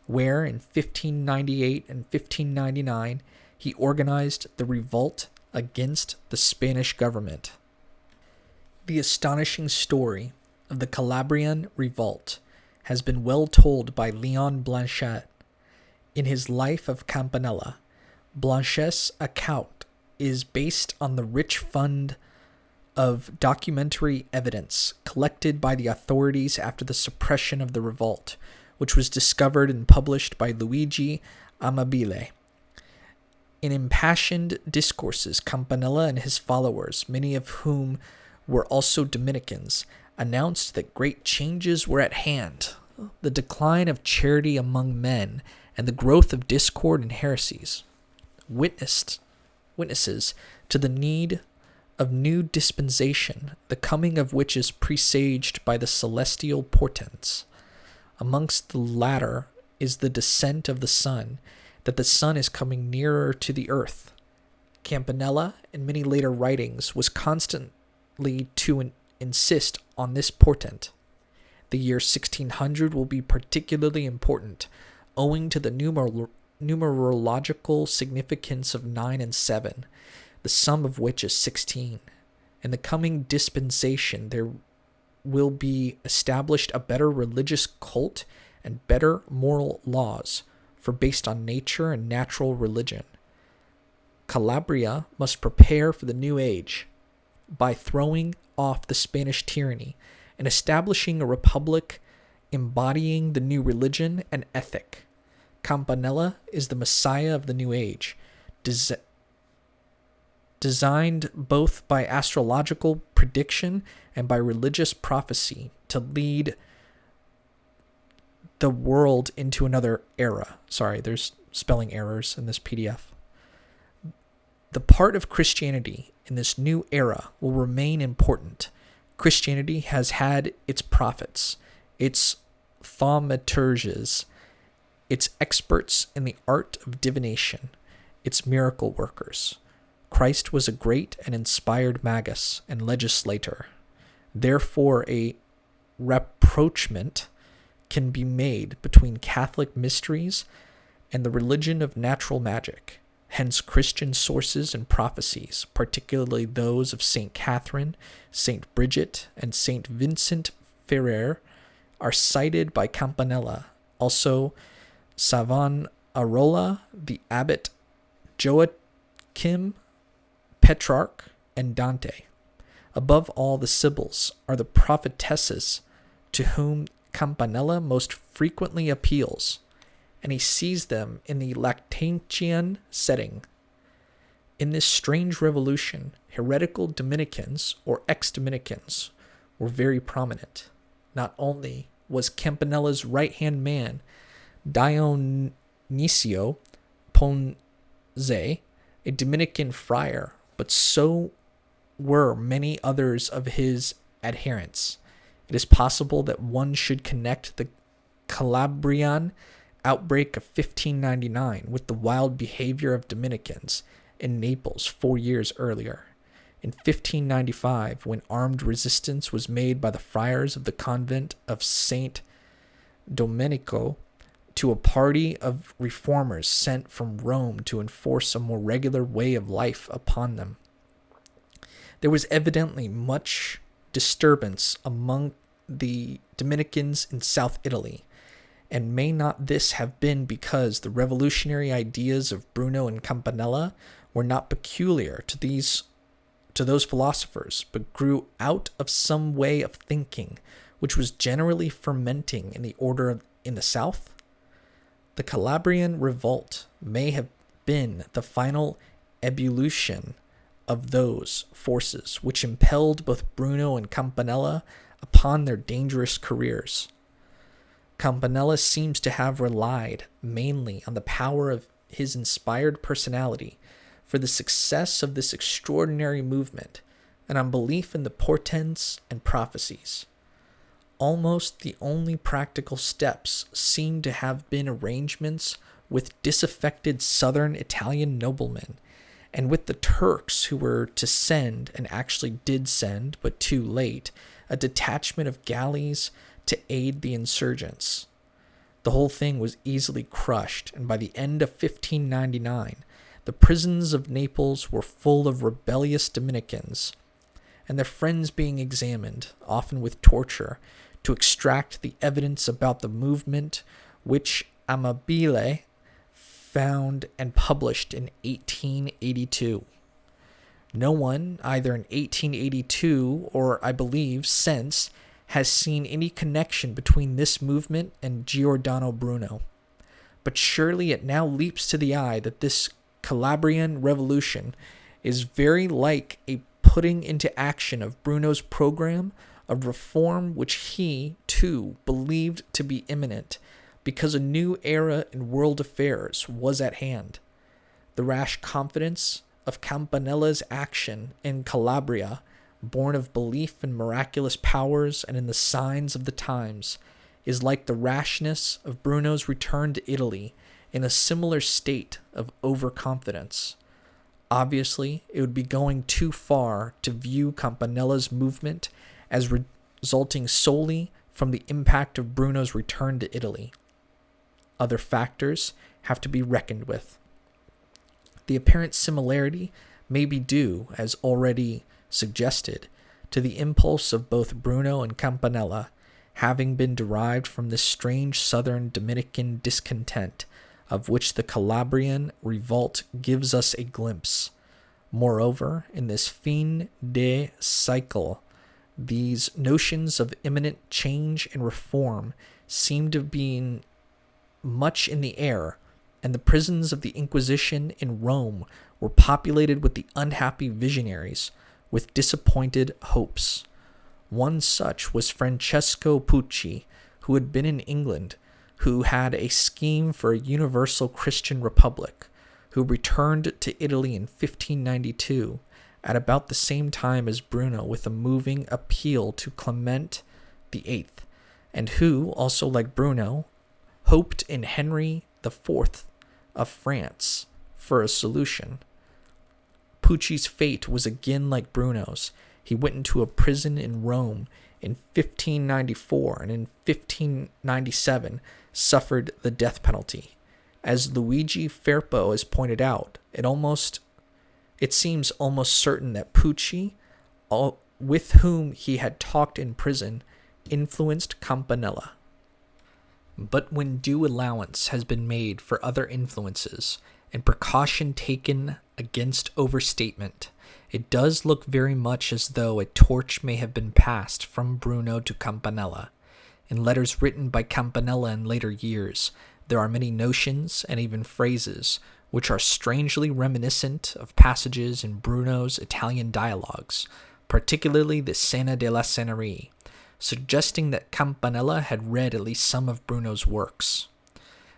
where in 1598 and 1599 he organized the revolt against the Spanish government. The astonishing story of the Calabrian revolt has been well told by Leon Blanchet in his Life of Campanella. Blanchet's account is based on the rich fund of documentary evidence collected by the authorities after the suppression of the revolt, which was discovered and published by Luigi Amabile. In impassioned discourses, Campanella and his followers, many of whom were also Dominicans, announced that great changes were at hand, the decline of charity among men, and the growth of discord and heresies. Witnesses to the need of new dispensation, the coming of which is presaged by the celestial portents. Amongst the latter is the descent of the sun, that the sun is coming nearer to the earth. Campanella, in many later writings, was constantly to insist on this portent. The year 1600 will be particularly important, owing to the numerological significance of 9 and 7, the sum of which is 16. In the coming dispensation, there will be established a better religious cult and better moral laws, for based on nature and natural religion. Calabria must prepare for the new age by throwing off the Spanish tyranny and establishing a republic embodying the new religion and ethic. Campanella is the Messiah of the new age, designed both by astrological prediction and by religious prophecy to lead the world into another era. Sorry, there's spelling errors in this PDF. The part of Christianity in this new era will remain important. Christianity has had its prophets, its thaumaturges, its experts in the art of divination, its miracle workers. Christ was a great and inspired magus and legislator. Therefore, a rapprochement can be made between Catholic mysteries and the religion of natural magic. Hence, Christian sources and prophecies, particularly those of St. Catherine, St. Bridget, and St. Vincent Ferrer, are cited by Campanella. Also, Savonarola, the abbot Joachim, Petrarch, and Dante. Above all, the Sibyls are the prophetesses to whom Campanella most frequently appeals, and he sees them in the Lactantian setting. In this strange revolution, heretical Dominicans or ex-Dominicans were very prominent. Not only was Campanella's right-hand man, Dionisio Ponce, a Dominican friar, but so were many others of his adherents. It is possible that one should connect the Calabrian outbreak of 1599 with the wild behavior of Dominicans in Naples 4 years earlier. In 1595, when armed resistance was made by the friars of the convent of Saint Domenico to a party of reformers sent from Rome to enforce a more regular way of life upon them, there was evidently much disturbance among the Dominicans in South Italy. And may not this have been because the revolutionary ideas of Bruno and Campanella were not peculiar to those philosophers, but grew out of some way of thinking which was generally fermenting in the order in the South? The Calabrian revolt may have been the final ebullition of those forces which impelled both Bruno and Campanella upon their dangerous careers. Campanella seems to have relied mainly on the power of his inspired personality for the success of this extraordinary movement, and on belief in the portents and prophecies. Almost the only practical steps seem to have been arrangements with disaffected southern Italian noblemen, and with the Turks who were to send, and actually did send, but too late, a detachment of galleys to aid the insurgents. The whole thing was easily crushed, and by the end of 1599, the prisons of Naples were full of rebellious Dominicans, and their friends being examined, often with torture, to extract the evidence about the movement which Amabile found and published in 1882. No one, either in 1882 or, I believe, since, has seen any connection between this movement and Giordano Bruno. But surely it now leaps to the eye that this Calabrian revolution is very like a putting into action of Bruno's program of reform, which he, too, believed to be imminent, because a new era in world affairs was at hand. The rash confidence of Campanella's action in Calabria, born of belief in miraculous powers and in the signs of the times, is like the rashness of Bruno's return to Italy in a similar state of overconfidence. Obviously, it would be going too far to view Campanella's movement as resulting solely from the impact of Bruno's return to Italy. Other factors have to be reckoned with. The apparent similarity may be due, as already suggested, to the impulse of both Bruno and Campanella having been derived from this strange southern Dominican discontent of which the Calabrian revolt gives us a glimpse. Moreover, in this fin de cycle, these notions of imminent change and reform seem to have been much in the air, and the prisons of the Inquisition in Rome were populated with the unhappy visionaries with disappointed hopes. One such was Francesco Pucci, who had been in England, who had a scheme for a universal Christian republic, who returned to Italy in 1592, at about the same time as Bruno, with a moving appeal to Clement VIII, and who, also like Bruno, hoped in Henry IV of France for a solution. Pucci's fate was again like Bruno's. He went into a prison in Rome in 1594 and in 1597 suffered the death penalty. As Luigi Ferpo has pointed out, it seems almost certain that Pucci, with whom he had talked in prison, influenced Campanella. But when due allowance has been made for other influences and precaution taken against overstatement, it does look very much as though a torch may have been passed from Bruno to Campanella. In letters written by Campanella in later years, there are many notions and even phrases which are strangely reminiscent of passages in Bruno's Italian dialogues, particularly the Scena della Scenerie, suggesting that Campanella had read at least some of Bruno's works.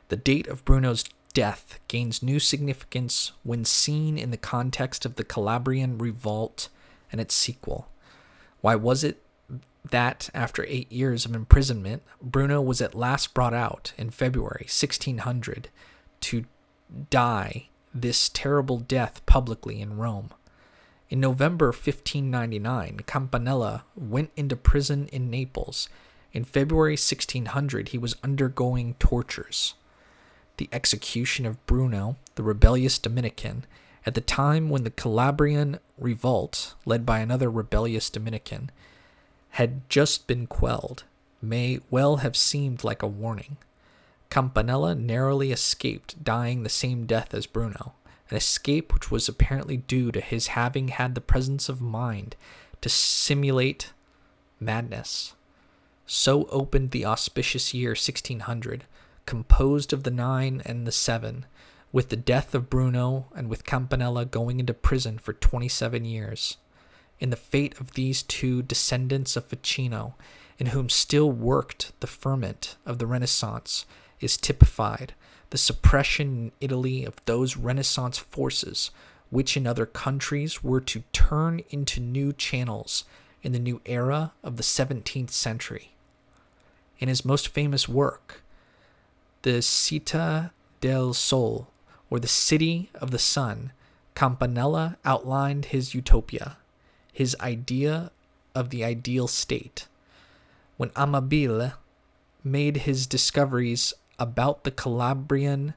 The date of Bruno's death gains new significance when seen in the context of the Calabrian Revolt and its sequel. Why was it that, after 8 years of imprisonment, Bruno was at last brought out in February 1600 to die this terrible death publicly in Rome? In November 1599, Campanella went into prison in Naples. In February 1600, he was undergoing tortures. The execution of Bruno, the rebellious Dominican, at the time when the Calabrian Revolt, led by another rebellious Dominican, had just been quelled, may well have seemed like a warning. Campanella narrowly escaped dying the same death as Bruno, an escape which was apparently due to his having had the presence of mind to simulate madness. So opened the auspicious year 1600, composed of the 9 and the 7, with the death of Bruno and with Campanella going into prison for 27 years. In the fate of these two descendants of Ficino, in whom still worked the ferment of the Renaissance, is typified the suppression in Italy of those Renaissance forces which in other countries were to turn into new channels in the new era of the 17th century. In his most famous work, the Città del Sol, or the City of the Sun, Campanella outlined his utopia, his idea of the ideal state. When Amabile made his discoveries about the Calabrian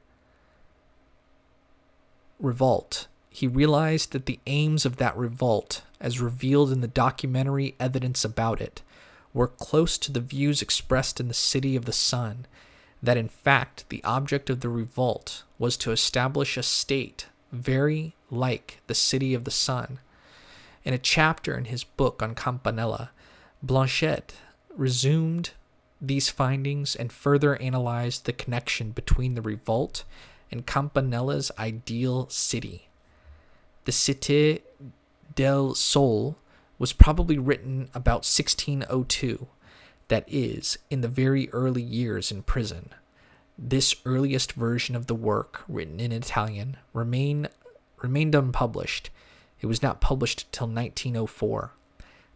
revolt, he realized that the aims of that revolt, as revealed in the documentary evidence about it, were close to the views expressed in the City of the Sun, that in fact the object of the revolt was to establish a state very like the City of the Sun. In a chapter in his book on Campanella, Blanchet resumed these findings and further analyzed the connection between the revolt and Campanella's ideal city. The Cité del Sol was probably written about 1602, that is, in the very early years in prison. This earliest version of the work, written in Italian, remained unpublished. It was not published until 1904.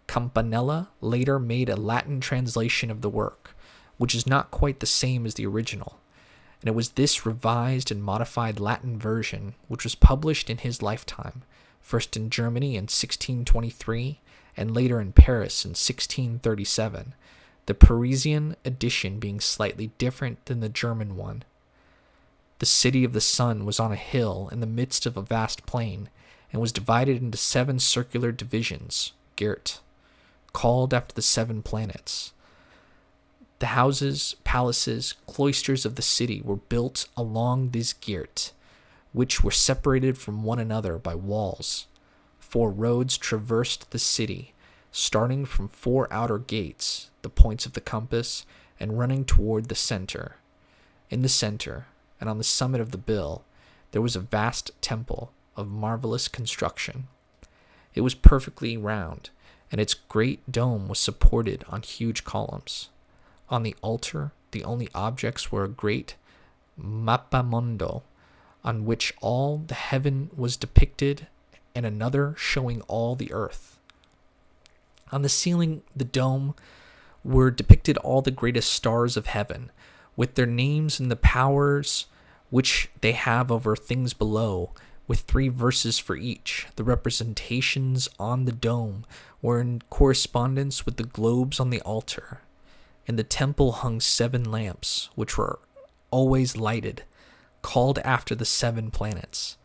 Campanella later made a Latin translation of the work, which is not quite the same as the original, and it was this revised and modified Latin version which was published in his lifetime, first in Germany in 1623 and later in Paris in 1637, the Parisian edition being slightly different than the German one. The City of the Sun was on a hill in the midst of a vast plain, and was divided into 7 circular divisions, Geert, called after the 7 planets. The houses, palaces, cloisters of the city were built along these Geert, which were separated from one another by walls. 4 roads traversed the city, starting from 4 outer gates, the points of the compass, and running toward the center. In the center, and on the summit of the bill, there was a vast temple of marvelous construction. It was perfectly round, and its great dome was supported on huge columns. On the altar, the only objects were a great mappamondo, on which all the heaven was depicted, and another showing all the earth. On the ceiling, the dome, were depicted all the greatest stars of heaven, with their names and the powers which they have over things below, with 3 verses for each. The representations on the dome were in correspondence with the globes on the altar. In the temple hung 7 lamps, which were always lighted, called after the 7 planets.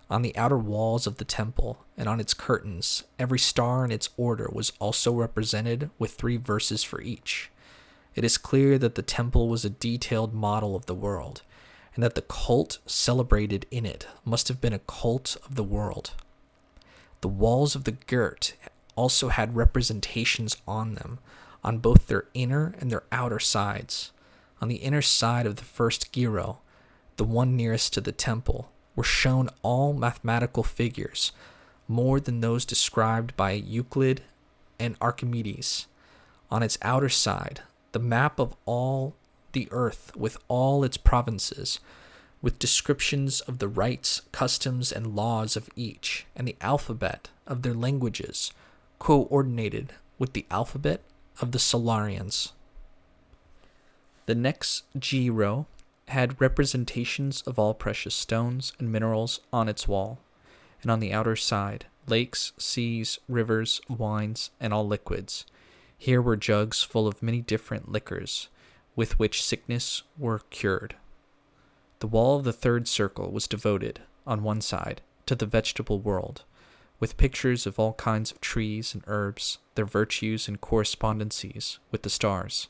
On the outer walls of the temple and on its curtains, every star in its order was also represented with 3 verses for each. It is clear that the temple was a detailed model of the world, and that the cult celebrated in it must have been a cult of the world. The walls of the Girt also had representations on them, on both their inner and their outer sides. On the inner side of the first gyro, the one nearest to the temple, were shown all mathematical figures, more than those described by Euclid and Archimedes. On its outer side, the map of all the earth with all its provinces, with descriptions of the rites, customs, and laws of each, and the alphabet of their languages, coordinated with the alphabet of the Solarians. The next gyro had representations of all precious stones and minerals on its wall, and on the outer side, lakes, seas, rivers, wines, and all liquids. Here were jugs full of many different liquors, with which sickness were cured. The wall of the third circle was devoted, on one side, to the vegetable world, with pictures of all kinds of trees and herbs, their virtues and correspondencies with the stars.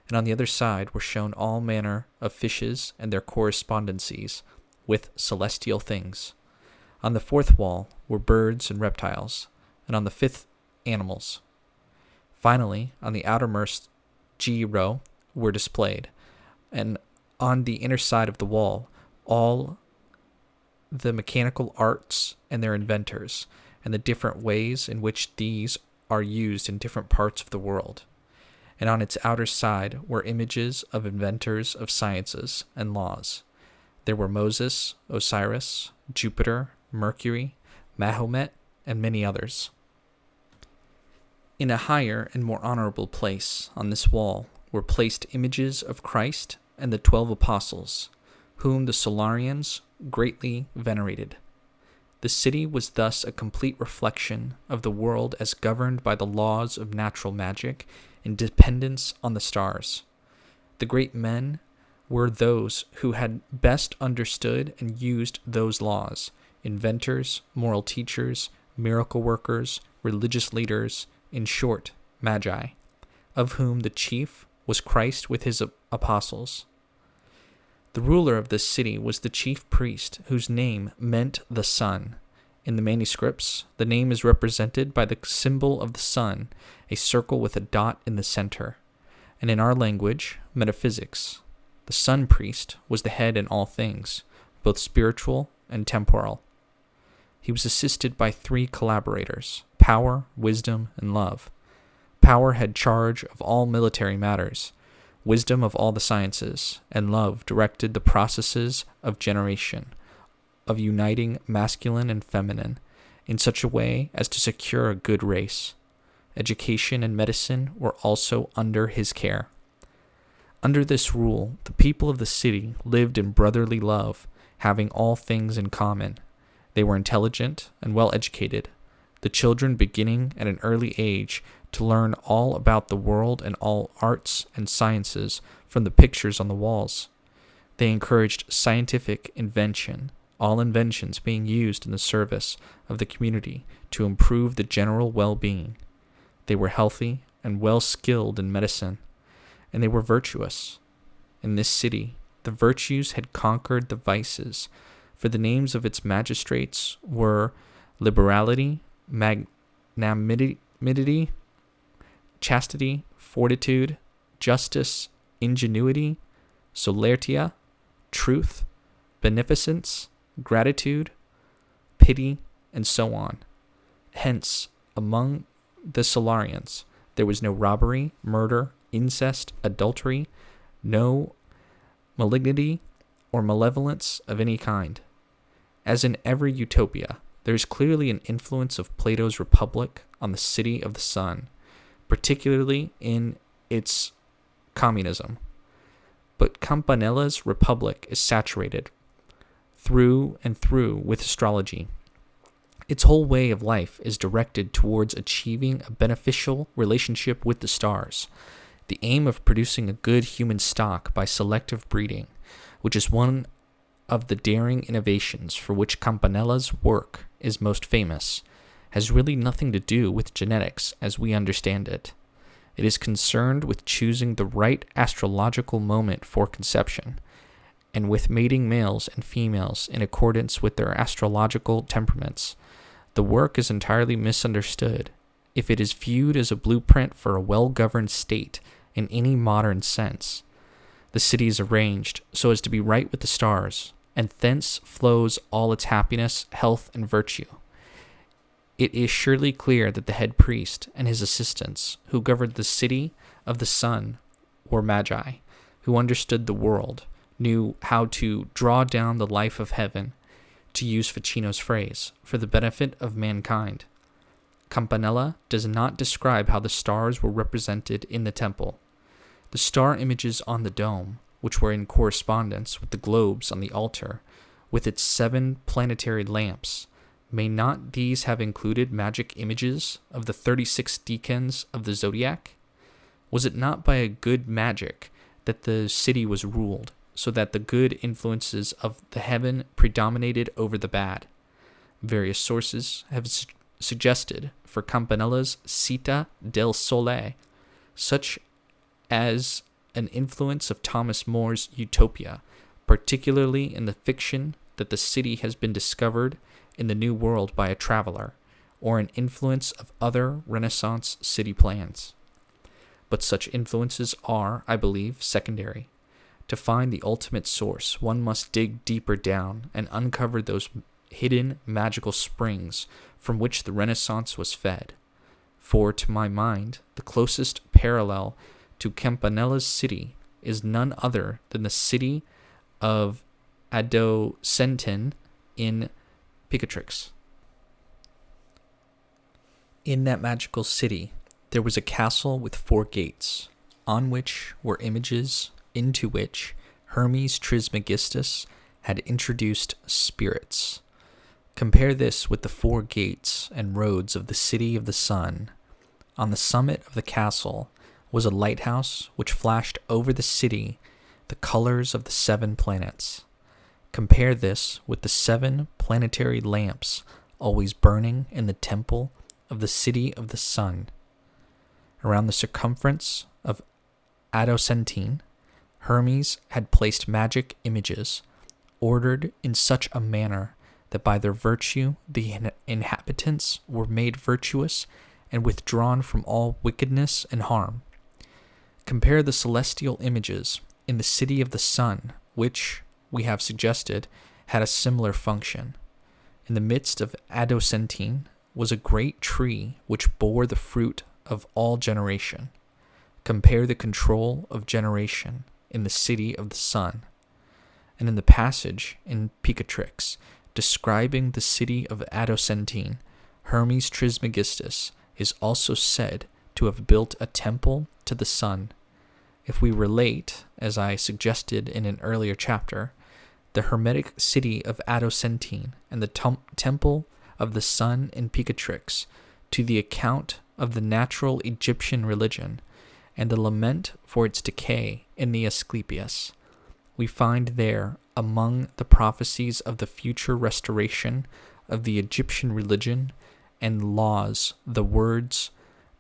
And on the other side were shown all manner of fishes and their correspondencies with celestial things. On the fourth wall were birds and reptiles, and on the 5th animals. Finally, on the outermost gyro were displayed, and on the inner side of the wall, all the mechanical arts and their inventors, and the different ways in which these are used in different parts of the world. And on its outer side were images of inventors of sciences and laws. There were Moses, Osiris, Jupiter, Mercury, Mahomet, and many others. In a higher and more honorable place on this wall were placed images of Christ and the 12 apostles, whom the Solarians greatly venerated. The city was thus a complete reflection of the world as governed by the laws of natural magic in dependence on the stars. The great men were those who had best understood and used those laws: inventors, moral teachers, miracle workers, religious leaders, in short, magi, of whom the chief was Christ with his apostles. The ruler of this city was the chief priest, whose name meant the sun. In the manuscripts, the name is represented by the symbol of the sun, a circle with a dot in the center. And in our language, metaphysics, the sun priest was the head in all things, both spiritual and temporal. He was assisted by 3 collaborators: power, wisdom, and love. Power had charge of all military matters, wisdom of all the sciences, and love directed the processes of generation, of uniting masculine and feminine in such a way as to secure a good race. Education and medicine were also under his care. Under this rule, the people of the city lived in brotherly love, having all things in common. They were intelligent and well educated, the children beginning at an early age to learn all about the world and all arts and sciences from the pictures on the walls. They encouraged scientific invention, all inventions being used in the service of the community to improve the general well-being. They were healthy and well skilled in medicine, and they were virtuous. In this city, the virtues had conquered the vices, for the names of its magistrates were liberality, magnanimity, chastity, fortitude, justice, ingenuity, solertia, truth, beneficence, gratitude, pity, and so on. Hence, among the Solarians, there was no robbery, murder, incest, adultery, no malignity or malevolence of any kind. As in every utopia, there is clearly an influence of Plato's Republic on the city of the sun, particularly in its communism. But Campanella's republic is saturated through and through with astrology. Its whole way of life is directed towards achieving a beneficial relationship with the stars, the aim of producing a good human stock by selective breeding, which is one of the daring innovations for which Campanella's work is most famous, has really nothing to do with genetics as we understand it. It is concerned with choosing the right astrological moment for conception, and with mating males and females in accordance with their astrological temperaments. The work is entirely misunderstood if it is viewed as a blueprint for a well-governed state in any modern sense. The city is arranged so as to be right with the stars, and thence flows all its happiness, health, and virtue. It is surely clear that the head priest and his assistants, who governed the city of the sun, were magi, who understood the world, knew how to draw down the life of heaven, to use Ficino's phrase, for the benefit of mankind. Campanella does not describe how the stars were represented in the temple. The star images on the dome, which were in correspondence with the globes on the altar, with its 7 planetary lamps, may not these have included magic images of the 36 decans of the zodiac? Was it not by a good magic that the city was ruled, so that the good influences of the heaven predominated over the bad? Various sources have suggested for Campanella's Città del Sole, such as an influence of Thomas More's Utopia, particularly in the fiction that the city has been discovered in the New World by a traveler, or an influence of other Renaissance city plans. But such influences are, I believe, secondary. To find the ultimate source, one must dig deeper down and uncover those hidden magical springs from which the Renaissance was fed. For, to my mind, the closest parallel to Campanella's city is none other than the city of Adocentin in Picatrix. In that magical city, there was a castle with 4 gates, on which were images into which Hermes Trismegistus had introduced spirits. Compare this with the 4 gates and roads of the city of the sun. On the summit of the castle was a lighthouse which flashed over the city the colors of the 7 planets. Compare this with the 7 planetary lamps always burning in the temple of the city of the sun. Around the circumference of Adocentin, Hermes had placed magic images, ordered in such a manner that by their virtue the inhabitants were made virtuous and withdrawn from all wickedness and harm. Compare the celestial images in the city of the sun, which, we have suggested, had a similar function. In the midst of Adocentin was a great tree which bore the fruit of all generation. Compare the control of generation in the city of the sun. And in the passage in Picatrix, describing the city of Adocentin, Hermes Trismegistus is also said to have built a temple to the sun. If we relate, as I suggested in an earlier chapter, the Hermetic city of Adocentin and the temple of the sun in Picatrix to the account of the natural Egyptian religion and the lament for its decay in the Asclepius, we find there, among the prophecies of the future restoration of the Egyptian religion and laws, the words,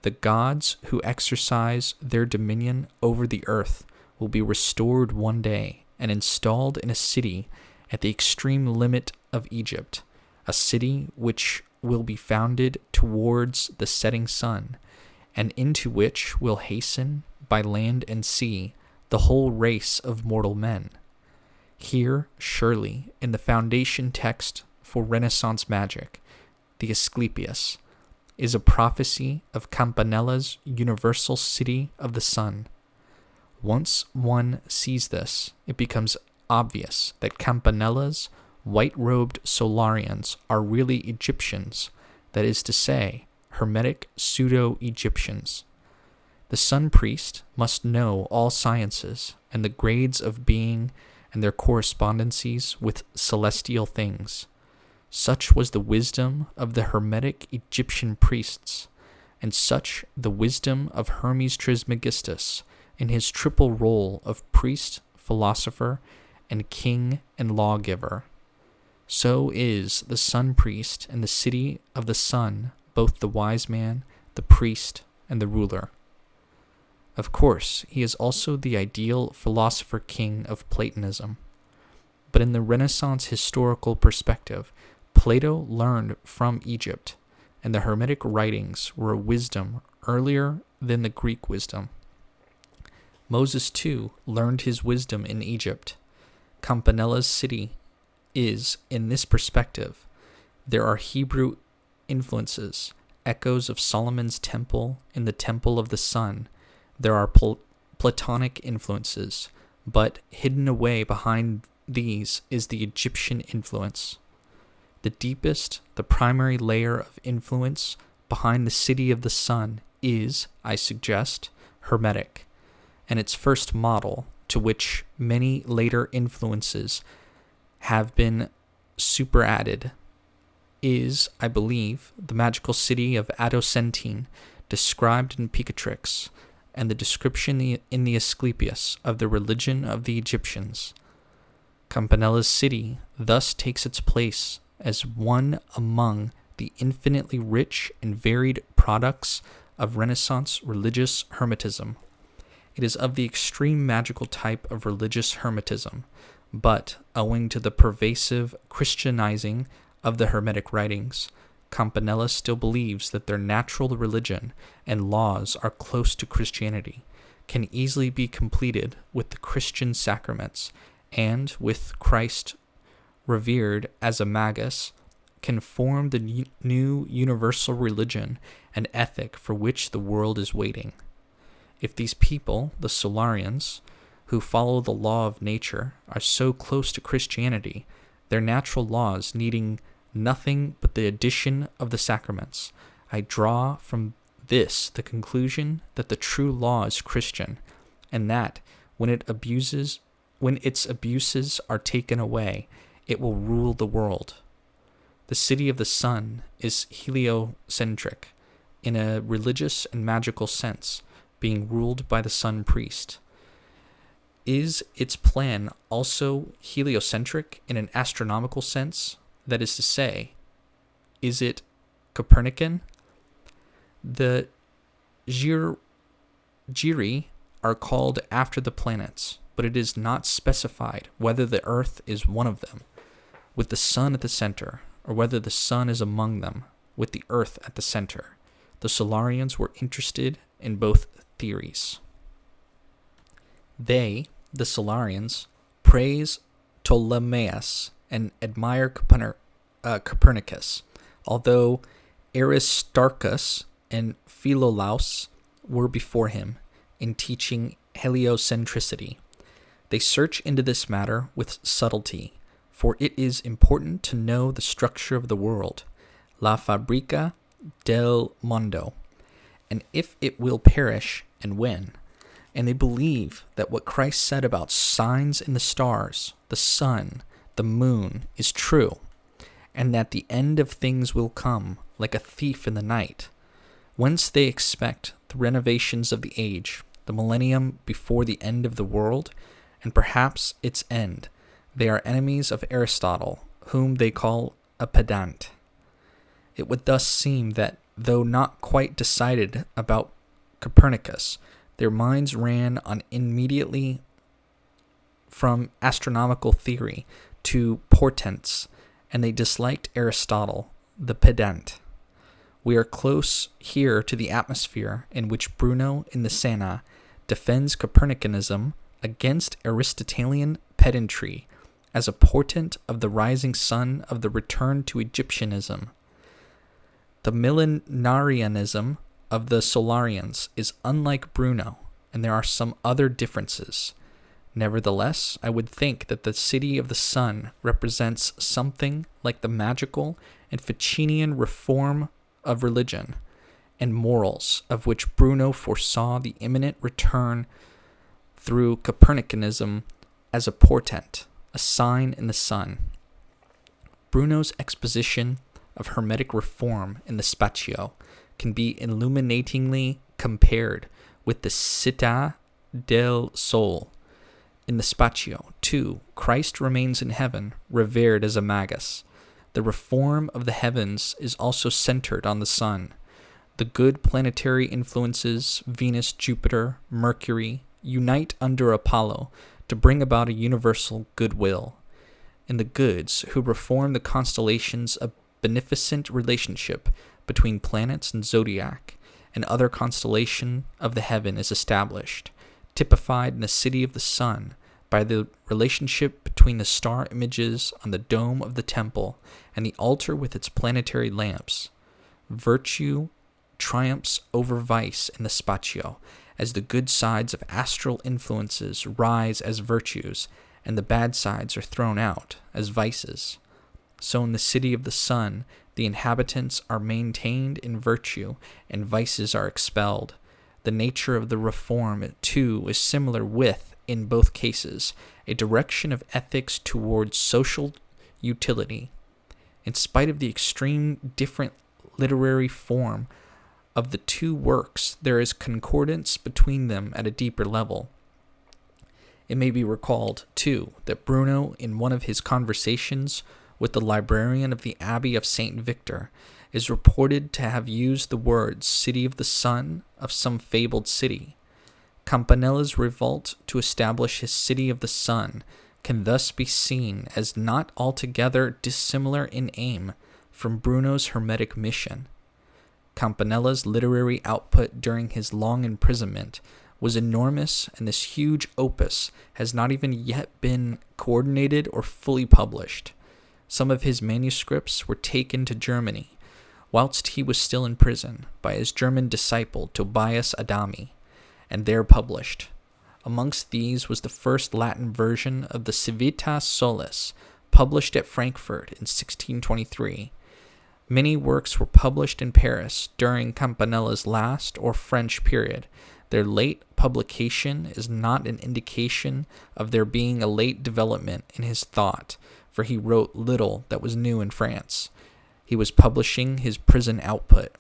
"The gods who exercise their dominion over the earth will be restored one day and installed in a city at the extreme limit of Egypt, a city which will be founded towards the setting sun, and into which will hasten by land and sea the whole race of mortal men." Here, surely, in the foundation text for Renaissance magic, the Asclepius, is a prophecy of Campanella's universal city of the sun. Once one sees this, it becomes obvious that Campanella's white-robed Solarians are really Egyptians, that is to say, Hermetic pseudo-Egyptians. The sun priest must know all sciences and the grades of being and their correspondencies with celestial things. Such was the wisdom of the Hermetic Egyptian priests, and such the wisdom of Hermes Trismegistus in his triple role of priest, philosopher, and king and lawgiver. So is the sun priest in the city of the sun, both the wise man, the priest, and the ruler. Of course, he is also the ideal philosopher-king of Platonism. But in the Renaissance historical perspective, Plato learned from Egypt, and the Hermetic writings were a wisdom earlier than the Greek wisdom. Moses, too, learned his wisdom in Egypt. Campanella's city is, in this perspective, there are Hebrew influences, echoes of Solomon's temple in the temple of the sun. There are Platonic influences, but hidden away behind these is the Egyptian influence. The deepest, the primary layer of influence behind the city of the sun is, I suggest, Hermetic, and its first model, to which many later influences have been superadded, is, I believe, the magical city of Atocentine, described in Picatrix, and the description in the Asclepius of the religion of the Egyptians. Campanella's city thus takes its place as one among the infinitely rich and varied products of Renaissance religious Hermetism. It is of the extreme magical type of religious Hermetism, but, owing to the pervasive Christianizing of the Hermetic writings, Campanella still believes that their natural religion and laws are close to Christianity, can easily be completed with the Christian sacraments, and, with Christ revered as a magus, can form the new universal religion and ethic for which the world is waiting. If these people, the Solarians, who follow the law of nature, are so close to Christianity, their natural laws needing nothing but the addition of the sacraments, I draw from this the conclusion that the true law is Christian, and that when its abuses are taken away, it will rule the world. The city of the sun is heliocentric in a religious and magical sense, being ruled by the sun priest. Is its plan also heliocentric in an astronomical sense? That is to say, is it Copernican? The Giri are called after the planets, but it is not specified whether the Earth is one of them, with the sun at the center, or whether the sun is among them, with the Earth at the center. The Solarians were interested in both theories. They, the Solarians, praise Ptolemaeus and admire Copernicus, although Aristarchus and Philolaus were before him in teaching heliocentricity. They search into this matter with subtlety, for it is important to know the structure of the world, la fabrica del mondo, and if it will perish, and when. And they believe that what Christ said about signs in the stars, the sun, the moon, is true, and that the end of things will come like a thief in the night. Whence they expect the renovations of the age, the millennium before the end of the world, and perhaps its end. They are enemies of Aristotle, whom they call a pedant. It would thus seem that, though not quite decided about Copernicus, their minds ran on immediately from astronomical theory to portents, and they disliked Aristotle, the pedant. We are close here to the atmosphere in which Bruno in the Sena defends Copernicanism against Aristotelian pedantry as a portent of the rising sun of the return to Egyptianism. The millenarianism of the Solarians is unlike Bruno, and there are some other differences. Nevertheless, I would think that the city of the sun represents something like the magical and Ficinian reform of religion, and morals, of which Bruno foresaw the imminent return through Copernicanism as a portent, a sign in the sun. Bruno's exposition of Hermetic reform in the Spatio can be illuminatingly compared with the Città del Sol. In the Spatio, too, Christ remains in heaven, revered as a magus. The reform of the heavens is also centered on the sun. The good planetary influences, Venus, Jupiter, Mercury, unite under Apollo to bring about a universal goodwill. In the goods, who reform the constellations, a beneficent relationship between planets and zodiac and other constellation of the heaven is established, typified in the city of the sun by the relationship between the star images on the dome of the temple and the altar with its planetary lamps. Virtue triumphs over vice in the Spatio, as the good sides of astral influences rise as virtues, and the bad sides are thrown out as vices. So in the city of the sun, the inhabitants are maintained in virtue, and vices are expelled. The nature of the reform, too, is similar with, in both cases, a direction of ethics towards social utility. In spite of the extreme different literary form of the two works, there is concordance between them at a deeper level. It may be recalled, too, that Bruno, in one of his conversations with the librarian of the Abbey of St. Victor, is reported to have used the words city of the sun of some fabled city. Campanella's revolt to establish his city of the sun can thus be seen as not altogether dissimilar in aim from Bruno's Hermetic mission. Campanella's literary output during his long imprisonment was enormous, and this huge opus has not even yet been coordinated or fully published. Some of his manuscripts were taken to Germany, whilst he was still in prison, by his German disciple Tobias Adami, and there published. Amongst these was the first Latin version of the Civitas Solis, published at Frankfurt in 1623. Many works were published in Paris during Campanella's last or French period. Their late publication is not an indication of there being a late development in his thought, for he wrote little that was new in France. He was publishing his prison output.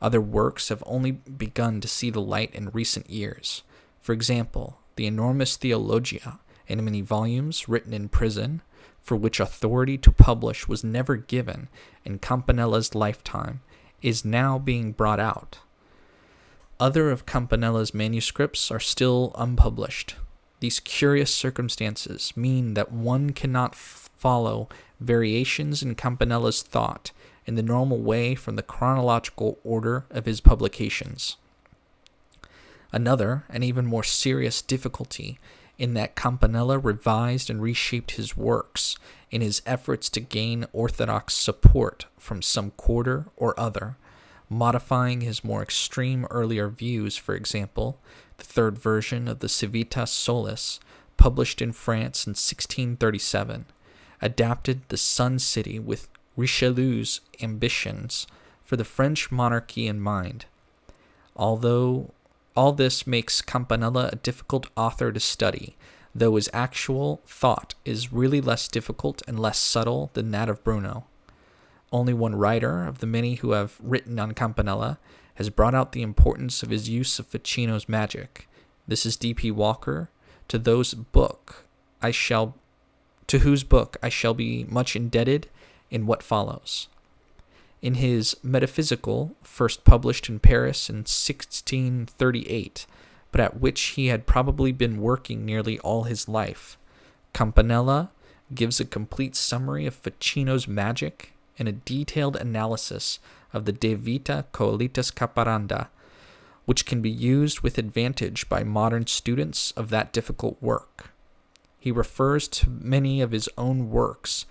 Other works have only begun to see the light in recent years. For example, the enormous Theologia, in many volumes, written in prison, for which authority to publish was never given in Campanella's lifetime, is now being brought out. Other of Campanella's manuscripts are still unpublished. These curious circumstances mean that one cannot follow variations in Campanella's thought in the normal way from the chronological order of his publications. Another, and even more serious difficulty, in that Campanella revised and reshaped his works in his efforts to gain orthodox support from some quarter or other, modifying his more extreme earlier views. For example, the third version of the Civitas Solis, published in France in 1637, adapted the Sun City with Richelieu's ambitions for the French monarchy in mind. Although all this makes Campanella a difficult author to study, though his actual thought is really less difficult and less subtle than that of Bruno. Only one writer of the many who have written on Campanella has brought out the importance of his use of Ficino's magic. This is D.P. Walker, to whose book I shall be much indebted in what follows. In his Metaphysical, first published in Paris in 1638, but at which he had probably been working nearly all his life, Campanella gives a complete summary of Ficino's magic and a detailed analysis of the De Vita Coelitus Caparanda, which can be used with advantage by modern students of that difficult work. He refers to many of his own works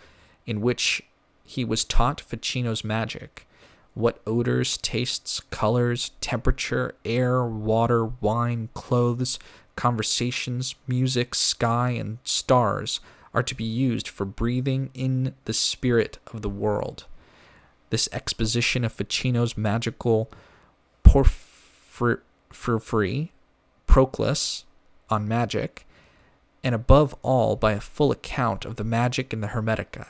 in which he was taught Ficino's magic, what odors, tastes, colors, temperature, air, water, wine, clothes, conversations, music, sky, and stars are to be used for breathing in the spirit of the world. This exposition of Ficino's magical Porphyry, Proclus on magic, and above all by a full account of the magic in the Hermetica.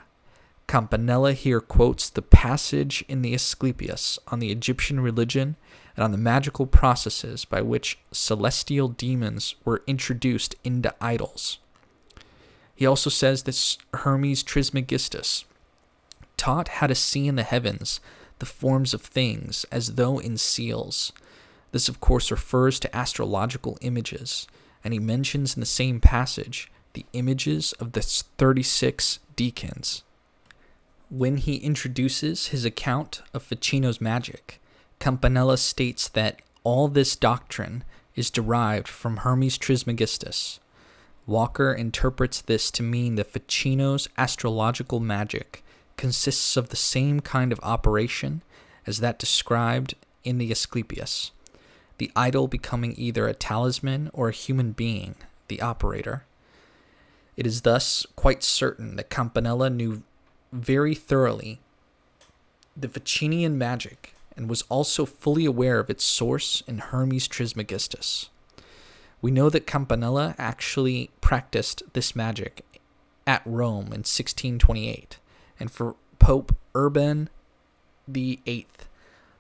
Campanella here quotes the passage in the Asclepius on the Egyptian religion and on the magical processes by which celestial demons were introduced into idols. He also says that Hermes Trismegistus taught how to see in the heavens the forms of things as though in seals. This, of course, refers to astrological images, and he mentions in the same passage the images of the 36 deacons. When he introduces his account of Ficino's magic, Campanella states that all this doctrine is derived from Hermes Trismegistus. Walker interprets this to mean that Ficino's astrological magic consists of the same kind of operation as that described in the Asclepius, the idol becoming either a talisman or a human being, the operator. It is thus quite certain that Campanella knew very thoroughly the Ficinian magic and was also fully aware of its source in Hermes Trismegistus. We know that Campanella actually practiced this magic at Rome in 1628, and for Pope Urban VIII,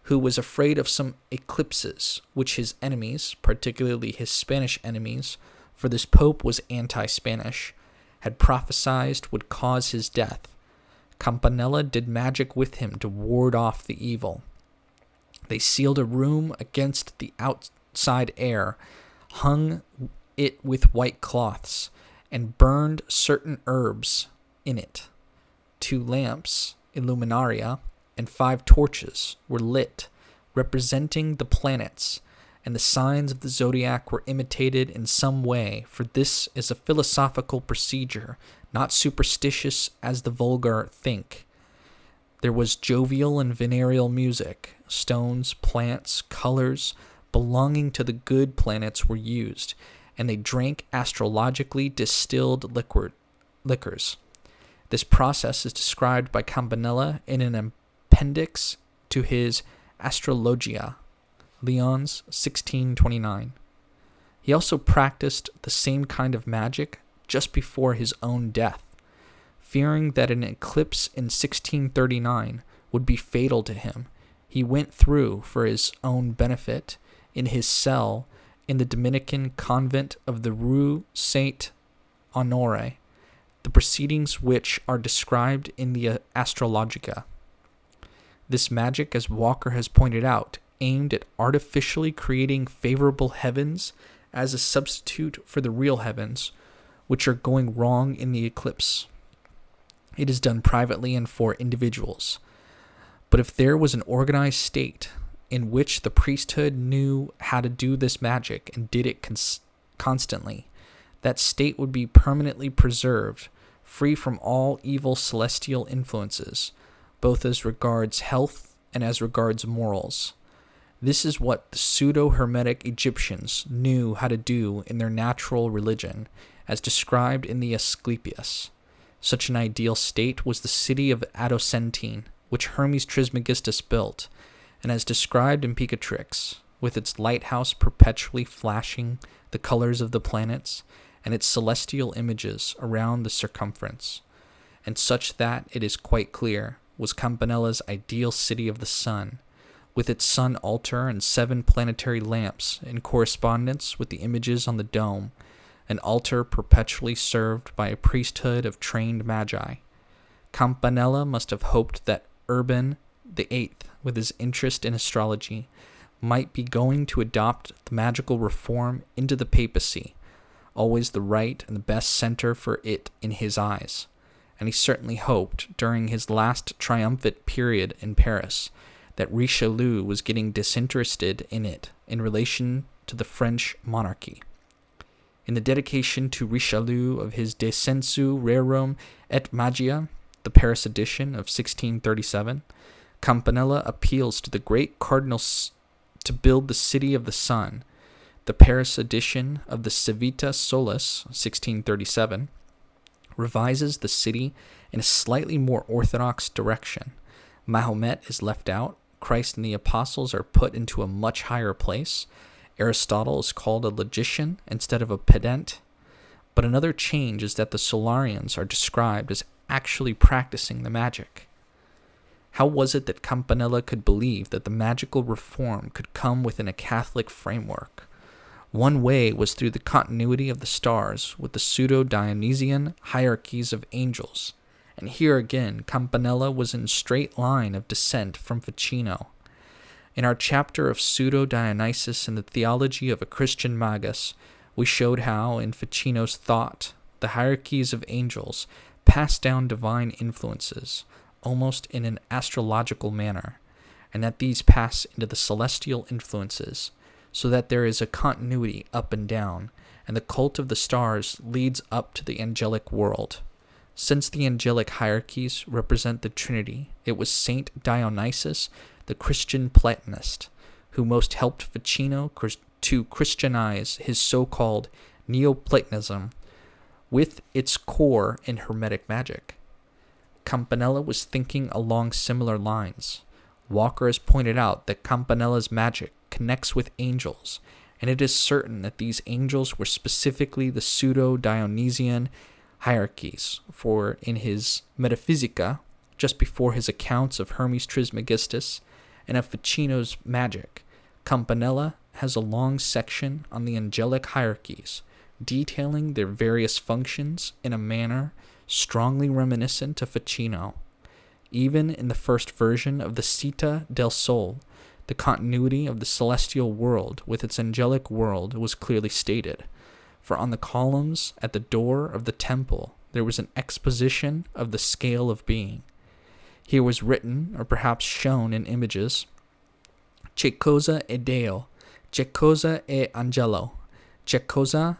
who was afraid of some eclipses which his enemies, particularly his Spanish enemies, for this pope was anti-Spanish, had prophesied would cause his death. Campanella did magic with him to ward off the evil. They sealed a room against the outside air, hung it with white cloths, and burned certain herbs in it. 2 lamps, illuminaria, and 5 torches were lit, representing the planets, and the signs of the zodiac were imitated in some way, for this is a philosophical procedure, not superstitious as the vulgar think. There was jovial and venereal music, stones, plants, colors belonging to the good planets were used, and they drank astrologically distilled liquors. This process is described by Campanella in an appendix to his Astrologia, Lyons, 1629. He also practiced the same kind of magic just before his own death, fearing that an eclipse in 1639 would be fatal to him. He went through, for his own benefit, in his cell in the Dominican convent of the Rue Saint-Honore, the proceedings which are described in the Astrologica. This magic, as Walker has pointed out, aimed at artificially creating favorable heavens as a substitute for the real heavens, which are going wrong in the eclipse. It is done privately and for individuals. But if there was an organized state in which the priesthood knew how to do this magic and did it constantly, that state would be permanently preserved, free from all evil celestial influences, both as regards health and as regards morals. This is what the pseudo-Hermetic Egyptians knew how to do in their natural religion, as described in the Asclepius. Such an ideal state was the city of Adocentine, which Hermes Trismegistus built, and as described in Picatrix, with its lighthouse perpetually flashing the colors of the planets, and its celestial images around the circumference, and such that it is quite clear was Campanella's ideal city of the sun, with its sun altar and 7 planetary lamps in correspondence with the images on the dome, an altar perpetually served by a priesthood of trained magi. Campanella must have hoped that Urban VIII, with his interest in astrology, might be going to adopt the magical reform into the papacy, always the right and the best center for it in his eyes. And he certainly hoped, during his last triumphant period in Paris, that Richelieu was getting disinterested in it in relation to the French monarchy. In the dedication to Richelieu of his De Sensu Rerum et Magia, the Paris edition of 1637, Campanella appeals to the great cardinal to build the city of the sun. The Paris edition of the Civita Solis, 1637, revises the city in a slightly more orthodox direction. Mahomet is left out, Christ and the apostles are put into a much higher place. Aristotle is called a logician instead of a pedant. But another change is that the Solarians are described as actually practicing the magic. How was it that Campanella could believe that the magical reform could come within a Catholic framework? One way was through the continuity of the stars with the pseudo-Dionysian hierarchies of angels. And here again, Campanella was in straight line of descent from Ficino. In our chapter of Pseudo-Dionysus and the theology of a Christian magus, we showed how, in Ficino's thought, the hierarchies of angels pass down divine influences, almost in an astrological manner, and that these pass into the celestial influences, so that there is a continuity up and down, and the cult of the stars leads up to the angelic world. Since the angelic hierarchies represent the Trinity, it was Saint Dionysius, the Christian Platonist, who most helped Ficino to Christianize his so-called Neoplatonism with its core in Hermetic magic. Campanella was thinking along similar lines. Walker has pointed out that Campanella's magic connects with angels, and it is certain that these angels were specifically the pseudo-Dionysian hierarchies, for in his Metaphysica, just before his accounts of Hermes Trismegistus and of Ficino's magic, Campanella has a long section on the angelic hierarchies, detailing their various functions in a manner strongly reminiscent of Ficino. Even in the first version of the Città del Sol, the continuity of the celestial world with its angelic world was clearly stated. For on the columns at the door of the temple there was an exposition of the scale of being. Here was written, or perhaps shown in images, "Che cosa è Deo, che cosa è angelo, che cosa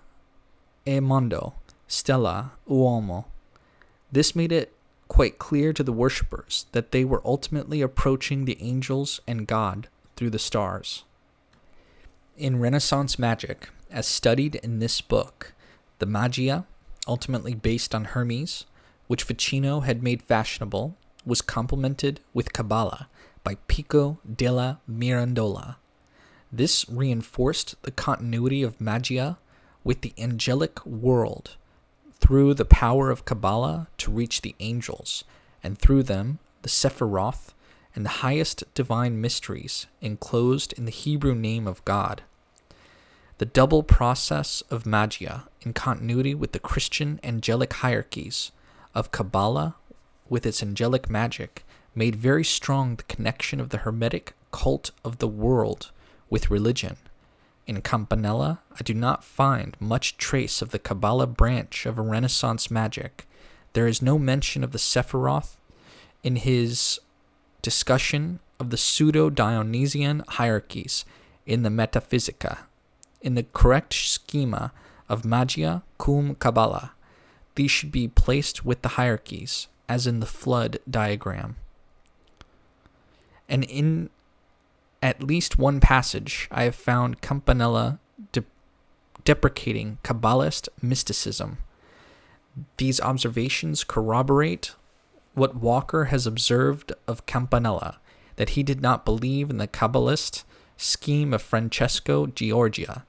è mondo, stella, uomo." This made it quite clear to the worshippers that they were ultimately approaching the angels and God through the stars. In Renaissance magic, as studied in this book, the magia, ultimately based on Hermes, which Ficino had made fashionable, was complemented with Kabbalah by Pico della Mirandola. This reinforced the continuity of magia with the angelic world through the power of Kabbalah to reach the angels, and through them the Sephiroth and the highest divine mysteries enclosed in the Hebrew name of God. The double process of magia in continuity with the Christian angelic hierarchies, of Kabbalah with its angelic magic, made very strong the connection of the Hermetic cult of the world with religion. In Campanella, I do not find much trace of the Kabbalah branch of a Renaissance magic. There is no mention of the Sephiroth in his discussion of the pseudo-Dionysian hierarchies in the Metaphysica. In the correct schema of magia cum Kabbalah, these should be placed with the hierarchies, as in the flood diagram. And in at least one passage, I have found Campanella deprecating Kabbalist mysticism. These observations corroborate what Walker has observed of Campanella, that he did not believe in the Kabbalist scheme of Francesco Giorgi.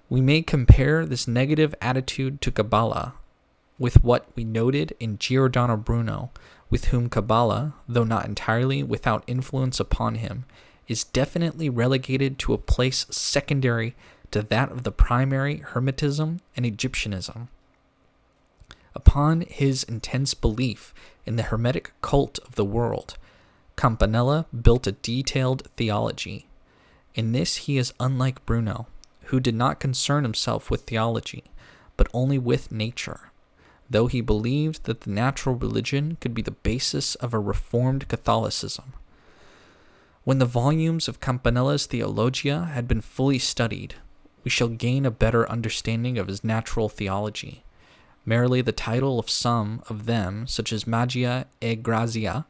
We may compare this negative attitude to Kabbalah with what we noted in Giordano Bruno, with whom Kabbalah, though not entirely without influence upon him, is definitely relegated to a place secondary to that of the primary Hermetism and Egyptianism. Upon his intense belief in the Hermetic cult of the world, Campanella built a detailed theology. In this he is unlike Bruno, who did not concern himself with theology, but only with nature, though he believed that the natural religion could be the basis of a reformed Catholicism. When the volumes of Campanella's Theologia had been fully studied, we shall gain a better understanding of his natural theology. Merely the title of some of them, such as Magia e Grazia,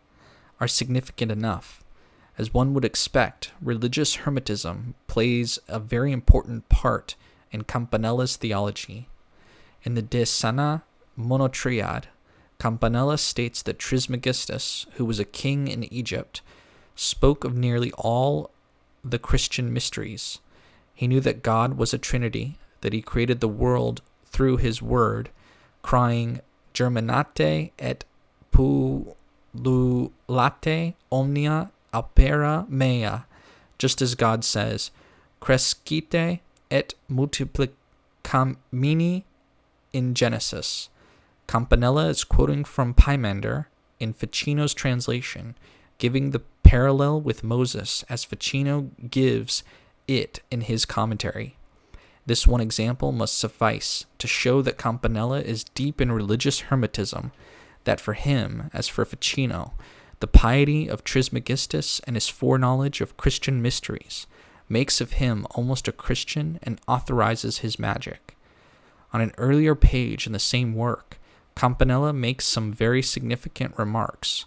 are significant enough. As one would expect, religious Hermetism plays a very important part in Campanella's theology. In the De Sana Monotriad, Campanella states that Trismegistus, who was a king in Egypt, spoke of nearly all the Christian mysteries. He knew that God was a trinity, that he created the world through his word, crying, Germinate et pullulate omnia opera mea, just as God says, Crescite et multiplicamini in Genesis. Campanella is quoting from Pymander in Ficino's translation, giving the parallel with Moses as Ficino gives it in his commentary. This one example must suffice to show that Campanella is deep in religious Hermetism, that for him, as for Ficino, the piety of Trismegistus and his foreknowledge of Christian mysteries makes of him almost a Christian and authorizes his magic. On an earlier page in the same work, Campanella makes some very significant remarks.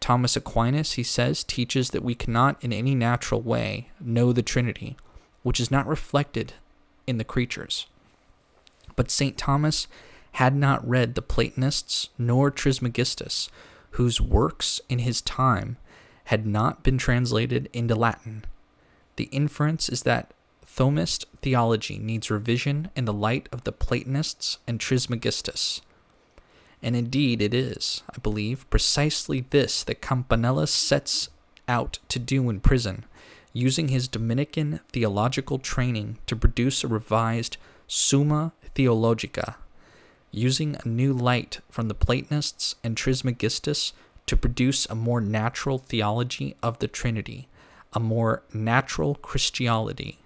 Thomas Aquinas, he says, teaches that we cannot in any natural way know the Trinity, which is not reflected in the creatures. But St. Thomas had not read the Platonists nor Trismegistus, whose works in his time had not been translated into Latin. The inference is that Thomist theology needs revision in the light of the Platonists and Trismegistus. And indeed it is, I believe, precisely this that Campanella sets out to do in prison, using his Dominican theological training to produce a revised Summa Theologica, using a new light from the Platonists and Trismegistus to produce a more natural theology of the Trinity, a more natural Christology,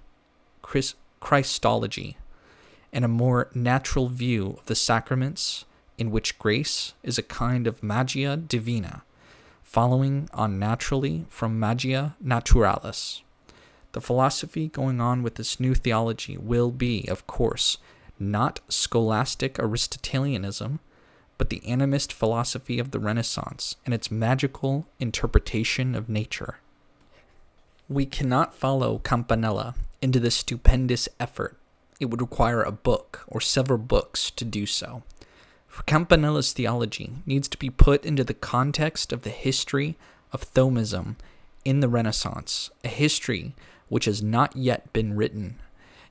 and a more natural view of the sacraments, in which grace is a kind of magia divina, following on naturally from magia naturalis. The philosophy going on with this new theology will be, of course, not scholastic Aristotelianism, but the animist philosophy of the Renaissance and its magical interpretation of nature. We cannot follow Campanella into this stupendous effort. It would require a book or several books to do so. For Campanella's theology needs to be put into the context of the history of Thomism in the Renaissance, a history which has not yet been written.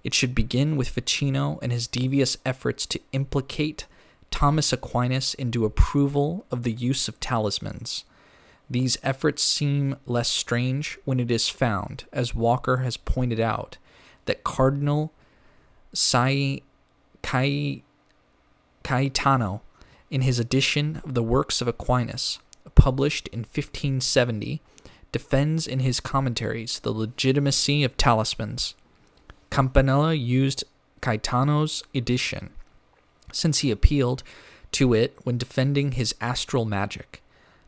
It should begin with Ficino and his devious efforts to implicate Thomas Aquinas into approval of the use of talismans. These efforts seem less strange when it is found, as Walker has pointed out, that Cardinal Caetano, in his edition of the Works of Aquinas, published in 1570, defends in his commentaries the legitimacy of talismans. Campanella used Caetano's edition, since he appealed to it when defending his astral magic.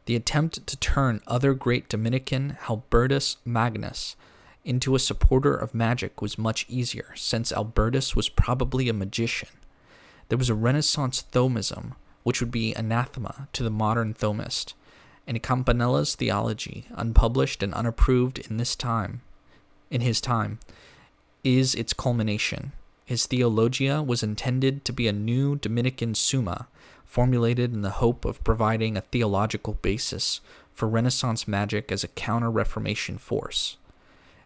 The attempt to turn other great Dominican Albertus Magnus into a supporter of magic was much easier, since Albertus was probably a magician. There was a Renaissance Thomism, which would be anathema to the modern Thomist, and Campanella's theology, unpublished and unapproved in his time, is its culmination. His Theologia was intended to be a new Dominican Summa, formulated in the hope of providing a theological basis for Renaissance magic as a counter-Reformation force.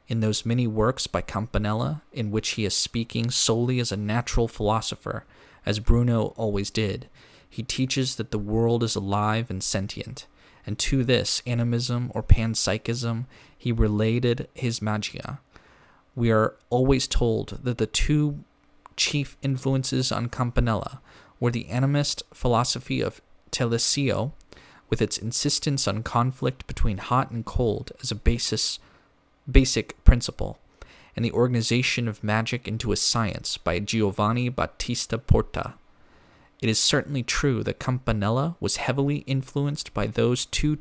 In those many works by Campanella, in which he is speaking solely as a natural philosopher, as Bruno always did, he teaches that the world is alive and sentient, and to this animism or panpsychism he related his magia. We are always told that the two chief influences on Campanella were the animist philosophy of Telesio, with its insistence on conflict between hot and cold as a basic principle, and the organization of magic into a science by Giovanni Battista Porta. It is certainly true that Campanella was heavily influenced by those two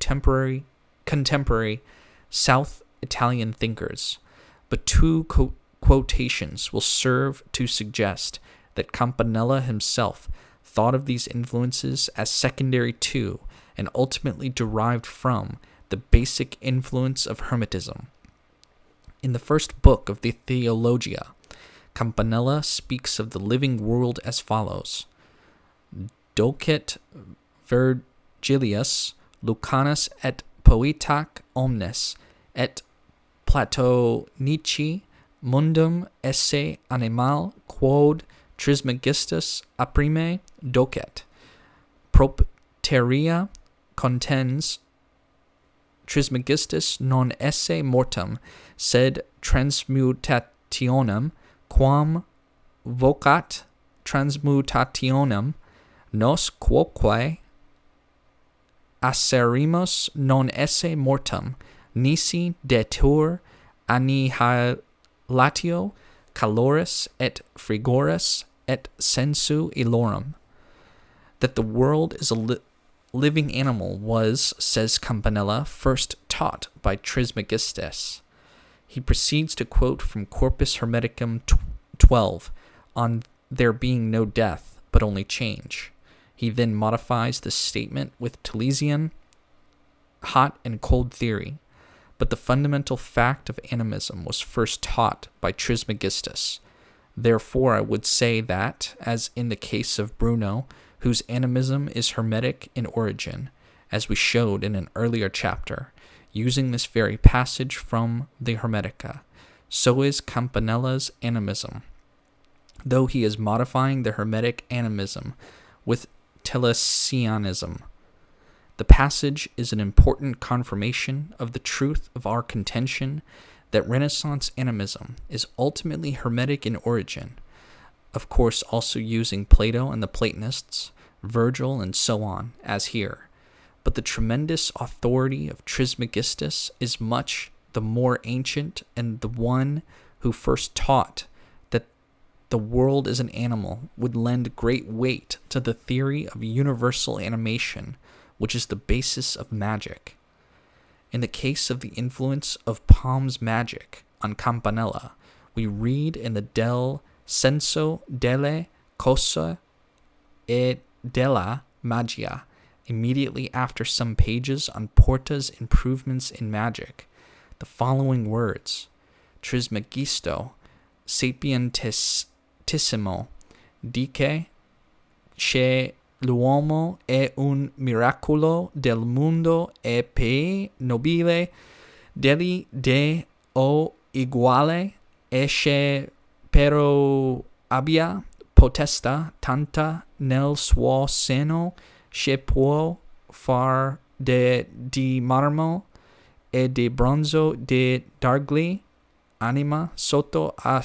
contemporary South Italian thinkers, but two quotations will serve to suggest that Campanella himself thought of these influences as secondary to and ultimately derived from the basic influence of Hermetism. In the first book of the Theologia, Campanella speaks of the living world as follows: Docet Gilius, Lucanus et poetac omnes, et Platonici mundum esse animal quod Trismegistus aprime docet. Propteria contens Trismegistus non esse mortem, sed transmutationem, quam vocat transmutationem, nos quoque asserimus non esse mortem, nisi detur annihilatio caloris et frigoris et sensu illorum. That the world is a living animal was, says Campanella, first taught by Trismegistus. He proceeds to quote from Corpus Hermeticum 12 on there being no death, but only change. He then modifies this statement with Talesian hot and cold theory, but the fundamental fact of animism was first taught by Trismegistus. Therefore, I would say that, as in the case of Bruno, whose animism is Hermetic in origin, as we showed in an earlier chapter, using this very passage from the Hermetica, so is Campanella's animism, though he is modifying the Hermetic animism with Telesianism. The passage is an important confirmation of the truth of our contention that Renaissance animism is ultimately Hermetic in origin, of course also using Plato and the Platonists, Virgil, and so on, as here. But the tremendous authority of Trismegistus is much the more ancient, and the one who first taught that the world is an animal would lend great weight to the theory of universal animation, which is the basis of magic. In the case of the influence of Palm's magic on Campanella, we read in the Del Senso delle Cose e della Magia, immediately after some pages on Porta's improvements in magic, the following words: Trismegisto sapientissimo dice che l'uomo è un miracolo del mondo e pei nobile degli dei o iguale e che però abbia potestà tanta nel suo seno che può far di marmo e di bronzo di dargli anima sotto a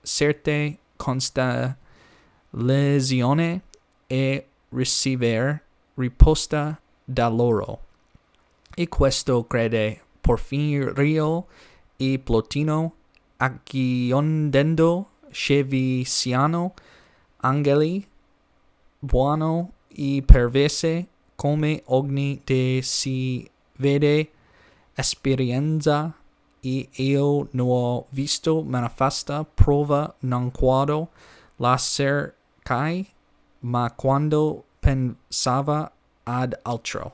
certe constellazione e ricevere risposta da loro. E questo crede Porfirio e Plotino, aggiungendo che vi siano angeli buono e perverse come ogni de si vede esperienza, e io ne ho visto manifesta prova non quando la cercai, ma quando pensava ad altro.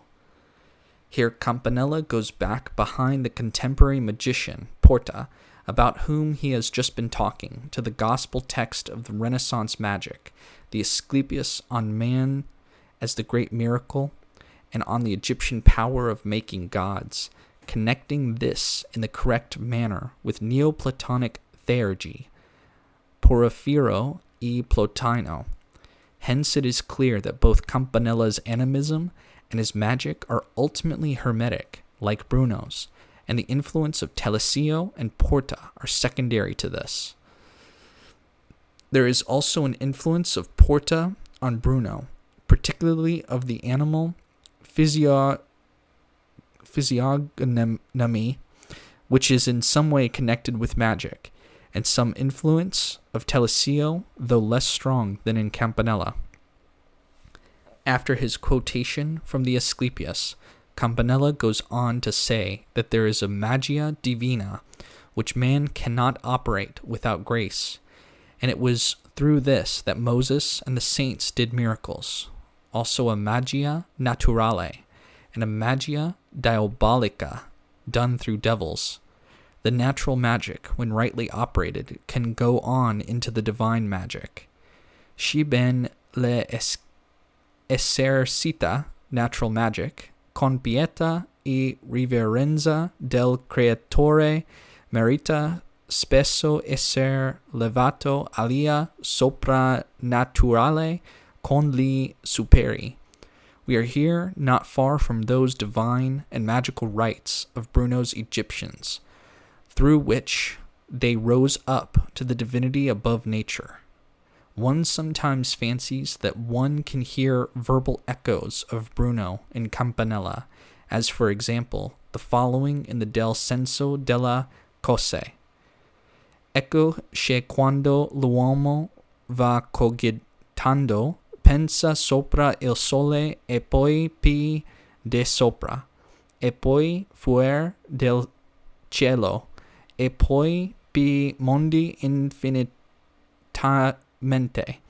Here Campanella goes back behind the contemporary magician, Porta, about whom he has just been talking, to the gospel text of the Renaissance magic, the Asclepius on man as the great miracle, and on the Egyptian power of making gods, connecting this in the correct manner with Neoplatonic theurgy, Porfiro e Plotino. Hence it is clear that both Campanella's animism and his magic are ultimately Hermetic, like Bruno's, and the influence of Telesio and Porta are secondary to this. There is also an influence of Porta on Bruno, particularly of the animal physiognomy, which is in some way connected with magic, and some influence of Telesio, though less strong than in Campanella. After his quotation from the Asclepius, Campanella goes on to say that there is a magia divina, which man cannot operate without grace, and it was through this that Moses and the saints did miracles. Also a magia naturale, and a magia diabolica, done through devils. The natural magic, when rightly operated, can go on into the divine magic. Si ben le esercita natural magic, con pietà e riverenza del creatore merita spesso esser levato alia soprannaturale con gli superi. We are here not far from those divine and magical rites of Bruno's Egyptians, through which they rose up to the divinity above nature. One sometimes fancies that one can hear verbal echoes of Bruno and Campanella, as for example, the following in the Del Senso della Cose. Ecco che quando l'uomo va cogitando pensa sopra il sole e poi più de sopra, e poi fuor del cielo, e poi più mondi infinitamente.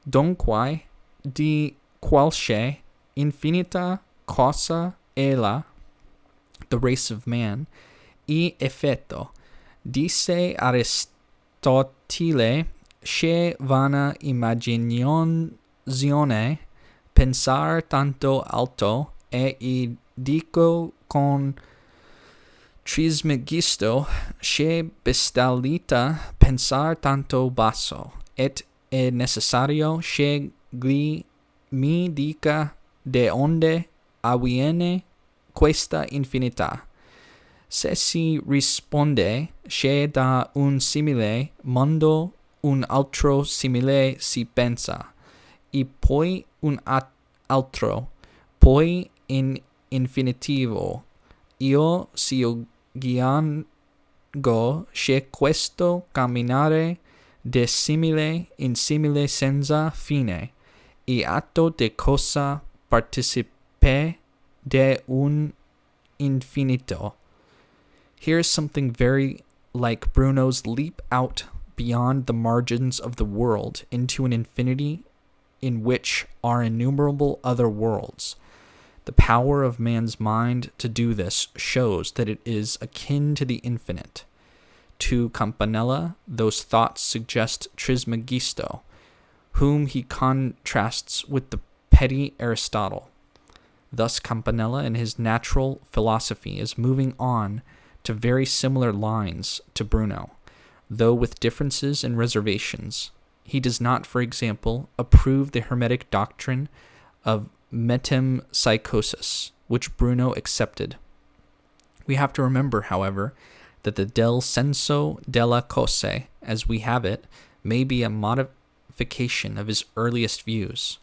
Dunque, di qualche infinita cosa ella, the race of man, e effetto, dice Aristotele, che vana immaginazione pensar tanto alto e dico con Trismegisto che bestialita pensar tanto basso, et è necessario che gli mi dica de onde avviene questa infinità. Se si risponde che da un simile mondo un altro simile si pensa, e poi un altro, poi in infinitivo, io ghiango che questo camminare de simile in simile senza fine, e atto de cosa participe de un infinito. Here's something very like Bruno's leap out beyond the margins of the world into an infinity in which are innumerable other worlds. The power of man's mind to do this shows that it is akin to the infinite. To Campanella, those thoughts suggest Trismegisto, whom he contrasts with the petty Aristotle. Thus, Campanella in his natural philosophy is moving on to very similar lines to Bruno, though with differences and reservations. He does not, for example, approve the Hermetic doctrine of metempsychosis, which Bruno accepted. We have to remember, however, that the Del Senso della Cose, as we have it, may be a modification of his earliest views.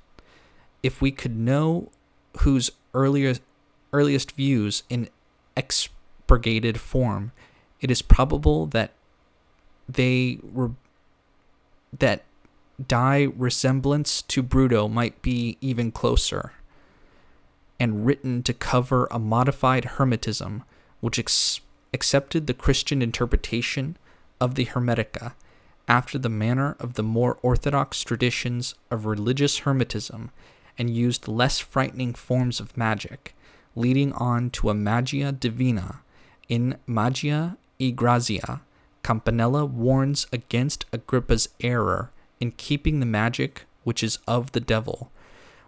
If we could know whose earliest views in expurgated form, it is probable that die resemblance to Bruno might be even closer, and written to cover a modified Hermetism which accepted the Christian interpretation of the Hermetica after the manner of the more orthodox traditions of religious Hermetism and used less frightening forms of magic, leading on to a magia divina. In Magia e Grazia, Campanella warns against Agrippa's error in keeping the magic which is of the devil,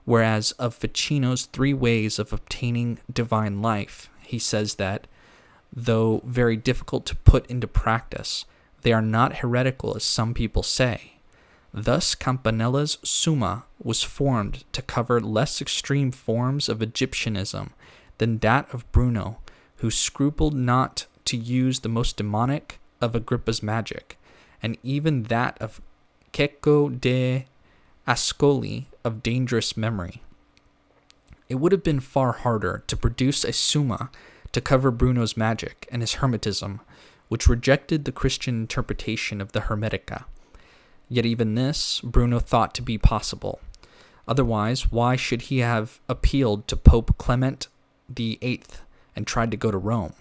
whereas of Ficino's 3 ways of obtaining divine life, he says that, though very difficult to put into practice, they are not heretical as some people say. Thus, Campanella's Summa was formed to cover less extreme forms of Egyptianism than that of Bruno, who scrupled not to use the most demonic of Agrippa's magic, and even that of Cecco de Ascoli of dangerous memory. It would have been far harder to produce a Summa to cover Bruno's magic and his Hermetism, which rejected the Christian interpretation of the Hermetica. Yet even this Bruno thought to be possible. Otherwise, why should he have appealed to Pope Clement VIII and tried to go to Rome?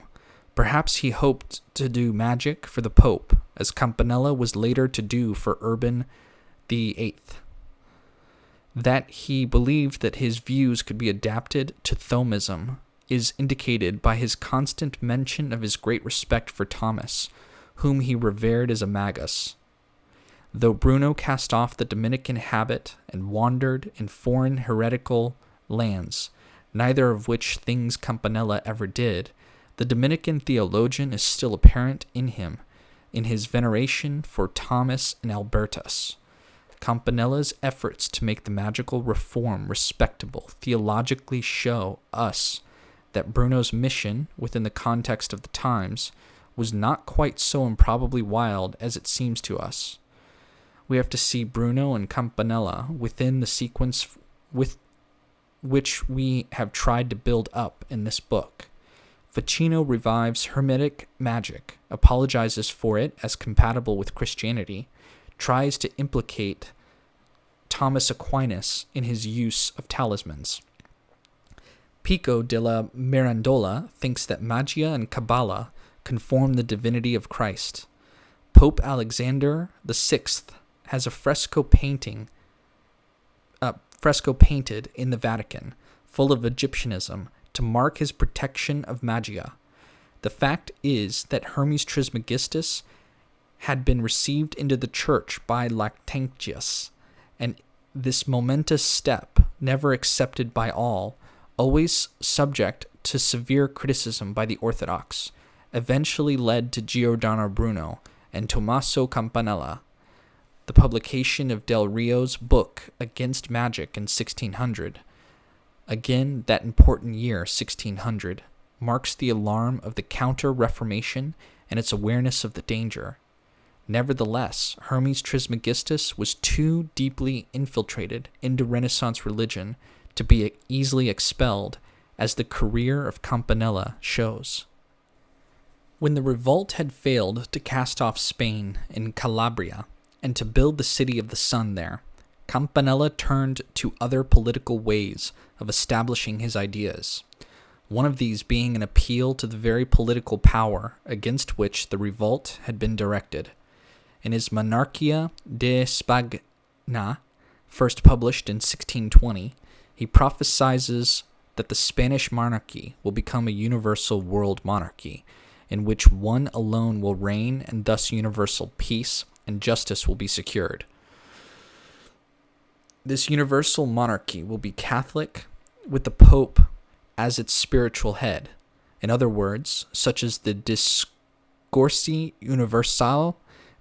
Perhaps he hoped to do magic for the Pope, as Campanella was later to do for Urban VIII. That he believed that his views could be adapted to Thomism is indicated by his constant mention of his great respect for Thomas, whom he revered as a magus. Though Bruno cast off the Dominican habit and wandered in foreign heretical lands, neither of which things Campanella ever did, the Dominican theologian is still apparent in him, in his veneration for Thomas and Albertus. Campanella's efforts to make the magical reform respectable theologically show us that Bruno's mission, within the context of the times, was not quite so improbably wild as it seems to us. We have to see Bruno and Campanella within the sequence with which we have tried to build up in this book. Ficino revives Hermetic magic, apologizes for it as compatible with Christianity, tries to implicate Thomas Aquinas in his use of talismans. Pico della Mirandola thinks that magia and Kabbalah conform the divinity of Christ. Pope Alexander VI has a fresco painted in the Vatican, full of Egyptianism, to mark his protection of magia. The fact is that Hermes Trismegistus had been received into the church by Lactantius, and this momentous step, never accepted by all, always subject to severe criticism by the Orthodox, eventually led to Giordano Bruno and Tommaso Campanella. The publication of Del Rio's book Against Magic in 1600, again that important year, 1600, marks the alarm of the Counter-Reformation and its awareness of the danger. Nevertheless, Hermes Trismegistus was too deeply infiltrated into Renaissance religion to be easily expelled, as the career of Campanella shows. When the revolt had failed to cast off Spain in Calabria and to build the city of the sun there, Campanella turned to other political ways of establishing his ideas, one of these being an appeal to the very political power against which the revolt had been directed. In his Monarchia de Spagna, first published in 1620, he prophesies that the Spanish monarchy will become a universal world monarchy, in which one alone will reign, and thus universal peace and justice will be secured. This universal monarchy will be Catholic, with the Pope as its spiritual head. In other words, such as the Discorsi Universal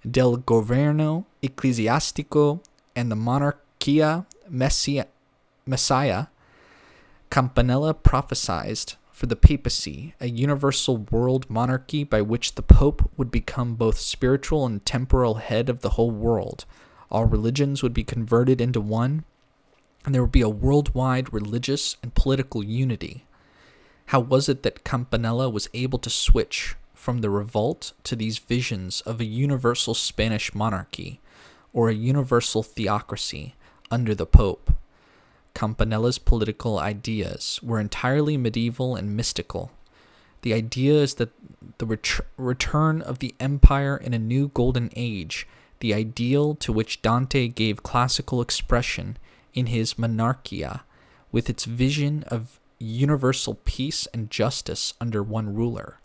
del Governo Ecclesiastico and the Monarchia Messiah, Campanella prophesied for the papacy a universal world monarchy by which the Pope would become both spiritual and temporal head of the whole world. All religions would be converted into one, and there would be a worldwide religious and political unity. How was it that Campanella was able to switch from the revolt to these visions of a universal Spanish monarchy, or a universal theocracy under the Pope? Campanella's political ideas were entirely medieval and mystical. The idea is that the return of the empire in a new golden age, the ideal to which Dante gave classical expression in his Monarchia, with its vision of universal peace and justice under one ruler.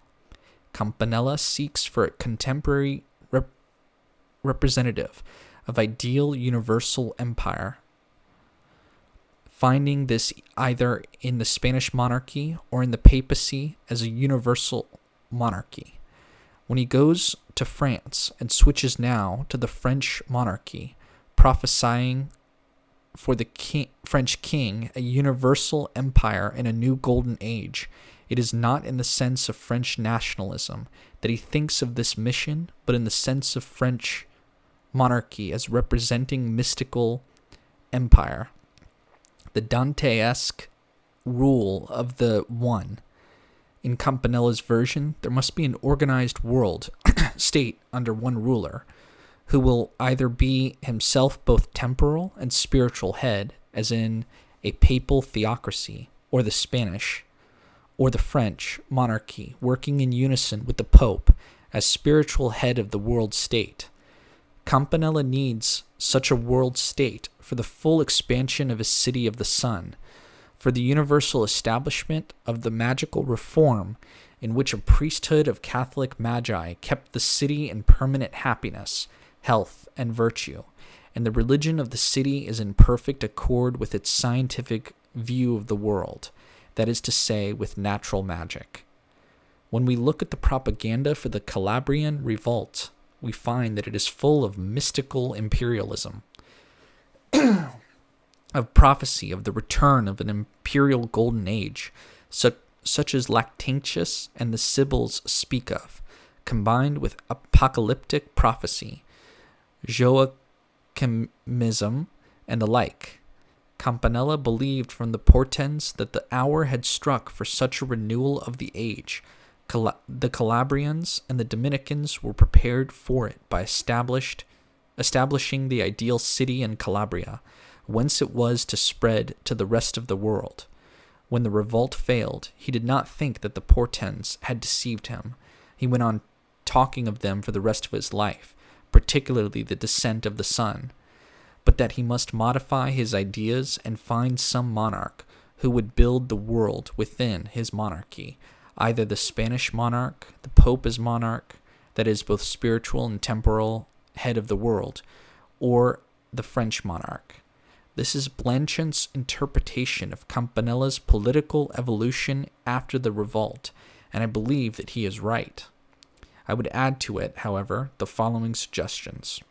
Campanella seeks for a contemporary representative of ideal universal empire, finding this either in the Spanish monarchy or in the papacy as a universal monarchy. When he goes to France and switches now to the French monarchy, prophesying for the French king a universal empire in a new golden age, it is not in the sense of French nationalism that he thinks of this mission, but in the sense of French monarchy as representing mystical empire, the Dantesque rule of the One. In Campanella's version, there must be an organized world state under one ruler, who will either be himself both temporal and spiritual head, as in a papal theocracy, or the Spanish, or the French monarchy, working in unison with the Pope as spiritual head of the world state. Campanella needs such a world state for the full expansion of his city of the sun, for the universal establishment of the magical reform in which a priesthood of Catholic magi kept the city in permanent happiness, health, and virtue, and the religion of the city is in perfect accord with its scientific view of the world, that is to say, with natural magic. When we look at the propaganda for the Calabrian revolt, we find that it is full of mystical imperialism, of prophecy of the return of an imperial golden age, such as Lactantius and the Sibyls speak of, combined with apocalyptic prophecy, Joachimism, and the like. Campanella believed from the portents that the hour had struck for such a renewal of the age. The Calabrians and the Dominicans were prepared for it by establishing the ideal city in Calabria, whence it was to spread to the rest of the world. When the revolt failed, he did not think that the portents had deceived him. He went on talking of them for the rest of his life, particularly the descent of the sun, but that he must modify his ideas and find some monarch who would build the world within his monarchy, either the Spanish monarch, the Pope as monarch, that is both spiritual and temporal head of the world, or the French monarch. This is Blanchard's interpretation of Campanella's political evolution after the revolt, and I believe that he is right. I would add to it, however, the following suggestions.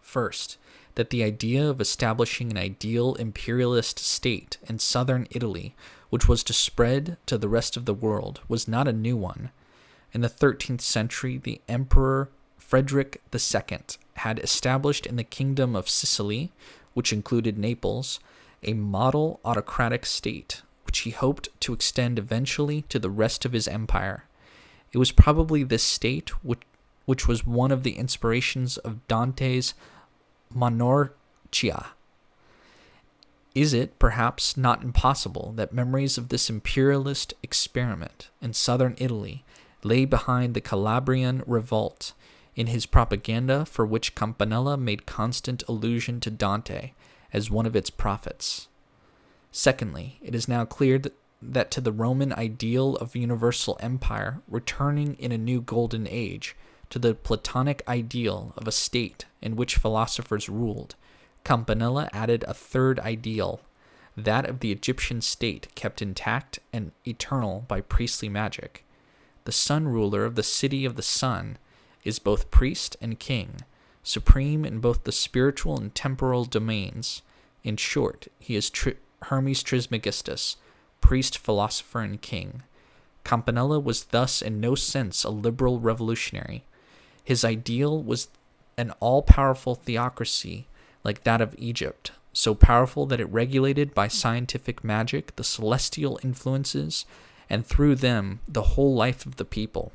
First, that the idea of establishing an ideal imperialist state in southern Italy, which was to spread to the rest of the world, was not a new one. In the 13th century, the Emperor Frederick II had established in the Kingdom of Sicily, which included Naples, a model autocratic state, which he hoped to extend eventually to the rest of his empire. It was probably this state which was one of the inspirations of Dante's Monorchia. Is it, perhaps, not impossible that memories of this imperialist experiment in southern Italy lay behind the Calabrian revolt in his propaganda, for which Campanella made constant allusion to Dante as one of its prophets? Secondly, it is now clear that to the Roman ideal of universal empire returning in a new golden age, to the Platonic ideal of a state in which philosophers ruled, Campanella added a third ideal, that of the Egyptian state kept intact and eternal by priestly magic. The sun ruler of the city of the sun is both priest and king, supreme in both the spiritual and temporal domains. In short, he is Hermes Trismegistus, priest, philosopher, and king. Campanella was thus in no sense a liberal revolutionary. His ideal was an all-powerful theocracy like that of Egypt, so powerful that it regulated by scientific magic the celestial influences and through them the whole life of the people.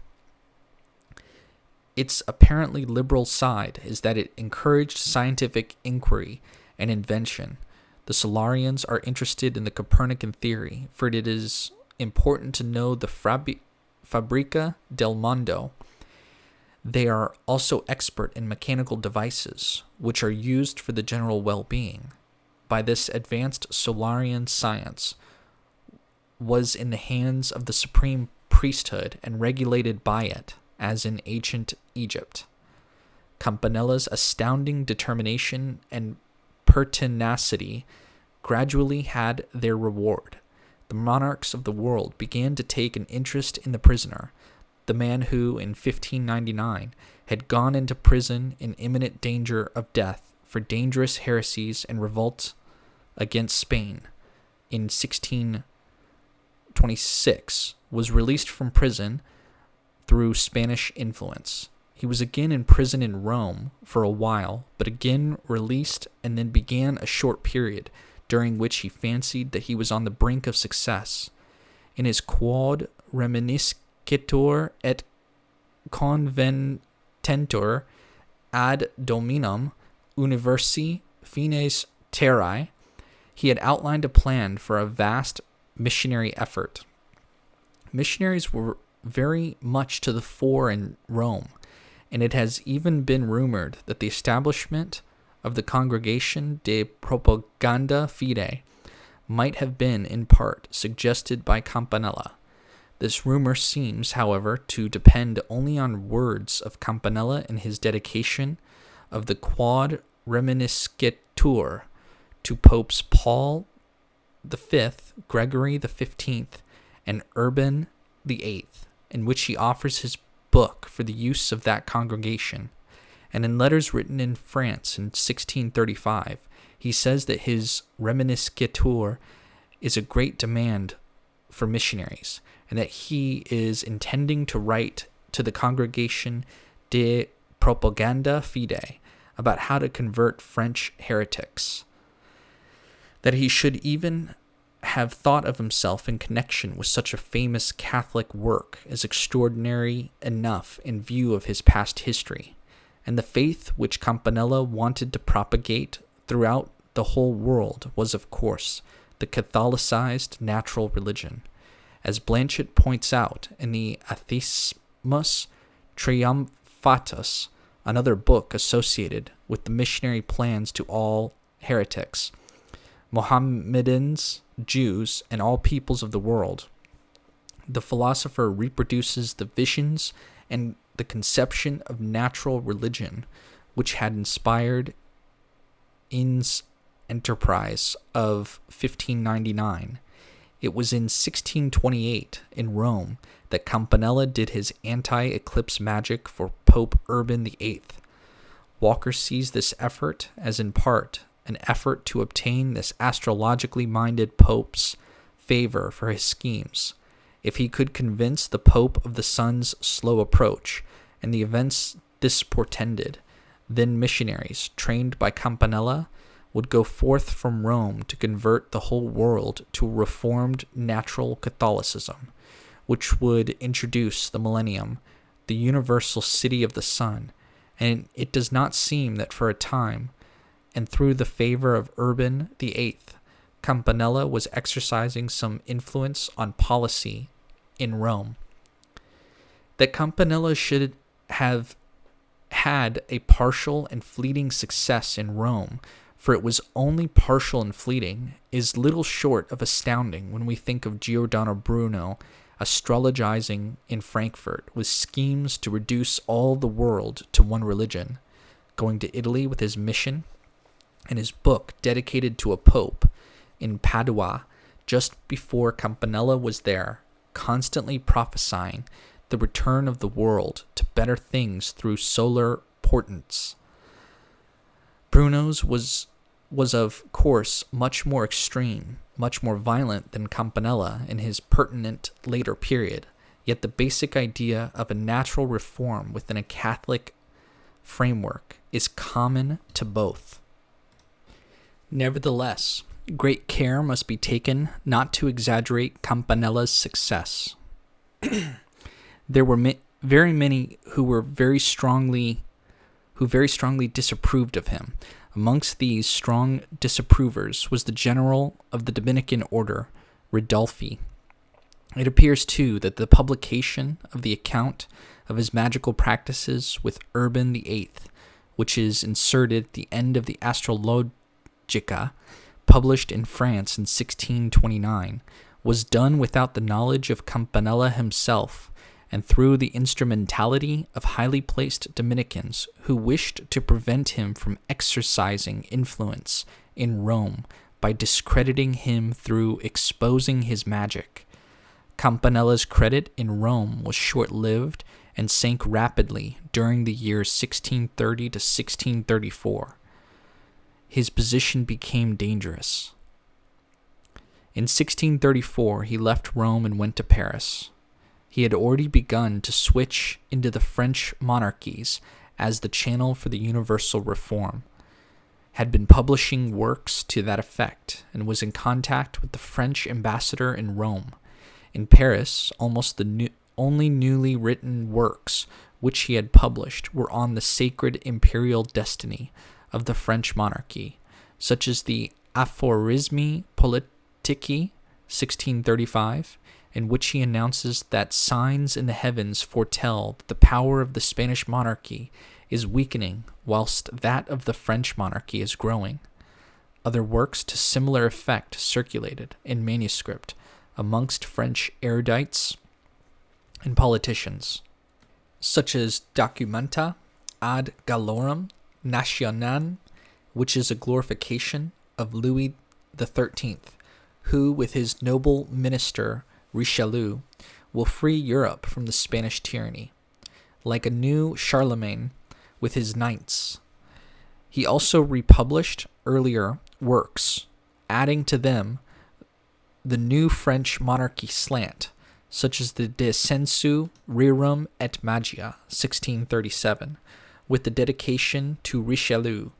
Its apparently liberal side is that it encouraged scientific inquiry and invention. The Solarians are interested in the Copernican theory, for it is important to know the Fabrica del Mondo. They are also expert in mechanical devices, which are used for the general well-being. By this advanced Solarian science was in the hands of the supreme priesthood and regulated by it, as in ancient Egypt. Campanella's astounding determination and pertinacity gradually had their reward. The monarchs of the world began to take an interest in the prisoner, the man who, in 1599, had gone into prison in imminent danger of death for dangerous heresies and revolts against Spain. In 1626, was released from prison through Spanish influence. He was again in prison in Rome for a while, but again released, and then began a short period during which he fancied that he was on the brink of success. In his Quod Reminiscetur et Convententur ad dominum universi fines terrae, he had outlined a plan for a vast missionary effort. Missionaries were very much to the fore in Rome, and it has even been rumored that the establishment of the Congregation de Propaganda Fide might have been in part suggested by Campanella. This rumor seems, however, to depend only on words of Campanella in his dedication of the Quod Reminiscetur to Popes Paul V, Gregory XV, and Urban VIII, in which he offers his book for the use of that congregation. And in letters written in France in 1635, he says that his Reminiscitur is a great demand for missionaries, and that he is intending to write to the Congregation de Propaganda Fide about how to convert French heretics. That he should even have thought of himself in connection with such a famous Catholic work is extraordinary enough in view of his past history, and the faith which Campanella wanted to propagate throughout the whole world was, of course, the Catholicized natural religion. As Blanchett points out in the Atheismus Triumphatus, another book associated with the missionary plans to all heretics, Mohammedans, Jews, and all peoples of the world, the philosopher reproduces the visions and the conception of natural religion which had inspired In's enterprise of 1599. It was in 1628 in Rome that Campanella did his anti-eclipse magic for Pope Urban VIII. Walker sees this effort as in part an effort to obtain this astrologically minded pope's favor for his schemes. If he could convince the pope of the sun's slow approach and the events this portended, then missionaries, trained by Campanella, would go forth from Rome to convert the whole world to a reformed natural Catholicism, which would introduce the millennium, the universal city of the sun. And it does not seem that for a time, and through the favor of Urban VIII, Campanella was exercising some influence on policy in Rome. That Campanella should have had a partial and fleeting success in Rome, for it was only partial and fleeting, is little short of astounding when we think of Giordano Bruno astrologizing in Frankfurt with schemes to reduce all the world to one religion, going to Italy with his mission, and his book dedicated to a pope in Padua just before Campanella was there, constantly prophesying the return of the world to better things through solar portents. Bruno's was of course much more extreme, much more violent than Campanella in his pertinent later period, yet the basic idea of a natural reform within a Catholic framework is common to both. Nevertheless, great care must be taken not to exaggerate Campanella's success. There were very many who very strongly disapproved of him. Amongst these strong disapprovers was the general of the Dominican order, Ridolfi. It appears, too, that the publication of the account of his magical practices with Urban VIII, which is inserted at the end of the Astrologia, published in France in 1629, was done without the knowledge of Campanella himself, and through the instrumentality of highly placed Dominicans who wished to prevent him from exercising influence in Rome by discrediting him through exposing his magic. Campanella's credit in Rome was short-lived and sank rapidly during the years 1630 to 1634. His position became dangerous. In 1634, he left Rome and went to Paris. He had already begun to switch into the French monarchies as the channel for the universal reform, had been publishing works to that effect, and was in contact with the French ambassador in Rome. In Paris, almost the only newly written works which he had published were on the sacred imperial destiny of the French monarchy, such as the Aphorismi Politici, 1635, in which he announces that signs in the heavens foretell that the power of the Spanish monarchy is weakening whilst that of the French monarchy is growing. Other works to similar effect circulated in manuscript amongst French erudites and politicians, such as Documenta ad Gallorum Nationam, which is a glorification of Louis XIII, who, with his noble minister Richelieu, will free Europe from the Spanish tyranny. Like a new Charlemagne with his knights, he also republished earlier works, adding to them the new French monarchy slant, such as the De Sensu Rerum et Magia, 1637, with the dedication to Richelieu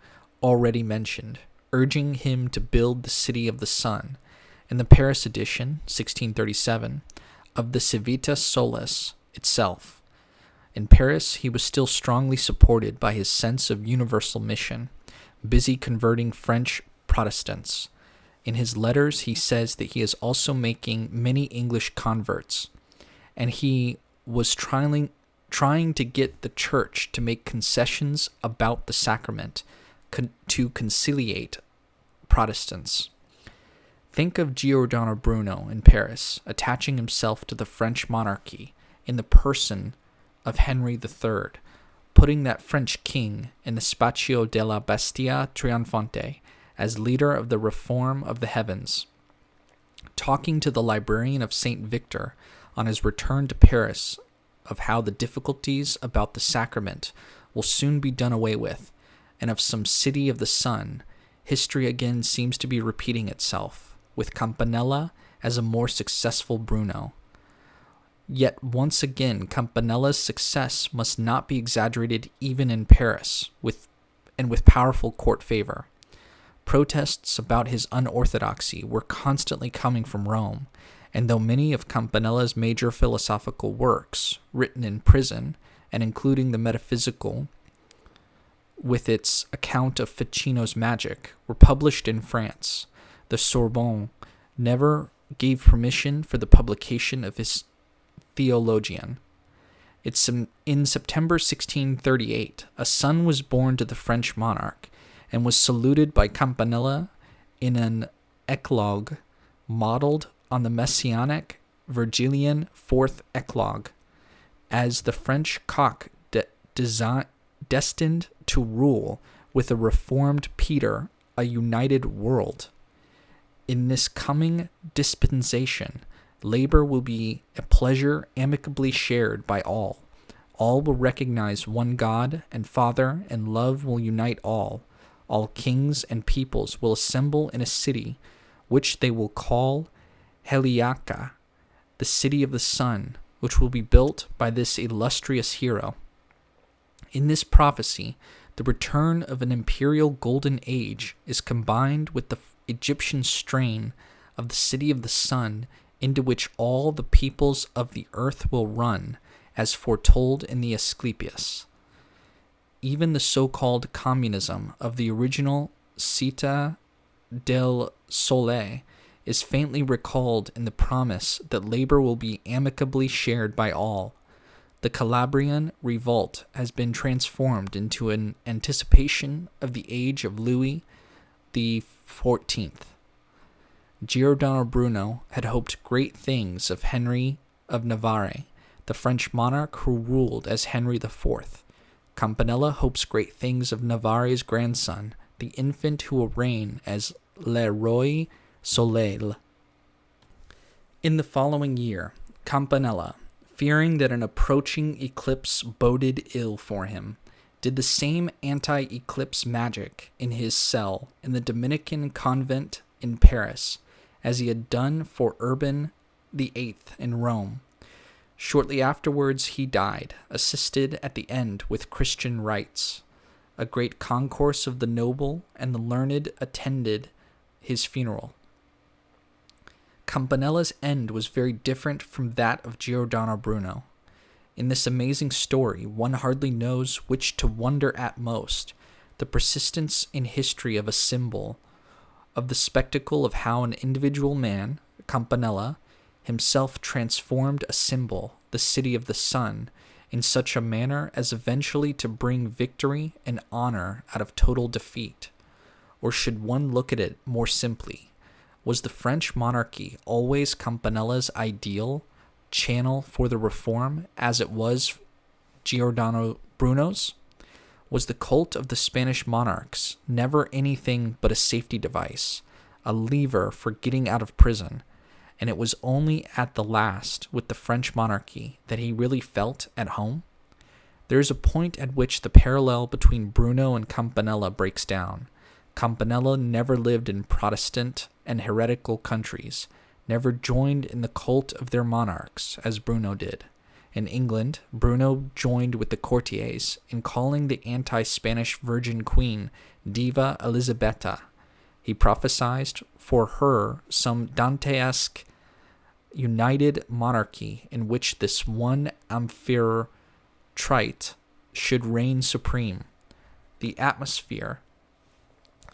already mentioned, urging him to build the City of the Sun, and the Paris edition, 1637, of the Civitas Solis itself. In Paris, he was still strongly supported by his sense of universal mission, busy converting French Protestants. In his letters, he says that he is also making many English converts, and he was trying to get the church to make concessions about the sacrament to conciliate Protestants. Think of Giordano Bruno in Paris, attaching himself to the French monarchy in the person of Henry III, putting that French king in the Spazio della Bestia Trionfante as leader of the reform of the heavens. Talking to the librarian of St. Victor on his return to Paris of how the difficulties about the sacrament will soon be done away with, and of some city of the sun, history again seems to be repeating itself, with Campanella as a more successful Bruno. Yet once again, Campanella's success must not be exaggerated even in Paris, with powerful court favor. Protests about his unorthodoxy were constantly coming from Rome, and though many of Campanella's major philosophical works, written in prison, and including the Metaphysical, with its account of Ficino's magic, were published in France, the Sorbonne never gave permission for the publication of his Theologian. In September 1638, a son was born to the French monarch, and was saluted by Campanella in an eclogue modeled on the Messianic Virgilian fourth eclogue, as the French cock destined to rule with a reformed Peter a united world. In this coming dispensation, labor will be a pleasure amicably shared by all. All will recognize one God and Father, and love will unite all. All kings and peoples will assemble in a city, which they will call Heliaca, the city of the sun, which will be built by this illustrious hero. In this prophecy, the return of an imperial golden age is combined with the Egyptian strain of the city of the sun, into which all the peoples of the earth will run, as foretold in the Asclepius. Even the so-called communism of the original Città del Sole is faintly recalled in the promise that labor will be amicably shared by all. The Calabrian revolt has been transformed into an anticipation of the age of Louis XIV. Giordano Bruno had hoped great things of Henry of Navarre, the French monarch who ruled as Henry IV. Campanella hopes great things of Navarre's grandson, the infant who will reign as Le Roi Soleil. In the following year, Campanella, fearing that an approaching eclipse boded ill for him, did the same anti-eclipse magic in his cell in the Dominican convent in Paris as he had done for Urban VIII in Rome. Shortly afterwards he died, assisted at the end with Christian rites. A great concourse of the noble and the learned attended his funeral. Campanella's end was very different from that of Giordano Bruno. In this amazing story, one hardly knows which to wonder at most, the persistence in history of a symbol, of the spectacle of how an individual man, Campanella, himself transformed a symbol, the city of the sun, in such a manner as eventually to bring victory and honor out of total defeat. Or should one look at it more simply, was the French monarchy always Campanella's ideal channel for the reform, as it was Giordano Bruno's? Was the cult of the Spanish monarchs never anything but a safety device, a lever for getting out of prison, and it was only at the last, with the French monarchy, that he really felt at home? There is a point at which the parallel between Bruno and Campanella breaks down. Campanella never lived in Protestant and heretical countries, never joined in the cult of their monarchs, as Bruno did. In England, Bruno joined with the courtiers in calling the anti-Spanish Virgin Queen Diva Elizabetha. He prophesied for her some Dantesque united monarchy in which this one Emperor Trite should reign supreme. The atmosphere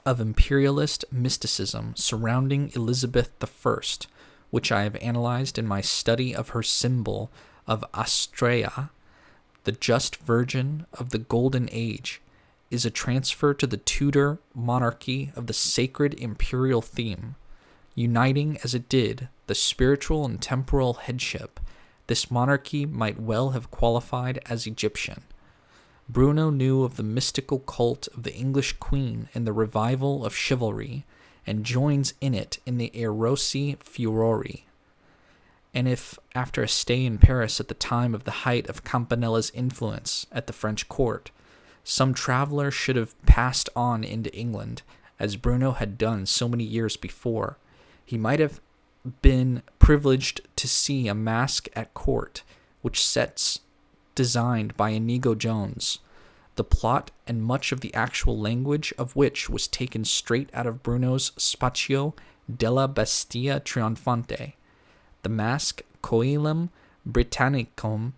of imperialist mysticism surrounding Elizabeth I, which I have analyzed in my study of her symbol of Astrea, the just virgin of the Golden Age, is a transfer to the Tudor monarchy of the sacred imperial theme. Uniting as it did the spiritual and temporal headship, this monarchy might well have qualified as Egyptian. Bruno knew of the mystical cult of the English queen and the revival of chivalry, and joins in it in the Erosi Furori. And if, after a stay in Paris at the time of the height of Campanella's influence at the French court, some traveler should have passed on into England, as Bruno had done so many years before, he might have been privileged to see a masque at court, which sets designed by Inigo Jones, the plot and much of the actual language of which was taken straight out of Bruno's Spazio della Bestia Trionfante. The masque Coelum Britannicum,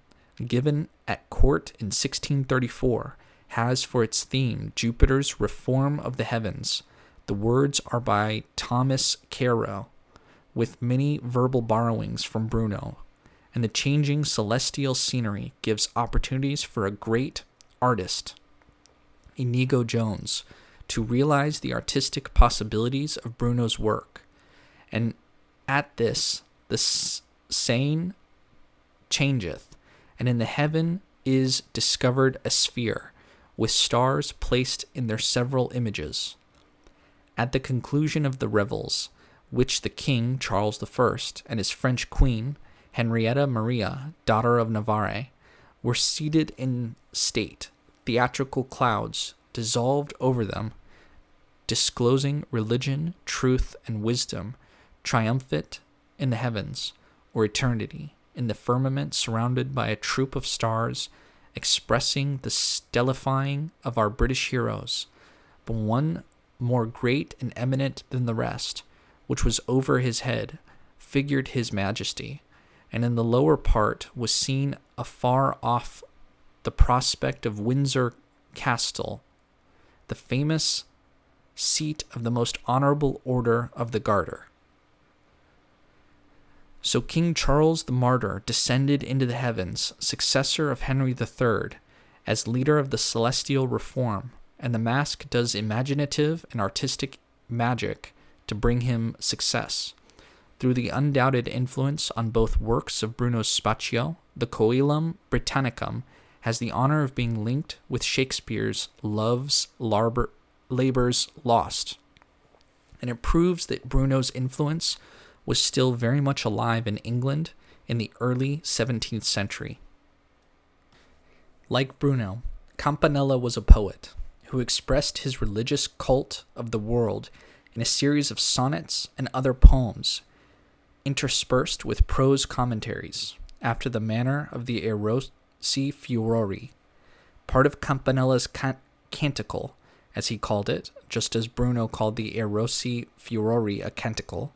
given at court in 1634, has for its theme Jupiter's reform of the heavens. The words are by Thomas Caro, with many verbal borrowings from Bruno, and the changing celestial scenery gives opportunities for a great artist, Inigo Jones, to realize the artistic possibilities of Bruno's work. And at this, the scene changeth, and in the heaven is discovered a sphere, with stars placed in their several images. At the conclusion of the revels, which the king, Charles I, and his French queen, Henrietta Maria, daughter of Navarre, were seated in state, theatrical clouds dissolved over them, disclosing religion, truth, and wisdom, triumphant in the heavens, or eternity, in the firmament surrounded by a troop of stars, expressing the stellifying of our British heroes, but one more great and eminent than the rest, which was over his head, figured his majesty, and in the lower part was seen afar off the prospect of Windsor Castle, the famous seat of the most honorable order of the Garter. So King Charles the Martyr descended into the heavens, successor of Henry III, as leader of the celestial reform, and the masque does imaginative and artistic magic to bring him success. Through the undoubted influence on both works of Bruno's Spazio, the Coelum Britannicum has the honor of being linked with Shakespeare's Love's Labour's Lost, and it proves that Bruno's influence was still very much alive in England in the early 17th century. Like Bruno, Campanella was a poet who expressed his religious cult of the world in a series of sonnets and other poems, interspersed with prose commentaries, after the manner of the Erosi Furori. Part of Campanella's canticle, as he called it, just as Bruno called the Erosi Furori a canticle,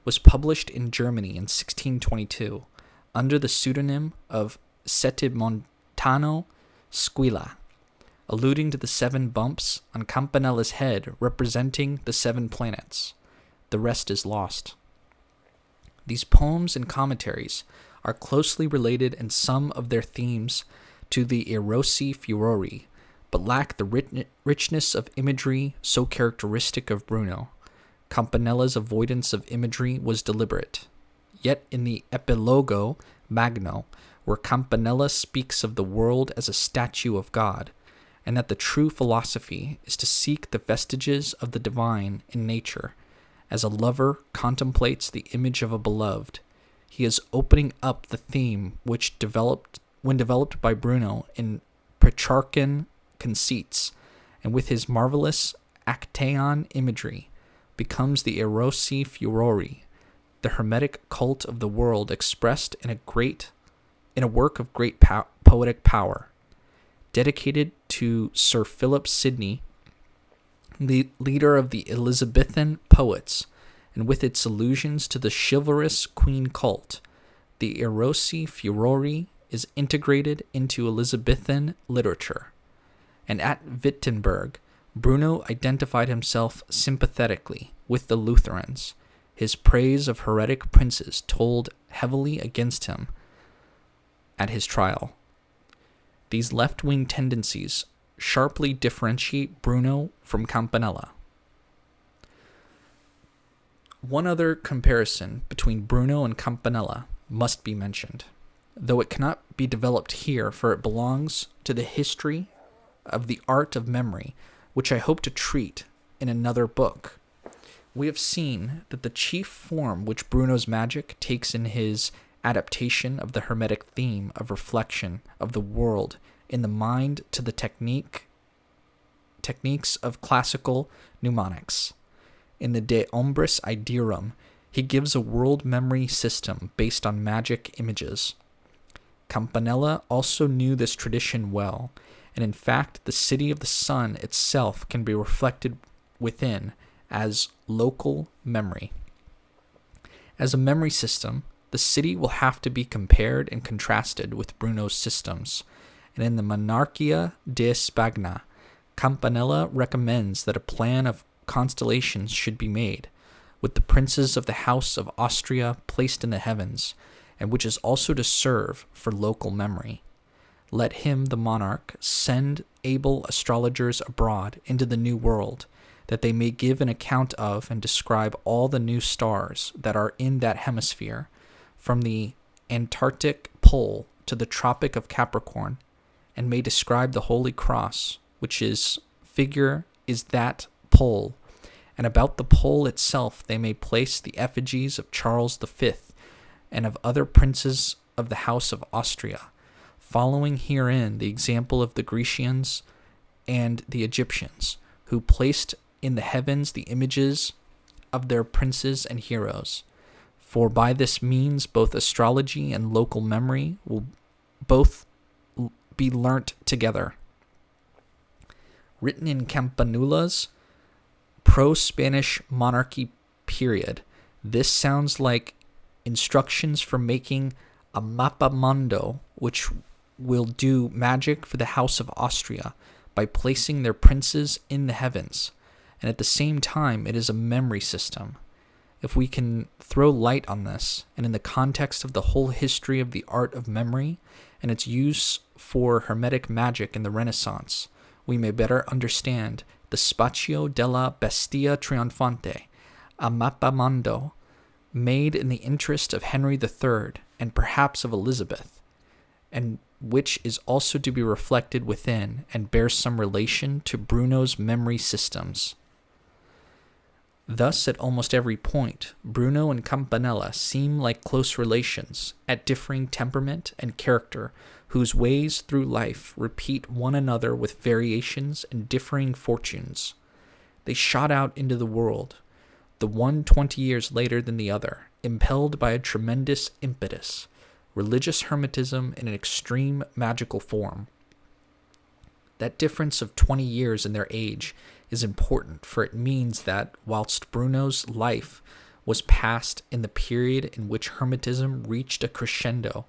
was published in Germany in 1622 under the pseudonym of Settimontano Squilla, alluding to the 7 bumps on Campanella's head representing the 7 planets. The rest is lost. These poems and commentaries are closely related in some of their themes to the Erosi Furori, but lack the richness of imagery so characteristic of Bruno. Campanella's avoidance of imagery was deliberate. Yet in the Epilogo Magno, where Campanella speaks of the world as a statue of God, and that the true philosophy is to seek the vestiges of the divine in nature, As a lover contemplates the image of a beloved, he is opening up the theme which developed by Bruno in Petrarchan conceits, and with his marvelous Actaeon imagery, becomes the erosi furori, the hermetic cult of the world expressed in a work of great poetic power, dedicated to Sir Philip Sidney, the leader of the Elizabethan poets, and with its allusions to the chivalrous queen cult. The erosi furori is integrated into Elizabethan literature. And at Wittenberg, Bruno identified himself sympathetically with the Lutherans. His praise of heretic princes told heavily against him at his trial. These left-wing tendencies sharply differentiate Bruno from Campanella. One other comparison between Bruno and Campanella must be mentioned, though it cannot be developed here, for it belongs to the history of the art of memory, which I hope to treat in another book. We have seen that the chief form which Bruno's magic takes in his adaptation of the Hermetic theme of reflection of the world in the mind to the techniques of classical mnemonics. In the De Umbris Idearum, he gives a world memory system based on magic images. Campanella also knew this tradition well, and in fact the city of the sun itself can be reflected within as local memory. As a memory system, the city will have to be compared and contrasted with Bruno's systems, and in the Monarchia de Spagna, Campanella recommends that a plan of constellations should be made, with the princes of the House of Austria placed in the heavens, and which is also to serve for local memory. Let him, the monarch, send able astrologers abroad into the New World, that they may give an account of and describe all the new stars that are in that hemisphere, from the Antarctic Pole to the Tropic of Capricorn, and may describe the Holy Cross, which is that pole, and about the pole itself they may place the effigies of Charles V and of other princes of the House of Austria, following herein the example of the Grecians and the Egyptians, who placed in the heavens the images of their princes and heroes. For by this means both astrology and local memory will both be learnt together. Written in Campanulla's pro-Spanish monarchy period, this sounds like instructions for making a mappamondo, which will do magic for the House of Austria by placing their princes in the heavens, and at the same time it is a memory system. If we can throw light on this, and in the context of the whole history of the art of memory and its use for Hermetic magic in the Renaissance, we may better understand the Spazio della Bestia Trionfante, a mappamondo made in the interest of Henry III and perhaps of Elizabeth, and which is also to be reflected within and bears some relation to Bruno's memory systems. Thus, at almost every point, Bruno and Campanella seem like close relations, at differing temperament and character, whose ways through life repeat one another with variations and differing fortunes. They shot out into the world, the one 20 years later than the other, impelled by a tremendous impetus, religious hermetism in an extreme magical form. That difference of 20 years in their age is important, for it means that whilst Bruno's life was passed in the period in which Hermetism reached a crescendo,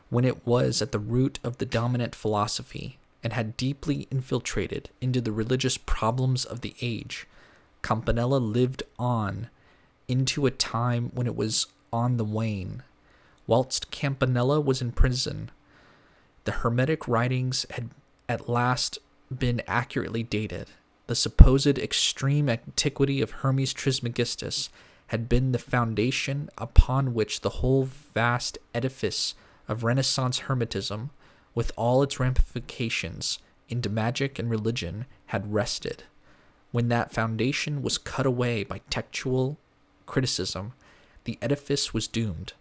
when it was at the root of the dominant philosophy and had deeply infiltrated into the religious problems of the age, Campanella lived on into a time when it was on the wane. Whilst Campanella was in prison, the Hermetic writings had at last been accurately dated. The supposed extreme antiquity of Hermes Trismegistus had been the foundation upon which the whole vast edifice of Renaissance Hermetism, with all its ramifications into magic and religion, had rested. When that foundation was cut away by textual criticism, the edifice was doomed.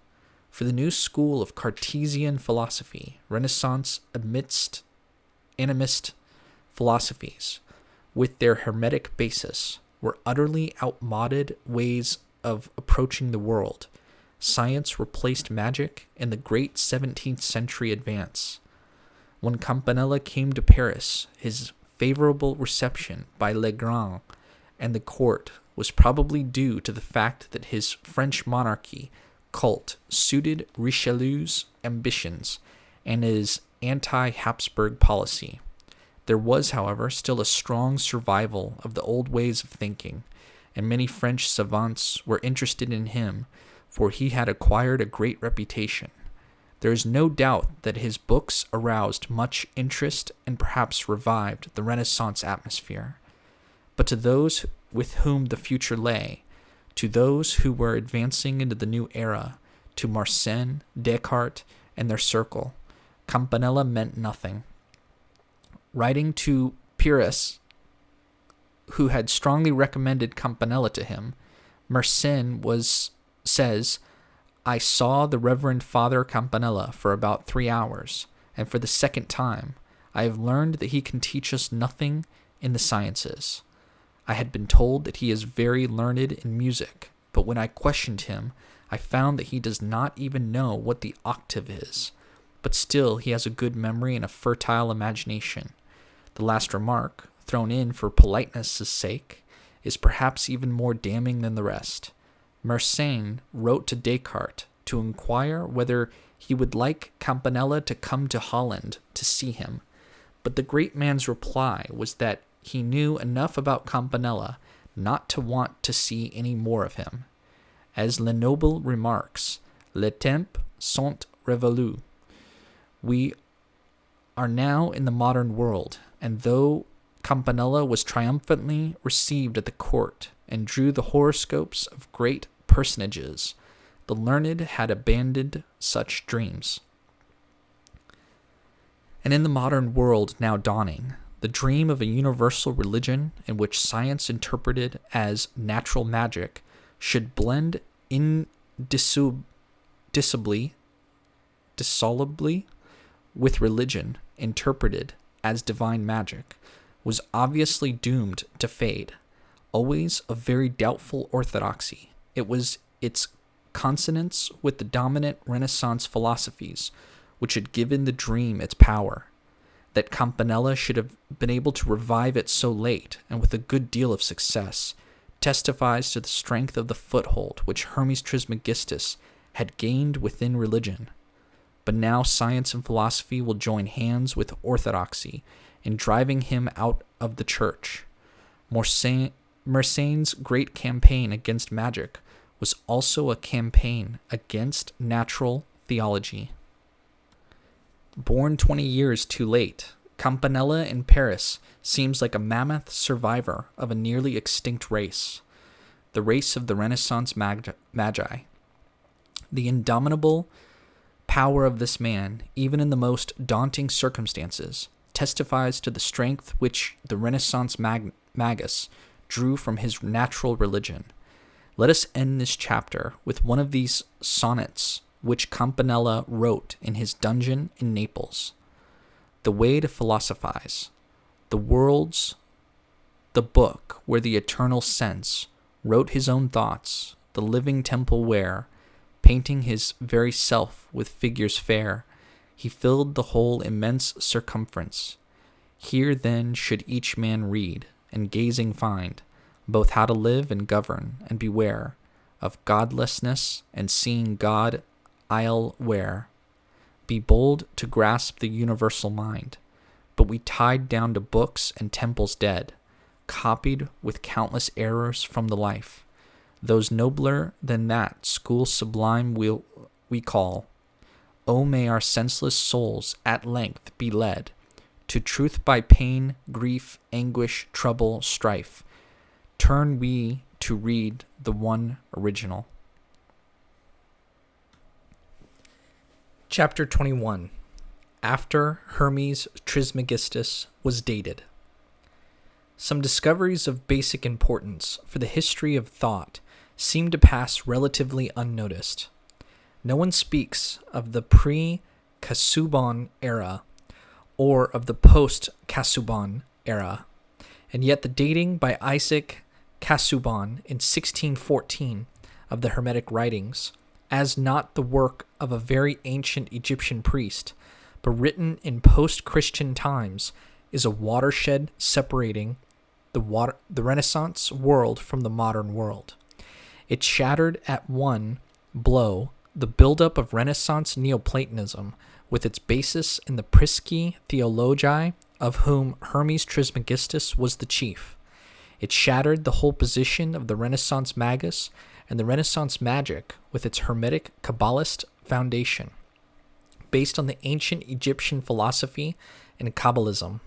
For the new school of Cartesian philosophy, Renaissance animist philosophies, with their Hermetic basis, were utterly outmoded ways of approaching the world. Science replaced magic in the great 17th century advance. When Campanella came to Paris, his favorable reception by Legrand and the court was probably due to the fact that his French monarchy cult suited Richelieu's ambitions and his anti-Habsburg policy. There was, however, still a strong survival of the old ways of thinking, and many French savants were interested in him, for he had acquired a great reputation. There is no doubt that his books aroused much interest and perhaps revived the Renaissance atmosphere. But to those with whom the future lay, to those who were advancing into the new era, to Mersenne, Descartes, and their circle, Campanella meant nothing. Writing to Pyrrhus, who had strongly recommended Campanella to him, Mersenne says, "I saw the Reverend Father Campanella for about 3 hours, and for the second time, I have learned that he can teach us nothing in the sciences. I had been told that he is very learned in music, but when I questioned him, I found that he does not even know what the octave is, but still he has a good memory and a fertile imagination. The last remark, thrown in for politeness' sake, is perhaps even more damning than the rest. Mersenne wrote to Descartes to inquire whether he would like Campanella to come to Holland to see him, but the great man's reply was that he knew enough about Campanella not to want to see any more of him. As Lenoble remarks, "Les temps sont révolus." We are now in the modern world, and though Campanella was triumphantly received at the court and drew the horoscopes of great personages, the learned had abandoned such dreams. And in the modern world now dawning, the dream of a universal religion in which science interpreted as natural magic should blend indissolubly with religion interpreted as divine magic was obviously doomed to fade, always of very doubtful orthodoxy. It was its consonance with the dominant Renaissance philosophies which had given the dream its power. That Campanella should have been able to revive it so late, and with a good deal of success, testifies to the strength of the foothold which Hermes Trismegistus had gained within religion. But now science and philosophy will join hands with orthodoxy in driving him out of the church. Mersenne's great campaign against magic was also a campaign against natural theology. Born 20 years too late, Campanella in Paris seems like a mammoth survivor of a nearly extinct race, the race of the Renaissance magi. The indomitable power of this man, even in the most daunting circumstances, testifies to the strength which the Renaissance magus drew from his natural religion. Let us end this chapter with one of these sonnets which Campanella wrote in his dungeon in Naples. The way to philosophize. The world's the book where the eternal sense wrote his own thoughts, the living temple where, painting his very self with figures fair, he filled the whole immense circumference. Here then should each man read, and gazing find, both how to live and govern, and beware of godlessness and seeing God islewhere. Be bold to grasp the universal mind, but we tied down to books and temples dead, copied with countless errors from the life. Those nobler than that school sublime we call. O may our senseless souls at length be led to truth by pain, grief, anguish, trouble, strife. Turn we to read the one original. Chapter 21. After Hermes Trismegistus was dated. Some discoveries of basic importance for the history of thought seem to pass relatively unnoticed. No one speaks of the pre-Casaubon era or of the post-Casaubon era, and yet the dating by Isaac Casaubon in 1614 of the Hermetic writings as not the work of a very ancient Egyptian priest, but written in post-Christian times, is a watershed separating the Renaissance world from the modern world. It shattered at one blow the buildup of Renaissance Neoplatonism with its basis in the Prisci theologi, of whom Hermes Trismegistus was the chief. It shattered the whole position of the Renaissance magus and the Renaissance magic with its Hermetic Kabbalist foundation, based on the ancient Egyptian philosophy and Kabbalism.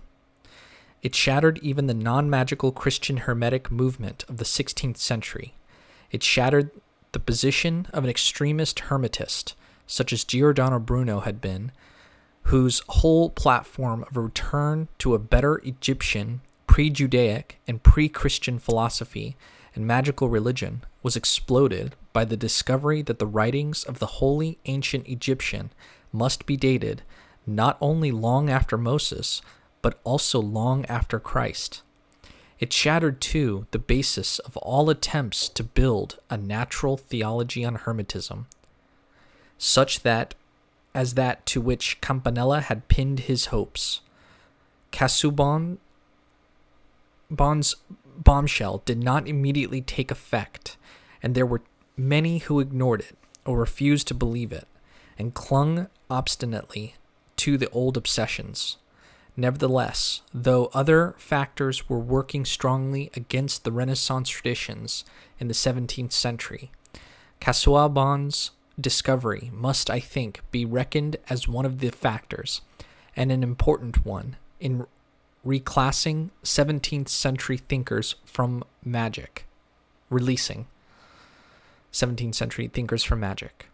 It shattered even the non-magical Christian Hermetic movement of the 16th century. It shattered the position of an extremist Hermetist, such as Giordano Bruno had been, whose whole platform of a return to a better Egyptian, pre-Judaic, and pre-Christian philosophy and magical religion was exploded by the discovery that the writings of the holy ancient Egyptian must be dated not only long after Moses, but also long after Christ. It shattered, too, the basis of all attempts to build a natural theology on Hermetism, such that as that to which Campanella had pinned his hopes. Casaubon's bombshell did not immediately take effect, and there were many who ignored it or refused to believe it, and clung obstinately to the old obsessions. Nevertheless, though other factors were working strongly against the Renaissance traditions in the 17th century, Casaubon's discovery must, I think, be reckoned as one of the factors, and an important one, in reclassing 17th century thinkers from magic, releasing 17th century thinkers from magic.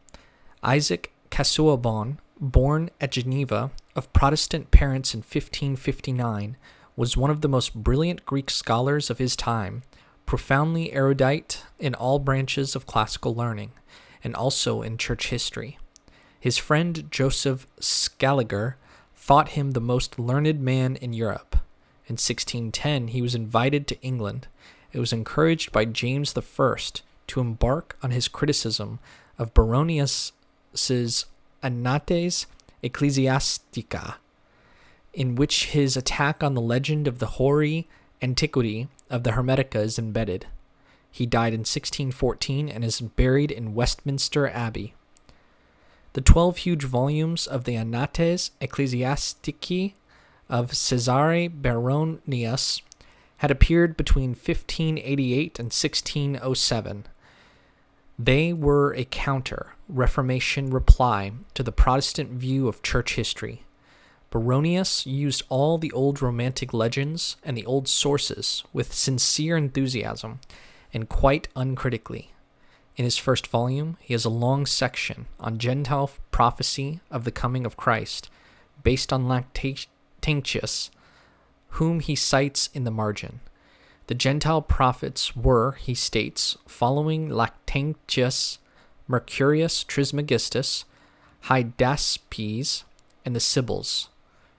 Isaac Casaubon, born at Geneva of Protestant parents in 1559, was one of the most brilliant Greek scholars of his time, profoundly erudite in all branches of classical learning, and also in church history. His friend Joseph Scaliger thought him the most learned man in Europe. In 1610, he was invited to England. It was encouraged by James I to embark on his criticism of Baronius's Annates Ecclesiastica, in which his attack on the legend of the hoary antiquity of the Hermetica is embedded. He died in 1614 and is buried in Westminster Abbey. The 12 huge volumes of the Annates Ecclesiastici of Cesare Baronius had appeared between 1588 and 1607. They were a counter-Reformation reply to the Protestant view of church history. Baronius used all the old romantic legends and the old sources with sincere enthusiasm and quite uncritically. In his first volume, he has a long section on Gentile prophecy of the coming of Christ, based on Lactantius, whom he cites in the margin. The Gentile prophets were, he states, following Lactantius, Mercurius Trismegistus, Hydaspes, and the Sibyls.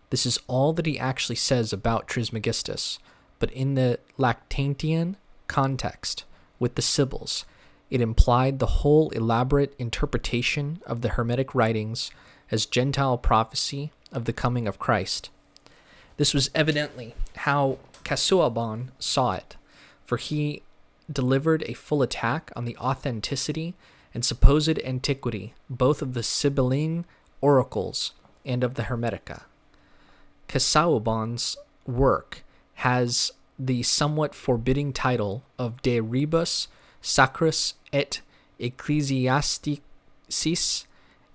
This is all that he actually says about Trismegistus, but in the Lactantian context, with the Sibyls, it implied the whole elaborate interpretation of the Hermetic writings as Gentile prophecy of the coming of Christ. This was evidently how Casaubon saw it, for he delivered a full attack on the authenticity and supposed antiquity both of the Sibylline oracles and of the Hermetica. Casaubon's work has the somewhat forbidding title of De Rebus Sacris et Ecclesiasticis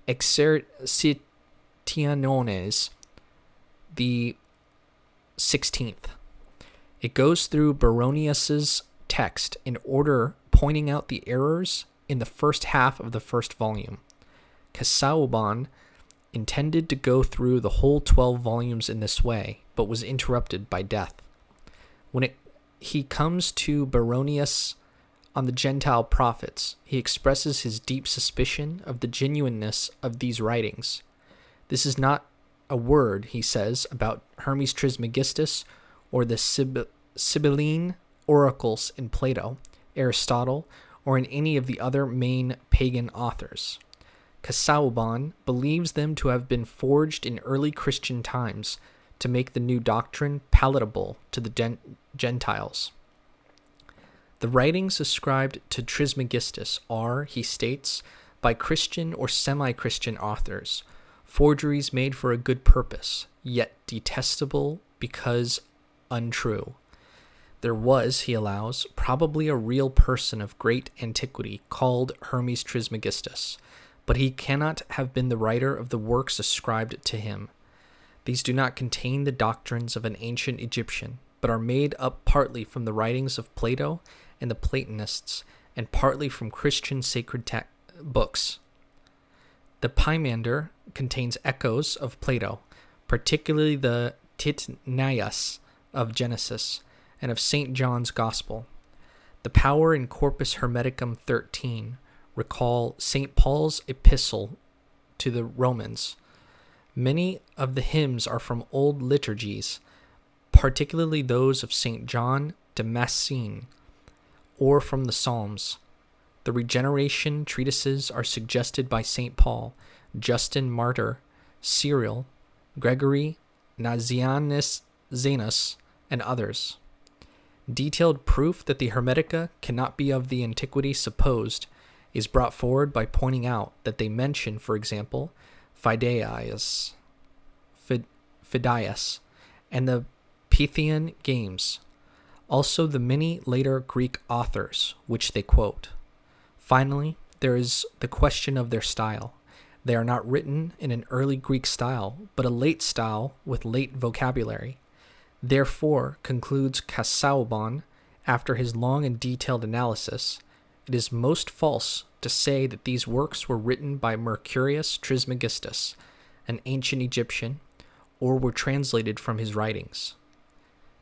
Exercitiones, the 16th. It goes through Baronius's text in order, pointing out the errors in the first half of the first volume. Casaubon intended to go through the whole 12 volumes in this way, but was interrupted by death. When he comes to Baronius' on the Gentile prophets, he expresses his deep suspicion of the genuineness of these writings. This is not a word, he says, about Hermes Trismegistus or the Sibylline oracles in Plato, Aristotle, or in any of the other main pagan authors. Casaubon believes them to have been forged in early Christian times to make the new doctrine palatable to the Gentiles. The writings ascribed to Trismegistus are, he states, by Christian or semi-Christian authors, forgeries made for a good purpose, yet detestable because untrue. There was, he allows, probably a real person of great antiquity called Hermes Trismegistus, but he cannot have been the writer of the works ascribed to him. These do not contain the doctrines of an ancient Egyptian, but are made up partly from the writings of Plato and the Platonists, and partly from Christian sacred books. The Pymander contains echoes of Plato, particularly the Titanias of Genesis, and of St. John's Gospel. The Power in Corpus Hermeticum 13 recall St. Paul's epistle to the Romans. Many of the hymns are from old liturgies, particularly those of St. John Damascene, or from the Psalms. The regeneration treatises are suggested by St. Paul, Justin Martyr, Cyril, Gregory Nazianzus Zanus, and others. Detailed proof that the Hermetica cannot be of the antiquity supposed is brought forward by pointing out that they mention, for example, Phidias, and the Pythian games, also the many later Greek authors which they quote. Finally, there is the question of their style. They are not written in an early Greek style, but a late style with late vocabulary. Therefore, concludes Casaubon, after his long and detailed analysis, it is most false to say that these works were written by Mercurius Trismegistus, an ancient Egyptian, or were translated from his writings.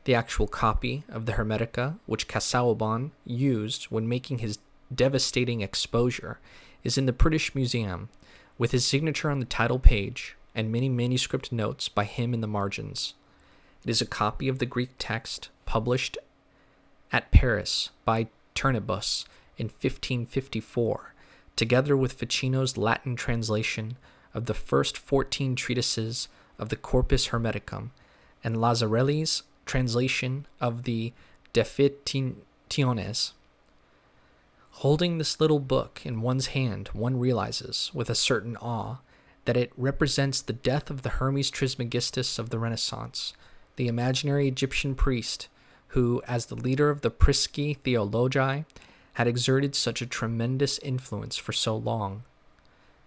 The actual copy of the Hermetica, which Casaubon used when making his devastating exposure, is in the British Museum, with his signature on the title page and many manuscript notes by him in the margins. It is a copy of the Greek text published at Paris by Turnebus in 1554, together with Ficino's Latin translation of the first 14 treatises of the Corpus Hermeticum and Lazzarelli's translation of the Definitiones. Holding this little book in one's hand, one realizes, with a certain awe, that it represents the death of the Hermes Trismegistus of the Renaissance, the imaginary Egyptian priest who, as the leader of the Prisci Theologi, had exerted such a tremendous influence for so long.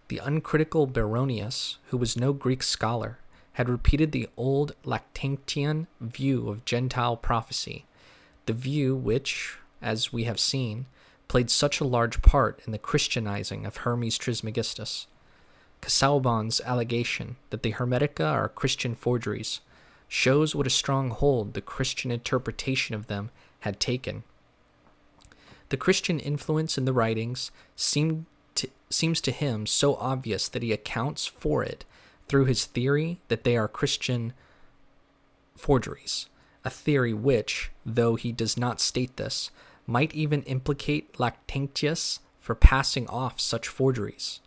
The uncritical Baronius, who was no Greek scholar, had repeated the old Lactantian view of Gentile prophecy, the view which, as we have seen, played such a large part in the Christianizing of Hermes Trismegistus. Casaubon's allegation that the Hermetica are Christian forgeries shows what a strong hold the Christian interpretation of them had taken. The Christian influence in the writings seems to him so obvious that he accounts for it through his theory that they are Christian forgeries, a theory which, though he does not state this, might even implicate Lactantius for passing off such forgeries.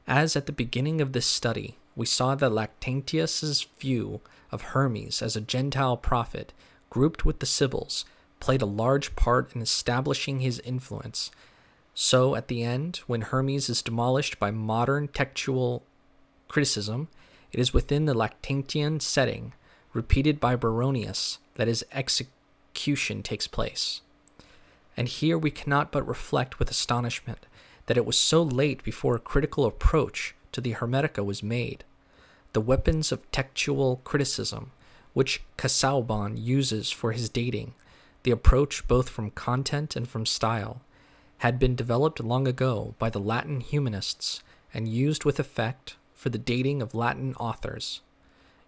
As at the beginning of this study, we saw that Lactantius's view of Hermes as a Gentile prophet, grouped with the Sibyls, played a large part in establishing his influence. So, at the end, when Hermes is demolished by modern textual criticism, it is within the Lactantian setting, repeated by Baronius, that his execution takes place. And here we cannot but reflect with astonishment that it was so late before a critical approach to the Hermetica was made. The weapons of textual criticism, which Casaubon uses for his dating, the approach both from content and from style, had been developed long ago by the Latin humanists and used with effect for the dating of Latin authors.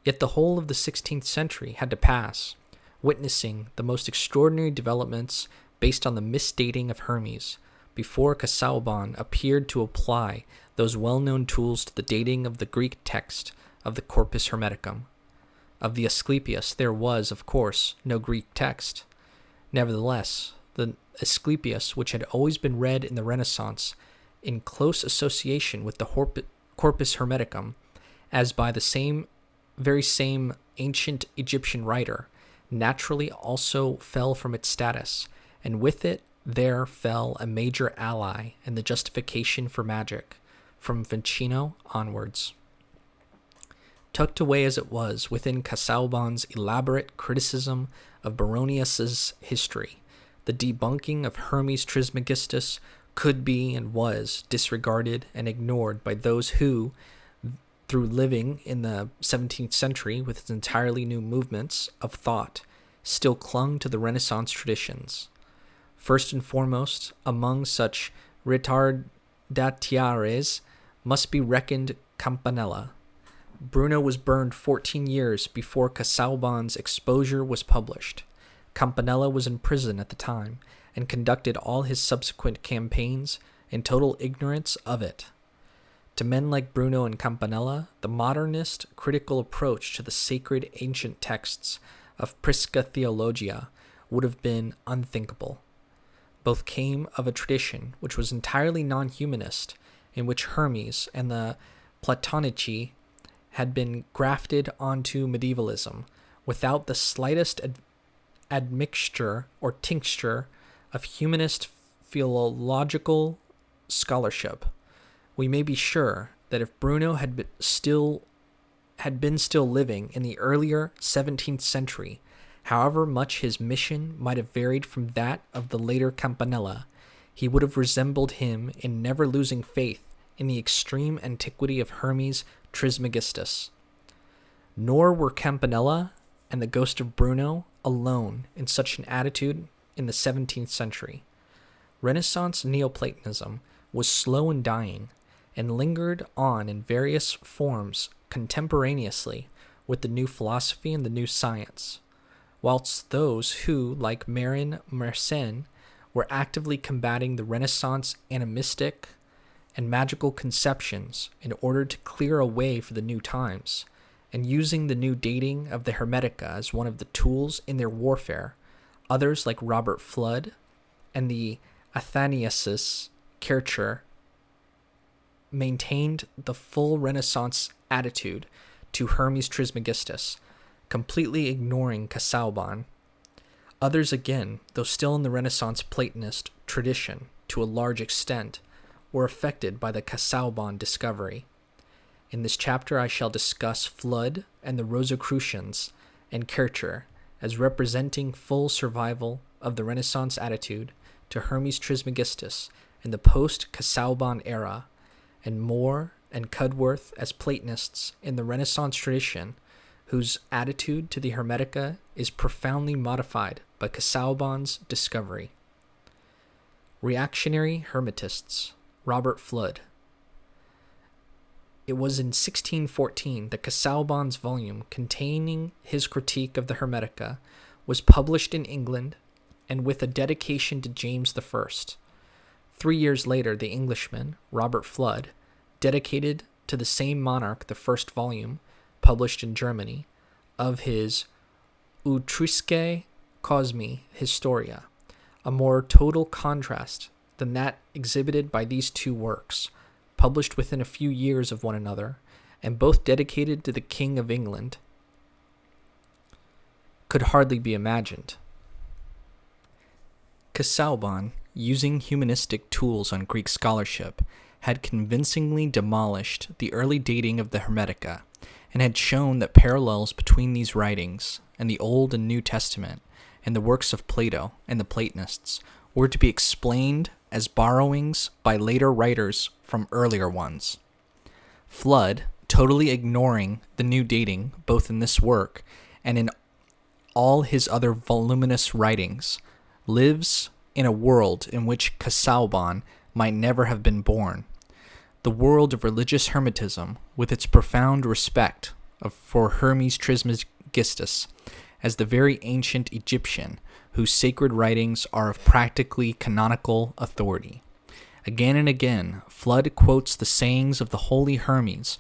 Yet the whole of the 16th century had to pass, witnessing the most extraordinary developments based on the misdating of Hermes, before Casaubon appeared to apply those well-known tools to the dating of the Greek text of the Corpus Hermeticum. Of the Asclepius there was, of course, no Greek text. Nevertheless, the Asclepius, which had always been read in the Renaissance in close association with the Corpus Hermeticum, as by the very same ancient Egyptian writer, naturally also fell from its status, and with it there fell a major ally in the justification for magic, from Ficino onwards. Tucked away as it was within Casaubon's elaborate criticism of Baronius's history, the debunking of Hermes Trismegistus could be and was disregarded and ignored by those who, through living in the 17th century with its entirely new movements of thought, still clung to the Renaissance traditions. First and foremost, among such retardataries must be reckoned Campanella. Bruno was burned 14 years before Casaubon's exposure was published. Campanella was in prison at the time, and conducted all his subsequent campaigns in total ignorance of it. To men like Bruno and Campanella, the modernist critical approach to the sacred ancient texts of Prisca Theologia would have been unthinkable. Both came of a tradition which was entirely non-humanist, in which Hermes and the Platonici had been grafted onto medievalism without the slightest admixture or tincture of humanist philological scholarship. We may be sure that if Bruno had been still living in the earlier 17th century, however much his mission might have varied from that of the later Campanella, he would have resembled him in never losing faith in the extreme antiquity of Hermes Trismegistus. Nor were Campanella and the ghost of Bruno alone in such an attitude in the 17th century. Renaissance Neoplatonism was slow in dying, and lingered on in various forms contemporaneously with the new philosophy and the new science, whilst those who, like Marin Mersenne, were actively combating the Renaissance animistic and magical conceptions in order to clear a way for the new times, and using the new dating of the Hermetica as one of the tools in their warfare. Others, like Robert Flood and the Athanasius Kircher, maintained the full Renaissance attitude to Hermes Trismegistus, completely ignoring Casaubon. Others again, though still in the Renaissance Platonist tradition to a large extent, were affected by the Casaubon discovery. In this chapter I shall discuss Flood and the Rosicrucians and Kircher as representing full survival of the Renaissance attitude to Hermes Trismegistus in the post-Casaubon era, and Moore and Cudworth as Platonists in the Renaissance tradition, whose attitude to the Hermetica is profoundly modified by Casaubon's discovery. Reactionary Hermetists. Robert Flood. It was in 1614 that Casaubon's volume containing his critique of the Hermetica was published in England, and with a dedication to James I. 3 years later, the Englishman, Robert Flood, dedicated to the same monarch the first volume, published in Germany, of his Utriusque Cosmi Historia, a more total contrast than that exhibited by these two works, published within a few years of one another, and both dedicated to the King of England, could hardly be imagined. Casaubon, using humanistic tools on Greek scholarship, had convincingly demolished the early dating of the Hermetica, and had shown that parallels between these writings and the Old and New Testament and the works of Plato and the Platonists were to be explained as borrowings by later writers from earlier ones. Flood, totally ignoring the new dating both in this work and in all his other voluminous writings, lives in a world in which Casaubon might never have been born. The world of religious Hermetism, with its profound respect for Hermes Trismegistus as the very ancient Egyptian, whose sacred writings are of practically canonical authority. Again and again, Flood quotes the sayings of the holy Hermes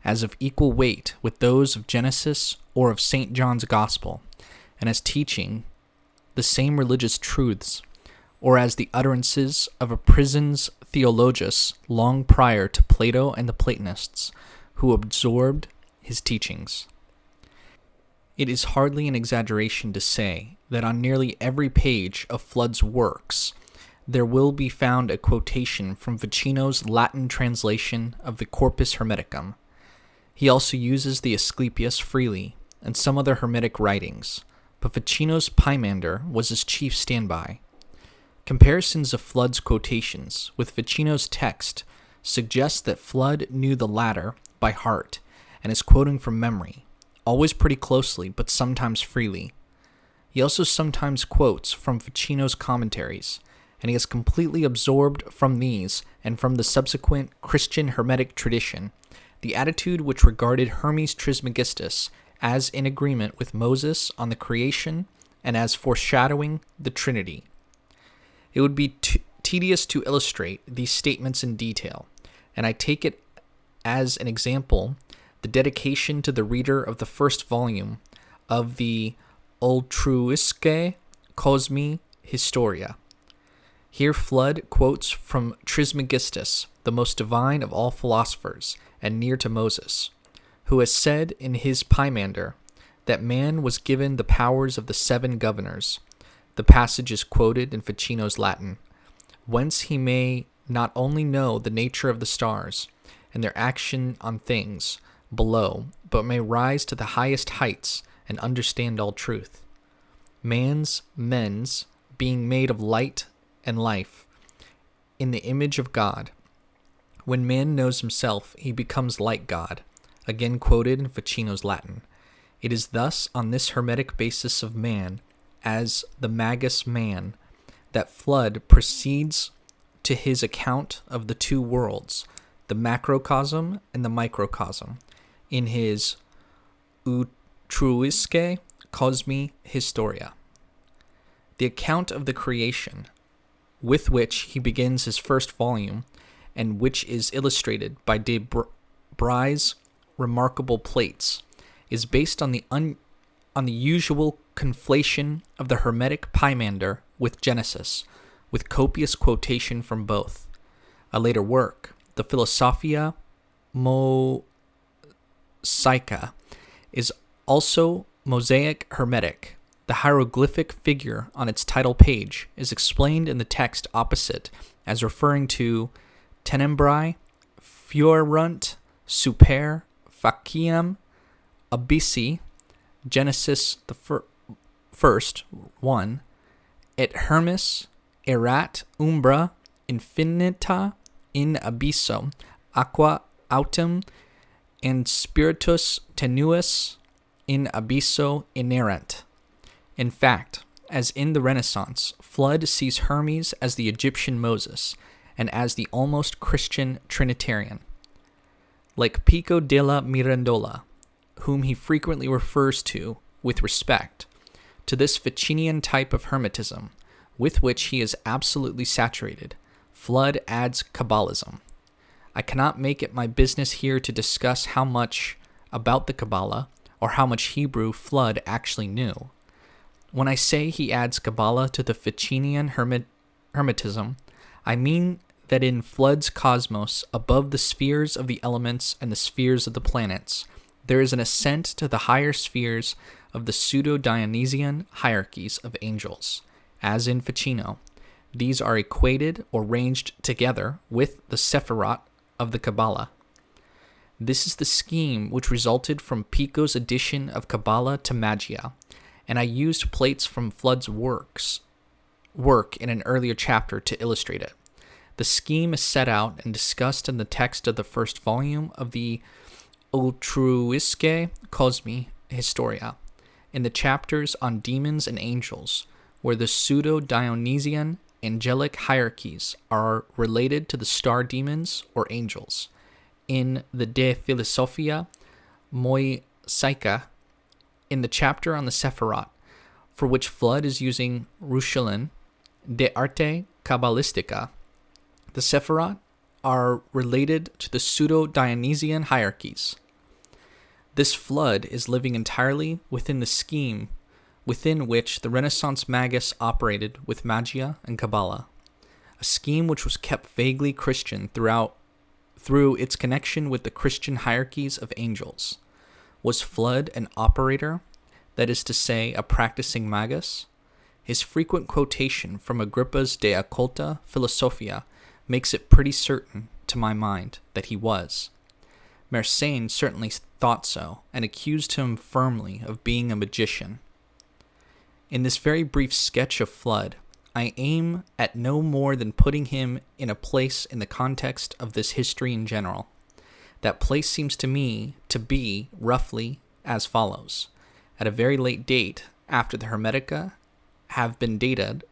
as of equal weight with those of Genesis or of St. John's Gospel, and as teaching the same religious truths, or as the utterances of a prison's theologus long prior to Plato and the Platonists, who absorbed his teachings. It is hardly an exaggeration to say that on nearly every page of Flood's works, there will be found a quotation from Ficino's Latin translation of the Corpus Hermeticum. He also uses the Asclepius freely and some other Hermetic writings, but Ficino's Pymander was his chief standby. Comparisons of Flood's quotations with Ficino's text suggest that Flood knew the latter by heart and is quoting from memory, always pretty closely but sometimes freely. He also sometimes quotes from Ficino's commentaries, and he has completely absorbed from these and from the subsequent Christian Hermetic tradition the attitude which regarded Hermes Trismegistus as in agreement with Moses on the creation and as foreshadowing the Trinity. It would be tedious to illustrate these statements in detail, and I take it as an example the dedication to the reader of the first volume of the Ultruisque Cosmi Historia. Here Flood quotes from Trismegistus, the most divine of all philosophers and near to Moses, who has said in his Pymander that man was given the powers of the 7 governors. The passage is quoted in Ficino's Latin, whence he may not only know the nature of the stars and their action on things below, but may rise to the highest heights and understand all truth. Men's, being made of light and life, in the image of God. When man knows himself, he becomes like God, again quoted in Ficino's Latin. It is thus on this Hermetic basis of man, as the magus man, that Flood proceeds to his account of the 2 worlds, the macrocosm and the microcosm, in his Utruisque Cosmi Historia. The account of the creation, with which he begins his first volume, and which is illustrated by de Bray's remarkable plates, is based on the usual conflation of the Hermetic Pymander with Genesis, with copious quotation from both. A later work, the Philosophia Mosaica, is also mosaic Hermetic. The hieroglyphic figure on its title page is explained in the text opposite as referring to tenebrae fiorunt super faciem abyssi, Genesis the first 1, et Hermes erat umbra infinita in abysso aqua autem and spiritus tenuis in abysso inerent. In fact, as in the Renaissance, Flood sees Hermes as the Egyptian Moses and as the almost Christian Trinitarian. Like Pico della Mirandola, whom he frequently refers to with respect, to this Ficinian type of Hermetism, with which he is absolutely saturated, Flood adds Kabbalism. I cannot make it my business here to discuss how much about the Kabbalah or how much Hebrew Flood actually knew. When I say he adds Kabbalah to the Ficinian Hermetism, I mean that in Flood's cosmos, above the spheres of the elements and the spheres of the planets, there is an ascent to the higher spheres of the pseudo-Dionysian hierarchies of angels. As in Ficino, these are equated or ranged together with the Sephirot of the Kabbalah. This is the scheme which resulted from Pico's addition of Kabbalah to Magia, and I used plates from Flood's work in an earlier chapter to illustrate it. The scheme is set out and discussed in the text of the first volume of the Ultruisque Cosmi Historia, in the chapters on demons and angels, where the pseudo-Dionysian angelic hierarchies are related to the star demons or angels. In the De Philosophia Mosaica, in the chapter on the Sephirot, for which Flood is using Ruchelin de Arte Kabbalistica. The Sephirot are related to the pseudo-Dionysian hierarchies. This Flood is living entirely within the scheme within which the Renaissance magus operated with Magia and Kabbalah, a scheme which was kept vaguely Christian through its connection with the Christian hierarchies of angels. Was Flood an operator, that is to say, a practicing magus? His frequent quotation from Agrippa's De Occulta Philosophia makes it pretty certain, to my mind, that he was. Mersenne certainly thought so, and accused him firmly of being a magician. In this very brief sketch of Flood, I aim at no more than putting him in a place in the context of this history in general. That place seems to me to be, roughly, as follows. At a very late date, after the Hermetica have been dated,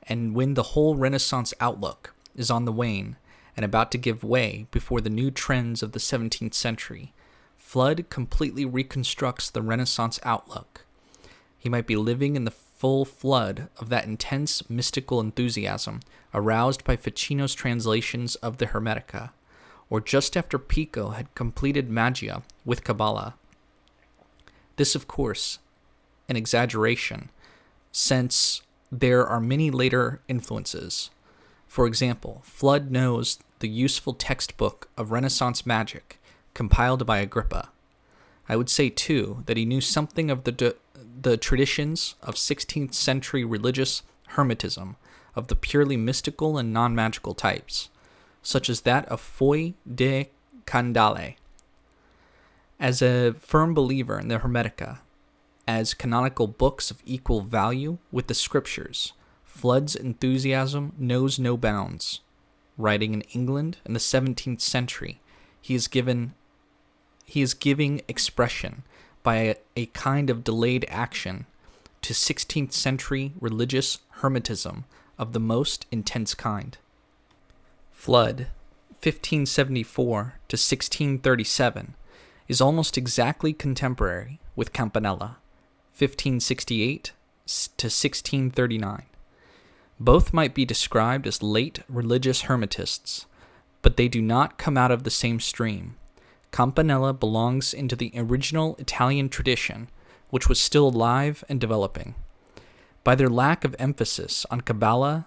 and when the whole Renaissance outlook is on the wane and about to give way before the new trends of the 17th century, Flood completely reconstructs the Renaissance outlook. He might be living in the full flood of that intense mystical enthusiasm aroused by Ficino's translations of the Hermetica, or just after Pico had completed Magia with Kabbalah. This, of course, an exaggeration, since there are many later influences. For example, Flood knows the useful textbook of Renaissance magic compiled by Agrippa. I would say, too, that he knew something of the traditions of 16th century religious Hermetism of the purely mystical and non-magical types, such as that of Foi de Candale. As a firm believer in the Hermetica, as canonical books of equal value with the scriptures, Flood's enthusiasm knows no bounds. Writing in England in the 17th century, he is giving expression by a kind of delayed action to 16th century religious Hermetism of the most intense kind. Flood, 1574 to 1637, is almost exactly contemporary with Campanella, 1568 to 1639. Both might be described as late religious Hermetists, but they do not come out of the same stream. Campanella belongs into the original Italian tradition, which was still alive and developing. By their lack of emphasis on Kabbalah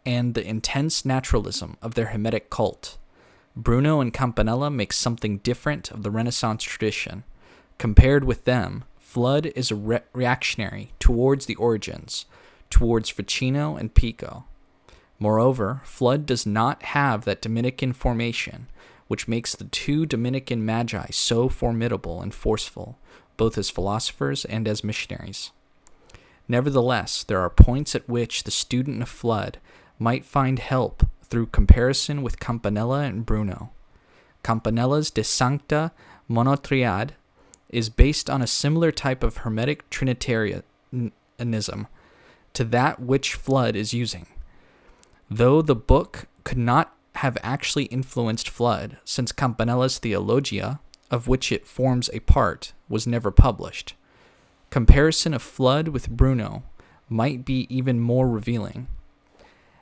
and the intense naturalism of their Hermetic cult, Bruno and Campanella make something different of the Renaissance tradition. Compared with them, Flood is a reactionary towards the origins, towards Ficino and Pico. Moreover, Flood does not have that Dominican formation, which makes the two Dominican magi so formidable and forceful, both as philosophers and as missionaries. Nevertheless, there are points at which the student of Flood might find help through comparison with Campanella and Bruno. Campanella's De Sancta Monotriad is based on a similar type of Hermetic Trinitarianism to that which Flood is using, though the book could not have actually influenced Flood, since Campanella's Theologia, of which it forms a part, was never published. Comparison of Flood with Bruno might be even more revealing.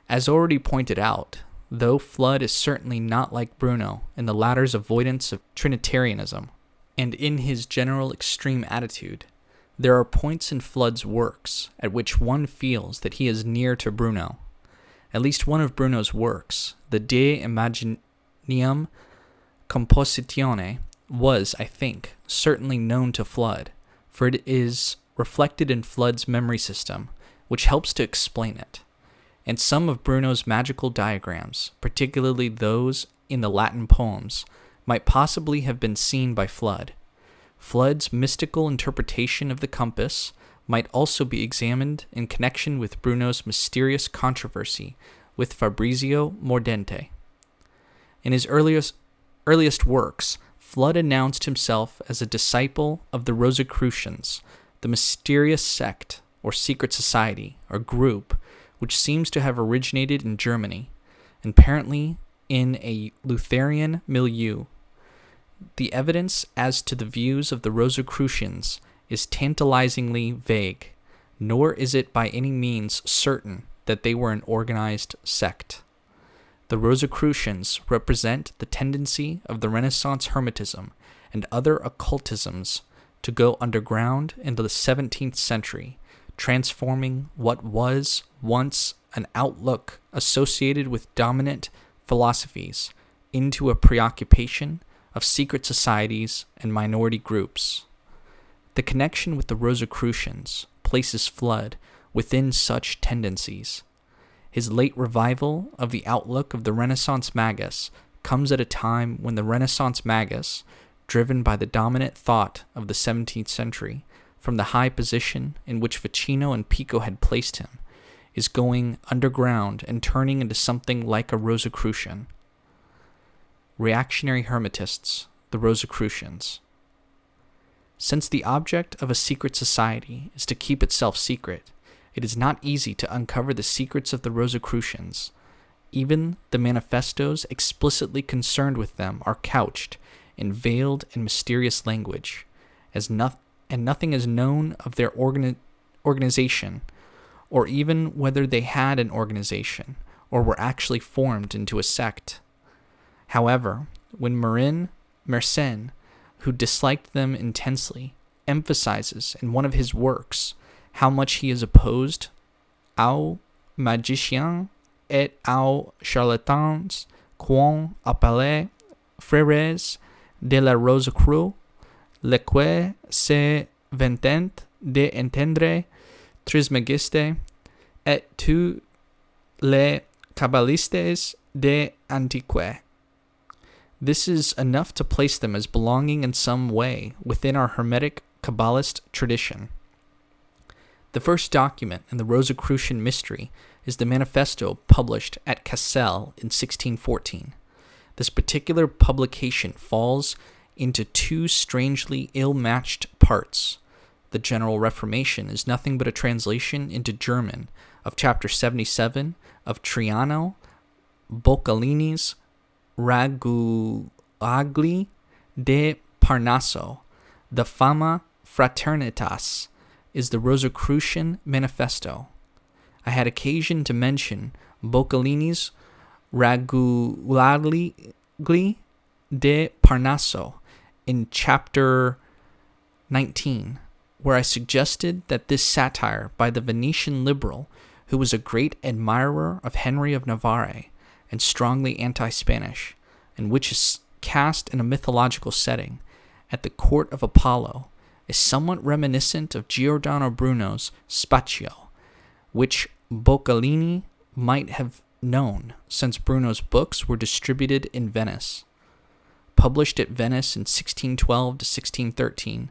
As already pointed out, though Flood is certainly not like Bruno in the latter's avoidance of Trinitarianism, and in his general extreme attitude, there are points in Flood's works at which one feels that he is near to Bruno. At least one of Bruno's works, the De Imaginium Compositione, was, I think, certainly known to Flood, for it is reflected in Flood's memory system, which helps to explain it. And some of Bruno's magical diagrams, particularly those in the Latin poems, might possibly have been seen by Flood. Flood's mystical interpretation of the compass might also be examined in connection with Bruno's mysterious controversy with Fabrizio Mordente. In his earliest works, Flood announced himself as a disciple of the Rosicrucians, the mysterious sect or secret society or group which seems to have originated in Germany, and apparently in a Lutheran milieu. The evidence as to the views of the Rosicrucians is tantalizingly vague, nor is it by any means certain that they were an organized sect. The Rosicrucians represent the tendency of the Renaissance Hermetism and other occultisms to go underground into the 17th century, transforming what was once an outlook associated with dominant philosophies into a preoccupation of secret societies and minority groups. The connection with the Rosicrucians places Flood within such tendencies. His late revival of the outlook of the Renaissance magus comes at a time when the Renaissance magus, driven by the dominant thought of the 17th century, from the high position in which Ficino and Pico had placed him, is going underground and turning into something like a Rosicrucian. Reactionary Hermetists, the Rosicrucians. Since the object of a secret society is to keep itself secret, it is not easy to uncover the secrets of the Rosicrucians. Even the manifestos explicitly concerned with them are couched in veiled and mysterious language, and nothing is known of their organization, or even whether they had an organization, or were actually formed into a sect. However, when Mersenne, who disliked them intensely, emphasizes in one of his works how much he is opposed aux magiciens et aux charlatans qu'on appelait frères de la Rosicreux, lesquels se vantent d'entendre Trismegistes et tous les kabbalistes de Antiquité. This is enough to place them as belonging in some way within our Hermetic Kabbalist tradition. The first document in the Rosicrucian mystery is the manifesto published at Cassel in 1614. This particular publication falls into two strangely ill-matched parts. The General Reformation is nothing but a translation into German of chapter 77 of Triano Boccalini's Ragguagli de Parnaso. The Fama Fraternitas is the Rosicrucian Manifesto. I had occasion to mention Boccalini's Ragguagli de Parnaso in chapter 19, where I suggested that this satire by the Venetian liberal, who was a great admirer of Henry of Navarre and strongly anti-Spanish, and which is cast in a mythological setting at the court of Apollo, is somewhat reminiscent of Giordano Bruno's Spaccio, which Boccalini might have known, since Bruno's books were distributed in Venice. Published at Venice in 1612 to 1613,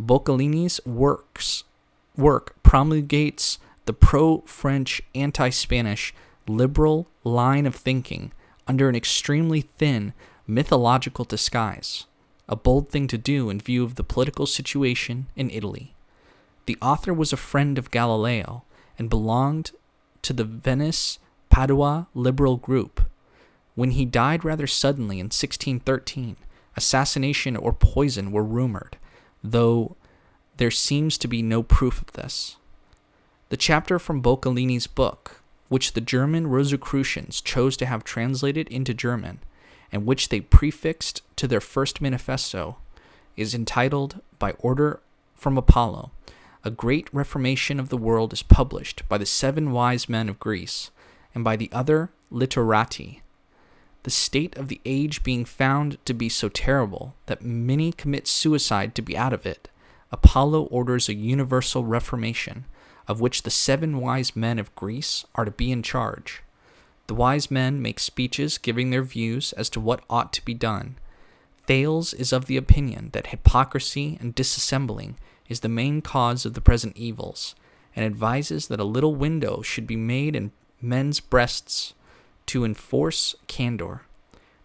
Boccalini's work promulgates the pro-French, anti-Spanish, liberal line of thinking under an extremely thin mythological disguise, a bold thing to do in view of the political situation in Italy. The author was a friend of Galileo and belonged to the Venice-Padua liberal group. When he died rather suddenly in 1613, assassination or poison were rumored, though there seems to be no proof of this. The chapter from Boccalini's book, which the German Rosicrucians chose to have translated into German, and which they prefixed to their first manifesto, is entitled, By Order from Apollo, A Great Reformation of the World is published by the 7 wise men of Greece, and by the other literati. The state of the age being found to be so terrible that many commit suicide to be out of it, Apollo orders a universal reformation, of which the 7 wise men of Greece are to be in charge. The wise men make speeches giving their views as to what ought to be done. Thales is of the opinion that hypocrisy and disassembling is the main cause of the present evils, and advises that a little window should be made in men's breasts to enforce candor.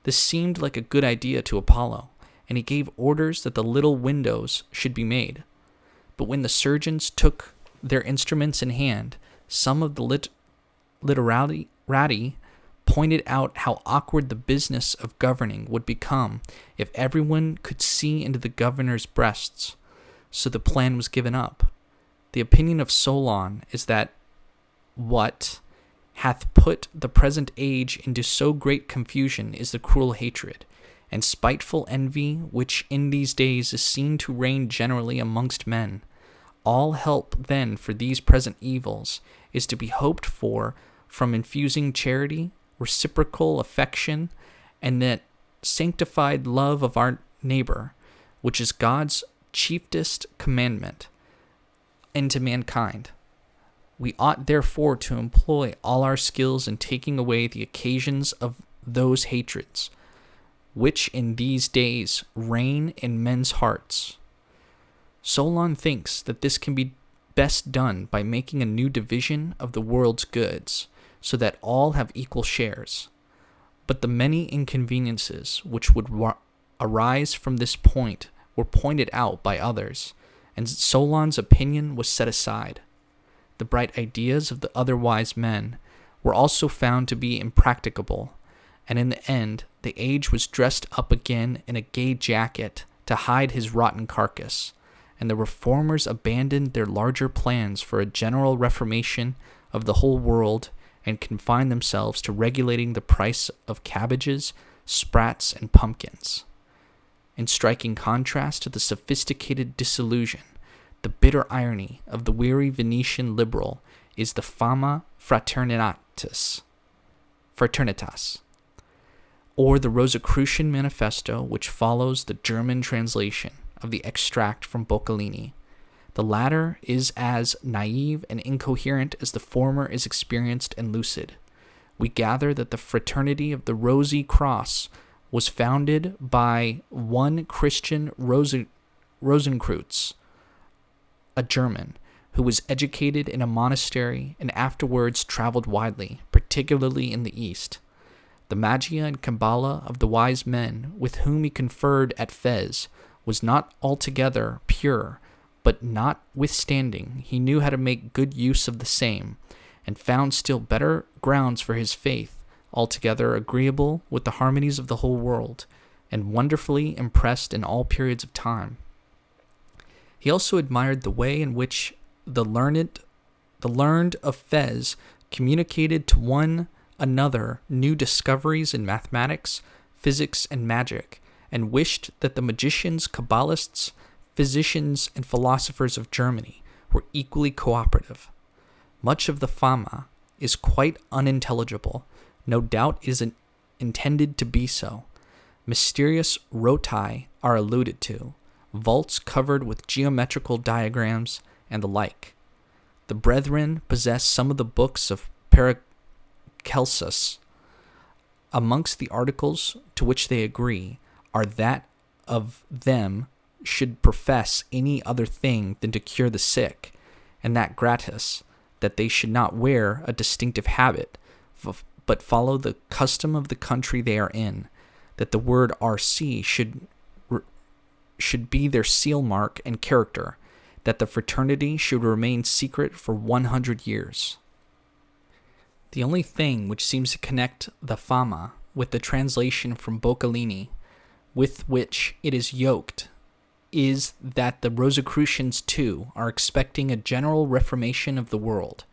This seemed like a good idea to Apollo, and he gave orders that the little windows should be made. But when the surgeons took their instruments in hand, some of the literati pointed out how awkward the business of governing would become if everyone could see into the governor's breasts. so the plan was given up. The opinion of Solon is that what hath put the present age into so great confusion is the cruel hatred and spiteful envy which in these days is seen to reign generally amongst men. All help then for these present evils is to be hoped for from infusing charity, reciprocal affection, and that sanctified love of our neighbor, which is God's chiefest commandment, into mankind. We ought therefore to employ all our skills in taking away the occasions of those hatreds, which in these days reign in men's hearts. Solon thinks that this can be best done by making a new division of the world's goods, so that all have equal shares. But the many inconveniences which would arise from this point were pointed out by others, and Solon's opinion was set aside. The bright ideas of the other wise men were also found to be impracticable, and in the end the age was dressed up again in a gay jacket to hide his rotten carcass, and the reformers abandoned their larger plans for a general reformation of the whole world and confined themselves to regulating the price of cabbages, sprats, and pumpkins. In striking contrast to the sophisticated disillusion, the bitter irony of the weary Venetian liberal is the fama fraternitas, or the Rosicrucian manifesto which follows the German translation of the extract from Boccalini. The latter is as naive and incoherent as the former is experienced and lucid. We gather that the fraternity of the Rosy Cross was founded by one Christian Rosenkreutz, a German, who was educated in a monastery and afterwards traveled widely, particularly in the East. The Magia and Kabbalah of the wise men with whom he conferred at Fez was not altogether pure, but notwithstanding he knew how to make good use of the same, and found still better grounds for his faith, altogether agreeable with the harmonies of the whole world, and wonderfully impressed in all periods of time. He also admired the way in which the learned of Fez communicated to one another new discoveries in mathematics, physics, and magic, and wished that the magicians, Kabbalists, physicians, and philosophers of Germany were equally cooperative. Much of the fama is quite unintelligible, no doubt is intended to be so. Mysterious roti are alluded to, vaults covered with geometrical diagrams, and the like. The brethren possess some of the books of Paracelsus. Amongst the articles to which they agree are that of them should profess any other thing than to cure the sick, and that gratis, that they should not wear a distinctive habit, but follow the custom of the country they are in, that the word RC should be their seal mark and character, that the fraternity should remain secret for 100 years. The only thing which seems to connect the fama with the translation from Boccalini, with which it is yoked, is that the Rosicrucians too are expecting a general reformation of the world.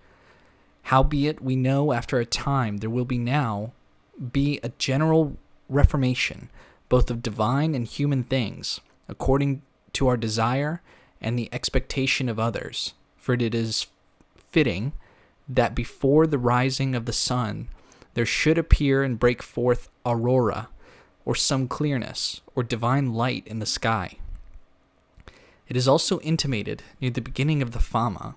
Howbeit we know after a time there will be a general reformation, both of divine and human things, according to our desire and the expectation of others. For it is fitting that before the rising of the sun there should appear and break forth aurora, or some clearness, or divine light in the sky. It is also intimated near the beginning of the Fama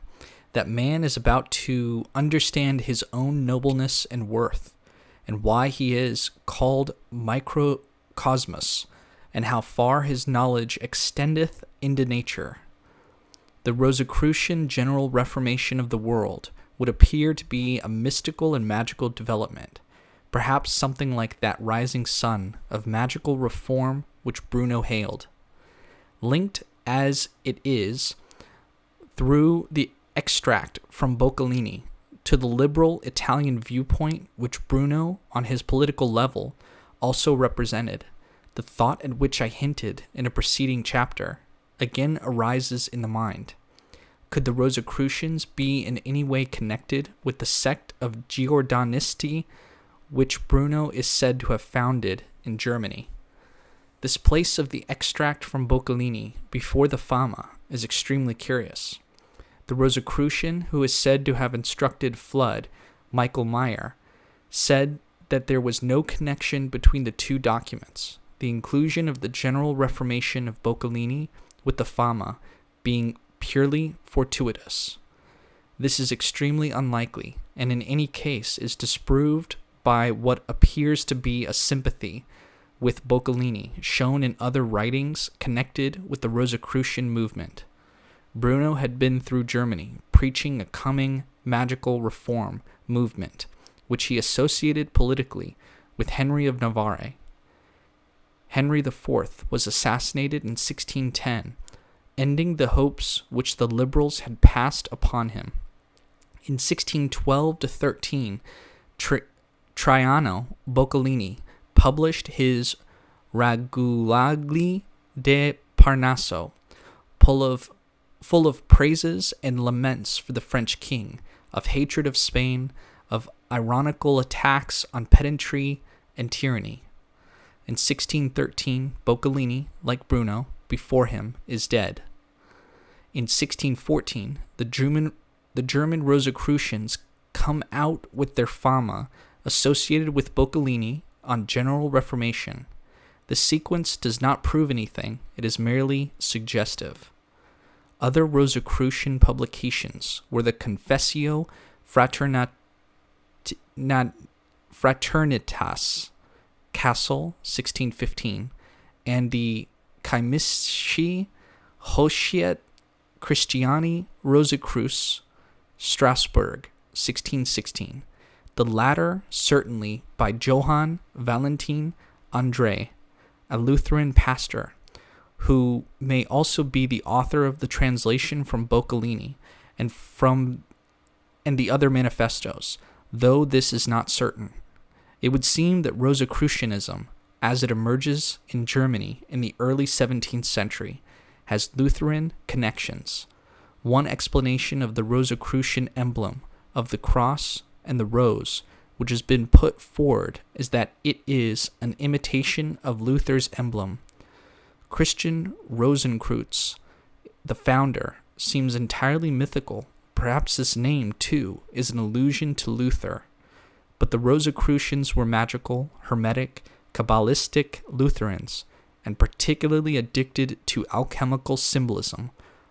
that man is about to understand his own nobleness and worth, and why he is called microcosmos, and how far his knowledge extendeth into nature. The Rosicrucian general reformation of the world would appear to be a mystical and magical development, perhaps something like that rising sun of magical reform which Bruno hailed. Linked as it is through the extract from Boccalini to the liberal Italian viewpoint which Bruno, on his political level, also represented, the thought at which I hinted in a preceding chapter, again arises in the mind. Could the Rosicrucians be in any way connected with the sect of Giordanisti, which Bruno is said to have founded in Germany? This place of the extract from Boccalini before the Fama is extremely curious. The Rosicrucian who is said to have instructed Flood, Michael Meyer, said that there was no connection between the two documents, the inclusion of the general reformation of Boccalini with the Fama being purely fortuitous. This is extremely unlikely, and in any case is disproved by what appears to be a sympathy with Boccalini shown in other writings connected with the Rosicrucian movement. Bruno had been through Germany preaching a coming magical reform movement, which he associated politically with Henry of Navarre. Henry IV was assassinated in 1610, ending the hopes which the liberals had passed upon him. In 1612-13, Traiano Boccalini published his Ragulagli de Parnaso, full of praises and laments for the French king, of hatred of Spain, of ironical attacks on pedantry and tyranny. In 1613, Boccalini, like Bruno, before him, is dead. In 1614, the German Rosicrucians come out with their Fama associated with Boccalini on general reformation. The sequence does not prove anything, it is merely suggestive. Other Rosicrucian publications were the Confessio Fraternitas, Kassel, 1615, and the Chymisci Hociet Christiani Rosicruce, Strasbourg, 1616. The latter, certainly, by Johann Valentin André, a Lutheran pastor, who may also be the author of the translation from Boccalini and the other manifestos, though this is not certain. It would seem that Rosicrucianism, as it emerges in Germany in the early 17th century, has Lutheran connections. One explanation of the Rosicrucian emblem of the cross and the rose, which has been put forward, is that it is an imitation of Luther's emblem. Christian Rosenkreuz, the founder, seems entirely mythical. Perhaps this name, too, is an allusion to Luther. But the Rosicrucians were magical, hermetic, Kabbalistic Lutherans, and particularly addicted to alchemical symbolism,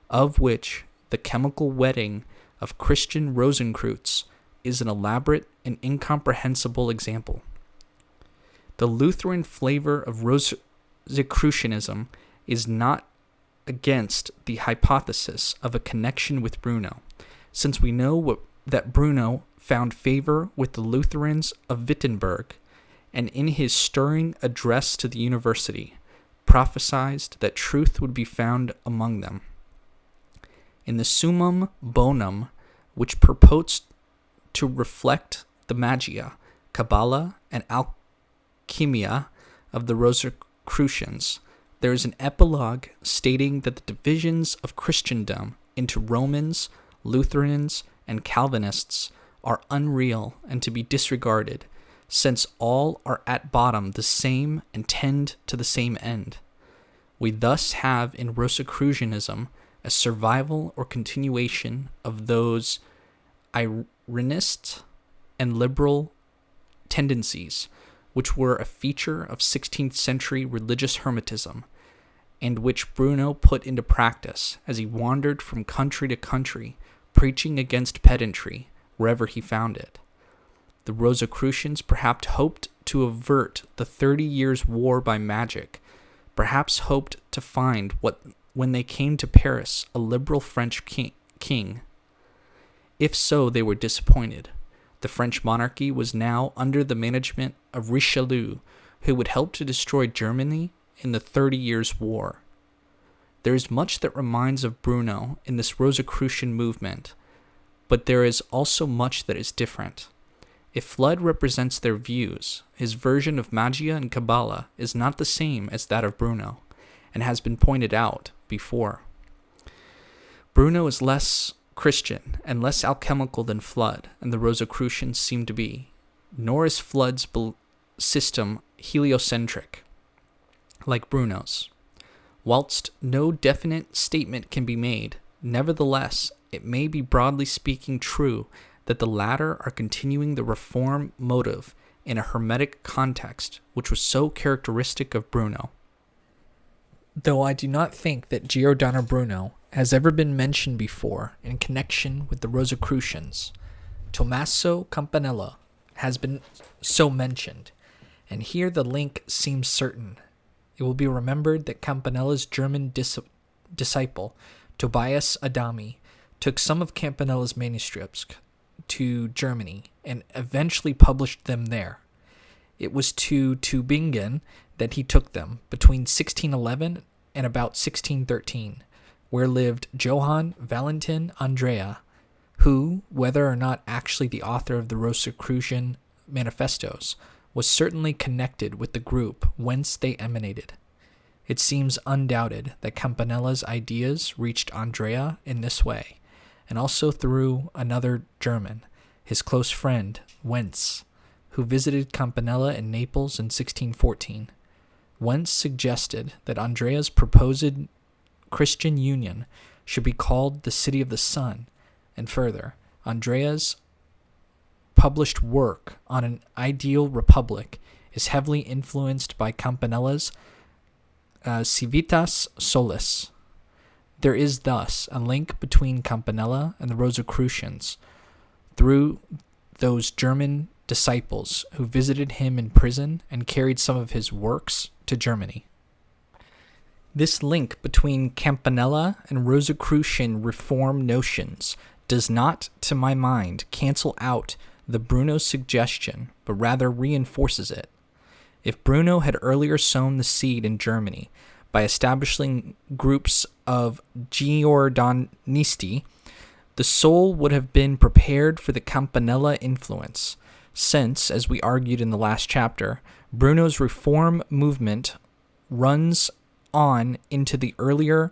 of which the chemical wedding of Christian Rosenkreuz is an elaborate and incomprehensible example. The Lutheran flavor of Rosicrucianism is not against the hypothesis of a connection with Bruno, since we know that Bruno found favor with the Lutherans of Wittenberg, and in his stirring address to the university, prophesied that truth would be found among them. In the Summum Bonum, which purports to reflect the magia, Kabbalah, and alchemia of the Rosicrucians, there is an epilogue stating that the divisions of Christendom into Romans, Lutherans, and Calvinists are unreal and to be disregarded, since all are at bottom the same and tend to the same end. We thus have in Rosicrucianism a survival or continuation of those Irenaeist and liberal tendencies which were a feature of 16th century religious Hermetism, and which Bruno put into practice as he wandered from country to country, preaching against pedantry wherever he found it. The Rosicrucians perhaps hoped to avert the 30 Years' War by magic, perhaps hoped to find, when they came to Paris, a liberal French king. If so, they were disappointed. The French monarchy was now under the management of Richelieu, who would help to destroy Germany in the 30 Years' War. There is much that reminds of Bruno in this Rosicrucian movement, but there is also much that is different. If Flood represents their views, his version of magia and Kabbalah is not the same as that of Bruno, and has been pointed out, before. Bruno is less Christian and less alchemical than Flood and the Rosicrucians seem to be, nor is Flood's system heliocentric, like Bruno's. Whilst no definite statement can be made, nevertheless, it may be broadly speaking true that the latter are continuing the reform motive in a Hermetic context, which was so characteristic of Bruno. Though I do not think that Giordano Bruno has ever been mentioned before in connection with the Rosicrucians, Tommaso Campanella has been so mentioned, and here the link seems certain. It will be remembered that Campanella's German disciple, Tobias Adami, took some of Campanella's manuscripts to Germany and eventually published them there. It was to Tübingen that he took them between 1611 and about 1613, where lived Johann Valentin Andrea, who, whether or not actually the author of the Rosicrucian manifestos, was certainly connected with the group whence they emanated. It seems undoubted that Campanella's ideas reached Andrea in this way, and also through another German, his close friend, Wentz, who visited Campanella in Naples in 1614. Wentz suggested that Andrea's proposed Christian union should be called the City of the Sun, and further, Andrea's published work on an ideal republic is heavily influenced by Campanella's Civitas Solis. There is thus a link between Campanella and the Rosicrucians through those German disciples who visited him in prison and carried some of his works to Germany. This link between Campanella and Rosicrucian reform notions does not, to my mind, cancel out the Bruno suggestion, but rather reinforces it. If Bruno had earlier sown the seed in Germany by establishing groups of Giordanisti, the soul would have been prepared for the Campanella influence, since, as we argued in the last chapter, Bruno's reform movement runs on into the earlier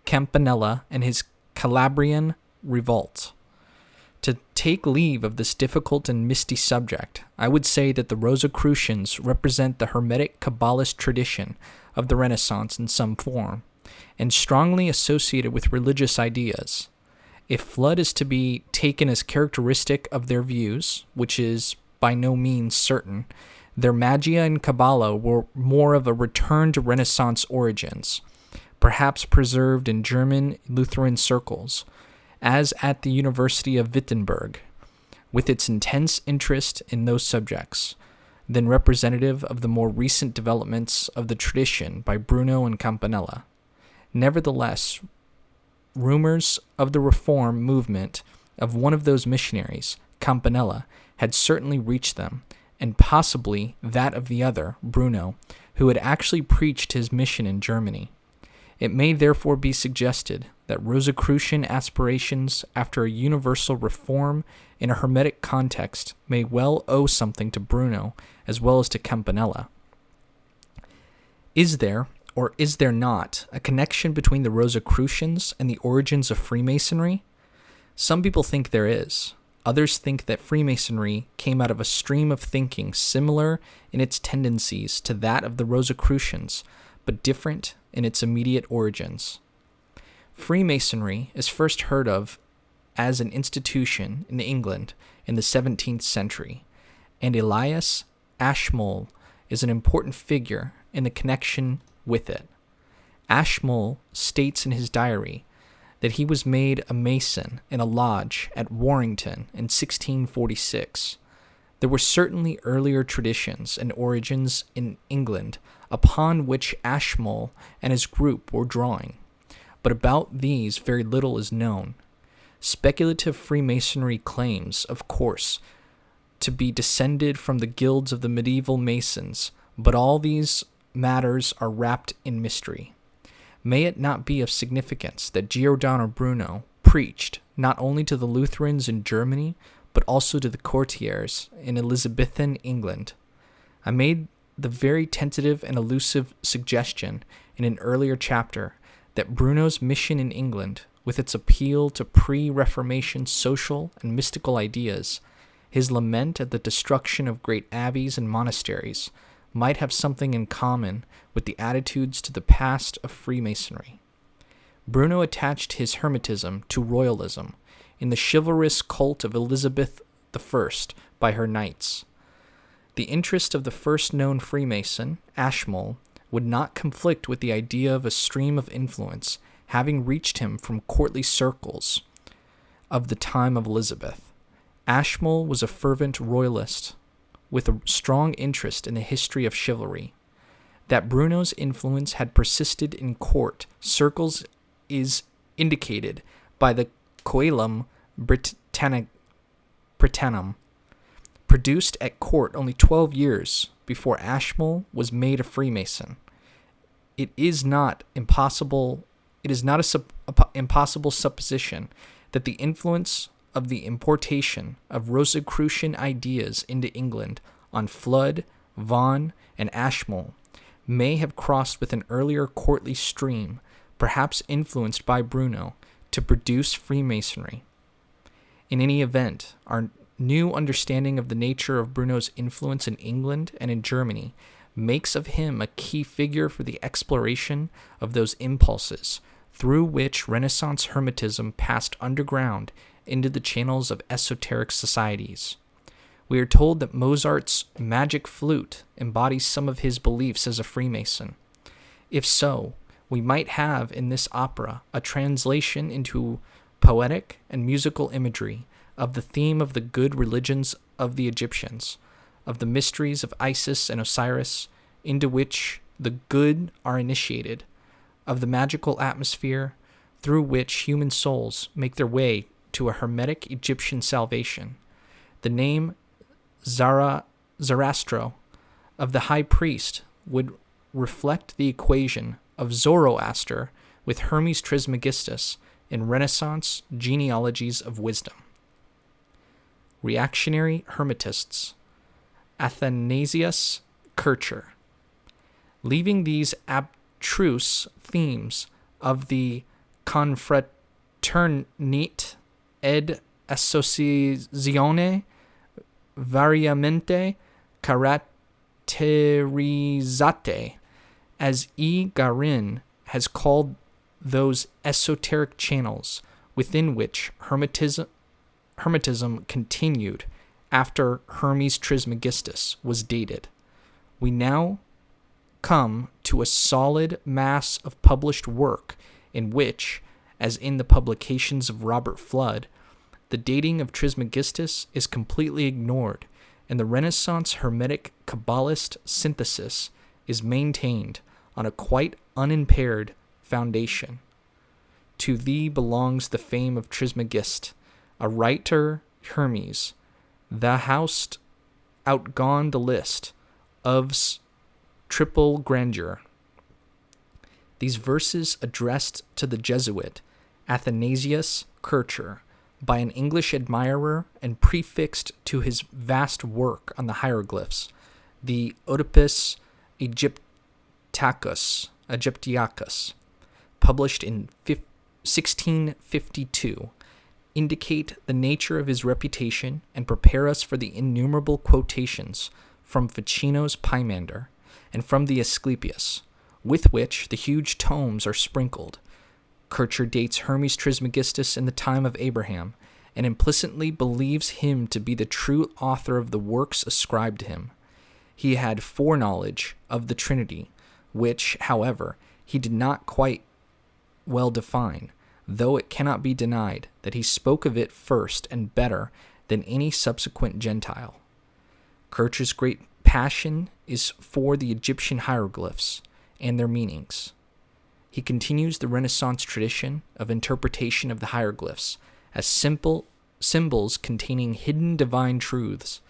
Campanella and his Calabrian revolt. To take leave of this difficult and misty subject, I would say that the Rosicrucians represent the Hermetic Kabbalist tradition of the Renaissance in some form, and strongly associated with religious ideas. If Flood is to be taken as characteristic of their views, which is by no means certain, their Magia and Kabbalah were more of a return to Renaissance origins, perhaps preserved in German Lutheran circles, as at the University of Wittenberg, with its intense interest in those subjects, than representative of the more recent developments of the tradition by Bruno and Campanella. Nevertheless, rumors of the reform movement of one of those missionaries, Campanella, had certainly reached them, and possibly that of the other, Bruno, who had actually preached his mission in Germany. It may therefore be suggested that Rosicrucian aspirations after a universal reform in a Hermetic context may well owe something to Bruno as well as to Campanella. Is there, or is there not, a connection between the Rosicrucians and the origins of Freemasonry? Some people think there is. Others think that Freemasonry came out of a stream of thinking similar in its tendencies to that of the Rosicrucians, but different in its immediate origins. Freemasonry is first heard of as an institution in England in the 17th century, and Elias Ashmole is an important figure in the connection with it. Ashmole states in his diary that he was made a Mason in a lodge at Warrington in 1646. There were certainly earlier traditions and origins in England upon which Ashmole and his group were drawing, but about these very little is known. Speculative Freemasonry claims, of course, to be descended from the guilds of the medieval Masons, but all these matters are wrapped in mystery. May it not be of significance that Giordano Bruno preached not only to the Lutherans in Germany, but also to the courtiers in Elizabethan England? I made the very tentative and elusive suggestion in an earlier chapter that Bruno's mission in England, with its appeal to pre-Reformation social and mystical ideas, his lament at the destruction of great abbeys and monasteries, might have something in common with the attitudes to the past of Freemasonry. Bruno attached his Hermetism to royalism in the chivalrous cult of Elizabeth I by her knights. The interest of the first known Freemason, Ashmole, would not conflict with the idea of a stream of influence having reached him from courtly circles of the time of Elizabeth. Ashmole was a fervent royalist with a strong interest in the history of chivalry. That Bruno's influence had persisted in court circles is indicated by the Coelum Britannicum, produced at court only 12 years before Ashmole was made a Freemason. It is not impossible supposition that the influence of the importation of Rosicrucian ideas into England on Flood, Vaughan, and Ashmole may have crossed with an earlier courtly stream, perhaps influenced by Bruno, to produce Freemasonry. In any event, our new understanding of the nature of Bruno's influence in England and in Germany makes of him a key figure for the exploration of those impulses through which Renaissance Hermetism passed underground into the channels of esoteric societies. We are told that Mozart's magic flute embodies some of his beliefs as a Freemason. If so, we might have in this opera a translation into poetic and musical imagery of the theme of the good religions of the Egyptians, of the mysteries of Isis and Osiris, into which the good are initiated, of the magical atmosphere through which human souls make their way to a Hermetic Egyptian salvation. The name Zoroastro of the high priest would reflect the equation of Zoroaster with Hermes Trismegistus in Renaissance genealogies of wisdom. Reactionary Hermetists, Athanasius Kircher. Leaving these abstruse themes of the confraternite ed associazione variamente caratterizzate, as E. Garin has called those esoteric channels within which Hermetism continued after Hermes Trismegistus was dated. We now come to a solid mass of published work in which, as in the publications of Robert Flood, the dating of Trismegistus is completely ignored, and the Renaissance Hermetic Kabbalist synthesis is maintained on a quite unimpaired foundation. To thee belongs the fame of Trismegist, a writer Hermes. Thou hast outgone the list of's triple grandeur. These verses addressed to the Jesuit Athanasius Kircher by an English admirer and prefixed to his vast work on the hieroglyphs, the Oedipus Egyptiacus, published in 1652, indicate the nature of his reputation and prepare us for the innumerable quotations from Ficino's Pymander and from the Asclepius, with which the huge tomes are sprinkled. Kircher dates Hermes Trismegistus in the time of Abraham, and implicitly believes him to be the true author of the works ascribed to him. He had foreknowledge of the Trinity, which, however, he did not quite well define, though it cannot be denied that he spoke of it first and better than any subsequent Gentile. Kircher's great passion is for the Egyptian hieroglyphs and their meanings. He continues the Renaissance tradition of interpretation of the hieroglyphs as simple symbols containing hidden divine truths,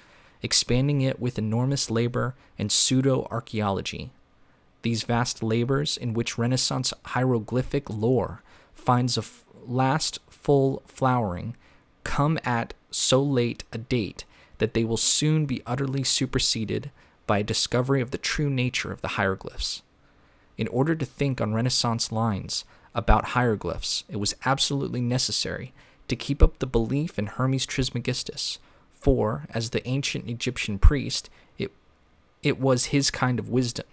expanding it with enormous labor and pseudo-archaeology. These vast labors, in which Renaissance hieroglyphic lore finds a last full flowering, come at so late a date that they will soon be utterly superseded by a discovery of the true nature of the hieroglyphs. In order to think on Renaissance lines, about hieroglyphs, it was absolutely necessary to keep up the belief in Hermes Trismegistus, for, as the ancient Egyptian priest, it was his kind of wisdom,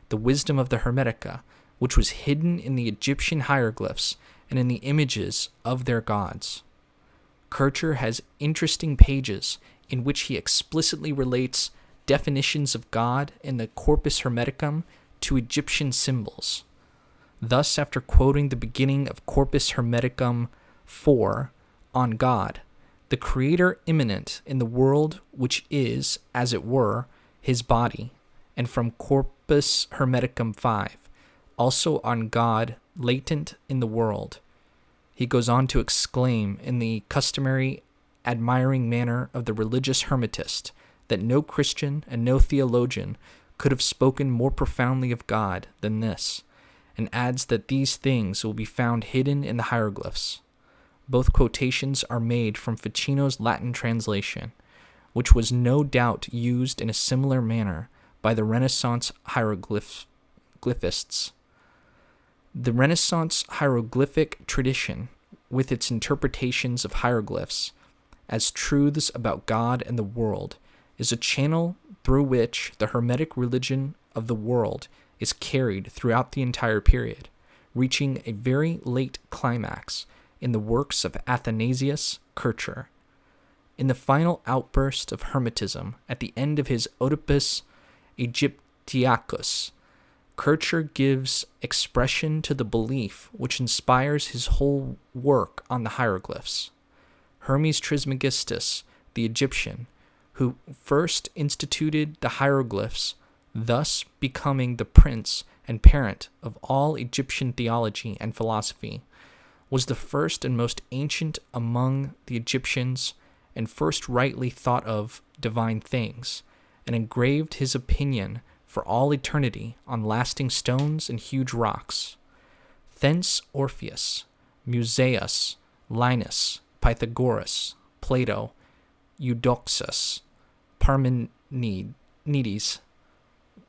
the wisdom of the Hermetica, which was hidden in the Egyptian hieroglyphs and in the images of their gods. Kircher has interesting pages in which he explicitly relates definitions of God in the Corpus Hermeticum to Egyptian symbols. Thus, after quoting the beginning of Corpus Hermeticum 4 on God, the creator immanent in the world which is, as it were, his body, and from Corpus Hermeticum 5, also on God latent in the world, he goes on to exclaim in the customary admiring manner of the religious hermetist that no Christian and no theologian could have spoken more profoundly of God than this, and adds that these things will be found hidden in the hieroglyphs. Both quotations are made from Ficino's Latin translation, which was no doubt used in a similar manner by the Renaissance hieroglyphists. The Renaissance hieroglyphic tradition, with its interpretations of hieroglyphs as truths about God and the world, is a channel through which the Hermetic religion of the world is carried throughout the entire period, reaching a very late climax in the works of Athanasius Kircher. In the final outburst of Hermetism, at the end of his Oedipus Egyptiacus, Kircher gives expression to the belief which inspires his whole work on the hieroglyphs. Hermes Trismegistus, the Egyptian, who first instituted the hieroglyphs, thus becoming the prince and parent of all Egyptian theology and philosophy, was the first and most ancient among the Egyptians, and first rightly thought of divine things, and engraved his opinion for all eternity on lasting stones and huge rocks. Thence Orpheus, Musaeus, Linus, Pythagoras, Plato, Eudoxus, Parmenides,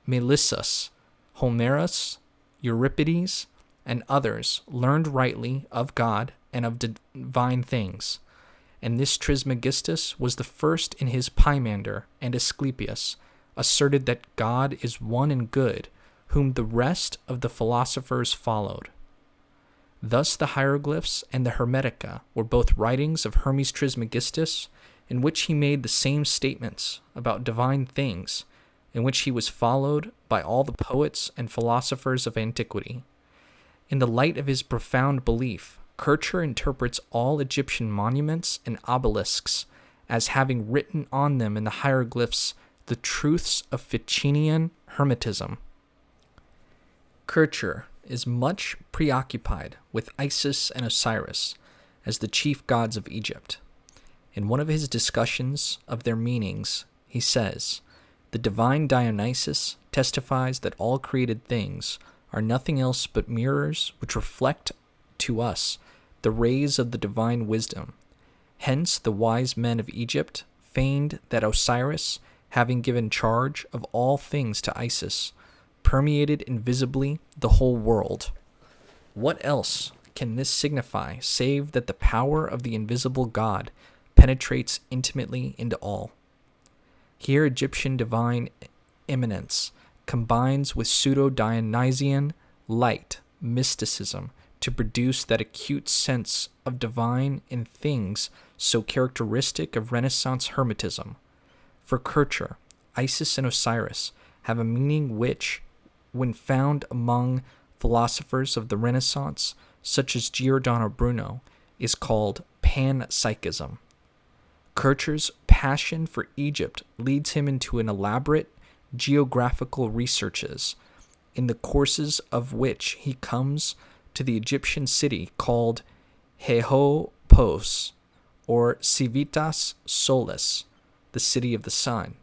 Melissus, Homerus, Euripides, and others learned rightly of God and of divine things. And this Trismegistus was the first in his Pymander, and Asclepius asserted that God is one and good, whom the rest of the philosophers followed. Thus the hieroglyphs and the Hermetica were both writings of Hermes Trismegistus, in which he made the same statements about divine things, in which he was followed by all the poets and philosophers of antiquity. In the light of his profound belief, Kircher interprets all Egyptian monuments and obelisks as having written on them in the hieroglyphs the truths of Ficinian Hermetism. Kircher is much preoccupied with Isis and Osiris as the chief gods of Egypt. In one of his discussions of their meanings, he says, "The divine Dionysus testifies that all created things are nothing else but mirrors which reflect to us the rays of the divine wisdom. Hence the wise men of Egypt feigned that Osiris, having given charge of all things to Isis, permeated invisibly the whole world. What else can this signify save that the power of the invisible God penetrates intimately into all? Here Egyptian divine immanence combines with pseudo-Dionysian light mysticism to produce that acute sense of divine in things so characteristic of Renaissance Hermetism. For Kircher, Isis and Osiris have a meaning which, when found among philosophers of the Renaissance, such as Giordano Bruno, is called panpsychism. Kircher's passion for Egypt leads him into an elaborate geographical researches, in the courses of which he comes to the Egyptian city called Heho-Pos, or Civitas Solis, the city of the sun.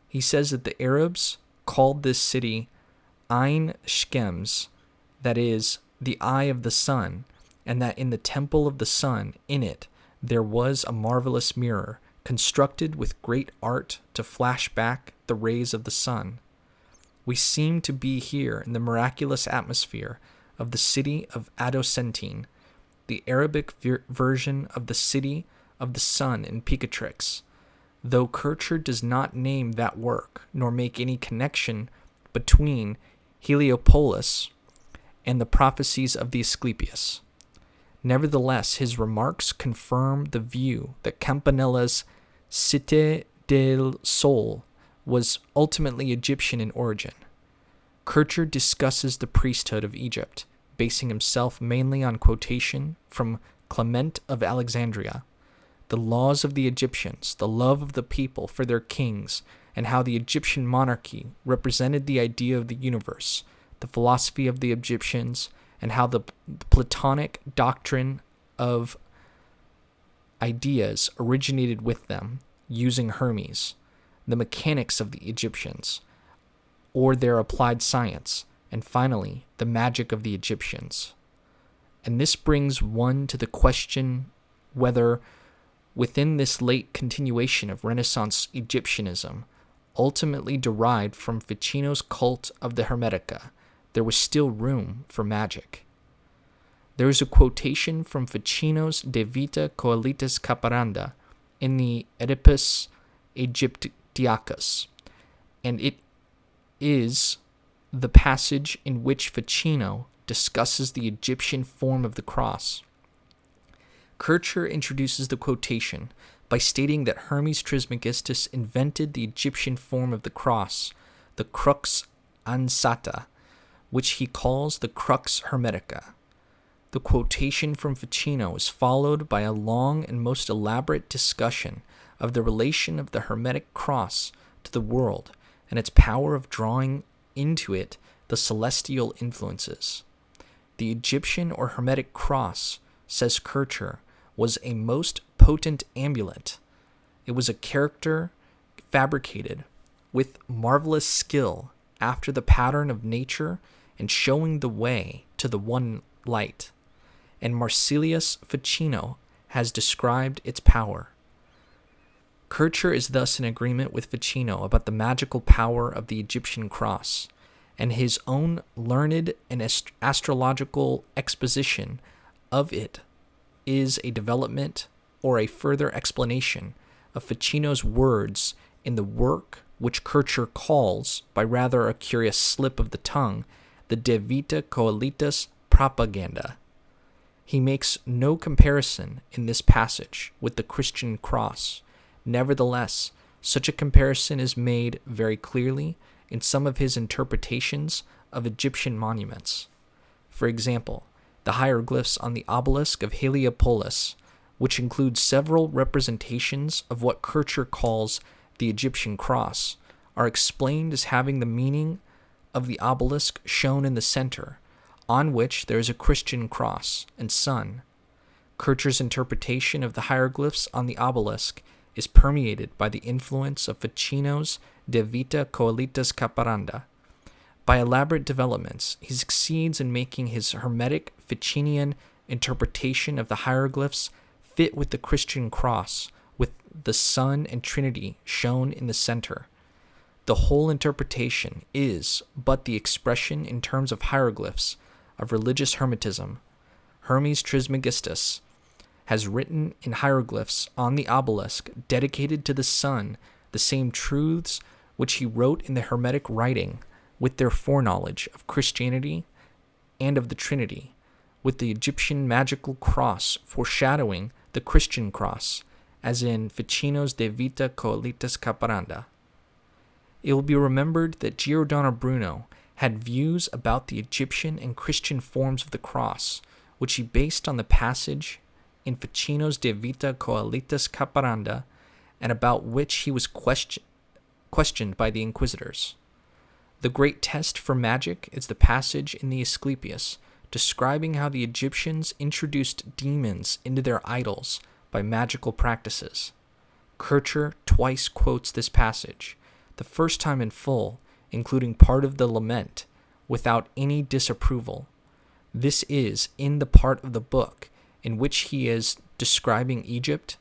He says that the Arabs called this city Ain Shkems, that is, the eye of the sun, and that in the temple of the sun, in it, there was a marvelous mirror, constructed with great art to flash back the rays of the sun. We seem to be here in the miraculous atmosphere of the city of Adocentine, the Arabic version of the city of the sun in Picatrix, though Kircher does not name that work nor make any connection between Heliopolis and the prophecies of the Asclepius. Nevertheless, his remarks confirm the view that Campanella's Cité del Sol was ultimately Egyptian in origin. Kircher discusses the priesthood of Egypt, basing himself mainly on quotation from Clement of Alexandria, the laws of the Egyptians, the love of the people for their kings, and how the Egyptian monarchy represented the idea of the universe, the philosophy of the Egyptians, and how the Platonic doctrine of ideas originated with them, using Hermes, the mechanics of the Egyptians, or their applied science, and finally, the magic of the Egyptians. And this brings one to the question whether, within this late continuation of Renaissance Egyptianism, ultimately derived from Ficino's cult of the Hermetica, there was still room for magic. There is a quotation from Ficino's De Vita Coelitis Caparanda in the Oedipus Egyptiacus, and it is the passage in which Ficino discusses the Egyptian form of the cross. Kircher introduces the quotation by stating that Hermes Trismegistus invented the Egyptian form of the cross, the crux ansata, which he calls the crux hermetica. The quotation from Ficino is followed by a long and most elaborate discussion of the relation of the Hermetic cross to the world and its power of drawing into it the celestial influences. The Egyptian or Hermetic cross, says Kircher, was a most potent amulet. It was a character fabricated with marvelous skill after the pattern of nature and showing the way to the one light. And Marsilius Ficino has described its power. Kircher is thus in agreement with Ficino about the magical power of the Egyptian cross, and his own learned and astrological exposition of it is a development or a further explanation of Ficino's words in the work which Kircher calls, by rather a curious slip of the tongue, the De Vita Coelitis Propaganda. He makes no comparison in this passage with the Christian cross. Nevertheless, such a comparison is made very clearly in some of his interpretations of Egyptian monuments. For example, the hieroglyphs on the obelisk of Heliopolis, which include several representations of what Kircher calls the Egyptian cross, are explained as having the meaning of the obelisk shown in the center, on which there is a Christian cross and sun. Kircher's interpretation of the hieroglyphs on the obelisk is permeated by the influence of Ficino's De Vita Coelitis Caparanda. By elaborate developments, he succeeds in making his Hermetic Ficinian interpretation of the hieroglyphs fit with the Christian cross, with the Son and Trinity shown in the center. The whole interpretation is but the expression in terms of hieroglyphs of religious Hermetism. Hermes Trismegistus has written in hieroglyphs on the obelisk dedicated to the sun the same truths which he wrote in the Hermetic writing, with their foreknowledge of Christianity and of the Trinity, with the Egyptian magical cross foreshadowing the Christian cross, as in Ficino's De Vita Coelitis Caparanda. It will be remembered that Giordano Bruno had views about the Egyptian and Christian forms of the cross, which he based on the passage in Ficino's De Vita Coelitis Caparanda, and about which he was questioned by the inquisitors. The great test for magic is the passage in the Asclepius, describing how the Egyptians introduced demons into their idols by magical practices. Kircher twice quotes this passage, the first time in full, including part of the lament, without any disapproval. This is in the part of the book in which he is describing Egypt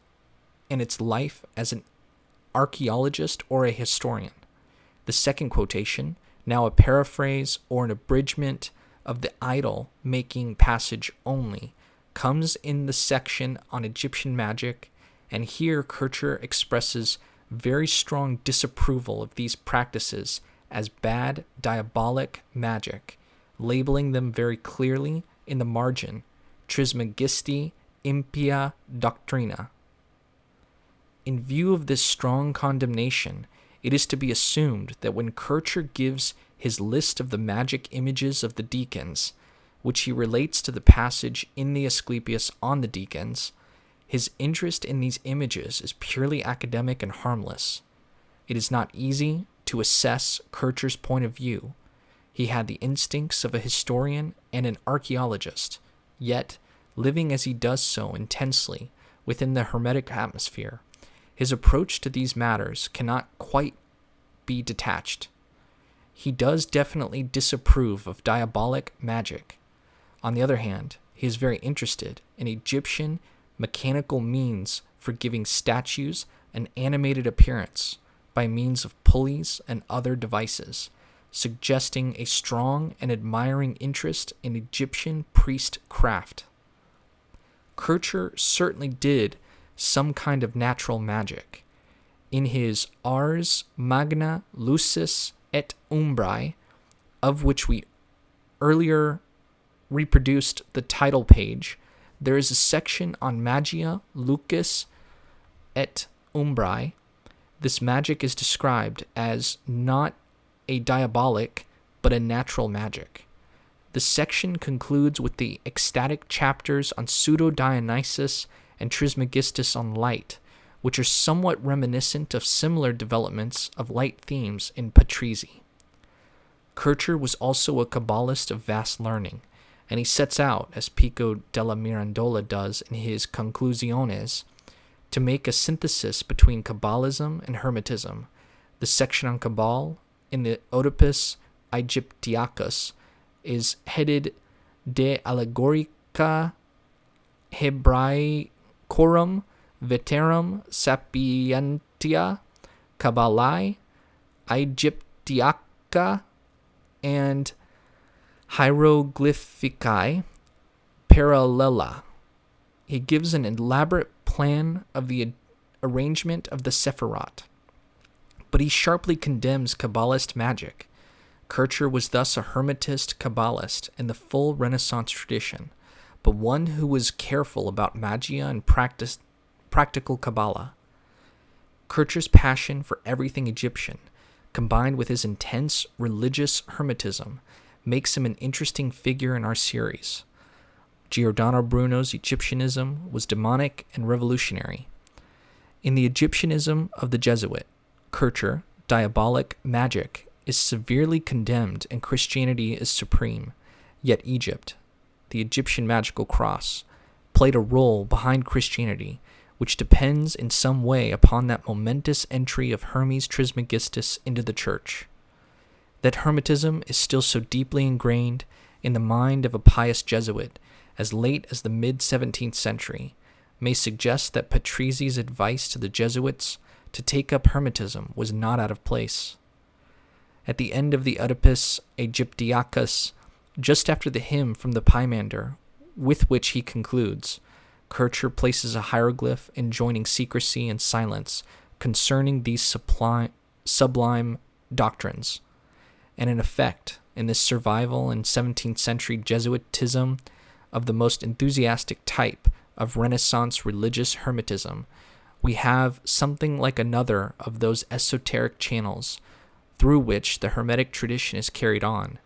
and its life as an archaeologist or a historian. The second quotation, now a paraphrase or an abridgment of the idol-making passage only comes in the section on Egyptian magic, and here Kircher expresses very strong disapproval of these practices as bad, diabolic magic, labeling them very clearly in the margin, Trismegisti impia doctrina. In view of this strong condemnation, it is to be assumed that when Kircher gives his list of the magic images of the deacons, which he relates to the passage in the Asclepius on the deacons, his interest in these images is purely academic and harmless. It is not easy to assess Kircher's point of view. He had the instincts of a historian and an archaeologist, yet, living as he does so intensely within the Hermetic atmosphere, his approach to these matters cannot quite be detached. He does definitely disapprove of diabolic magic. On the other hand, he is very interested in Egyptian mechanical means for giving statues an animated appearance by means of pulleys and other devices, suggesting a strong and admiring interest in Egyptian priest craft. Kircher certainly did some kind of natural magic. In his Ars Magna Lucis et Umbrae, of which we earlier reproduced the title page, there is a section on Magia Lucis et Umbrae. This magic is described as not a diabolic, but a natural magic. The section concludes with the ecstatic chapters on Pseudo-Dionysus and Trismegistus on light, which are somewhat reminiscent of similar developments of light themes in Patrizi. Kircher was also a Kabbalist of vast learning, and he sets out, as Pico della Mirandola does in his Conclusiones, to make a synthesis between Kabbalism and Hermetism. The section on Kabbal in the Oedipus Aegyptiacus is headed De Allegorica Hebraicorum Veterum Sapientia Kabbalae Aegyptiaca and Hieroglyphicae Parallela. He gives an elaborate plan of the arrangement of the Sephirot, but he sharply condemns Kabbalist magic. Kircher was thus a Hermetist Kabbalist in the full Renaissance tradition, but one who was careful about magia and practical Kabbalah. Kircher's passion for everything Egyptian, combined with his intense religious Hermetism, makes him an interesting figure in our series. Giordano Bruno's Egyptianism was demonic and revolutionary. In the Egyptianism of the Jesuit, Kircher, diabolic magic is severely condemned and Christianity is supreme, yet Egypt, the Egyptian magical cross, played a role behind Christianity, which depends in some way upon that momentous entry of Hermes Trismegistus into the church. That Hermetism is still so deeply ingrained in the mind of a pious Jesuit as late as the mid-17th century may suggest that Patrizi's advice to the Jesuits to take up Hermetism was not out of place. At the end of the Oedipus Aegyptiacus, just after the hymn from the Pymander, with which he concludes, Kircher places a hieroglyph enjoining secrecy and silence concerning these sublime doctrines. And in effect, in this survival in 17th century Jesuitism of the most enthusiastic type of Renaissance religious Hermetism, we have something like another of those esoteric channels through which the Hermetic tradition is carried on,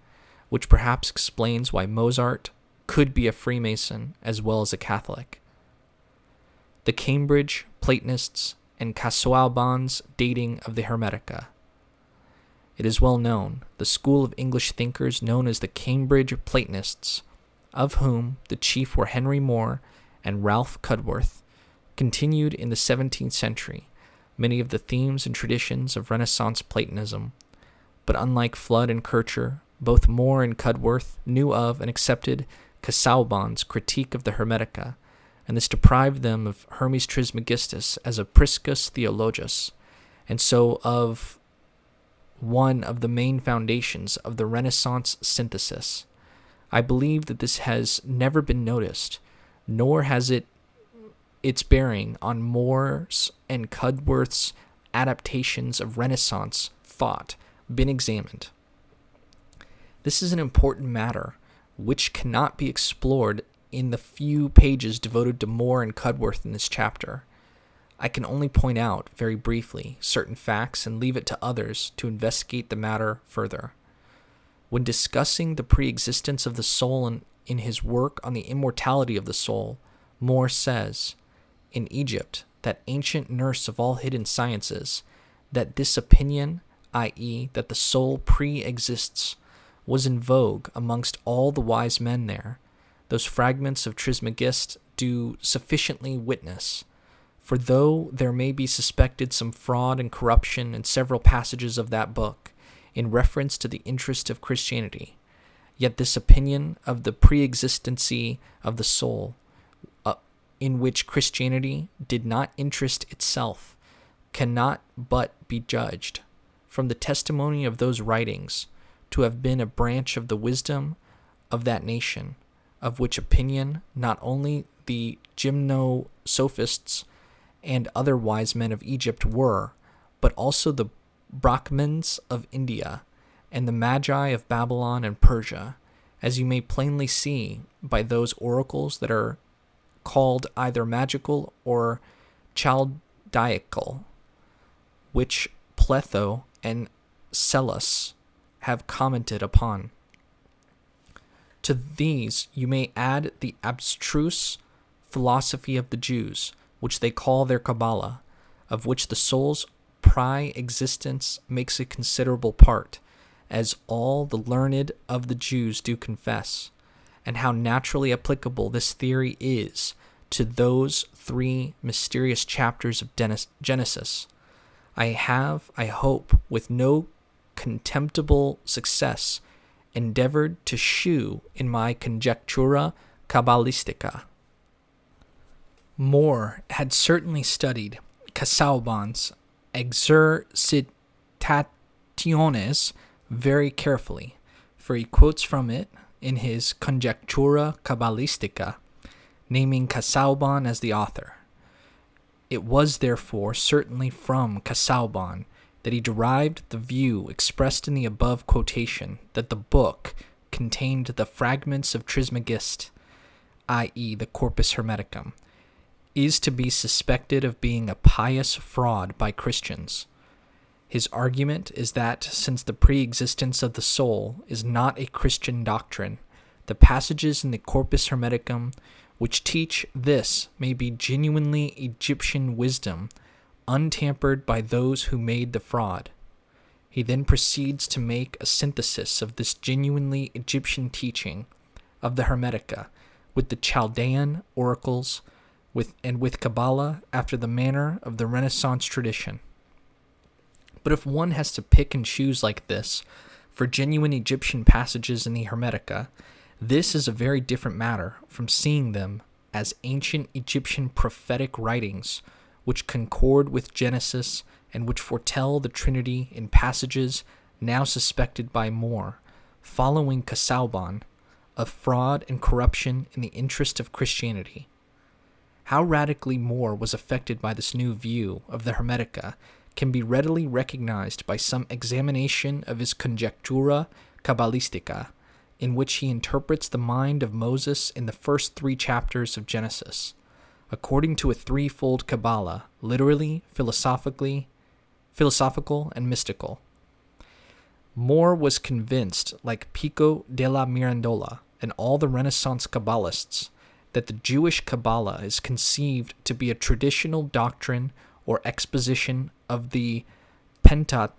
which perhaps explains why Mozart could be a Freemason as well as a Catholic. The Cambridge Platonists and Casaubon's dating of the Hermetica. It is well known, the school of English thinkers known as the Cambridge Platonists, of whom the chief were Henry More and Ralph Cudworth, continued in the 17th century many of the themes and traditions of Renaissance Platonism, but unlike Flood and Kircher, both More and Cudworth knew of and accepted Casaubon's critique of the Hermetica, and this deprived them of Hermes Trismegistus as a priscus theologus, and so of one of the main foundations of the Renaissance synthesis. I believe that this has never been noticed, nor has its bearing on Moore's and Cudworth's adaptations of Renaissance thought been examined. This is an important matter which cannot be explored in the few pages devoted to Moore and Cudworth in this chapter. I can only point out, very briefly, certain facts and leave it to others to investigate the matter further. When discussing the pre-existence of the soul in his work on the immortality of the soul, Moore says, in Egypt, that ancient nurse of all hidden sciences, that this opinion, i.e., that the soul pre-exists, was in vogue amongst all the wise men there. Those fragments of Trismegistus do sufficiently witness. For though there may be suspected some fraud and corruption in several passages of that book, in reference to the interest of Christianity, yet this opinion of the pre-existency of the soul, in which Christianity did not interest itself, cannot but be judged, from the testimony of those writings, to have been a branch of the wisdom of that nation, of which opinion not only the gymnosophists and other wise men of Egypt were, but also the Brahmins of India and the Magi of Babylon and Persia, as you may plainly see by those oracles that are called either magical or Chaldaical, which Pletho and Psellus have commented upon. To these you may add the abstruse philosophy of the Jews, which they call their Kabbalah, of which the soul's pre-existence makes a considerable part, as all the learned of the Jews do confess, and how naturally applicable this theory is to those 3 mysterious chapters of Genesis. I have, I hope, with no contemptible success, endeavored to shew in my Conjectura Cabalistica. Moore had certainly studied Casaubon's Exercitationes very carefully, for he quotes from it in his Conjectura Cabalistica, naming Casaubon as the author. It was therefore certainly from Casaubon that he derived the view expressed in the above quotation that the book contained the fragments of Trismegistus, i.e. the Corpus Hermeticum, is to be suspected of being a pious fraud by Christians. His argument is that since the pre-existence of the soul is not a Christian doctrine, the passages in the Corpus Hermeticum which teach this may be genuinely Egyptian wisdom, untampered by those who made the fraud. He then proceeds to make a synthesis of this genuinely Egyptian teaching of the Hermetica with the Chaldean oracles with Kabbalah after the manner of the Renaissance tradition. But if one has to pick and choose like this for genuine Egyptian passages in the Hermetica, this is a very different matter from seeing them as ancient Egyptian prophetic writings which concord with Genesis and which foretell the Trinity in passages now suspected by Moore, following Casaubon, of fraud and corruption in the interest of Christianity. How radically Moore was affected by this new view of the Hermetica can be readily recognized by some examination of his Conjectura Cabalistica, in which he interprets the mind of Moses in the first 3 chapters of Genesis, according to a threefold Kabbalah, literally, philosophical, and mystical. Moore was convinced, like Pico della Mirandola and all the Renaissance Kabbalists, that the Jewish Kabbalah is conceived to be a traditional doctrine or exposition of the Pentateuch,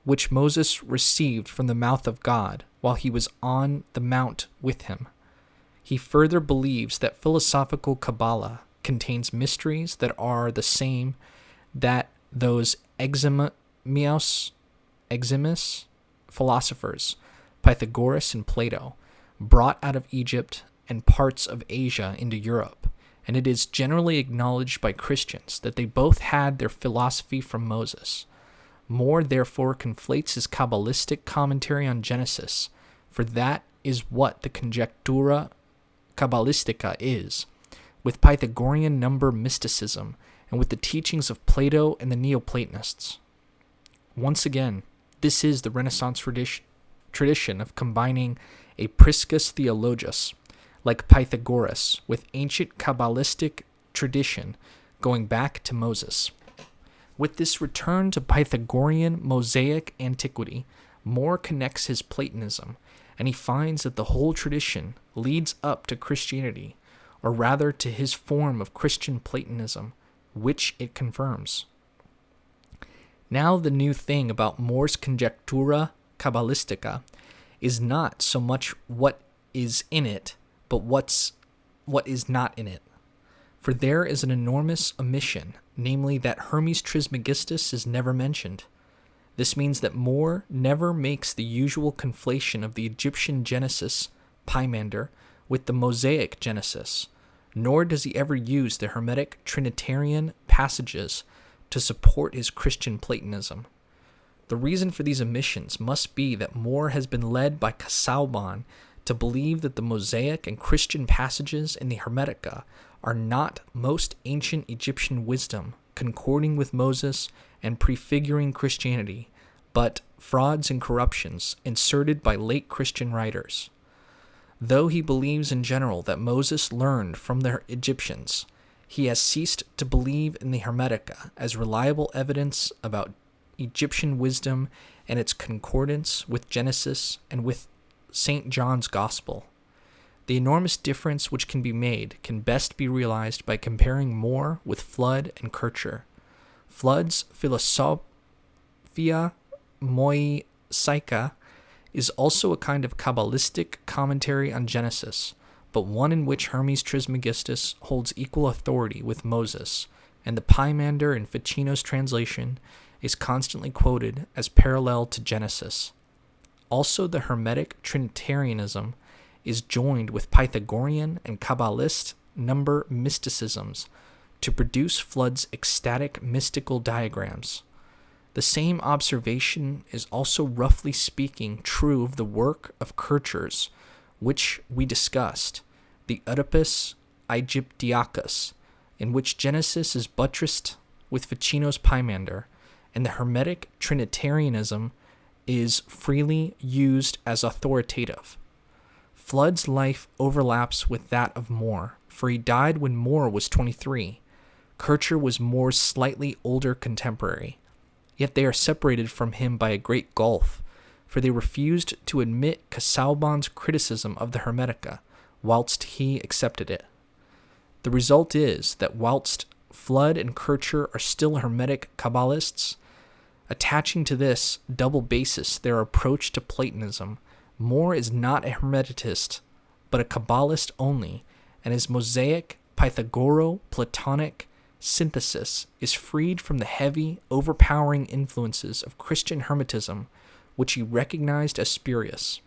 which Moses received from the mouth of God while he was on the mount with him. He further believes that philosophical Kabbalah contains mysteries that are the same that those eximous philosophers, Pythagoras and Plato, brought out of Egypt and parts of Asia into Europe, and it is generally acknowledged by Christians that they both had their philosophy from Moses. More, therefore, conflates his Kabbalistic commentary on Genesis, for that is what the Conjectura Kabbalistica is, with Pythagorean number mysticism, and with the teachings of Plato and the Neoplatonists. Once again, this is the Renaissance tradition of combining a priscus theologus, like Pythagoras, with ancient Kabbalistic tradition going back to Moses. With this return to Pythagorean Mosaic antiquity, More connects his Platonism, and he finds that the whole tradition leads up to Christianity, or rather to his form of Christian Platonism, which it confirms. Now the new thing about More's Conjectura Kabbalistica is not so much what is in it, but what is not in it. For there is an enormous omission, namely that Hermes Trismegistus is never mentioned. This means that More never makes the usual conflation of the Egyptian Genesis, Pymander, with the Mosaic Genesis, nor does he ever use the Hermetic Trinitarian passages to support his Christian Platonism. The reason for these omissions must be that More has been led by Casaubon to believe that the Mosaic and Christian passages in the Hermetica are not most ancient Egyptian wisdom concording with Moses and prefiguring Christianity, but frauds and corruptions inserted by late Christian writers. Though he believes in general that Moses learned from the Egyptians, he has ceased to believe in the Hermetica as reliable evidence about Egyptian wisdom and its concordance with Genesis and with St. John's Gospel. The enormous difference which can be made can best be realized by comparing More with Flood and Kircher. Flood's Philosophia Moisaica is also a kind of Kabbalistic commentary on Genesis, but one in which Hermes Trismegistus holds equal authority with Moses, and the Pymander in Ficino's translation is constantly quoted as parallel to Genesis. Also, the Hermetic Trinitarianism is joined with Pythagorean and Kabbalist number mysticisms to produce Flood's ecstatic mystical diagrams. The same observation is also, roughly speaking, true of the work of Kircher's, which we discussed, the Oedipus Aegyptiacus, in which Genesis is buttressed with Ficino's Pymander, and the Hermetic Trinitarianism is freely used as authoritative. Flood's life overlaps with that of More, for he died when More was 23. Kircher was More's slightly older contemporary, yet they are separated from him by a great gulf, for they refused to admit Casaubon's criticism of the Hermetica, whilst he accepted it. The result is that whilst Flood and Kircher are still Hermetic Kabbalists, attaching to this double basis their approach to Platonism, More is not a Hermetist, but a Kabbalist only, and his Mosaic, Pythagoro-Platonic synthesis is freed from the heavy, overpowering influences of Christian Hermetism, which he recognized as spurious.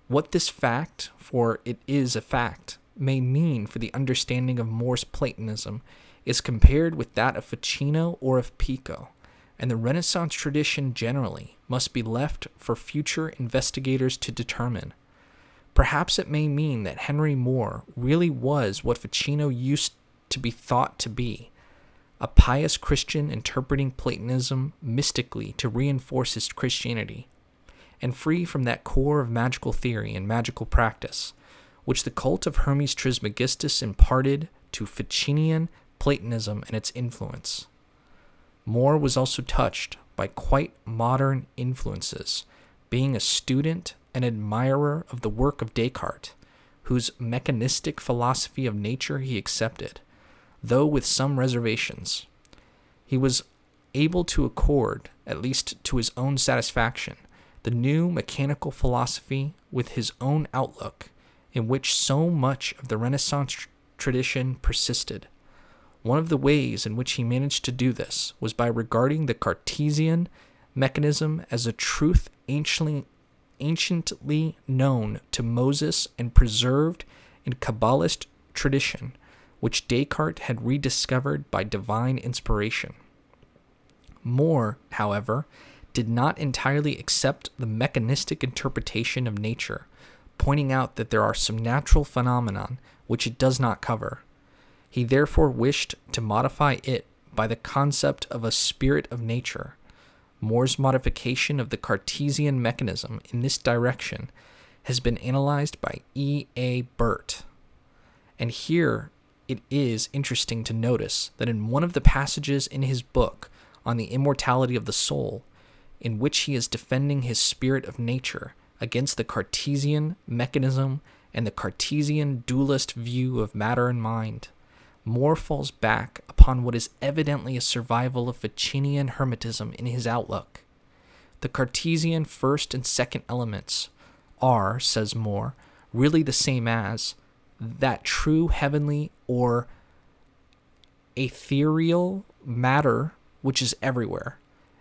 What this fact, for it is a fact, may mean for the understanding of More's Platonism is compared with that of Ficino or of Pico, and the Renaissance tradition generally must be left for future investigators to determine. Perhaps it may mean that Henry More really was what Ficino used to be thought to be, a pious Christian interpreting Platonism mystically to reinforce his Christianity, and free from that core of magical theory and magical practice, which the cult of Hermes Trismegistus imparted to Ficinian Platonism and its influence. More was also touched by quite modern influences, being a student and admirer of the work of Descartes, whose mechanistic philosophy of nature he accepted, though with some reservations. He was able to accord, at least to his own satisfaction, the new mechanical philosophy with his own outlook, in which so much of the Renaissance tradition persisted. One of the ways in which he managed to do this was by regarding the Cartesian mechanism as a truth anciently known to Moses and preserved in Kabbalist tradition, which Descartes had rediscovered by divine inspiration. More, however, did not entirely accept the mechanistic interpretation of nature, pointing out that there are some natural phenomena which it does not cover. He therefore wished to modify it by the concept of a spirit of nature. More's modification of the Cartesian mechanism in this direction has been analyzed by E. A. Burt. And here it is interesting to notice that in one of the passages in his book on the immortality of the soul, in which he is defending his spirit of nature against the Cartesian mechanism and the Cartesian dualist view of matter and mind, More falls back upon what is evidently a survival of Ficinian Hermetism in his outlook. The Cartesian first and second elements are, says More, really the same as that true heavenly or ethereal matter which is everywhere.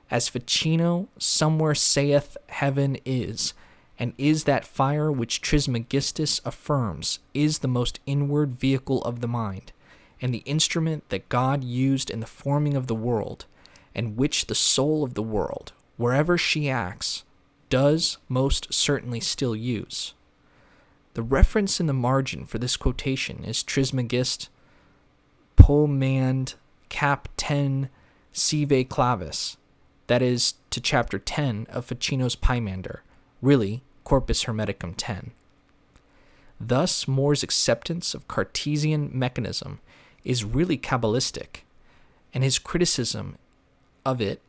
As Ficino somewhere saith heaven is, and is that fire which Trismegistus affirms is the most inward vehicle of the mind, and the instrument that God used in the forming of the world, and which the soul of the world, wherever she acts, does most certainly still use. The reference in the margin for this quotation is Trismegist pomand cap 10 sive clavis, that is, to chapter 10 of Ficino's Pymander, really Corpus Hermeticum 10. Thus, More's acceptance of Cartesian mechanism is really Kabbalistic, and his criticism of it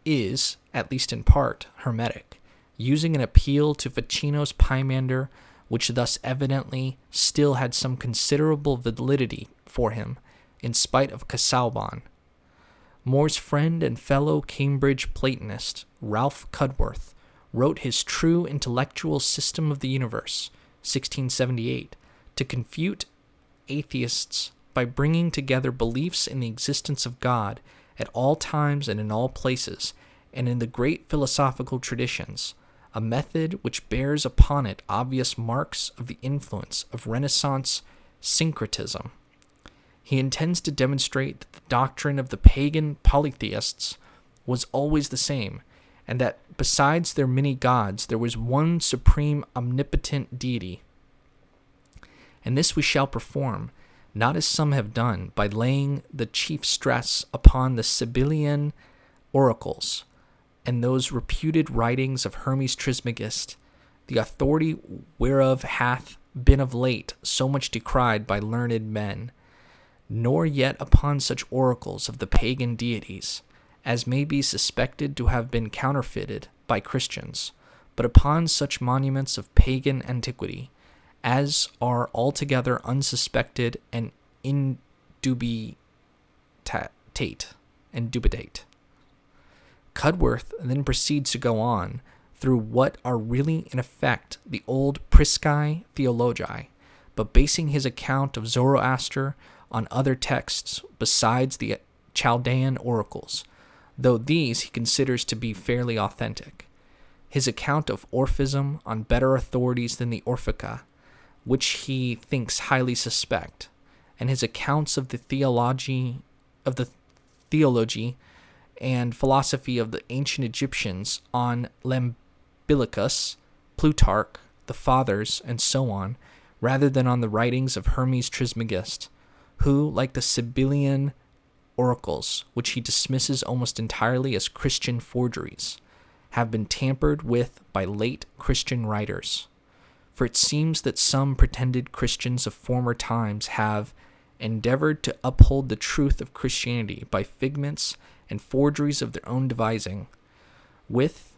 is, at least in part, Hermetic, using an appeal to Ficino's Pymander, which thus evidently still had some considerable validity for him, in spite of Casaubon. More's friend and fellow Cambridge Platonist, Ralph Cudworth, wrote his True Intellectual System of the Universe, 1678, to confute atheists by bringing together beliefs in the existence of God at all times and in all places, and in the great philosophical traditions, a method which bears upon it obvious marks of the influence of Renaissance syncretism. He intends to demonstrate that the doctrine of the pagan polytheists was always the same, and that besides their many gods, there was one supreme omnipotent deity. And this we shall perform, not as some have done, by laying the chief stress upon the Sibyllian oracles, and those reputed writings of Hermes Trismegist, the authority whereof hath been of late so much decried by learned men, nor yet upon such oracles of the pagan deities, as may be suspected to have been counterfeited by Christians, but upon such monuments of pagan antiquity, as are altogether unsuspected and indubitate. Cudworth then proceeds to go on through what are really in effect the old Priscae Theologiae, but basing his account of Zoroaster on other texts besides the Chaldean oracles, though these he considers to be fairly authentic. His account of Orphism on better authorities than the Orphica, which he thinks highly suspect, and his accounts of the theology and philosophy of the ancient Egyptians on Lambilicus, Plutarch, the Fathers, and so on, rather than on the writings of Hermes Trismegist, who, like the Sibyllian oracles, which he dismisses almost entirely as Christian forgeries, have been tampered with by late Christian writers. For it seems that some pretended Christians of former times have endeavored to uphold the truth of Christianity by figments and forgeries of their own devising, with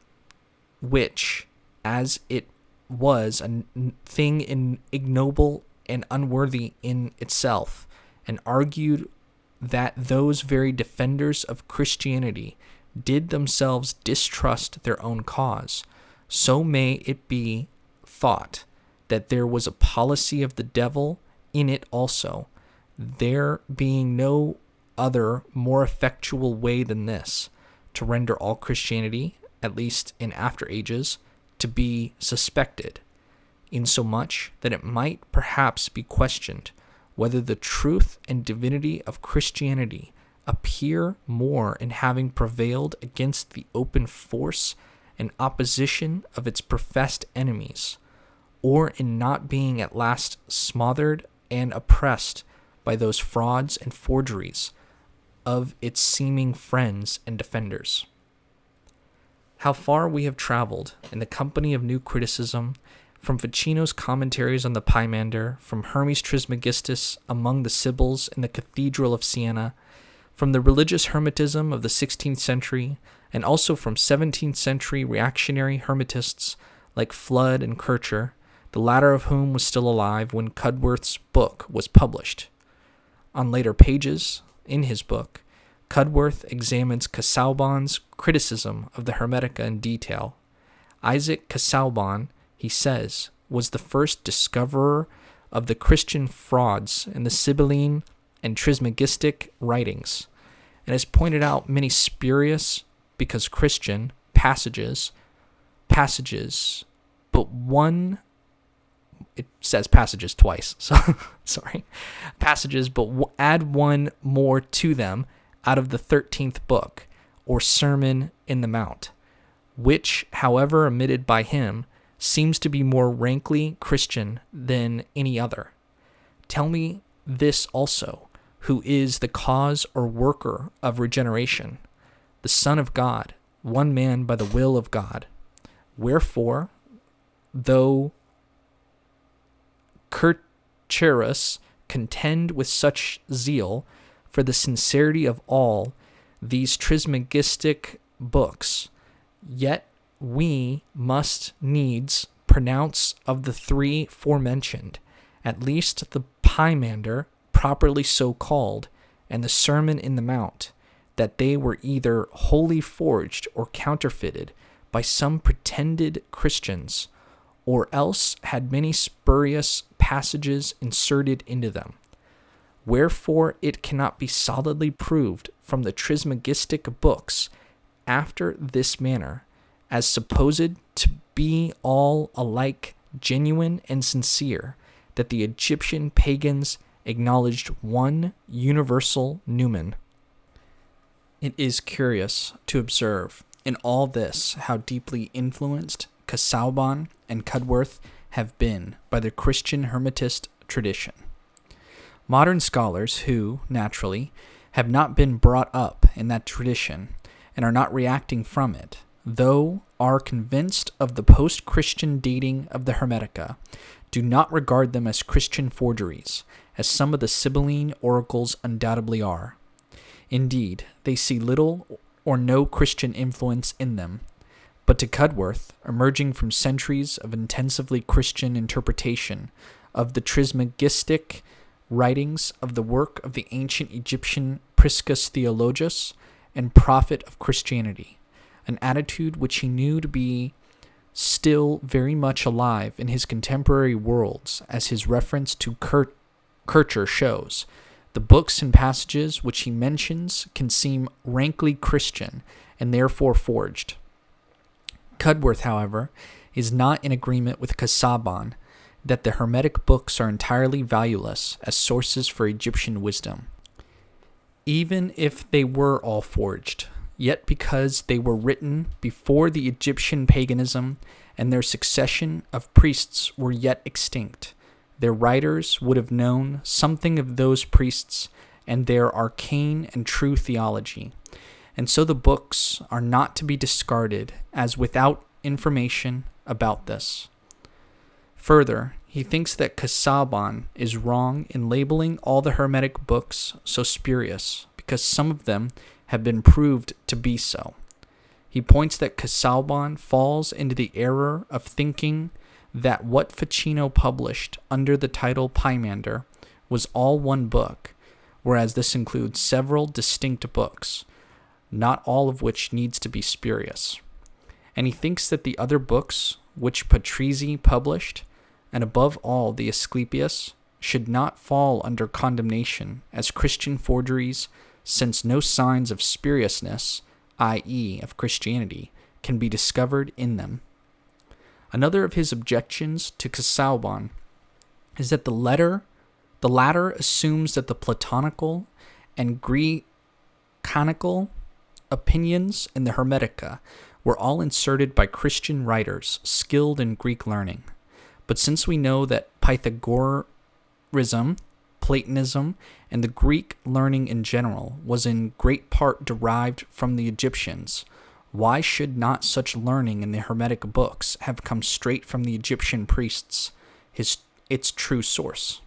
which, as it was a thing ignoble and unworthy in itself, and argued that those very defenders of Christianity did themselves distrust their own cause, so may it be thought that there was a policy of the devil in it also, there being no other more effectual way than this, to render all Christianity, at least in after ages, to be suspected, insomuch that it might perhaps be questioned whether the truth and divinity of Christianity appear more in having prevailed against the open force and opposition of its professed enemies, or in not being at last smothered and oppressed by those frauds and forgeries of its seeming friends and defenders. How far we have traveled in the company of new criticism, from Ficino's commentaries on the Pymander, from Hermes Trismegistus among the Sibyls in the Cathedral of Siena, from the religious Hermetism of the 16th century, and also from 17th century reactionary Hermetists like Flood and Kircher, the latter of whom was still alive when Cudworth's book was published. On later pages, in his book, Cudworth examines Casaubon's criticism of the Hermetica in detail. Isaac Casaubon, he says, was the first discoverer of the Christian frauds in the Sibylline and Trismegistic writings, and has pointed out many spurious, because Christian, passages, but one, it says passages twice, so sorry, passages, but add one more to them out of the 13th book, or Sermon in the Mount, which, however omitted by him, seems to be more rankly Christian than any other. Tell me this also, who is the cause or worker of regeneration, the Son of God, one man by the will of God. Wherefore, though Kircherus contend with such zeal for the sincerity of all these Trismegistic books, yet we must needs pronounce of the three forementioned, at least the Pymander, properly so called, and the Sermon in the Mount, that they were either wholly forged or counterfeited by some pretended Christians, or else had many spurious passages inserted into them. Wherefore it cannot be solidly proved from the Trismegistic books after this manner, as supposed to be all alike genuine and sincere, that the Egyptian pagans acknowledged one universal numen. It is curious to observe in all this how deeply influenced Casaubon and Cudworth have been by the Christian Hermetist tradition. Modern scholars who, naturally, have not been brought up in that tradition and are not reacting from it, though are convinced of the post-Christian dating of the Hermetica, do not regard them as Christian forgeries, as some of the Sibylline oracles undoubtedly are. Indeed, they see little or no Christian influence in them, but to Cudworth, emerging from centuries of intensively Christian interpretation of the Trismegistic writings of the work of the ancient Egyptian Priscus Theologus and prophet of Christianity, an attitude which he knew to be still very much alive in his contemporary worlds, as his reference to Kircher shows. The books and passages which he mentions can seem rankly Christian and therefore forged. Cudworth, however, is not in agreement with Casaubon that the Hermetic books are entirely valueless as sources for Egyptian wisdom. Even if they were all forged, yet because they were written before the Egyptian paganism and their succession of priests were yet extinct, their writers would have known something of those priests and their arcane and true theology, and so the books are not to be discarded as without information about this. Further, he thinks that Casaubon is wrong in labeling all the Hermetic books so spurious, because some of them have been proved to be so. He points that Casaubon falls into the error of thinking that what Ficino published under the title Pymander was all one book, whereas this includes several distinct books, not all of which needs to be spurious. And he thinks that the other books which Patrizzi published, and above all the Asclepius, should not fall under condemnation as Christian forgeries, since no signs of spuriousness, i.e. of Christianity, can be discovered in them. Another of his objections to Casaubon is that the latter assumes that the Platonical and canonical opinions in the Hermetica were all inserted by Christian writers skilled in Greek learning. But since we know that Pythagorism, Platonism, and the Greek learning in general was in great part derived from the Egyptians, why should not such learning in the Hermetic books have come straight from the Egyptian priests, its true source?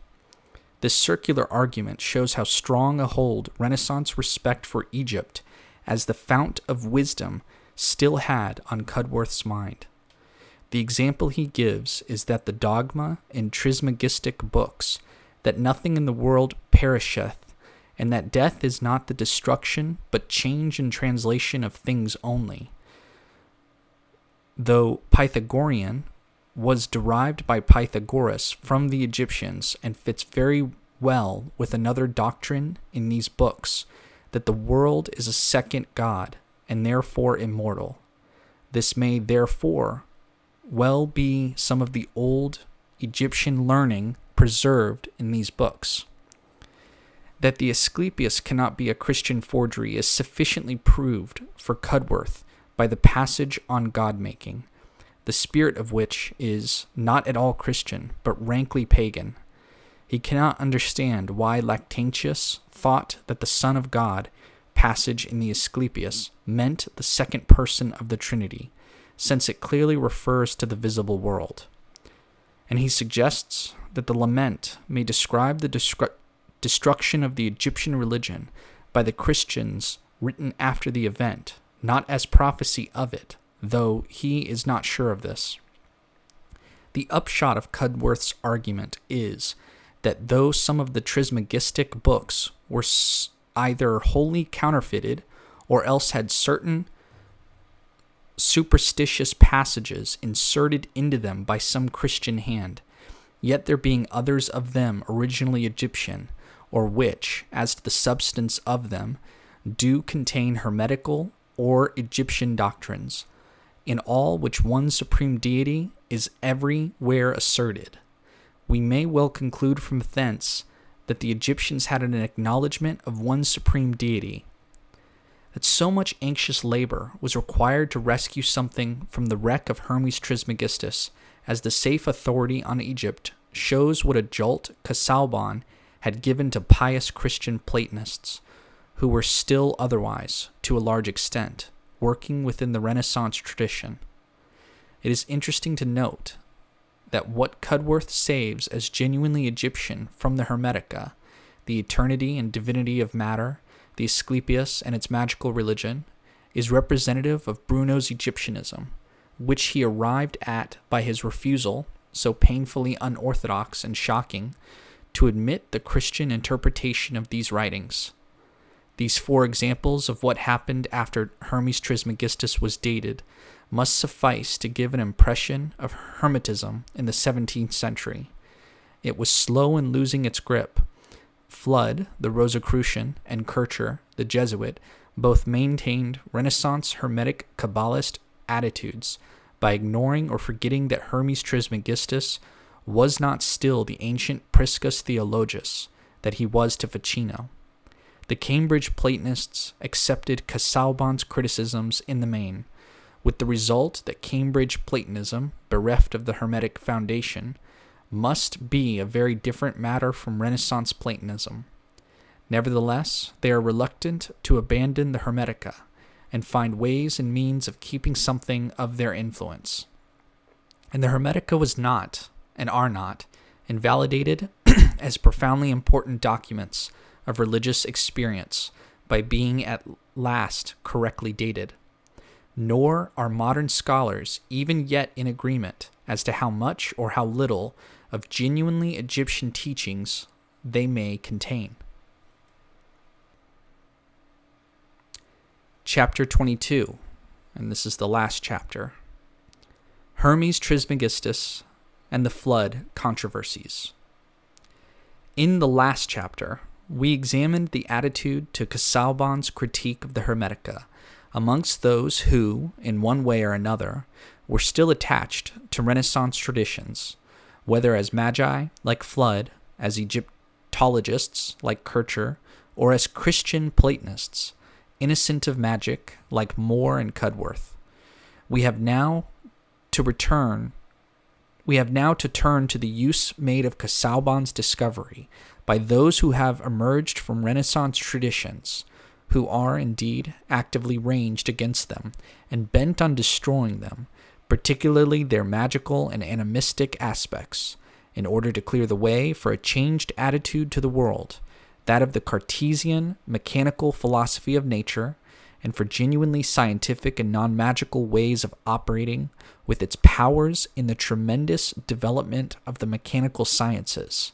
This circular argument shows how strong a hold Renaissance respect for Egypt as the fount of wisdom still had on Cudworth's mind. The example he gives is that the dogma in Trismegistic books that nothing in the world perisheth, and that death is not the destruction, but change and translation of things only, though Pythagorean, was derived by Pythagoras from the Egyptians and fits very well with another doctrine in these books, that the world is a second God, and therefore immortal. This may therefore well be some of the old Egyptian learning preserved in these books. That the Asclepius cannot be a Christian forgery is sufficiently proved for Cudworth by the passage on God-making, the spirit of which is not at all Christian, but rankly pagan. He cannot understand why Lactantius thought that the Son of God passage in the Asclepius meant the second person of the Trinity, since it clearly refers to the visible world. And he suggests that the lament may describe the destruction of the Egyptian religion by the Christians written after the event, not as prophecy of it, though he is not sure of this. The upshot of Cudworth's argument is that though some of the Trismegistic books were either wholly counterfeited or else had certain superstitious passages inserted into them by some Christian hand, yet there being others of them originally Egyptian, or which, as to the substance of them, do contain Hermetical or Egyptian doctrines, in all which one supreme deity is everywhere asserted, we may well conclude from thence that the Egyptians had an acknowledgement of one supreme deity, that so much anxious labor was required to rescue something from the wreck of Hermes Trismegistus as the safe authority on Egypt shows what a jolt Casaubon had given to pious Christian Platonists, who were still otherwise, to a large extent, working within the Renaissance tradition. It is interesting to note that what Cudworth saves as genuinely Egyptian from the Hermetica, the eternity and divinity of matter, the Asclepius and its magical religion, is representative of Bruno's Egyptianism, which he arrived at by his refusal, so painfully unorthodox and shocking, to admit the Christian interpretation of these writings. These 4 examples of what happened after Hermes Trismegistus was dated must suffice to give an impression of Hermetism in the 17th century. It was slow in losing its grip. Flood, the Rosicrucian, and Kircher, the Jesuit, both maintained Renaissance Hermetic Kabbalist attitudes by ignoring or forgetting that Hermes Trismegistus was not still the ancient Priscus Theologus that he was to Ficino. The Cambridge Platonists accepted Casaubon's criticisms in the main, with the result that Cambridge Platonism, bereft of the Hermetic foundation, must be a very different matter from Renaissance Platonism. Nevertheless, they are reluctant to abandon the Hermetica and find ways and means of keeping something of their influence. And the Hermetica was not, and are not, invalidated as profoundly important documents of religious experience by being at last correctly dated. Nor are modern scholars even yet in agreement as to how much or how little of genuinely Egyptian teachings they may contain. Chapter 22, and this is the last chapter. Hermes Trismegistus and the Flood Controversies. In the last chapter, we examined the attitude to Casaubon's critique of the Hermetica amongst those who, in one way or another, were still attached to Renaissance traditions, whether as magi, like Flood, as Egyptologists, like Kircher, or as Christian Platonists, innocent of magic, like Moore and Cudworth. We have now to turn to the use made of Casaubon's discovery by those who have emerged from Renaissance traditions, who are indeed actively ranged against them and bent on destroying them, particularly their magical and animistic aspects, in order to clear the way for a changed attitude to the world, that of the Cartesian, mechanical philosophy of nature, and for genuinely scientific and non-magical ways of operating with its powers in the tremendous development of the mechanical sciences.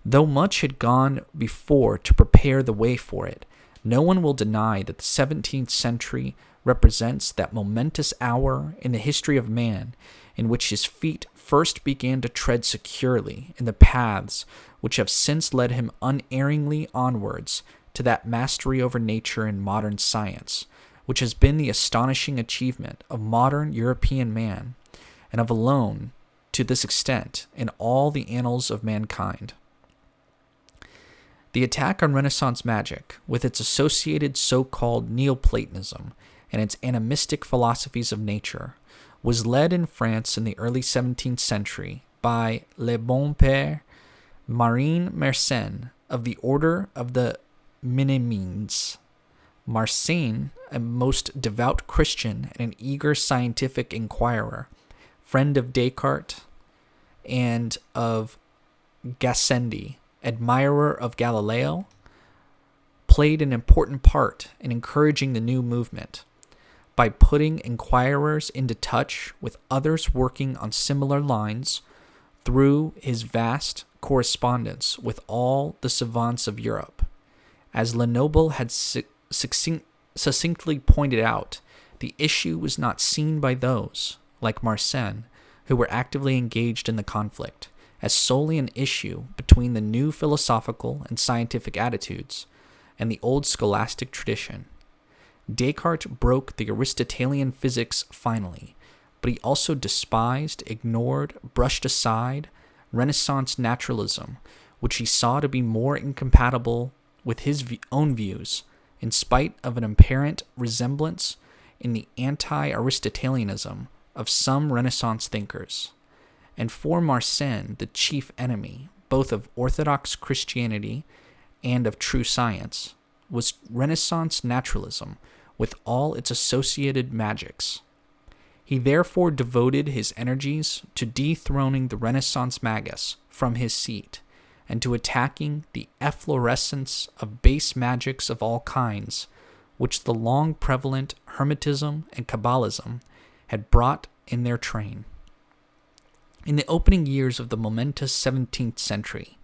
Though much had gone before to prepare the way for it, no one will deny that the 17th century represents that momentous hour in the history of man in which his feet first began to tread securely in the paths which have since led him unerringly onwards to that mastery over nature in modern science, which has been the astonishing achievement of modern European man, and of alone, to this extent, in all the annals of mankind. The attack on Renaissance magic, with its associated so-called Neoplatonism and its animistic philosophies of nature, was led in France in the early 17th century by Le Bon Père Marin Mersenne of the Order of the Minimes. Mersenne, a most devout Christian and an eager scientific inquirer, friend of Descartes and of Gassendi, admirer of Galileo, played an important part in encouraging the new movement by putting inquirers into touch with others working on similar lines through his vast correspondence with all the savants of Europe. As Lenoble had succinctly pointed out, the issue was not seen by those, like Mersenne, who were actively engaged in the conflict, as solely an issue between the new philosophical and scientific attitudes and the old scholastic tradition. Descartes broke the Aristotelian physics finally, but he also despised, ignored, brushed aside Renaissance naturalism, which he saw to be more incompatible with his own views, in spite of an apparent resemblance in the anti-Aristotelianism of some Renaissance thinkers. And for Mersenne, the chief enemy, both of Orthodox Christianity and of true science, was Renaissance naturalism with all its associated magics. He therefore devoted his energies to dethroning the Renaissance magus from his seat and to attacking the efflorescence of base magics of all kinds, which the long prevalent Hermetism and Kabbalism had brought in their train. In the opening years of the momentous 17th century,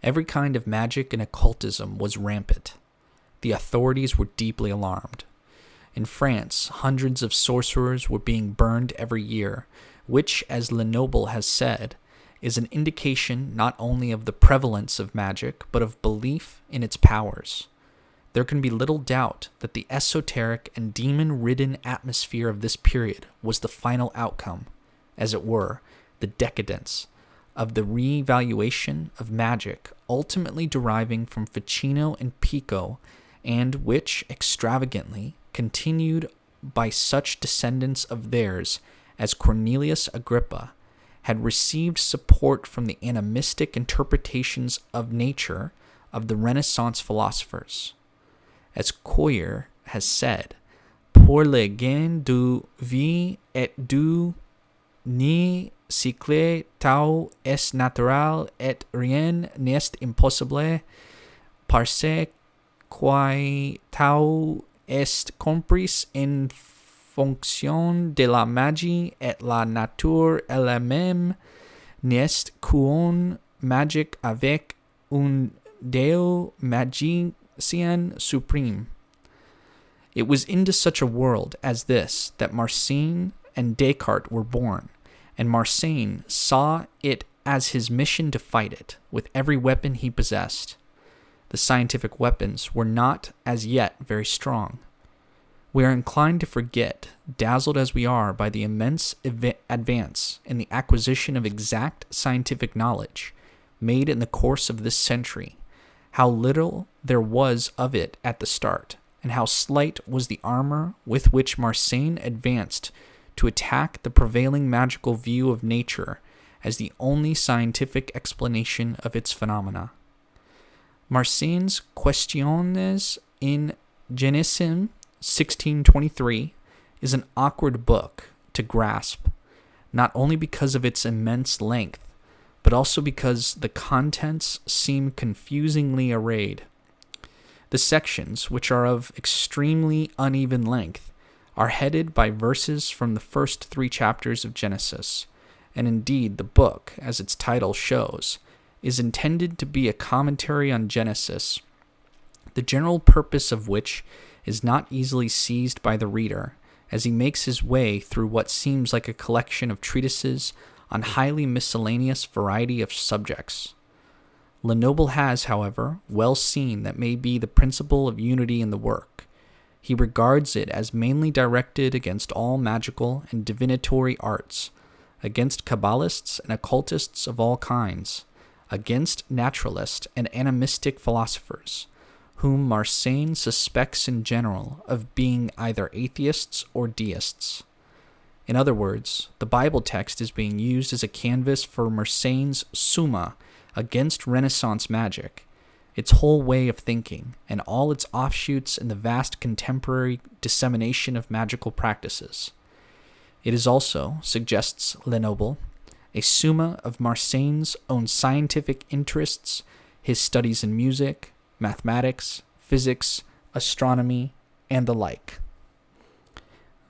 every kind of magic and occultism was rampant. The authorities were deeply alarmed. In France, hundreds of sorcerers were being burned every year, which, as Lenoble has said, is an indication not only of the prevalence of magic, but of belief in its powers. There can be little doubt that the esoteric and demon-ridden atmosphere of this period was the final outcome, as it were, the decadence, of the re-evaluation of magic ultimately deriving from Ficino and Pico, and which, extravagantly, continued by such descendants of theirs as Cornelius Agrippa, had received support from the animistic interpretations of nature of the Renaissance philosophers. As Coyer has said, pour le gain du vie et du ni cycle tau est natural et rien n'est impossible, parce quae tau est compris in fonction de la magie et la nature elle-même n'est qu'une magique avec un deo magicien supreme. It was into such a world as this that Mersenne and Descartes were born, and Mersenne saw it as his mission to fight it with every weapon he possessed. The scientific weapons were not as yet very strong. We are inclined to forget, dazzled as we are by the immense advance in the acquisition of exact scientific knowledge made in the course of this century, how little there was of it at the start, and how slight was the armor with which Marseille advanced to attack the prevailing magical view of nature as the only scientific explanation of its phenomena. Marseille's Questiones in Genesim 1623 is an awkward book to grasp, not only because of its immense length, but also because the contents seem confusingly arrayed. The sections, which are of extremely uneven length, are headed by verses from the first 3 chapters of Genesis, and indeed the book, as its title shows, is intended to be a commentary on Genesis, the general purpose of which is not easily seized by the reader, as he makes his way through what seems like a collection of treatises on highly miscellaneous variety of subjects. Lenoble has, however, well seen that may be the principle of unity in the work. He regards it as mainly directed against all magical and divinatory arts, against Kabbalists and occultists of all kinds, against naturalist and animistic philosophers, whom Marseille suspects in general of being either atheists or deists. In other words, the Bible text is being used as a canvas for Marseille's Summa against Renaissance magic, its whole way of thinking, and all its offshoots in the vast contemporary dissemination of magical practices. It is also, suggests Lenoble, a summa of Marseille's own scientific interests, his studies in music, mathematics, physics, astronomy, and the like.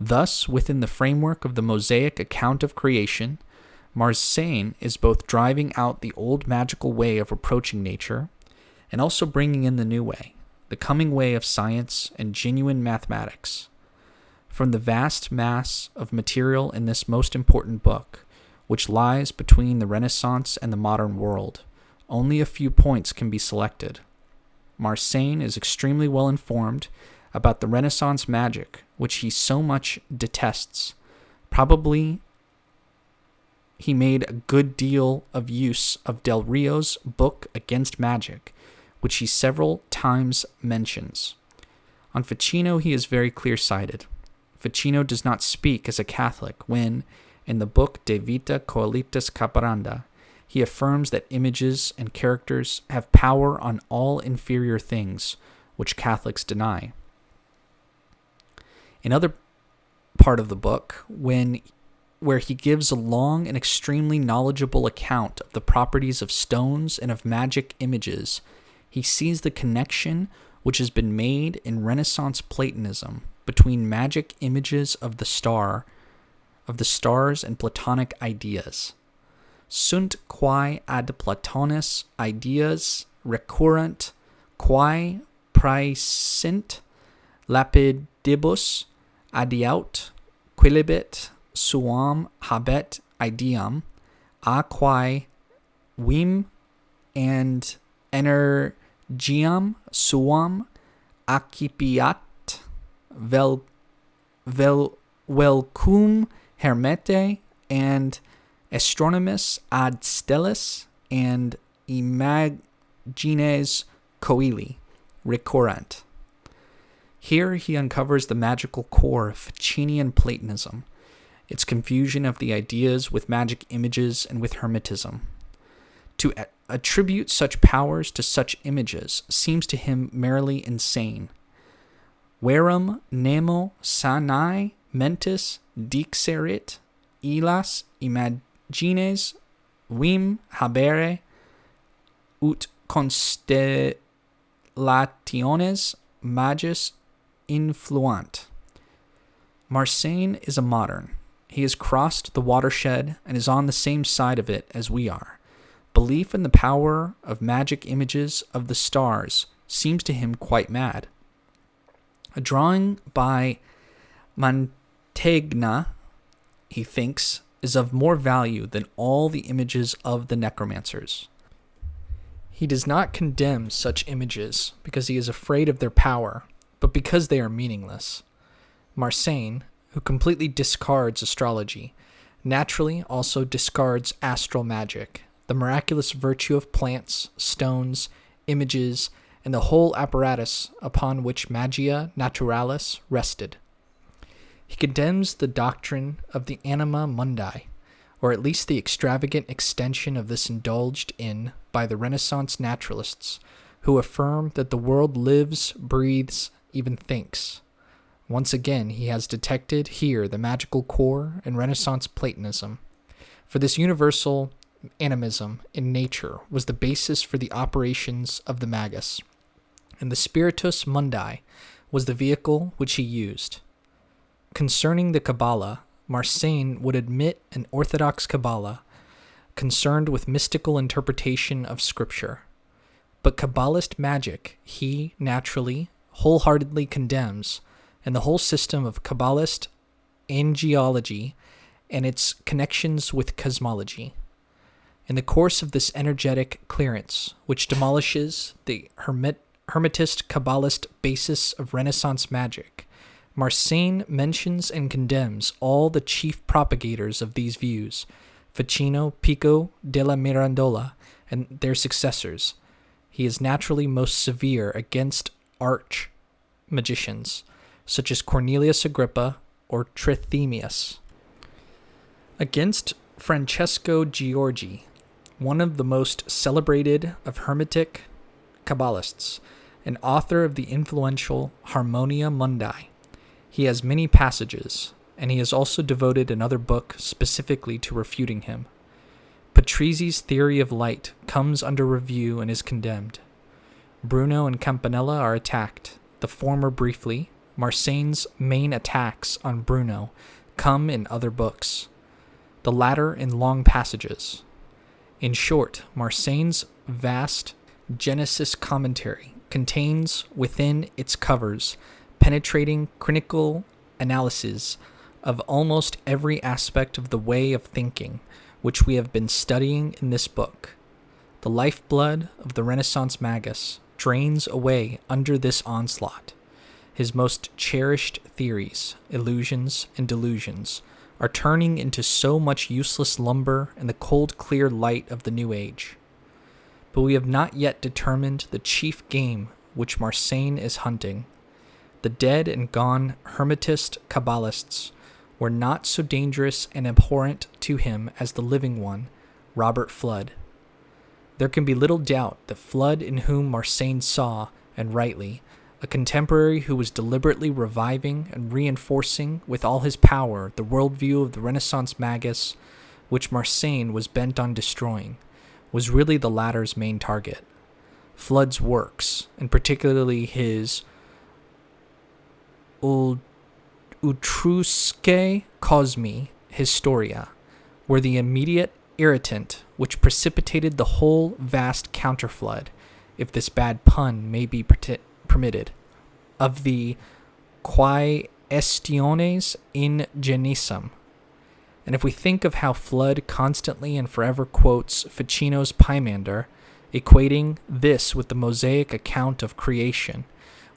Thus, within the framework of the Mosaic account of creation, Marseille is both driving out the old magical way of approaching nature and also bringing in the new way, the coming way of science and genuine mathematics. From the vast mass of material in this most important book, which lies between the Renaissance and the modern world, only a few points can be selected. Marseille is extremely well informed about the Renaissance magic, which he so much detests. Probably he made a good deal of use of Del Rio's book Against Magic, which he several times mentions. On Ficino he is very clear-sighted. Ficino does not speak as a Catholic when, in the book De Vita Coelitus Caparanda, he affirms that images and characters have power on all inferior things, which Catholics deny. In other part of the book, where he gives a long and extremely knowledgeable account of the properties of stones and of magic images, he sees the connection which has been made in Renaissance Platonism between magic images of the stars and Platonic ideas. Sunt quae ad Platonis ideas recurrent, quae praesint lapidibus adiaut, quilibet suam habet ideam, a quae vim and energiam suam accipiat velcum hermete and astronomus ad stellis and imagines coeli recurrent. Here he uncovers the magical core of Ficinian Platonism, its confusion of the ideas with magic images and with Hermetism. To attribute such powers to such images seems to him merely insane. Verum nemo sanae mentis dixerit illas imagines vim habere ut constellationes magis influant. Marseille is a modern. He has crossed the watershed and is on the same side of it as we are. Belief in the power of magic images of the stars seems to him quite mad. A drawing by Mantegna, he thinks, is of more value than all the images of the necromancers. He does not condemn such images because he is afraid of their power, but because they are meaningless. Marseille, who completely discards astrology, naturally also discards astral magic, the miraculous virtue of plants, stones, images, and the whole apparatus upon which magia naturalis rested. He condemns the doctrine of the anima mundi, or at least the extravagant extension of this indulged in by the Renaissance naturalists, who affirm that the world lives, breathes, even thinks. Once again, he has detected here the magical core in Renaissance Platonism, for this universal animism in nature was the basis for the operations of the magus, and the spiritus mundi was the vehicle which he used. Concerning the Kabbalah, Marcion would admit an orthodox Kabbalah concerned with mystical interpretation of Scripture. But Kabbalist magic he naturally, wholeheartedly condemns, and the whole system of Kabbalist angelology and its connections with cosmology. In the course of this energetic clearance, which demolishes the Hermetist Kabbalist basis of Renaissance magic, Marcion mentions and condemns all the chief propagators of these views, Ficino, Pico, della Mirandola, and their successors. He is naturally most severe against arch-magicians, such as Cornelius Agrippa or Trithemius. Against Francesco Giorgi, one of the most celebrated of Hermetic Kabbalists, and author of the influential Harmonia Mundi, he has many passages, and he has also devoted another book specifically to refuting him. Patrisi's theory of light comes under review and is condemned. Bruno and Campanella are attacked, the former briefly. Marcion's main attacks on Bruno come in other books, the latter in long passages. In short, Marcion's vast Genesis commentary contains within its covers penetrating critical analysis of almost every aspect of the way of thinking which we have been studying in this book. The lifeblood of the Renaissance magus drains away under this onslaught. His most cherished theories, illusions, and delusions are turning into so much useless lumber in the cold, clear light of the New Age. But we have not yet determined the chief game which Marcion is hunting. The dead and gone Hermetist Kabbalists were not so dangerous and abhorrent to him as the living one, Robert Flood. There can be little doubt that Flood, in whom Marcion saw, and rightly, a contemporary who was deliberately reviving and reinforcing with all his power the worldview of the Renaissance magus, which Marcion was bent on destroying, was really the latter's main target. Flood's works, and particularly his Utrusque Cosmi Historia, were the immediate irritant which precipitated the whole vast counterflood, if this bad pun may be permitted, of the quaestiones ingenissim. And if we think of how Flood constantly and forever quotes Ficino's Pymander, equating this with the Mosaic account of creation,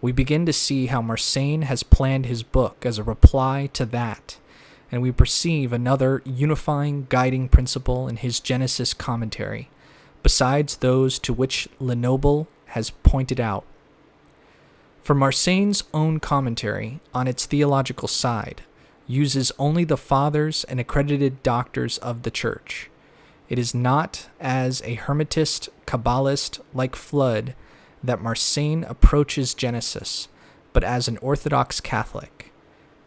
we begin to see how Marcion has planned his book as a reply to that, and we perceive another unifying guiding principle in his Genesis commentary, besides those to which Lenoble has pointed out. For Marcion's own commentary, on its theological side, uses only the fathers and accredited doctors of the Church. It is not as a Hermetist Kabbalist like Flood that Marcion approaches Genesis, but as an Orthodox Catholic.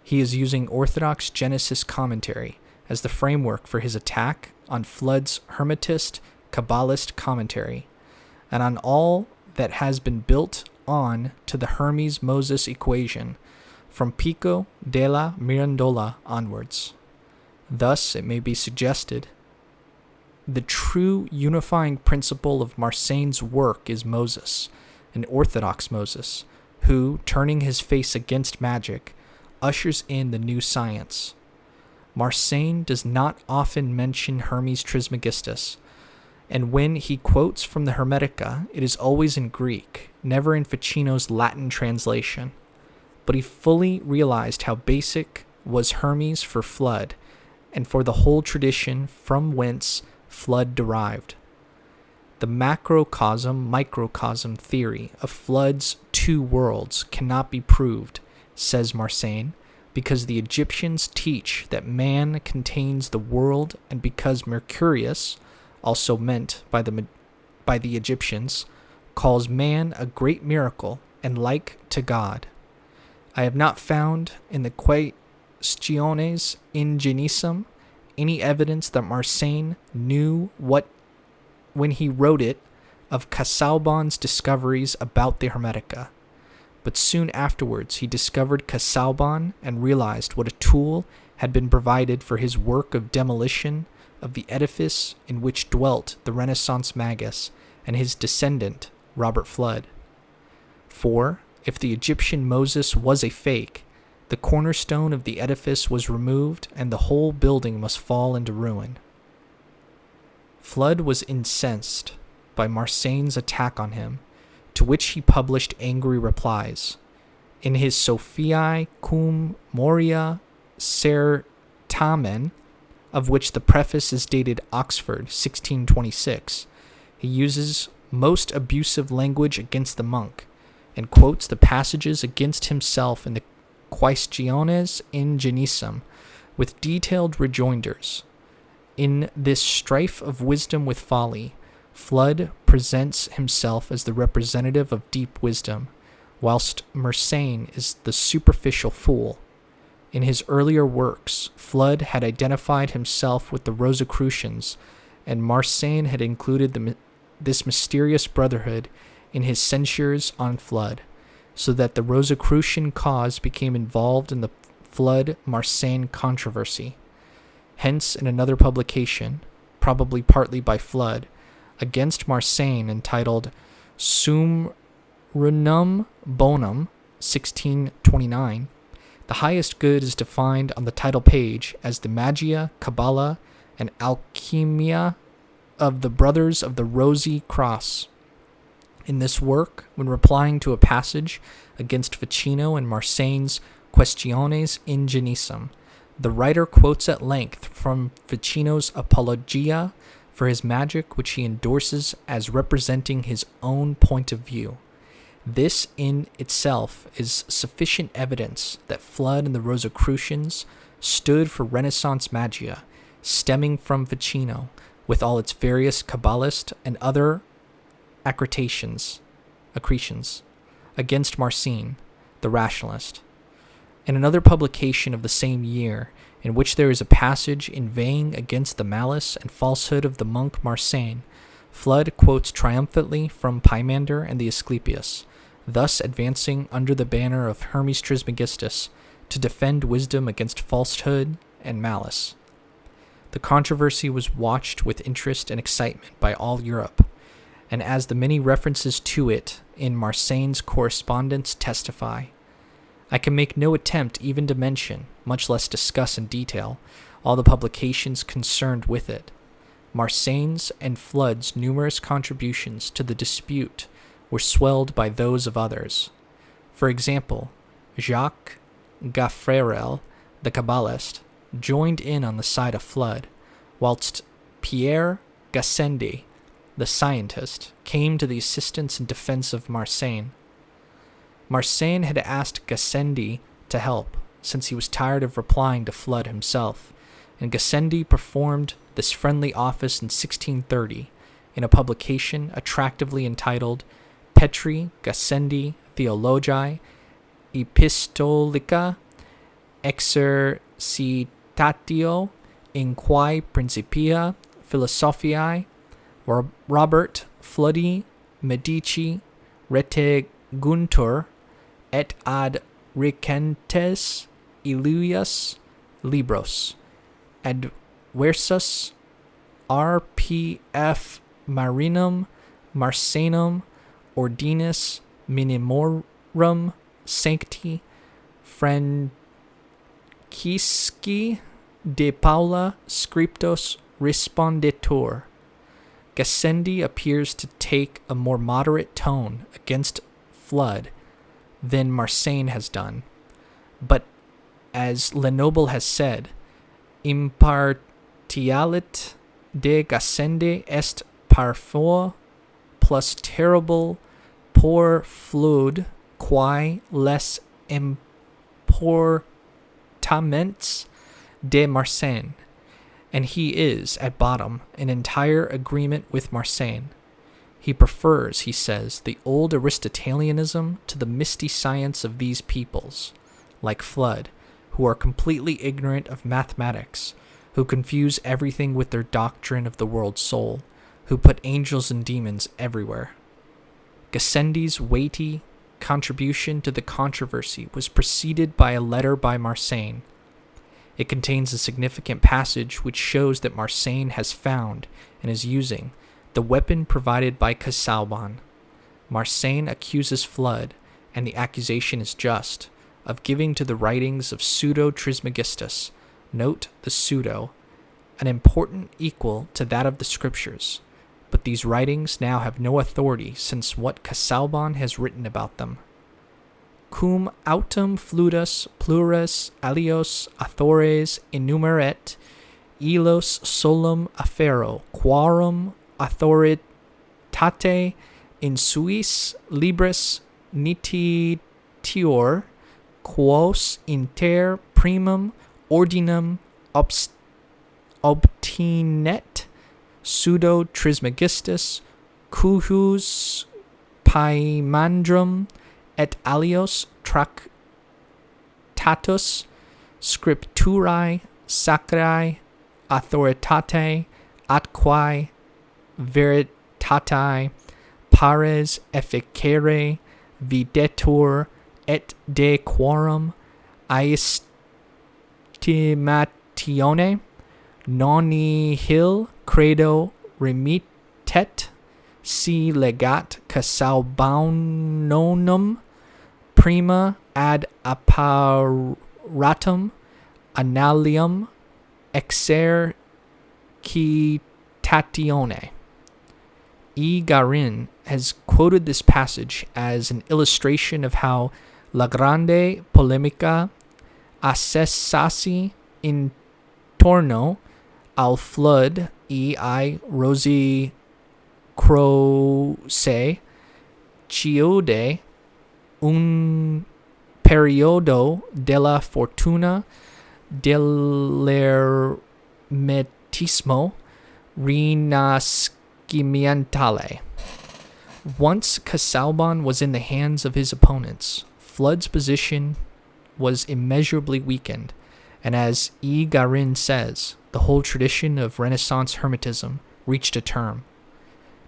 He is using Orthodox Genesis commentary as the framework for his attack on Flood's Hermetist Kabbalist commentary, and on all that has been built on to the Hermes-Moses equation from Pico della Mirandola onwards. Thus, it may be suggested, the true unifying principle of Marcion's work is Moses, an Orthodox Moses, who, turning his face against magic, ushers in the new science. Marcion does not often mention Hermes Trismegistus, and when he quotes from the Hermetica, it is always in Greek, never in Ficino's Latin translation. But he fully realized how basic was Hermes for Flood, and for the whole tradition from whence Flood derived. The macrocosm-microcosm theory of Flood's two worlds cannot be proved, says Marsanne, because the Egyptians teach that man contains the world, and because Mercurius, also meant by the Egyptians, calls man a great miracle and like to God. I have not found in the Questiones Ingenisum any evidence that Marsanne knew what when he wrote it of Casaubon's discoveries about the Hermetica. But soon afterwards he discovered Casaubon and realized what a tool had been provided for his work of demolition of the edifice in which dwelt the Renaissance magus and his descendant, Robert Fludd. For, if the Egyptian Moses was a fake, the cornerstone of the edifice was removed and the whole building must fall into ruin. Fludd was incensed by Marsanne's attack on him, to which he published angry replies. In his Sophiae cum Moria Certamen, of which the preface is dated Oxford, 1626, he uses most abusive language against the monk, and quotes the passages against himself in the Questiones Ingenisum with detailed rejoinders. In this strife of wisdom with folly, Fludd presents himself as the representative of deep wisdom, whilst Marsanne is the superficial fool. In his earlier works, Fludd had identified himself with the Rosicrucians, and Marsanne had included this mysterious brotherhood in his censures on Fludd, so that the Rosicrucian cause became involved in the Fludd-Marsanne controversy. Hence, in another publication, probably partly by Fludd, against Marsanne entitled Sum Runum Bonum, 1629, the highest good is defined on the title page as the Magia, Kabbalah, and Alchemia of the Brothers of the Rosy Cross. In this work, when replying to a passage against Ficino and Marsanne's Questiones Ingenisum, the writer quotes at length from Ficino's Apologia for his magic, which he endorses as representing his own point of view. This in itself is sufficient evidence that Fludd and the Rosicrucians stood for Renaissance magia, stemming from Ficino, with all its various Kabbalist and other accretions, against Marsanne, the rationalist. In another publication of the same year, in which there is a passage inveighing against the malice and falsehood of the monk Marsanne, Fludd quotes triumphantly from Pymander and the Asclepius, thus advancing under the banner of Hermes Trismegistus to defend wisdom against falsehood and malice. The controversy was watched with interest and excitement by all Europe, and as the many references to it in Marsanne's correspondence testify, I can make no attempt even to mention, much less discuss in detail, all the publications concerned with it. Marsanne's and Fludd's numerous contributions to the dispute were swelled by those of others. For example, Jacques Gaffrel, the Kabbalist, joined in on the side of Fludd, whilst Pierre Gassendi, the scientist, came to the assistance and defense of Marsanne. Marsanne had asked Gassendi to help, since he was tired of replying to Fludd himself, and Gassendi performed this friendly office in 1630 in a publication attractively entitled Petri Gassendi Theologiae Epistolica Exercitatio in quae Principia Philosophiae Robert Fludi Medici Reteguntur et ad recentes illuius libros adversus RPF Marinum Marsanum Ordinis Minimorum Sancti Francisci de Paula Scriptos Respondetur. Gassendi appears to take a more moderate tone against Fludd than Marsanne has done, but as Lenoble has said, impartialit de Gassendi est parfois plus terrible pour flood quae les importaments de Marseille, and he is, at bottom, in entire agreement with Marseille. He prefers, he says, the old Aristotelianism to the misty science of these peoples, like Flood, who are completely ignorant of mathematics, who confuse everything with their doctrine of the world soul, who put angels and demons everywhere. Gassendi's weighty contribution to the controversy was preceded by a letter by Marseille. It contains a significant passage which shows that Marseille has found and is using the weapon provided by Casaubon. Marseille accuses Flood, and the accusation is just, of giving to the writings of Pseudo-Trismegistus, note the pseudo, an important equal to that of the scriptures, but these writings now have no authority since what Casaubon has written about them. Cum autem fluidus plures alios authores innumeret, illos solum affero, quorum authoritate in suis libris nititior, quos inter primum ordinum obtinet pseudo Trismegistus, cujus paemandrum et alios tractatus scripturae sacrae authoritate atquae veritatis pares efficere videtur et de quorum aestimatione non nihil credo remittet si legat Casaubonum prima ad apparatum annalium exercitatione. E. Garin has quoted this passage as an illustration of how la grande polemica accessasi intorno al flood e Rosi Croce chiude un periodo della fortuna dell'ermetismo rinascimentale. Once Casaubon was in the hands of his opponents, Flood's position was immeasurably weakened, and as E. Garin says, the whole tradition of Renaissance Hermetism reached a term.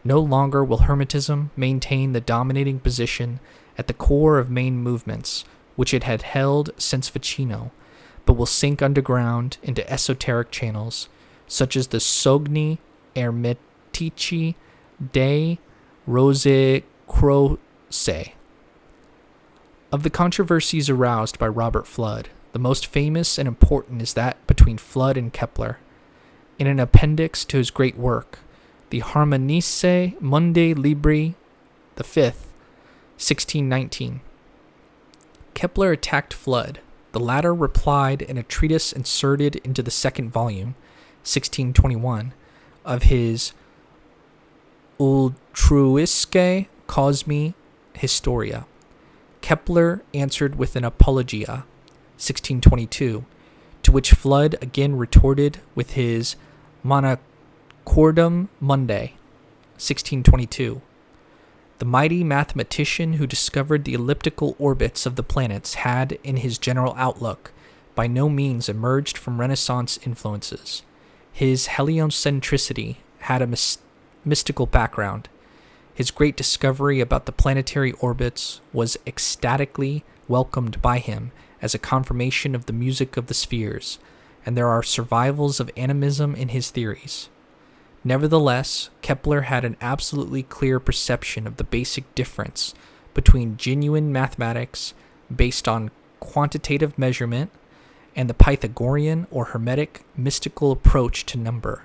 No longer will Hermetism maintain the dominating position at the core of main movements, which it had held since Ficino, but will sink underground into esoteric channels, such as the Sogni Hermetici dei Rose Croce. Of the controversies aroused by Robert Flood, the most famous and important is that between Flood and Kepler. In an appendix to his great work, the Harmonice Mundi Libri the 5th, 1619, Kepler attacked Flood. The latter replied in a treatise inserted into the second volume, 1621, of his Ultruisque Cosmi Historia. Kepler answered with an Apologia, 1622, to which Flood again retorted with his Monachordum Mundi, 1622. The mighty mathematician who discovered the elliptical orbits of the planets had, in his general outlook, by no means emerged from Renaissance influences. His heliocentricity had a mystical background. His great discovery about the planetary orbits was ecstatically welcomed by him as a confirmation of the music of the spheres, and there are survivals of animism in his theories. Nevertheless, Kepler had an absolutely clear perception of the basic difference between genuine mathematics based on quantitative measurement and the Pythagorean or Hermetic mystical approach to number.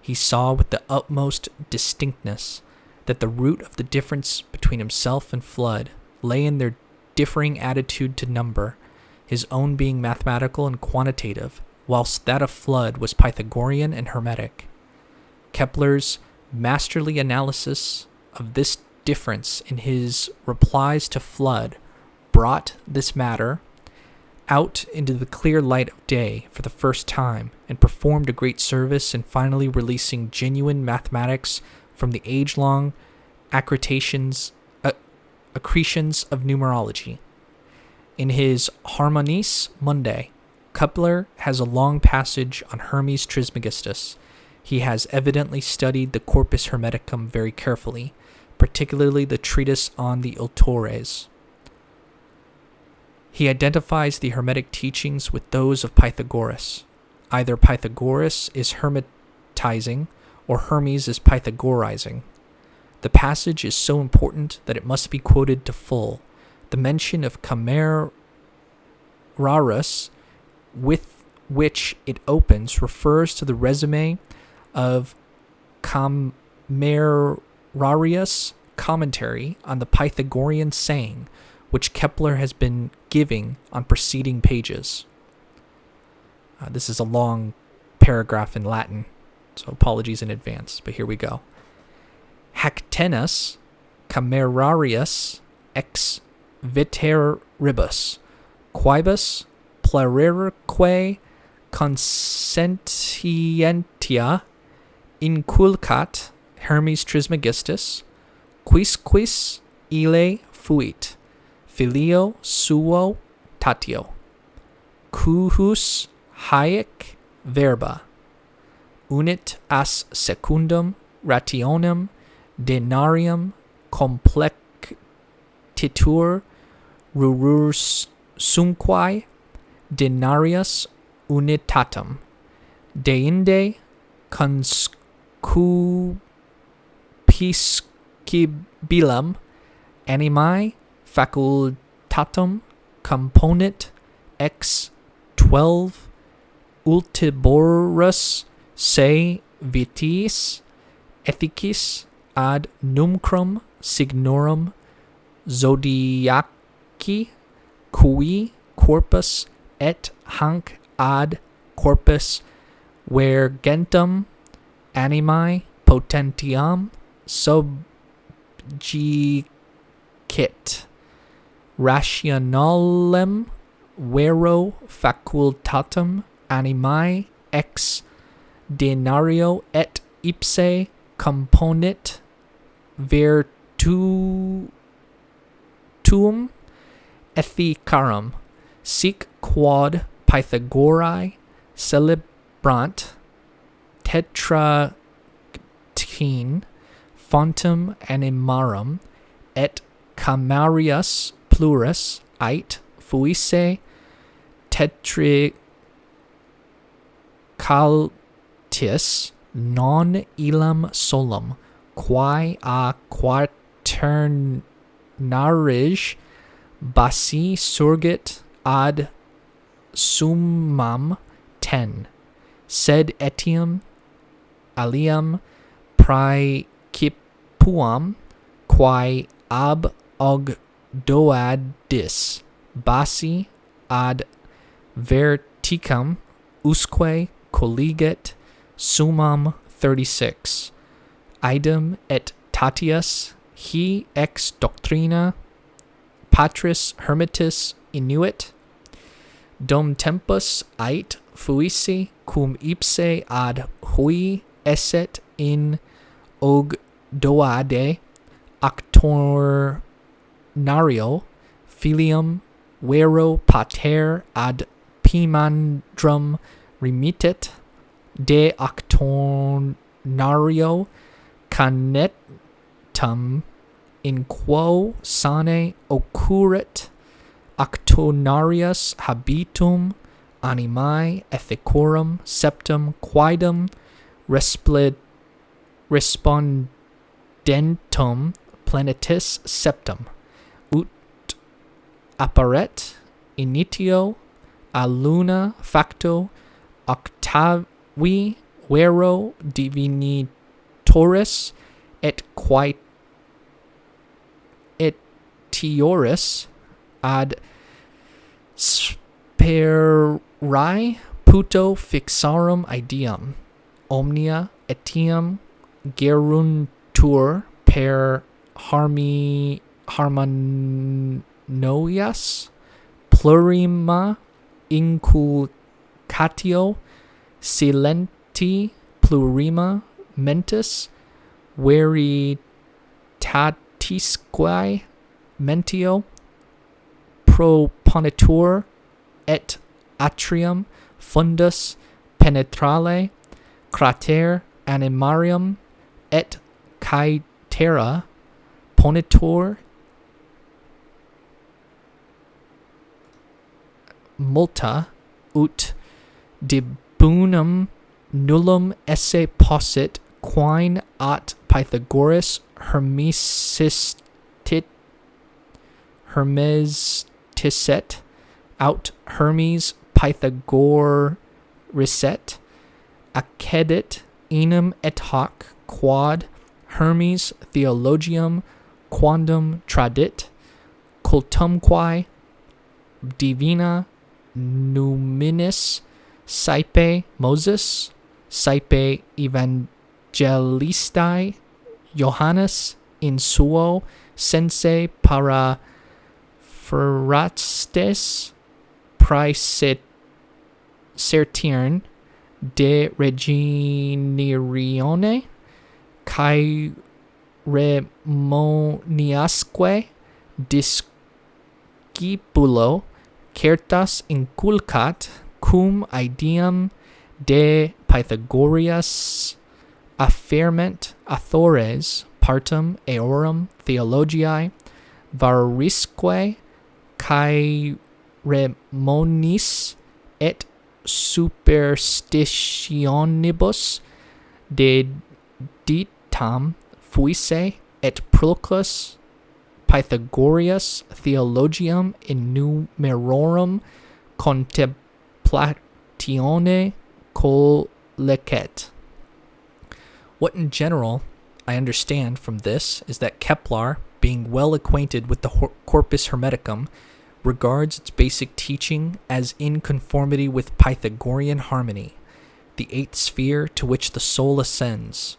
He saw with the utmost distinctness that the root of the difference between himself and Flood lay in their differing attitude to number, his own being mathematical and quantitative, whilst that of Flood was Pythagorean and Hermetic. Kepler's masterly analysis of this difference in his replies to Flood brought this matter out into the clear light of day for the first time and performed a great service in finally releasing genuine mathematics from the age-long accretions of numerology. In his Harmonies Mundi, Kepler has a long passage on Hermes Trismegistus. He has evidently studied the Corpus Hermeticum very carefully, particularly the treatise on the Autores. He identifies the Hermetic teachings with those of Pythagoras. Either Pythagoras is hermetizing or Hermes is Pythagorizing. The passage is so important that it must be quoted to full. The mention of Camerarus, with which it opens, refers to the resume of Camerarius' commentary on the Pythagorean saying, which Kepler has been giving on preceding pages. This is a long paragraph in Latin, so apologies in advance, but here we go. Hactenus Camerarius ex veteribus, quibus pluriraque consentientia inculcat Hermes Trismegistus, quisquis ille fuit, filio suo tatio, cujus haec verba, unit as secundum rationem denarium completitur rurus sumquae denarius unitatem, deinde conscupiscibilum animae facultatum componit ex 12 ultiborus se vitis ethicis ad numcrum signorum zodiaci cui corpus et hanc ad corpus vergentum animae potentiam subjicit rationalem vero facultatum animae ex denario et ipse componit virtutum ethicarum, sic quod Pythagorae celebrant tetractine fontem animarum et camarius plurus ait fuisse tetricaltis non illam solum, quae a quaternarige basi surgit ad summam ten, sed etiam aliam praecipuam quae ab ogdoadis basi ad verticam usque colligit summam 36. Idem et Tatius he ex doctrina patris hermetis inuit, dom tempus ait fuisse cum ipse ad hui esset in ogdoade actornario filium vero pater ad pimandrum remittit, de actornario canetum in quo sane occurrit actonarius habitum animae ethicorum septem quaedam respondentum plenitis septem, ut apparet initio a luna facto octavi vero divinitoris et quaetioris ad sperae puto fixarum ideam omnia etiam geruntur per harmonias plurima inculcatio silenti plurima mentis veritatisque mentio proponitur et atrium fundus penetrale crater animarium et caetera ponitur multa ut debunum nullum esse possit quine at Pythagoras hermesticet aut Hermes Pythagoriset accedit enum et hoc quod Hermes theologium quondam tradit cultumque divina numinis saepe Moses saepe evangelistae Johannes in suo sense para ferastes praesertiern de regenerione caeremoniasque discipulo certas inculcat cum ideam de Pythagoras afferment authores partum eorum theologiae varisque caeremonis et superstitionibus deditam fuisse et pulchus Pythagoras theologiam in numerorum contemplatione collecet. What in general I understand from this is that Kepler, being well acquainted with the Corpus Hermeticum, regards its basic teaching as in conformity with Pythagorean harmony, the eighth sphere to which the soul ascends,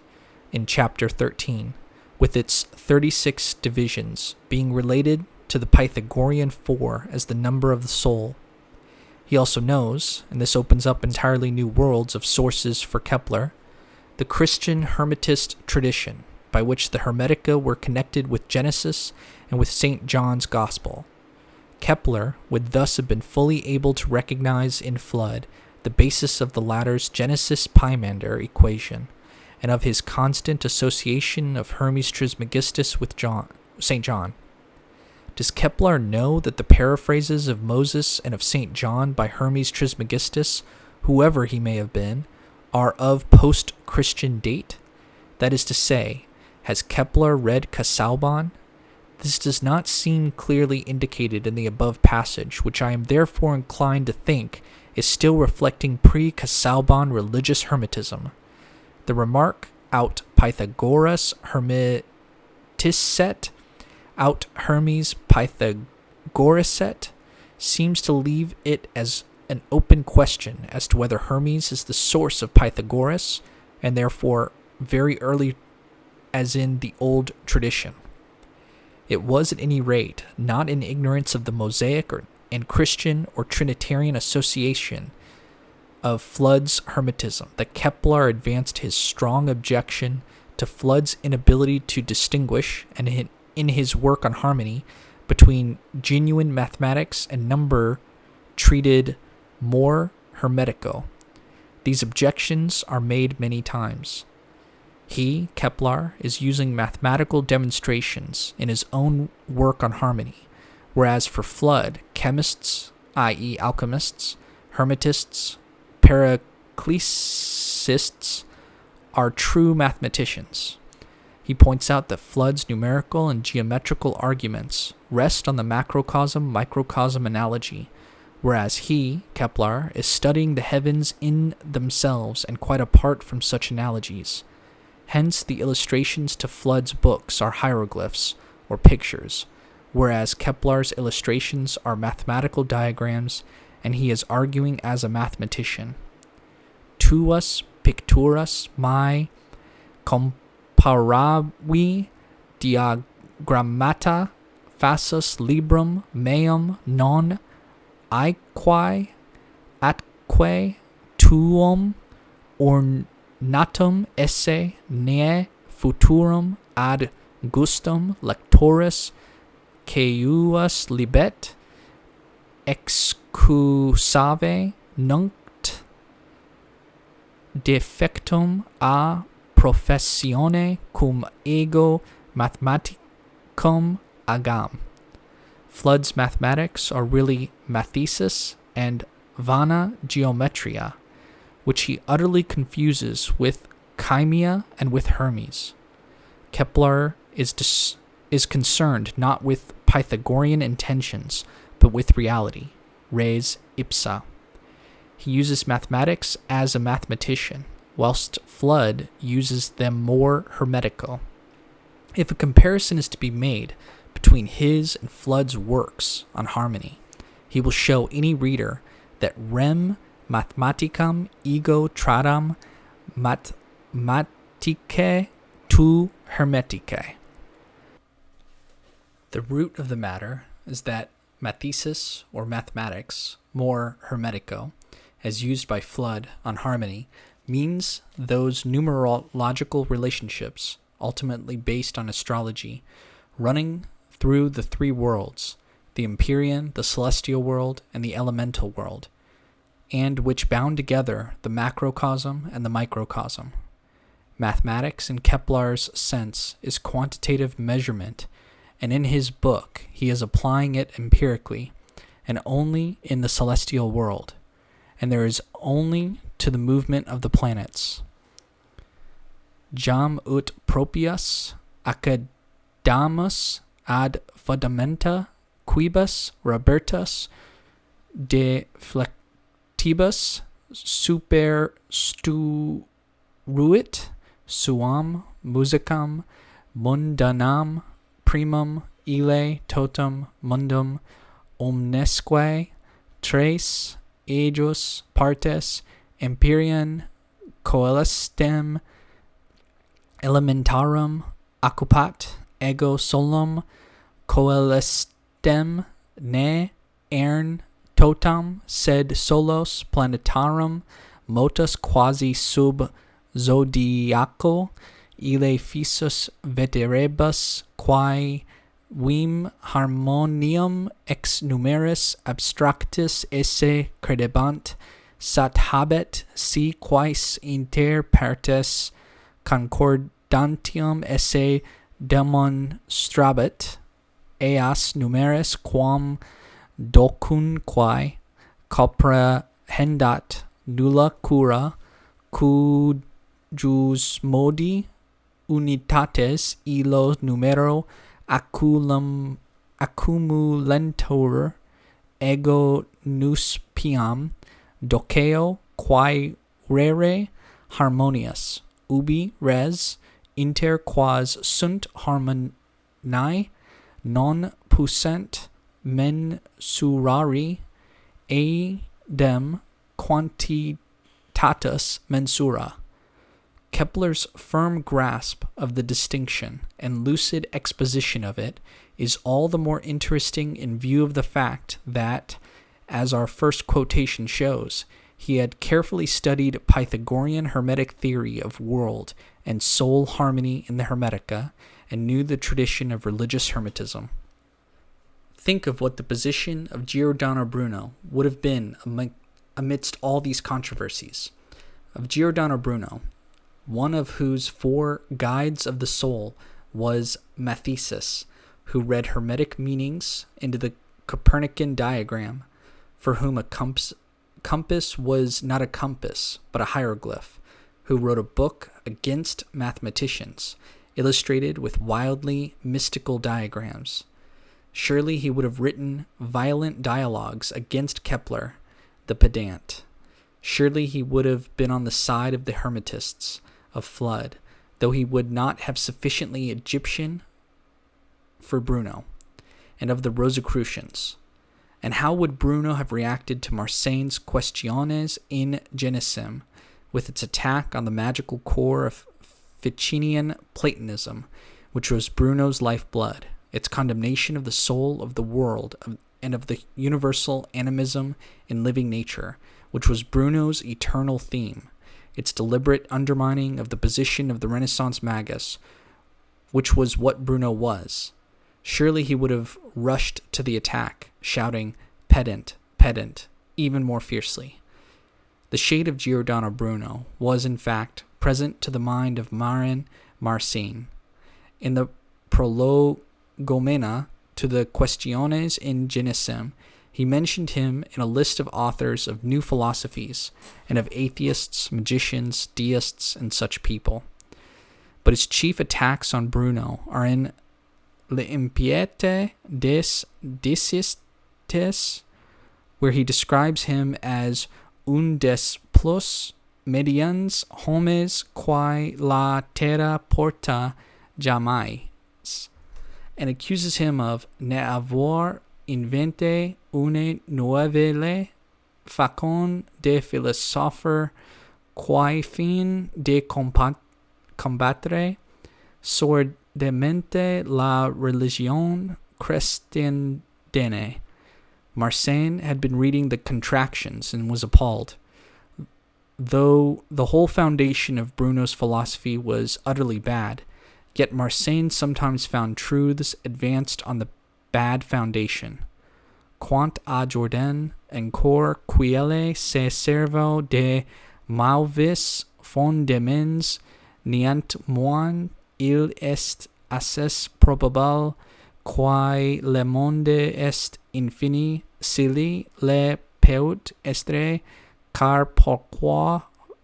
in chapter 13, with its 36 divisions, being related to the Pythagorean 4 as the number of the soul. He also knows, and this opens up entirely new worlds of sources for Kepler, the Christian Hermetist tradition, by which the Hermetica were connected with Genesis and with St. John's Gospel. Kepler would thus have been fully able to recognize in Flood the basis of the latter's Genesis-Pymander equation, and of his constant association of Hermes Trismegistus with St. John. Does Kepler know that the paraphrases of Moses and of St. John by Hermes Trismegistus, whoever he may have been, are of post-Christian date? That is to say, has Kepler read Casaubon? This does not seem clearly indicated in the above passage, which I am therefore inclined to think is still reflecting pre-Casaubon religious Hermetism. The remark, aut Pythagoras Hermetiset, aut Hermes Pythagoriset, seems to leave it as an open question as to whether Hermes is the source of Pythagoras, and therefore very early as in the old tradition. It was at any rate not in ignorance of the Mosaic and Christian or Trinitarian association of Flood's Hermetism that Kepler advanced his strong objection to Flood's inability to distinguish, and in his work on harmony, between genuine mathematics and number treated more hermetico. These objections are made many times. He, Kepler, is using mathematical demonstrations in his own work on harmony, whereas for Flood, chemists, i.e. alchemists, hermetists, paraclesists, are true mathematicians. He points out that Flood's numerical and geometrical arguments rest on the macrocosm-microcosm analogy, whereas he, Kepler, is studying the heavens in themselves and quite apart from such analogies. Hence, the illustrations to Flood's books are hieroglyphs, or pictures, whereas Kepler's illustrations are mathematical diagrams, and he is arguing as a mathematician. Tuas picturas mai comparavi diagrammata fasus librum meum non aequae atque tuum ornatum esse ne futurum ad gustum lectoris queus libet excusave nunc defectum a professione cum ego mathematicum agam. Flood's mathematics are really mathesis and vana geometria, which he utterly confuses with chimia and with Hermes. Kepler is concerned not with Pythagorean intentions, but with reality, res ipsa. He uses mathematics as a mathematician, whilst Flood uses them more hermetical. If a comparison is to be made between his and Flood's works on harmony, he will show any reader that rem mathematicam ego tradam mathematicae tu hermeticae. The root of the matter is that mathesis, or mathematics, more hermetico, as used by Flood on harmony, means those numerological relationships, ultimately based on astrology, running through the three worlds, the Empyrean, the celestial world, and the elemental world, and which bound together the macrocosm and the microcosm. Mathematics, in Kepler's sense, is quantitative measurement, and in his book he is applying it empirically, and only in the celestial world, and there is only to the movement of the planets. Jam ut propius acadamus ad fundamenta quibus Robertus de flectibus supersturuit suam musicam mundanam primum ille totum mundum omnesque tres ejus partes empyrean coelestem elementarum occupat ego solum coelestem ne ern totam sed solos planetarum motus quasi sub zodiaco ille fissus veterebus quae vim harmonium ex numeris abstractis esse credebant sat habet si quaes inter partes concordantium esse demonstrabit eas numeris quam docunquae comprehendat nulla cura cujus modi unitates illo numero accumulentur ego nuspiam doceo quae rere harmonious ubi res inter quas sunt harmoniae non pussent mensurari eadem quantitatis mensura. Kepler's firm grasp of the distinction and lucid exposition of it is all the more interesting in view of the fact that, as our first quotation shows, he had carefully studied Pythagorean Hermetic theory of world and soul harmony in the Hermetica and knew the tradition of religious Hermetism. Think of what the position of Giordano Bruno would have been amidst all these controversies. Of Giordano Bruno, one of whose 4 guides of the soul was Mathesis, who read Hermetic meanings into the Copernican diagram, for whom a compass was not a compass, but a hieroglyph, who wrote a book against mathematicians, illustrated with wildly mystical diagrams. Surely he would have written violent dialogues against Kepler, the pedant. Surely he would have been on the side of the Hermetists of Flood, though he would not have sufficiently Egyptian for Bruno, and of the Rosicrucians. And how would Bruno have reacted to Marsane's Questiones in Genesim, with its attack on the magical core of Ficinian Platonism, which was Bruno's lifeblood, its condemnation of the soul of the world and of the universal animism in living nature, which was Bruno's eternal theme, its deliberate undermining of the position of the Renaissance magus, which was what Bruno was. Surely he would have rushed to the attack, shouting, "Pedant, pedant," even more fiercely. The shade of Giordano Bruno was, in fact, present to the mind of Marin Marcin. In the Prolegomena to the Questiones Ingenissim, he mentioned him in a list of authors of new philosophies and of atheists, magicians, deists, and such people. But his chief attacks on Bruno are in L'Impiete des Desistes, where he describes him as un des plus medians homes quae la terra porta jamais, and accuses him of ne avoir inventé une nouvelle facon de philosopher quae fin de combattre sordamente la religion chrétienne. Marcin had been reading the Contractions and was appalled. Though the whole foundation of Bruno's philosophy was utterly bad, yet Marcin sometimes found truths advanced on the bad foundation. Quant a Jordan, encore quiele se servo de malvis fondements, niant moins il est assez probable quae le monde est infini, sili le peut estre, car pourquoi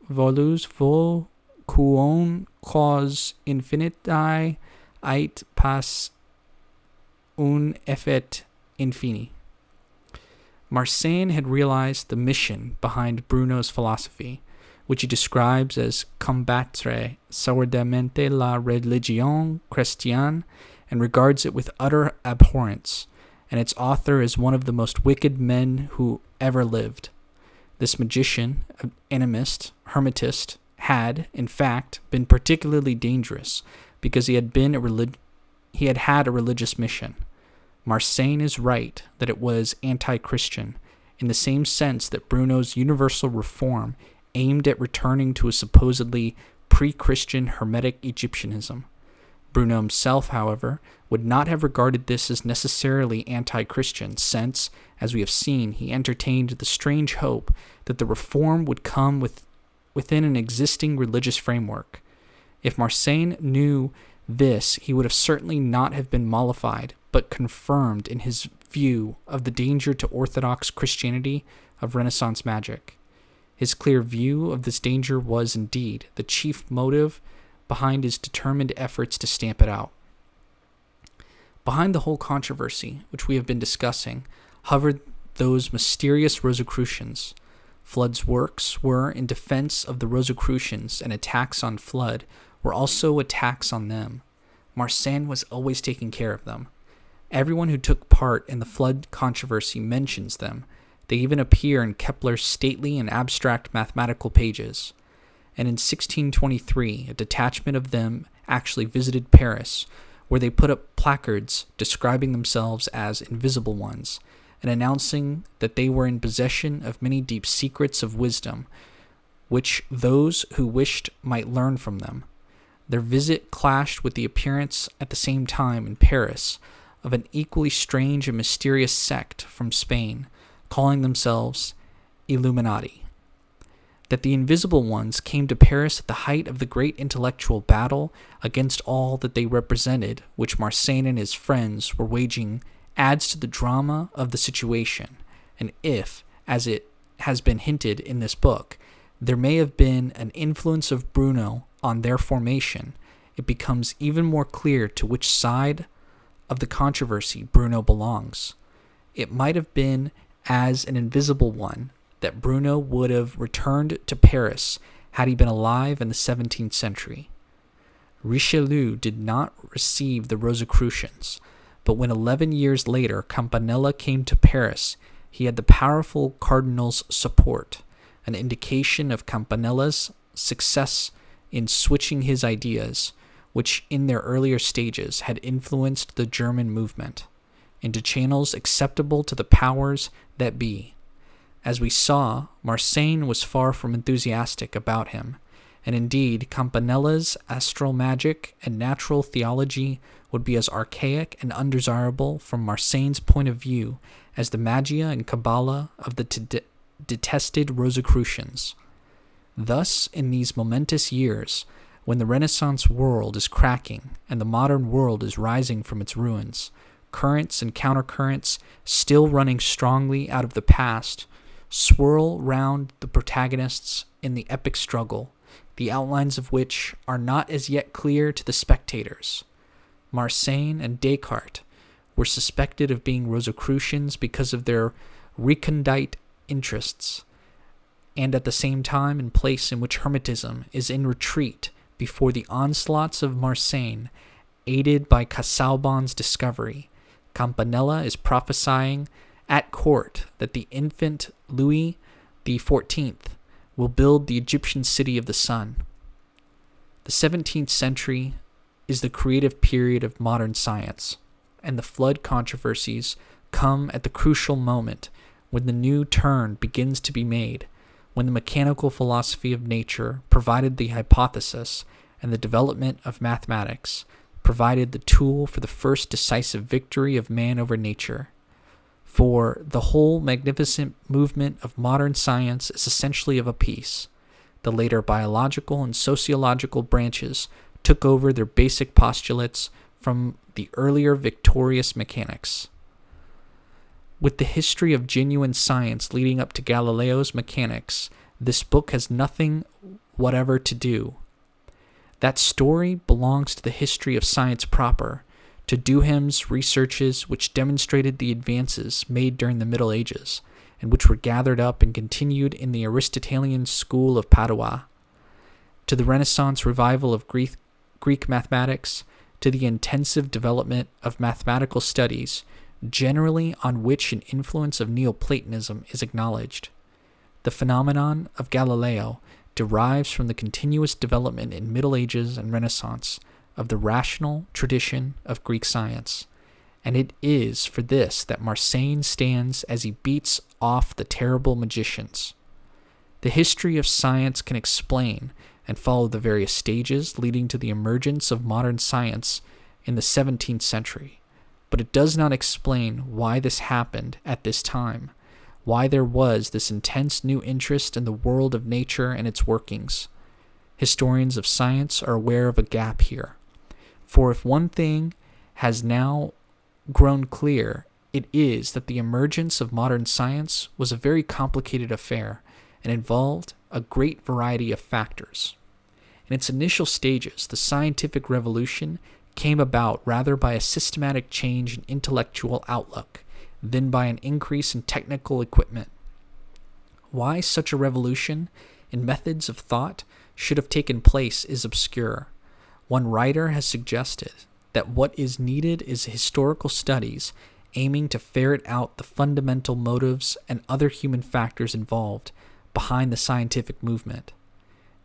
volus vo quon cause infinitae ait pas un effet infini. Marcin had realized the mission behind Bruno's philosophy, which he describes as combattre sourdamente la religion chrétienne, and regards it with utter abhorrence, and its author as one of the most wicked men who ever lived. This magician, animist, hermetist, had, in fact, been particularly dangerous because he had had a religious mission. Marcin is right that it was anti-Christian, in the same sense that Bruno's universal reform aimed at returning to a supposedly pre-Christian Hermetic Egyptianism. Bruno himself, however, would not have regarded this as necessarily anti-Christian, since, as we have seen, he entertained the strange hope that the reform would come within an existing religious framework. If Marcin knew this, he would have certainly not have been mollified, but confirmed in his view of the danger to Orthodox Christianity of Renaissance magic. His clear view of this danger was, indeed, the chief motive behind his determined efforts to stamp it out. Behind the whole controversy, which we have been discussing, hovered those mysterious Rosicrucians. Flood's works were in defense of the Rosicrucians, and attacks on Flood were also attacks on them. Marcin was always taking care of them. Everyone who took part in the Flood controversy mentions them. They even appear in Kepler's stately and abstract mathematical pages. And in 1623, a detachment of them actually visited Paris, where they put up placards describing themselves as invisible ones, and announcing that they were in possession of many deep secrets of wisdom, which those who wished might learn from them. Their visit clashed with the appearance at the same time in Paris of an equally strange and mysterious sect from Spain, calling themselves Illuminati. That the invisible ones came to Paris at the height of the great intellectual battle against all that they represented, which Marcin and his friends were waging, adds to the drama of the situation, and if, as it has been hinted in this book, there may have been an influence of Bruno on their formation, it becomes even more clear to which side of the controversy Bruno belongs. It might have been as an invisible one that Bruno would have returned to Paris had he been alive in the 17th century. Richelieu did not receive the Rosicrucians, but when 11 years later Campanella came to Paris, he had the powerful cardinal's support, an indication of Campanella's success in switching his ideas, which in their earlier stages had influenced the German movement, into channels acceptable to the powers that be. As we saw, Marseille was far from enthusiastic about him, and indeed Campanella's astral magic and natural theology would be as archaic and undesirable from Marseille's point of view as the magia and Kabbalah of the detested Rosicrucians. Thus, in these momentous years, when the Renaissance world is cracking and the modern world is rising from its ruins, currents and countercurrents, still running strongly out of the past, swirl round the protagonists in the epic struggle, the outlines of which are not as yet clear to the spectators. Marseille and Descartes were suspected of being Rosicrucians because of their recondite interests, and at the same time and place in which Hermetism is in retreat before the onslaughts of Marseille, aided by Casaubon's discovery, Campanella is prophesying at court that the infant Louis XIV will build the Egyptian city of the sun. The 17th century is the creative period of modern science, and the flood controversies come at the crucial moment when the new turn begins to be made, when the mechanical philosophy of nature provided the hypothesis and the development of mathematics provided the tool for the first decisive victory of man over nature. For the whole magnificent movement of modern science is essentially of a piece. The later biological and sociological branches took over their basic postulates from the earlier victorious mechanics. With the history of genuine science leading up to Galileo's mechanics, this book has nothing whatever to do. That story belongs to the history of science proper, to Duham's researches which demonstrated the advances made during the Middle Ages, and which were gathered up and continued in the Aristotelian school of Padua, to the Renaissance revival of Greek mathematics, to the intensive development of mathematical studies, generally on which an influence of Neoplatonism is acknowledged. The phenomenon of Galileo derives from the continuous development in Middle Ages and Renaissance of the rational tradition of Greek science, and it is for this that Marseille stands as he beats off the terrible magicians. The history of science can explain and follow the various stages leading to the emergence of modern science in the 17th century, but it does not explain why this happened at this time, why there was this intense new interest in the world of nature and its workings. Historians of science are aware of a gap here, for if one thing has now grown clear, it is that the emergence of modern science was a very complicated affair and involved a great variety of factors. In its initial stages, the scientific revolution came about rather by a systematic change in intellectual outlook than by an increase in technical equipment. Why such a revolution in methods of thought should have taken place is obscure. One writer has suggested that what is needed is historical studies aiming to ferret out the fundamental motives and other human factors involved behind the scientific movement.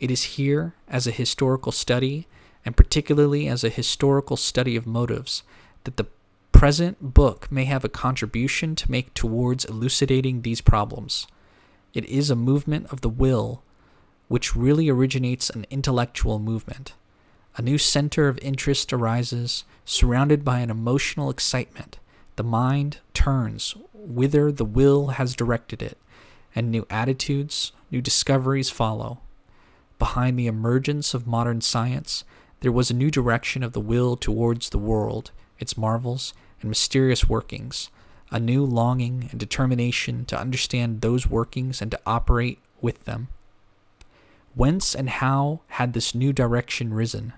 It is here, as a historical study, and particularly as a historical study of motives, that the present book may have a contribution to make towards elucidating these problems. It is a movement of the will which really originates an intellectual movement. A new center of interest arises, surrounded by an emotional excitement. The mind turns whither the will has directed it, and new attitudes, new discoveries follow. Behind the emergence of modern science, there was a new direction of the will towards the world, its marvels and mysterious workings, a new longing and determination to understand those workings and to operate with them. Whence and how had this new direction risen?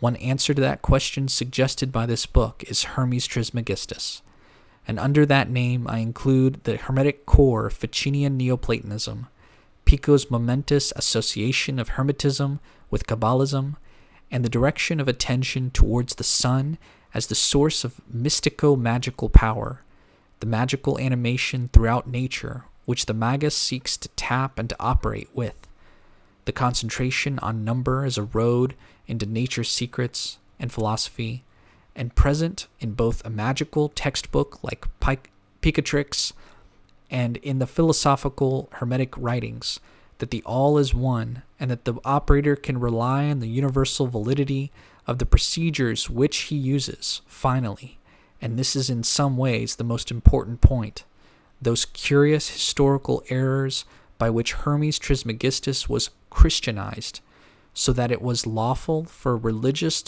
One answer to that question suggested by this book is Hermes Trismegistus, and under that name I include the Hermetic core of Ficinian Neoplatonism, Pico's momentous association of Hermetism with Kabbalism, and the direction of attention towards the sun as the source of mystico-magical power, the magical animation throughout nature which the magus seeks to tap and to operate with. the concentration on number as a road into nature's secrets and philosophy, and present in both a magical textbook like Picatrix and in the philosophical Hermetic writings, that the all is one, and that the operator can rely on the universal validity of the procedures which he uses, finally, and this is in some ways the most important point, those curious historical errors by which Hermes Trismegistus was Christianized, so that it was lawful for a religious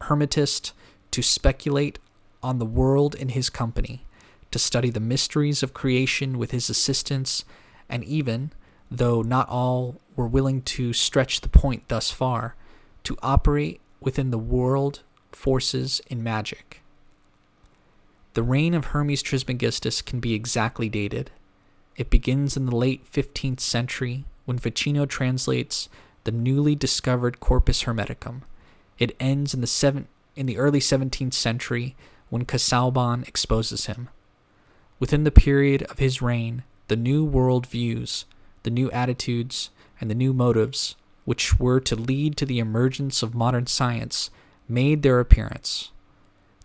hermetist to speculate on the world in his company, to study the mysteries of creation with his assistants, and even, though not all were willing to stretch the point thus far, to operate within the world forces in magic. The reign of Hermes Trismegistus can be exactly dated. It begins in the late 15th century when Ficino translates the newly discovered Corpus Hermeticum. It ends in the early 17th century when Casaubon exposes him. Within the period of his reign, the new world views, the new attitudes, and the new motives, which were to lead to the emergence of modern science, made their appearance.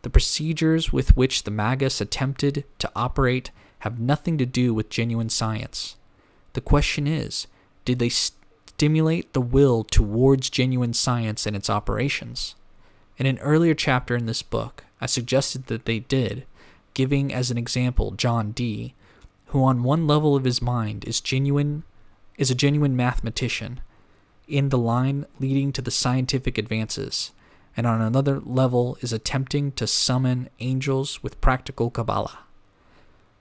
The procedures with which the magus attempted to operate have nothing to do with genuine science. The question is, did they stimulate the will towards genuine science and its operations? In an earlier chapter in this book, I suggested that they did, giving as an example John Dee, who on one level of his mind is a genuine mathematician, in the line leading to the scientific advances, and on another level is attempting to summon angels with practical Kabbalah.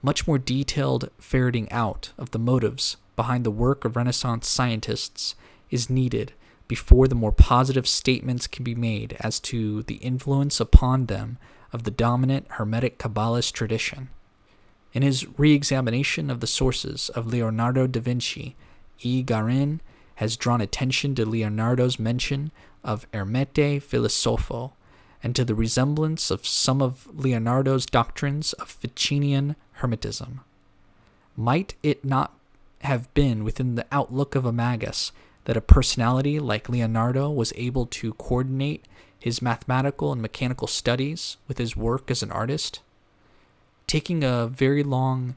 Much more detailed ferreting out of the motives behind the work of Renaissance scientists is needed before the more positive statements can be made as to the influence upon them of the dominant Hermetic Kabbalist tradition. In his re-examination of the sources of Leonardo da Vinci, E. Garin has drawn attention to Leonardo's mention of Hermete Philosopho and to the resemblance of some of Leonardo's doctrines of Ficinian Hermetism. Might it not have been within the outlook of a magus that a personality like Leonardo was able to coordinate his mathematical and mechanical studies with his work as an artist? Taking a very long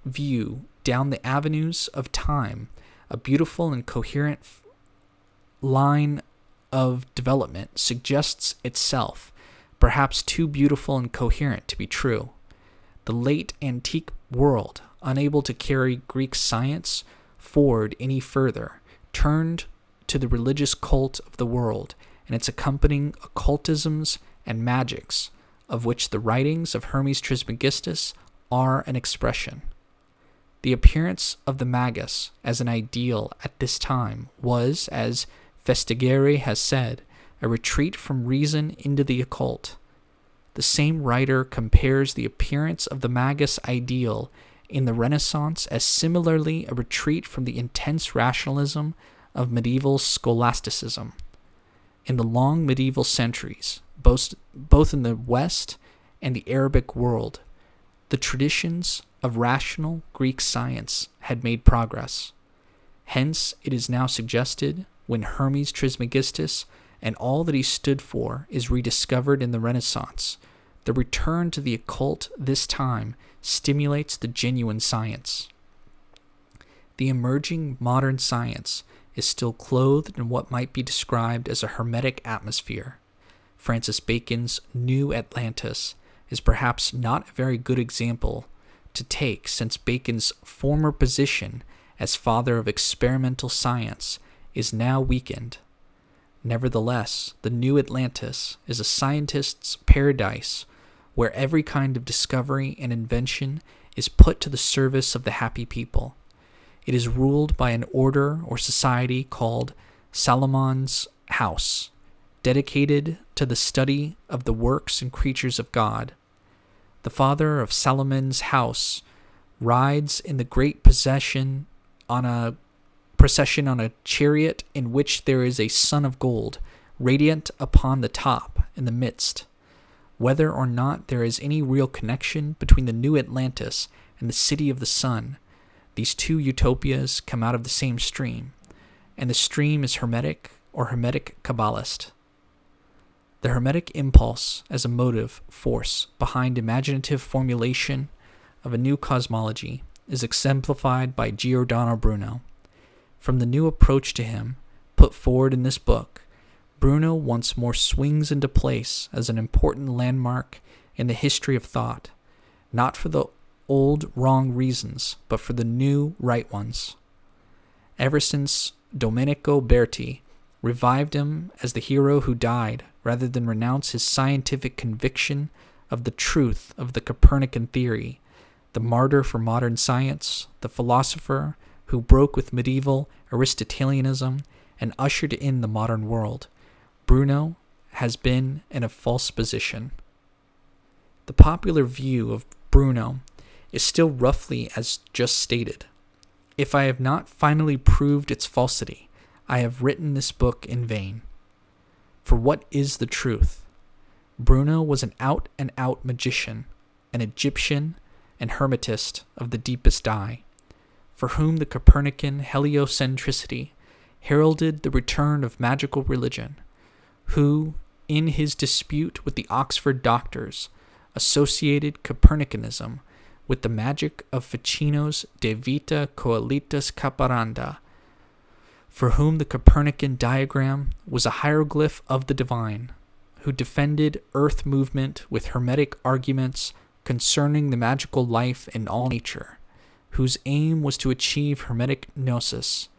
view down the avenues of time, a beautiful and coherent line of development suggests itself, perhaps too beautiful and coherent to be true. The late antique world, unable to carry Greek science forward any further, turned to the religious cult of the world and its accompanying occultisms and magics, of which the writings of Hermes Trismegistus are an expression. The appearance of the magus as an ideal at this time was, as Festigeri has said, a retreat from reason into the occult. The same writer compares the appearance of the magus ideal in the Renaissance as similarly a retreat from the intense rationalism of medieval scholasticism. In the long medieval centuries, both in the West and the Arabic world, the traditions of rational Greek science had made progress. Hence, it is now suggested, when Hermes Trismegistus and all that he stood for is rediscovered in the Renaissance, the return to the occult this time stimulates the genuine science. The emerging modern science is still clothed in what might be described as a hermetic atmosphere. Francis Bacon's New Atlantis is perhaps not a very good example to take, since Bacon's former position as father of experimental science is now weakened. Nevertheless, the New Atlantis is a scientist's paradise where every kind of discovery and invention is put to the service of the happy people. It is ruled by an order or society called Salomon's House, dedicated to the study of the works and creatures of God. The father of Salomon's house rides in the great procession on a chariot in which there is a sun of gold, radiant upon the top in the midst. Whether or not there is any real connection between the New Atlantis and the City of the Sun, these two utopias come out of the same stream. and the stream is Hermetic or Hermetic Kabbalist. The Hermetic impulse as a motive force behind imaginative formulation of a new cosmology is exemplified by Giordano Bruno. From the new approach to him put forward in this book, Bruno once more swings into place as an important landmark in the history of thought, not for the old wrong reasons, but for the new right ones. Ever since Domenico Berti revived him as the hero who died rather than renounce his scientific conviction of the truth of the Copernican theory, the martyr for modern science, the philosopher who broke with medieval Aristotelianism and ushered in the modern world, Bruno has been in a false position. The popular view of Bruno is still roughly as just stated. If I have not finally proved its falsity, I have written this book in vain. For what is the truth? Bruno was an out-and-out magician, an Egyptian and hermetist of the deepest dye, for whom the Copernican heliocentricity heralded the return of magical religion, who, in his dispute with the Oxford doctors, associated Copernicanism with the magic of Ficino's De Vita Coelitus Caparanda, for whom the Copernican diagram was a hieroglyph of the divine, who defended earth movement with hermetic arguments concerning the magical life in all nature, whose aim was to achieve hermetic gnosis,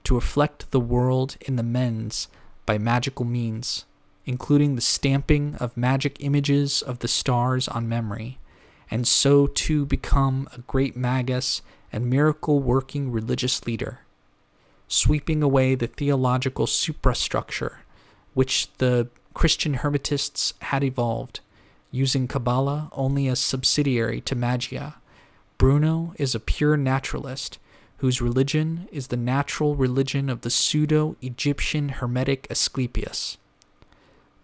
to reflect the world in the mens by magical means, including the stamping of magic images of the stars on memory, and so to become a great magus and miracle-working religious leader, sweeping away the theological suprastructure which the Christian Hermetists had evolved, using Kabbalah only as subsidiary to magia. Bruno is a pure naturalist whose religion is the natural religion of the pseudo-Egyptian Hermetic Asclepius.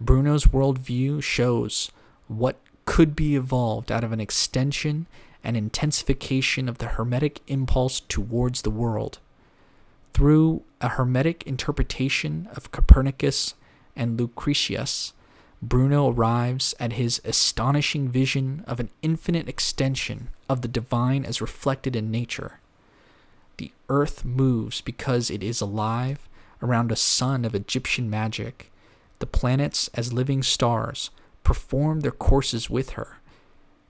Bruno's worldview shows what could be evolved out of an extension and intensification of the Hermetic impulse towards the world. Through a Hermetic interpretation of Copernicus and Lucretius, Bruno arrives at his astonishing vision of an infinite extension of the divine as reflected in nature. The earth moves because it is alive around a sun of Egyptian magic. The planets, as living stars, perform their courses with her.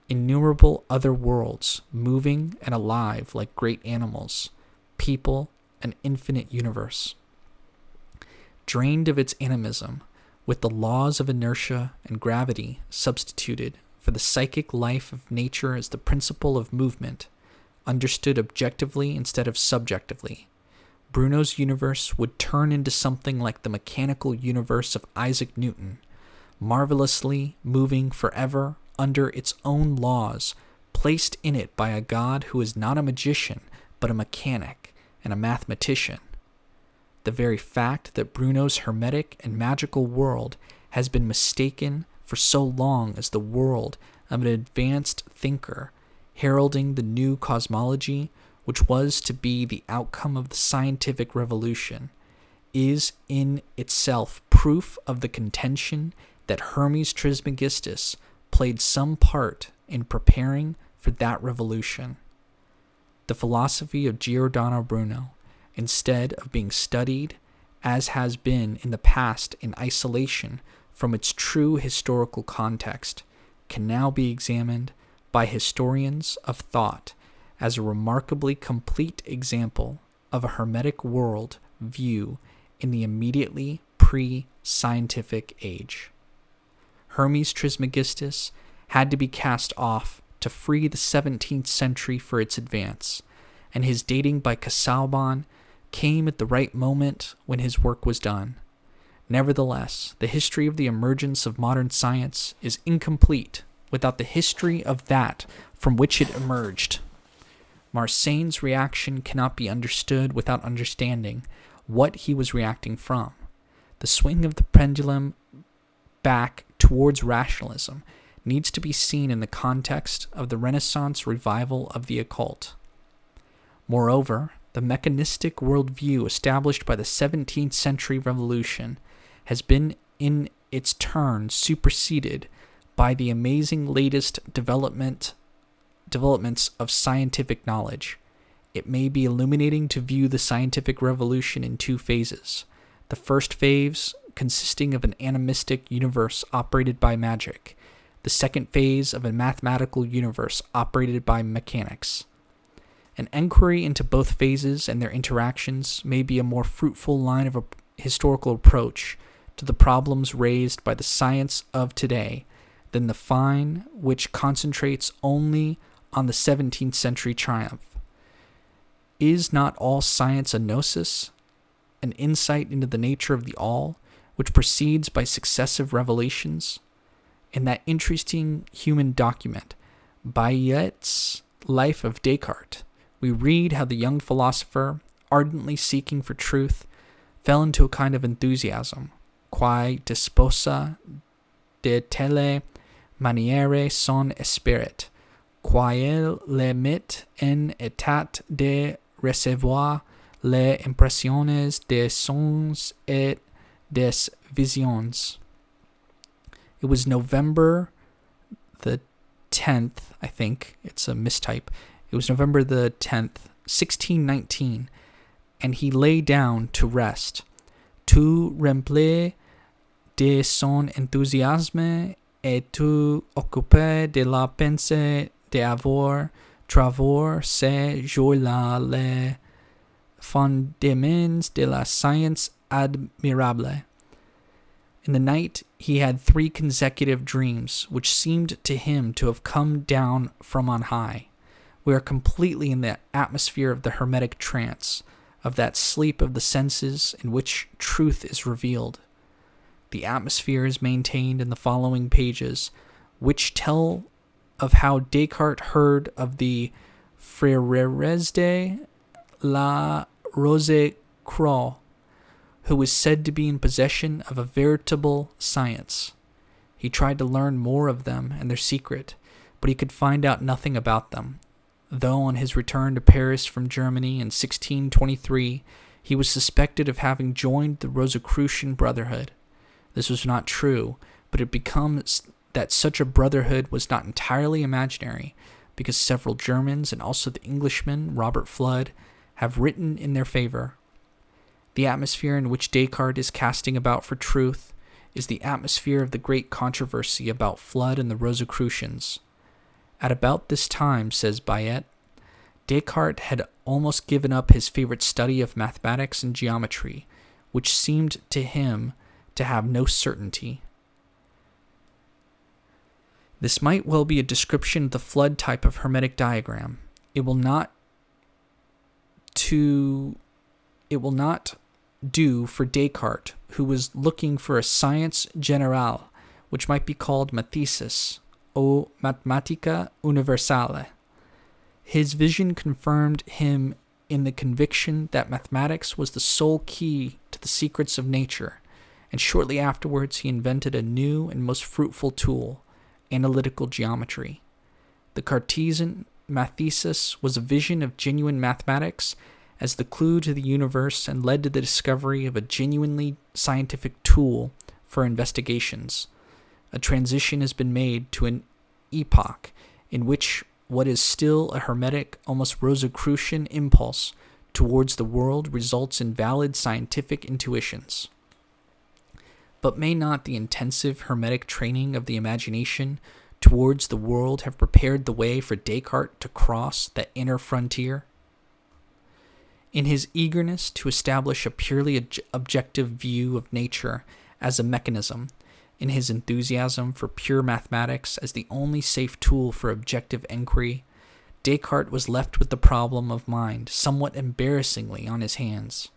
Innumerable other worlds, moving and alive like great animals, people, an infinite universe. Drained of its animism, with the laws of inertia and gravity substituted for the psychic life of nature as the principle of movement, understood objectively instead of subjectively, Bruno's universe would turn into something like the mechanical universe of Isaac Newton, marvelously moving forever under its own laws, placed in it by a God who is not a magician, but a mechanic and a mathematician. The very fact that Bruno's hermetic and magical world has been mistaken for so long as the world of an advanced thinker, heralding the new cosmology which was to be the outcome of the scientific revolution, is in itself proof of the contention that Hermes Trismegistus played some part in preparing for that revolution. The philosophy of Giordano Bruno, instead of being studied, as has been in the past in isolation from its true historical context, can now be examined by historians of thought as a remarkably complete example of a Hermetic world view in the immediately pre-scientific age. Hermes Trismegistus had to be cast off to free the 17th century for its advance, and his dating by Casaubon came at the right moment when his work was done. Nevertheless, the history of the emergence of modern science is incomplete without the history of that from which it emerged. Marsane's reaction cannot be understood without understanding what he was reacting from. The swing of the pendulum back towards rationalism needs to be seen in the context of the Renaissance revival of the occult. Moreover, the mechanistic worldview established by the 17th century revolution has been in its turn superseded by the amazing latest developments of scientific knowledge. It may be illuminating to view the scientific revolution in two phases. The first phase consisting of an animistic universe operated by magic. The second phase of a mathematical universe operated by mechanics. An inquiry into both phases and their interactions may be a more fruitful line of a historical approach to the problems raised by the science of today than the fine which concentrates only on the 17th century triumph. Is not all science a gnosis, an insight into the nature of the all, which proceeds by successive revelations? In that interesting human document, Bayet's Life of Descartes, we read how the young philosopher, ardently seeking for truth, fell into a kind of enthusiasm, quae disposa de telle maniere son esprit, quae le mit en état de recevoir les impressions des sons et des visions. It was November the 10th, I think, it's a mistype. It was November the 10th, 1619, and he lay down to rest. Tout rempli de son enthousiasme et tout occupé de la pensée d'avoir travaillé ces jours-là les fondements de la science admirable. In the night, he had 3 consecutive dreams, which seemed to him to have come down from on high. We are completely in the atmosphere of the Hermetic trance, of that sleep of the senses in which truth is revealed. The atmosphere is maintained in the following pages, which tell of how Descartes heard of the Frères de la Rose-Croix, who was said to be in possession of a veritable science. He tried to learn more of them and their secret, but he could find out nothing about them. Though on his return to Paris from Germany in 1623, he was suspected of having joined the Rosicrucian Brotherhood. This was not true, but it becomes that such a brotherhood was not entirely imaginary, because several Germans and also the Englishman, Robert Flood, have written in their favor. The atmosphere in which Descartes is casting about for truth is the atmosphere of the great controversy about Flood and the Rosicrucians. At about this time, says Bayet, Descartes had almost given up his favorite study of mathematics and geometry, which seemed to him to have no certainty. This might well be a description of the Flood type of Hermetic diagram. It will not do for Descartes, who was looking for a science generale, which might be called mathesis, o mathematica universale. His vision confirmed him in the conviction that mathematics was the sole key to the secrets of nature, and shortly afterwards he invented a new and most fruitful tool, analytical geometry. The Cartesian mathesis was a vision of genuine mathematics as the clue to the universe and led to the discovery of a genuinely scientific tool for investigations. A transition has been made to an epoch in which what is still a Hermetic, almost Rosicrucian impulse towards the world results in valid scientific intuitions. But may not the intensive Hermetic training of the imagination towards the world have prepared the way for Descartes to cross that inner frontier? In his eagerness to establish a purely objective view of nature as a mechanism, in his enthusiasm for pure mathematics as the only safe tool for objective inquiry, Descartes was left with the problem of mind somewhat embarrassingly on his hands.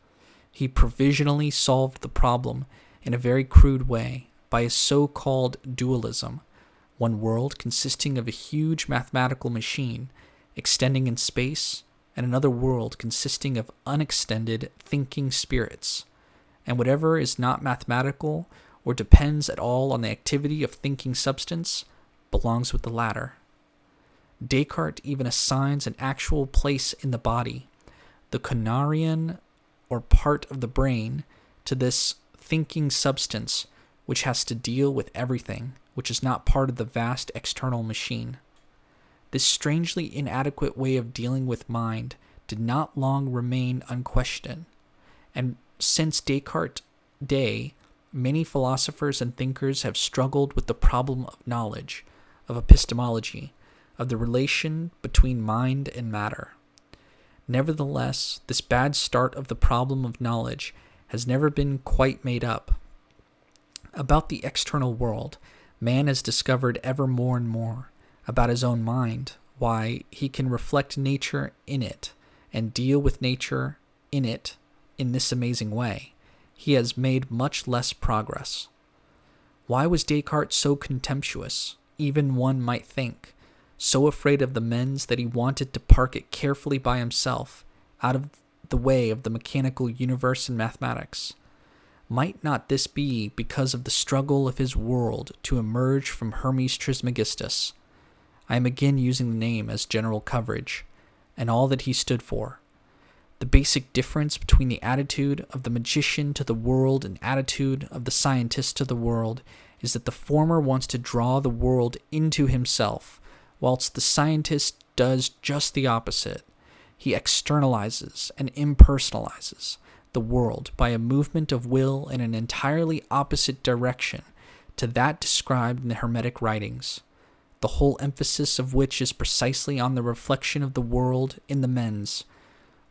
He provisionally solved the problem in a very crude way by his so-called dualism, one world consisting of a huge mathematical machine extending in space, and another world consisting of unextended thinking spirits, and whatever is not mathematical or depends at all on the activity of thinking substance belongs with the latter. Descartes even assigns an actual place in the body, the conarian, or part of the brain, to this thinking substance which has to deal with everything which is not part of the vast external machine. This strangely inadequate way of dealing with mind did not long remain unquestioned, and since Descartes' day, many philosophers and thinkers have struggled with the problem of knowledge, of epistemology, of the relation between mind and matter. Nevertheless, this bad start of the problem of knowledge has never been quite made up. About the external world, man has discovered ever more and more. About his own mind, why he can reflect nature in it and deal with nature in it in this amazing way. He has made much less progress. Why was Descartes so contemptuous, even one might think, so afraid of the mens that he wanted to park it carefully by himself, out of the way of the mechanical universe and mathematics? Might not this be because of the struggle of his world to emerge from Hermes Trismegistus? I am again using the name as general coverage, and all that he stood for. The basic difference between the attitude of the magician to the world and attitude of the scientist to the world is that the former wants to draw the world into himself, whilst the scientist does just the opposite. He externalizes and impersonalizes the world by a movement of will in an entirely opposite direction to that described in the Hermetic writings, the whole emphasis of which is precisely on the reflection of the world in the mens,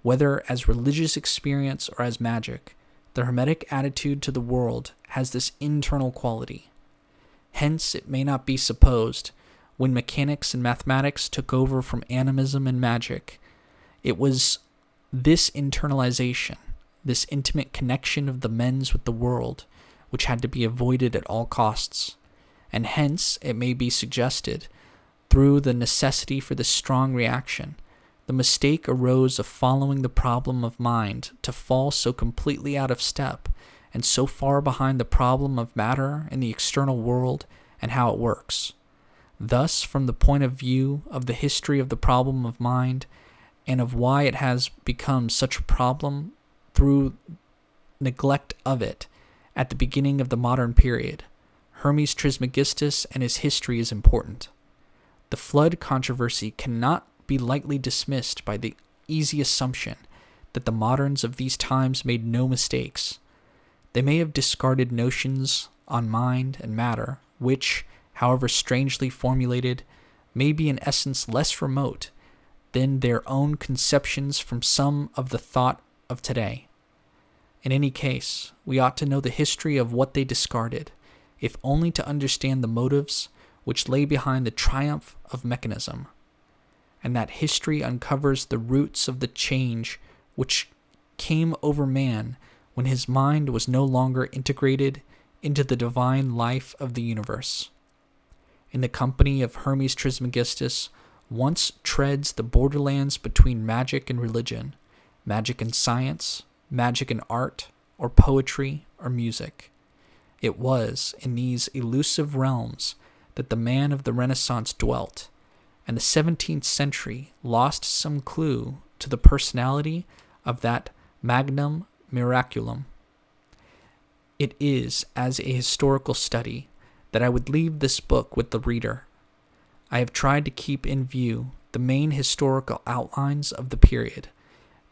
whether as religious experience or as magic. The Hermetic attitude to the world has this internal quality. Hence, it may not be supposed, when mechanics and mathematics took over from animism and magic, it was this internalization, this intimate connection of the mens with the world, which had to be avoided at all costs. And hence, it may be suggested, through the necessity for this strong reaction, the mistake arose of following the problem of mind to fall so completely out of step and so far behind the problem of matter and the external world and how it works. Thus, from the point of view of the history of the problem of mind and of why it has become such a problem through neglect of it at the beginning of the modern period, Hermes Trismegistus and his history is important. The flood controversy cannot be lightly dismissed by the easy assumption that the moderns of these times made no mistakes. They may have discarded notions on mind and matter, which, however strangely formulated, may be in essence less remote than their own conceptions from some of the thought of today. In any case, we ought to know the history of what they discarded, if only to understand the motives which lay behind the triumph of mechanism. And that history uncovers the roots of the change which came over man when his mind was no longer integrated into the divine life of the universe. In the company of Hermes Trismegistus, once treads the borderlands between magic and religion, magic and science, magic and art, or poetry or music. It was in these elusive realms that the man of the Renaissance dwelt, and the 17th century lost some clue to the personality of that magnum miraculum. It is as a historical study that I would leave this book with the reader. I have tried to keep in view the main historical outlines of the period,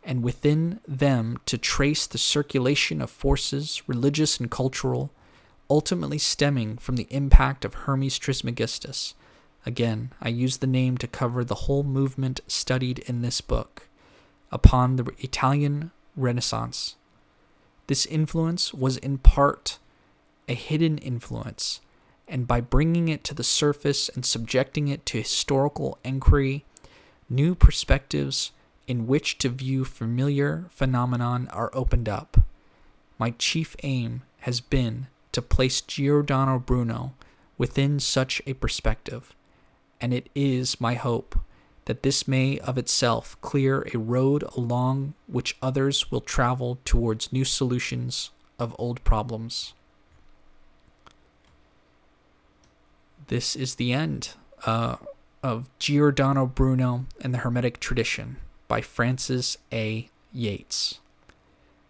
and within them to trace the circulation of forces, religious and cultural, ultimately stemming from the impact of Hermes Trismegistus. Again, I use the name to cover the whole movement studied in this book, upon the Italian Renaissance. This influence was in part a hidden influence, and by bringing it to the surface and subjecting it to historical inquiry, new perspectives in which to view familiar phenomenon are opened up. My chief aim has been to place Giordano Bruno within such a perspective, and it is my hope that this may of itself clear a road along which others will travel towards new solutions of old problems. This is the end of Giordano Bruno and the Hermetic Tradition by Frances A. Yates.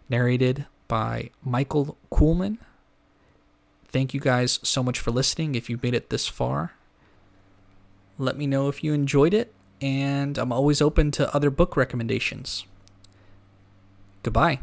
Narrated by Michael Kuhlman. Thank you guys so much for listening. If you made it this far, let me know if you enjoyed it, and I'm always open to other book recommendations. Goodbye.